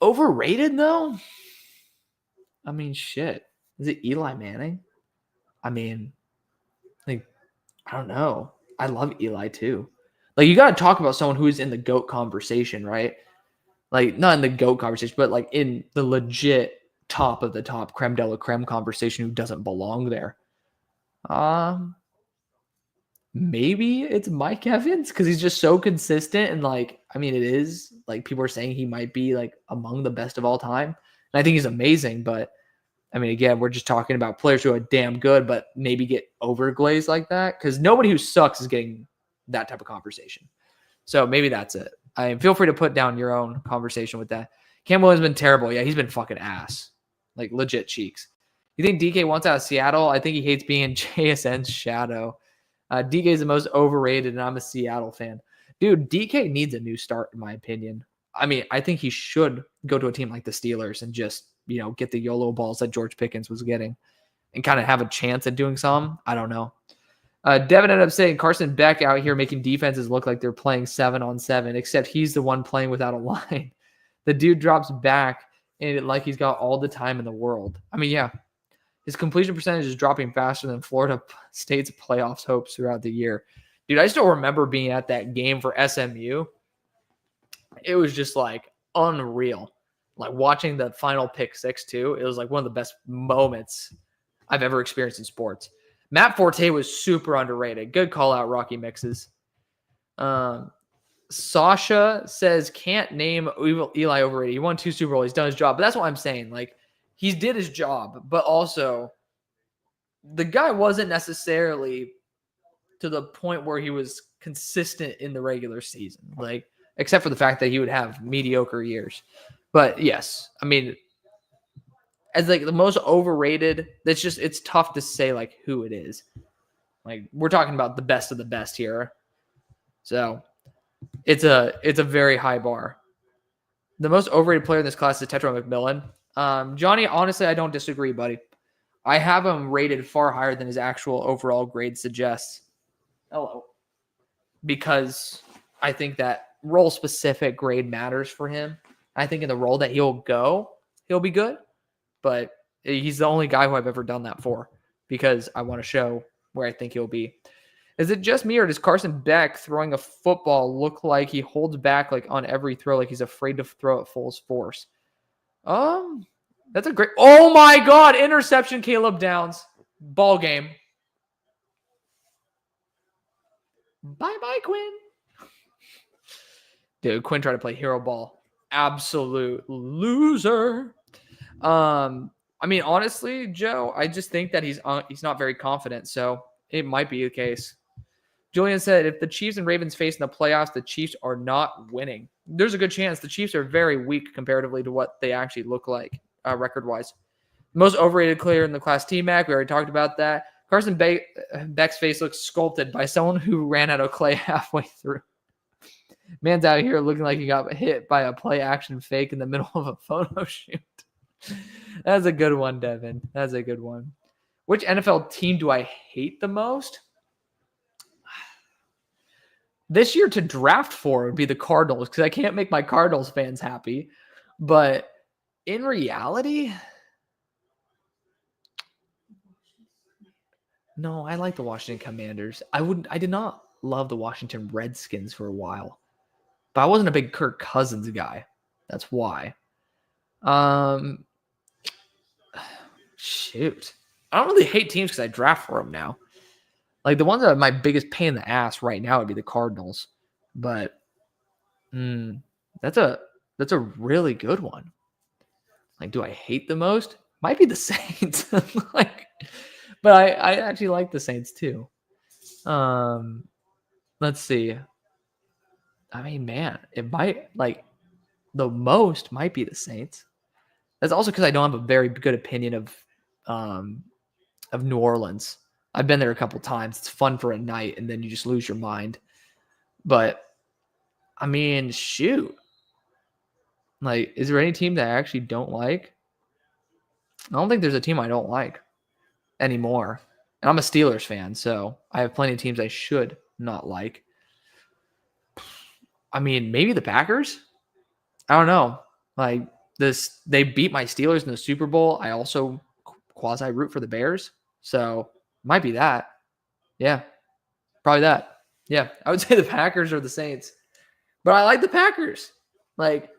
Overrated, though? I mean, shit. Is it Eli Manning? I mean, like, I don't know. I love Eli, too. Like, you got to talk about someone who's in the GOAT conversation, right? Like, not in the GOAT conversation, but like in the legit top of the top creme de la creme conversation who doesn't belong there. Maybe it's Mike Evans because he's just so consistent. And like, I mean, it is like people are saying he might be like among the best of all time. And I think he's amazing. But I mean, again, we're just talking about players who are damn good, but maybe get overglazed like that because nobody who sucks is getting that type of conversation. So maybe that's it. I feel free to put down your own conversation with that. Cam Williams has been terrible. Yeah, he's been fucking ass. Like legit cheeks. You think DK wants out of Seattle? I think he hates being in JSN's shadow. DK is the most overrated, and I'm a Seattle fan. Dude, DK needs a new start, in my opinion. I mean, I think he should go to a team like the Steelers and just, get the YOLO balls that George Pickens was getting and kind of have a chance at doing some. I don't know. Devin ended up saying Carson Beck out here making defenses look like they're playing 7-on-7, except he's the one playing without a line. The dude drops back and like he's got all the time in the world. I mean, yeah, his completion percentage is dropping faster than Florida State's playoffs hopes throughout the year. Dude, I still remember being at that game for SMU. It was just like unreal. Like watching the final pick six too. It was like one of the best moments I've ever experienced in sports. Matt Forte was super underrated. Good call out, Rocky Mixes. Sasha says, can't name Eli overrated. He won 2 Super Bowls. He's done his job. But that's what I'm saying. Like, he did his job. But also, the guy wasn't necessarily to the point where he was consistent in the regular season. Like, except for the fact that he would have mediocre years. But, yes. I mean, as like the most overrated, it's tough to say like who it is. Like we're talking about the best of the best here. So it's a very high bar. The most overrated player in this class is Tetra McMillan. Johnny, honestly, I don't disagree, buddy. I have him rated far higher than his actual overall grade suggests. Hello. Because I think that role specific grade matters for him. I think in the role that he'll be good. But he's the only guy who I've ever done that for because I want to show where I think he'll be. Is it just me or does Carson Beck throwing a football look like he holds back like on every throw, like he's afraid to throw at full force? That's a great. Oh my God! Interception, Caleb Downs. Ball game. Bye, Quinn. Dude, Quinn tried to play hero ball. Absolute loser. I mean, honestly, Joe, I just think that he's not very confident, so it might be the case. Julian said, if the Chiefs and Ravens face in the playoffs, the Chiefs are not winning. There's a good chance the Chiefs are very weak comparatively to what they actually look like record-wise. Most overrated player in the class, T-Mac. We already talked about that. Carson Beck's face looks sculpted by someone who ran out of clay halfway through. Man's out here looking like he got hit by a play-action fake in the middle of a photo shoot. That's a good one, Devin. That's a good one. Which NFL team do I hate the most? This year to draft for would be the Cardinals because I can't make my Cardinals fans happy. But in reality, no, I like the Washington Commanders. I did not love the Washington Redskins for a while. But I wasn't a big Kirk Cousins guy. That's why. Shoot. I don't really hate teams because I draft for them now. Like the ones that are my biggest pain in the ass right now would be the Cardinals. But that's a really good one. Like, do I hate the most? Might be the Saints. Like, But I actually like the Saints too. Let's see. I mean, man, it might like the most might be the Saints. That's also because I don't have a very good opinion of New Orleans. I've been there a couple times. It's fun for a night, and then you just lose your mind. But I mean, shoot. Like, is there any team that I actually don't like? I don't think there's a team I don't like anymore. And I'm a Steelers fan, so I have plenty of teams I should not like. I mean, maybe the Packers? I don't know. Like they beat my Steelers in the Super Bowl. I also quasi root for the Bears. So might be that. Yeah. Probably that. Yeah. I would say the Packers or the Saints. But I like the Packers. Like,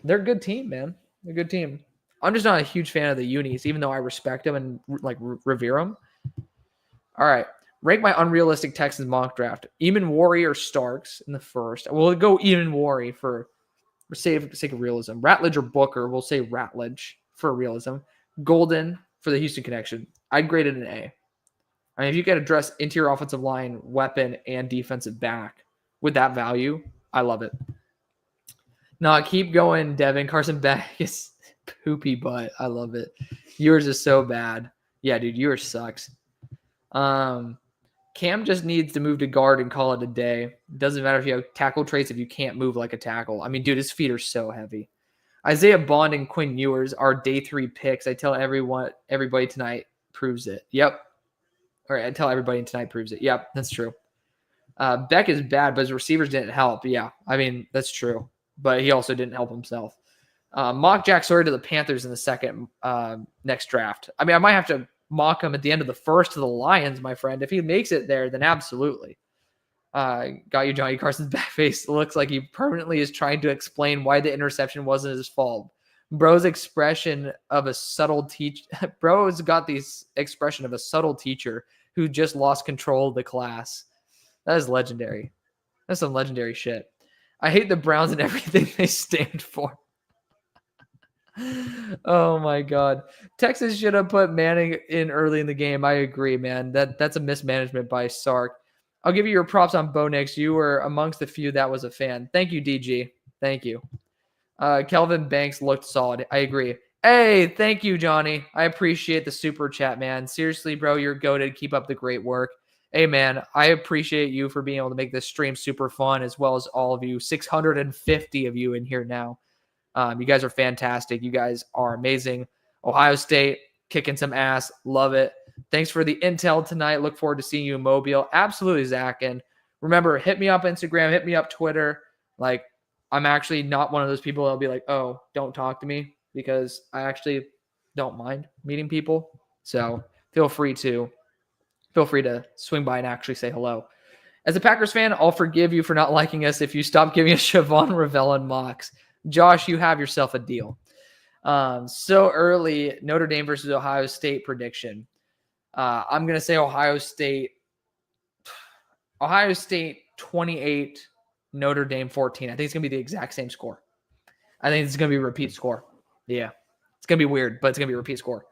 they're a good team, man. They're a good team. I'm just not a huge fan of the unis, even though I respect them and like revere them. All right. Rank my unrealistic Texans mock draft. Eamon Worry or Starks in the first. We'll go Eamon Worry for sake of realism. Ratledge or Booker. We'll say Ratledge for realism. Golden for the Houston connection. I'd grade it an A. I mean, if you can address interior offensive line, weapon, and defensive back with that value, I love it. No, keep going, Devin. Carson Beck is poopy butt. I love it. Yours is so bad. Yeah, dude, yours sucks. Cam just needs to move to guard and call it a day. Doesn't matter if you have tackle traits if you can't move like a tackle. I mean, dude, his feet are so heavy. Isaiah Bond and Quinn Ewers are day 3 picks. I tell everybody tonight proves it. Yep. Or I tell everybody tonight proves it. Yep, that's true. Beck is bad, but his receivers didn't help. Yeah, I mean, that's true. But he also didn't help himself. Mock Jack Sawyer to the Panthers in the second next draft. I mean, I might have to mock him at the end of the first to the Lions, my friend. If he makes it there, then absolutely. Got you, Johnny. Carson's back face looks like he permanently is trying to explain why the interception wasn't his fault. Bro's expression of a subtle Bro's got the expression of a subtle teacher who just lost control of the class. That is legendary. That's some legendary shit. I hate the Browns and everything they stand for. Oh my God. Texas should have put Manning in early in the game. I agree, man. That's a mismanagement by Sark. I'll give you your props on Bo Nix. You were amongst the few that was a fan. Thank you, DG. Thank you. Kelvin Banks looked solid. I agree. Hey, thank you, Johnny. I appreciate the super chat, man. Seriously, bro, you're goated. Keep up the great work. Hey, man, I appreciate you for being able to make this stream super fun, as well as all of you, 650 of you in here now. You guys are fantastic. You guys are amazing. Ohio State, kicking some ass. Love it. Thanks for the intel tonight. Look forward to seeing you in Mobile. Absolutely, Zach. And remember, hit me up Instagram, hit me up Twitter. Like, I'm actually not one of those people that'll be like, oh, don't talk to me, because I actually don't mind meeting people. So feel free to swing by and actually say hello. As a Packers fan, I'll forgive you for not liking us if you stop giving us Siobhan Ravelin mocks. Josh, you have yourself a deal. So early, Notre Dame versus Ohio State prediction. I'm going to say Ohio State 28, Notre Dame 14. I think it's going to be the exact same score. I think it's going to be a repeat score. Yeah. It's going to be weird, but it's going to be a repeat score.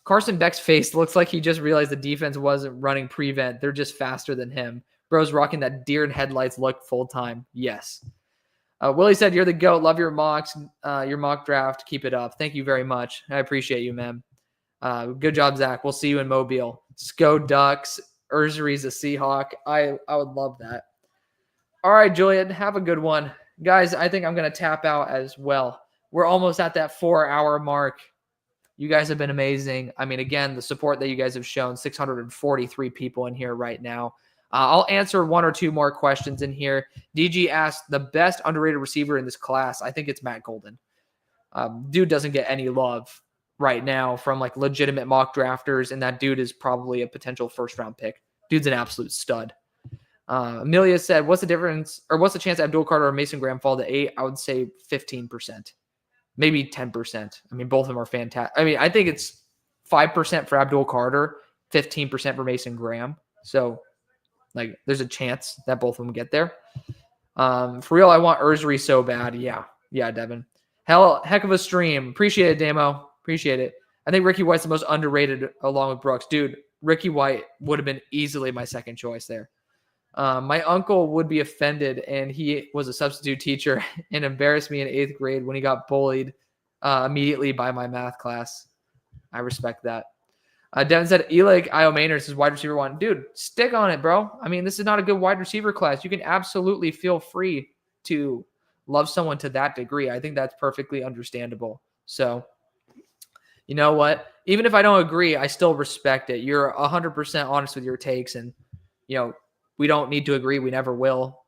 Carson Beck's face looks like he just realized the defense wasn't running prevent. They're just faster than him. Bro's rocking that deer in headlights look full time. Yes. Willie said, you're the GOAT. Love your mocks, your mock draft. Keep it up. Thank you very much. I appreciate you, man. Good job, Zach. We'll see you in Mobile. Sco Ducks. Ursery's a Seahawk. I would love that. All right, Julian, have a good one. Guys, I think I'm going to tap out as well. We're almost at that 4-hour mark. You guys have been amazing. I mean, again, the support that you guys have shown, 643 people in here right now. I'll answer one or two more questions in here. DG asked the best underrated receiver in this class. I think it's Matt Golden. Dude doesn't get any love right now from like legitimate mock drafters, and that dude is probably a potential first-round pick. Dude's an absolute stud. Amelia said, what's the difference, or what's the chance Abdul Carter or Mason Graham fall to 8? I would say 15%, maybe 10%. I mean, both of them are fantastic. I mean, I think it's 5% for Abdul Carter, 15% for Mason Graham. So, like, there's a chance that both of them get there. For real, I want Ursery so bad. Yeah, Devin. Heck of a stream. Appreciate it, Damo. Appreciate it. I think Ricky White's the most underrated along with Brooks. Dude, Ricky White would have been easily my second choice there. My uncle would be offended, and he was a substitute teacher and embarrassed me in 8th grade when he got bullied immediately by my math class. I respect that. Devin said, Eli Iomaners is wide receiver 1. Dude, stick on it, bro. I mean, this is not a good wide receiver class. You can absolutely feel free to love someone to that degree. I think that's perfectly understandable. So, you know what? Even if I don't agree, I still respect it. You're 100% honest with your takes, and, we don't need to agree. We never will.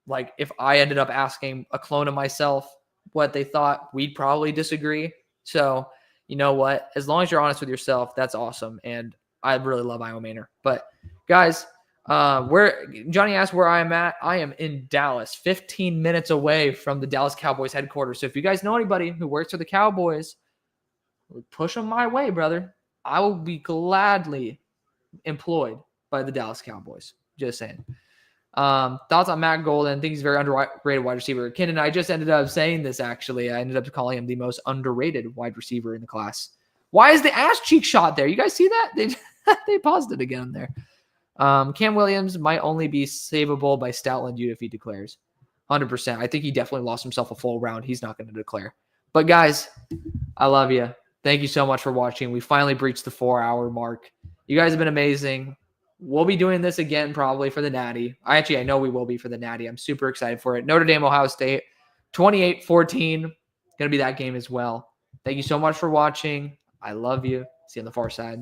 Like, if I ended up asking a clone of myself what they thought, we'd probably disagree. So, you know what? As long as you're honest with yourself, that's awesome. And I really love Iowa Manor. But, guys, Johnny asked where I am at. I am in Dallas, 15 minutes away from the Dallas Cowboys headquarters. So if you guys know anybody who works for the Cowboys, push them my way, brother. I will be gladly employed by the Dallas Cowboys. Just saying. Thoughts on Matt Golden? I think he's a very underrated wide receiver. Ken and I just ended up saying this, actually. I ended up calling him the most underrated wide receiver in the class. Why is the ass cheek shot there? You guys see that? They paused it again there. Cam Williams might only be savable by Stoutland if he declares. 100%. I think he definitely lost himself a full round. He's not going to declare. But, guys, I love you. Thank you so much for watching. We finally breached the 4-hour mark. You guys have been amazing. We'll be doing this again probably for the Natty. I know we will be for the Natty. I'm super excited for it. Notre Dame, Ohio State, 28-14. Going to be that game as well. Thank you so much for watching. I love you. See you on the far side.